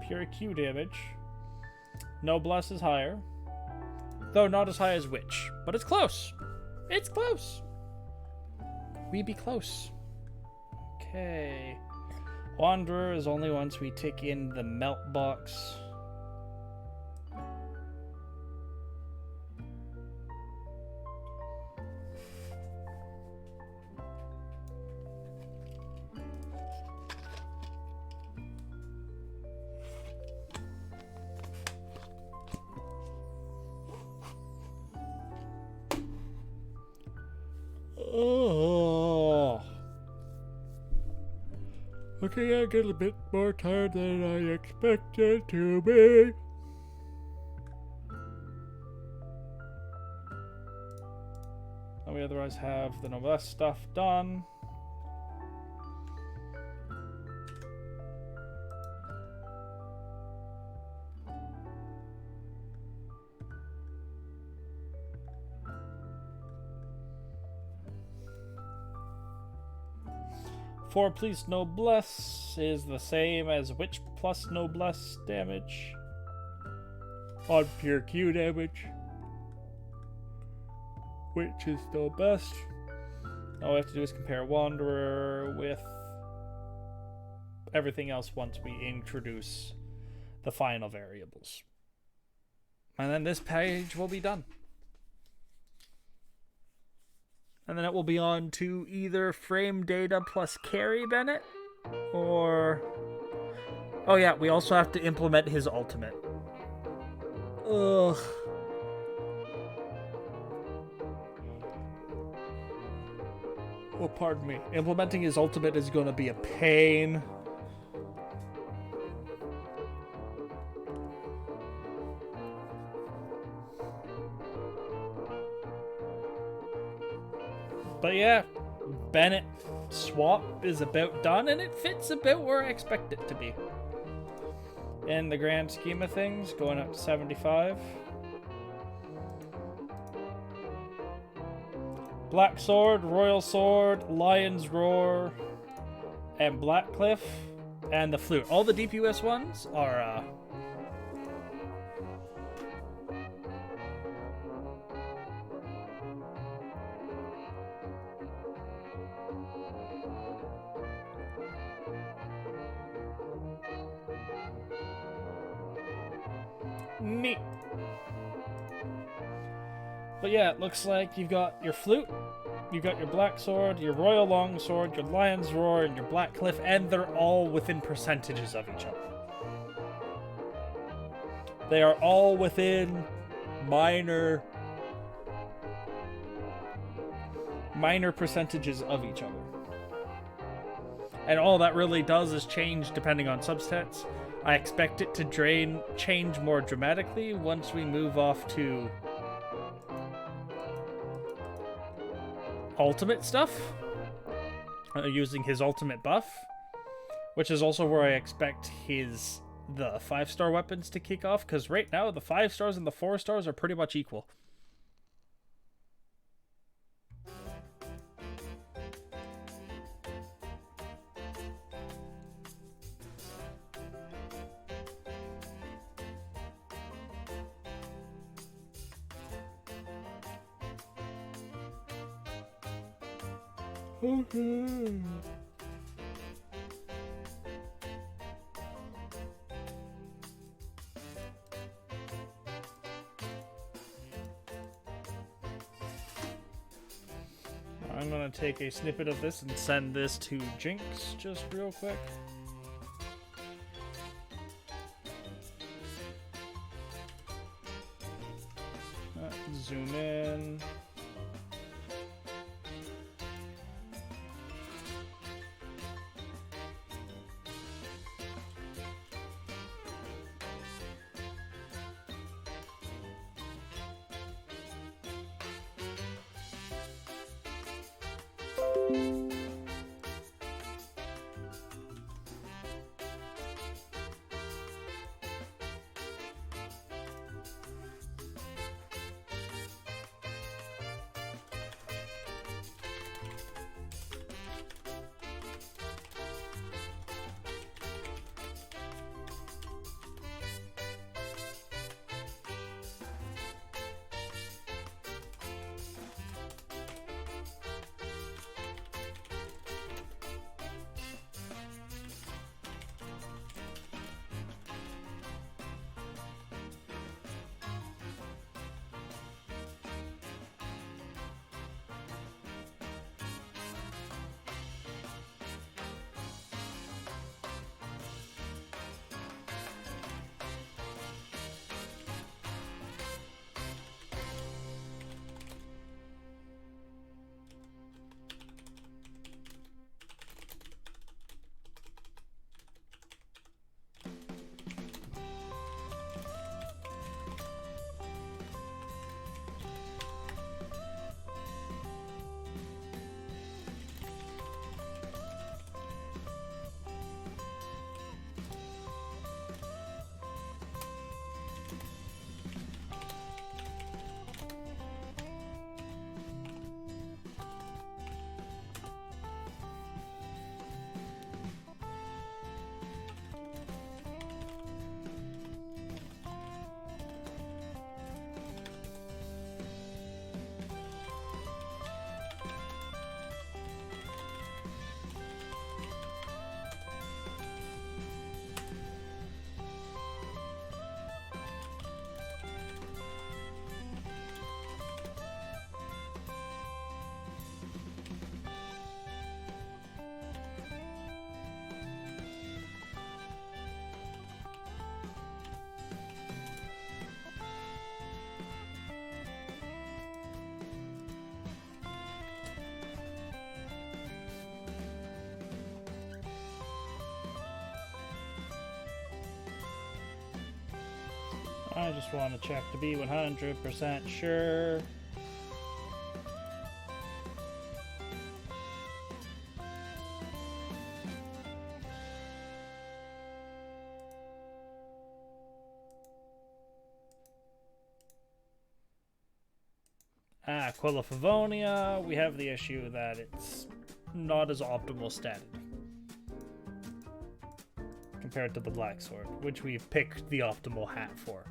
Pure Q damage. Noblesse is higher. Though not as high as Witch. But it's close. It's close. We be close. Okay. Wanderer is only once we tick in the melt box. Oh. Okay, I get a bit more tired than I expected to be. And we otherwise have the noblesse stuff done. Four plus noblesse is the same as Witch plus noblesse damage on pure Q damage, which is still best. All we have to do is compare Wanderer with everything else once we introduce the final variables. And then this page will be done. And then it will be on to either frame data plus carry Bennett, or Oh yeah, we also have to implement his ultimate. Ugh. Oh, pardon me. Implementing his ultimate is going to be a pain. But yeah, Bennett swap is about done, and it fits about where I expect it to be. In the grand scheme of things, going up to 75. Black Sword, Royal Sword, Lion's Roar, and Blackcliff, and the Flute. All the DPS ones are, neat. But yeah, it looks like you've got your Flute, you've got your Black Sword, your Royal Longsword, your Lion's Roar, and your Blackcliff, and they're all within percentages of each other. They are all within minor percentages of each other. And all that really does is change depending on substats. I expect it to change more dramatically once we move off to ultimate stuff, using his ultimate buff, which is also where I expect the 5-star weapons to kick off, because right now the 5 stars and the 4 stars are pretty much equal. Okay. I'm gonna take a snippet of this and send this to Jinx just real quick. Zoom in. I just want to check to be 100% sure. Aquila Favonia, we have the issue that it's not as optimal statted compared to the Black Sword, which we've picked the optimal hat for.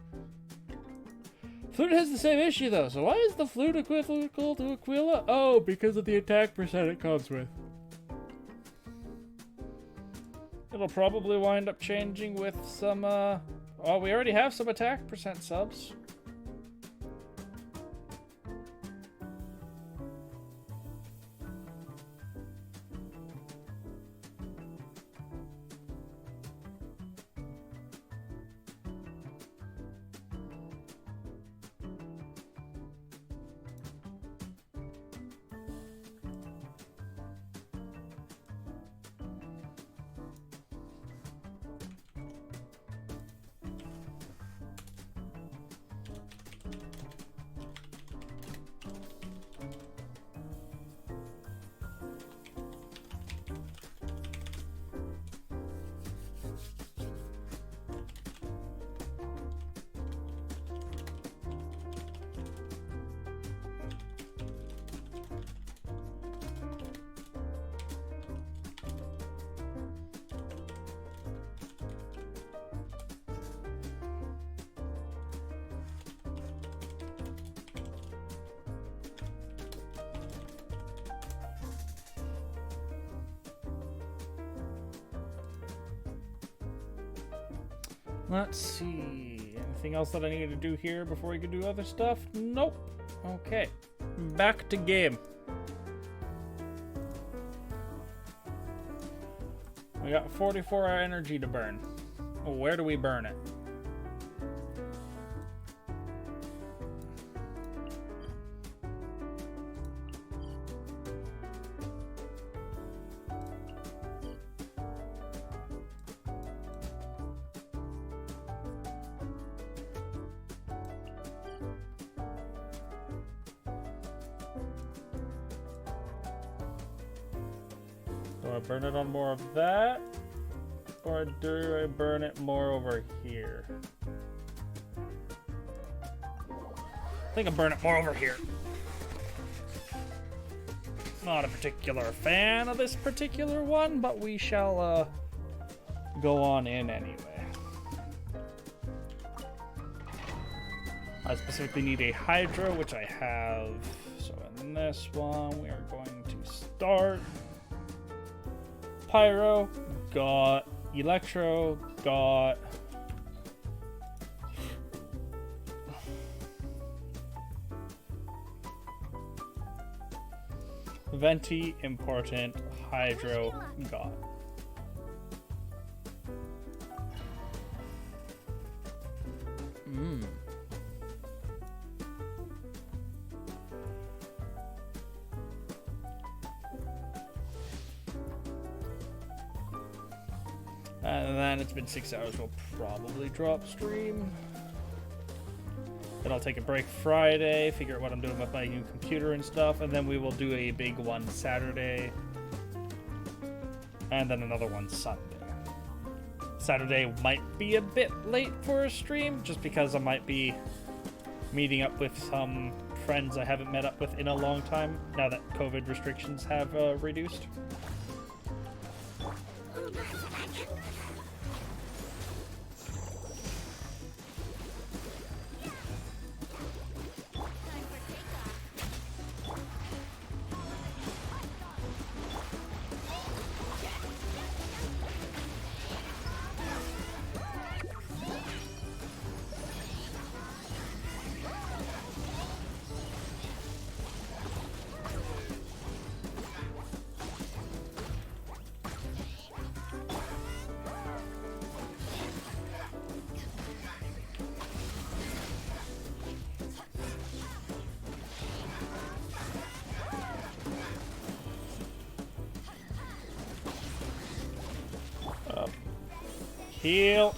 Flute has the same issue though, so why is the flute equivalent to Aquila? Oh, because of the attack percent it comes with. It'll probably wind up changing with some, oh, we already have some attack percent subs. Let's see. Anything else that I need to do here before we can do other stuff? Nope. Okay. Back to game. We got 44 energy to burn. Well, where do we burn it? Do I burn it on more of that? Or do I burn it more over here? I think I burn it more over here. Not a particular fan of this particular one, but we shall go on in anyway. I specifically need a Hydra, which I have. So in this one, we are going to start. Pyro, got Electro, got Venti, important, Hydro, got. And then it's been 6 hours, we'll probably drop stream. Then I'll take a break Friday, figure out what I'm doing with my new computer and stuff, and then we will do a big one Saturday. And then another one Sunday. Saturday might be a bit late for a stream, just because I might be meeting up with some friends I haven't met up with in a long time, now that COVID restrictions have reduced. Heal.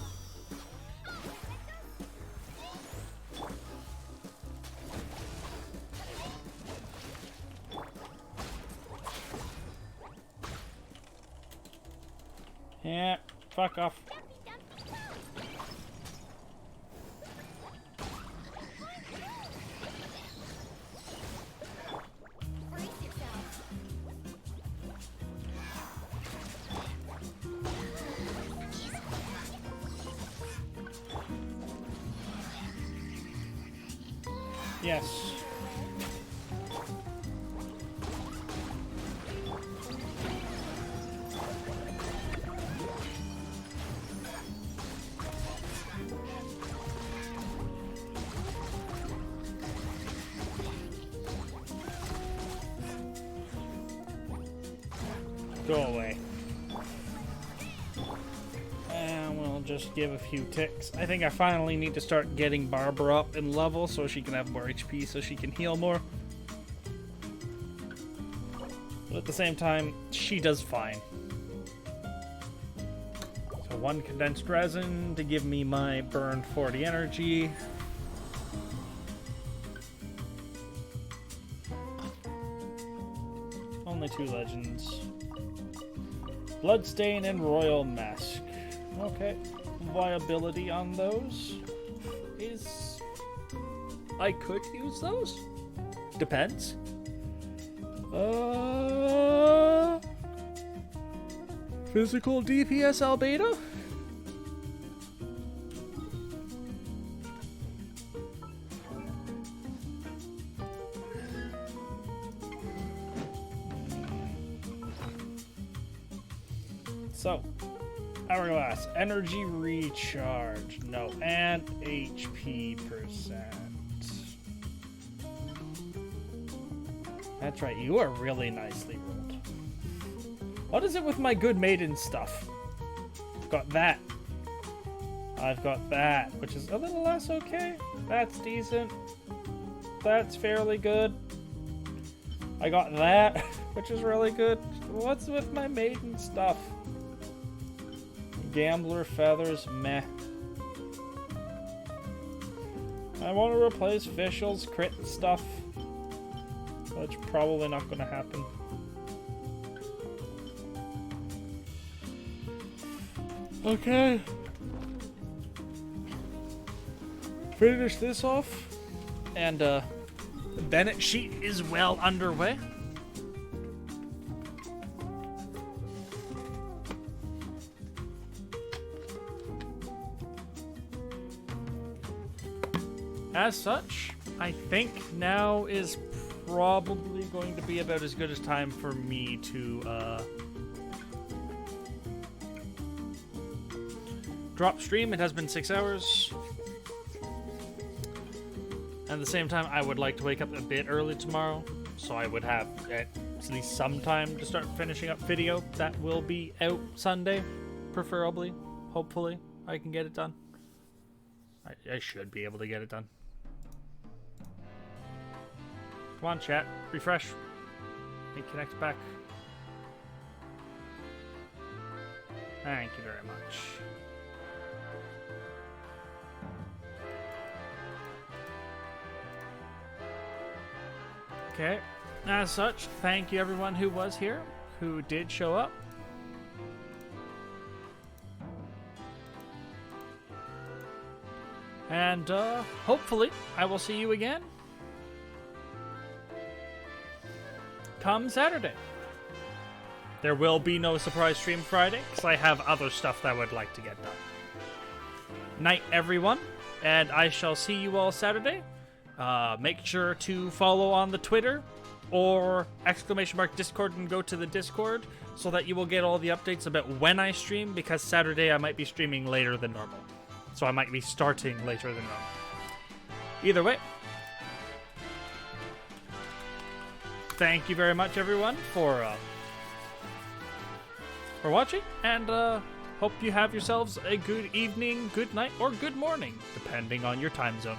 Yeah, fuck off. Brace yourself. Yes. Go away. And we'll just give a few ticks. I think I finally need to start getting Barbara up in level so she can have more HP so she can heal more. But at the same time, she does fine. So 1 condensed resin to give me my burned 40 energy. Only 2 legends. Bloodstain and Royal Mask. Okay. Viability on those is... I could use those? Depends. Physical DPS Albedo? So, hourglass, energy recharge, no, and HP percent. That's right, you are really nicely rolled. What is it with my good maiden stuff? I've got that. I've got that, which is a little less okay. That's decent. That's fairly good. I got that, which is really good. What's with my maiden stuff? Gambler feathers, meh. I want to replace Fischl's crit stuff. That's probably not going to happen. Okay. Finish this off. And the Bennett sheet is well underway. As such, I think now is probably going to be about as good as time for me to drop stream. It has been 6 hours. At the same time, I would like to wake up a bit early tomorrow, so I would have at least some time to start finishing up video. That will be out Sunday, preferably. Hopefully, I can get it done. I should be able to get it done. Come on, chat. Refresh. It connects back. Thank you very much. Okay. As such, thank you everyone who was here, who did show up. And hopefully I will see you again come Saturday. There will be no surprise stream Friday because I have other stuff that I would like to get done. Night, everyone, and I shall see you all Saturday. Make sure to follow on the Twitter or !Discord and go to the Discord so that you will get all the updates about when I stream, because Saturday I might be streaming later than normal. So I might be starting later than normal. Either way, thank you very much, everyone, for watching, and hope you have yourselves a good evening, good night, or good morning, depending on your time zone.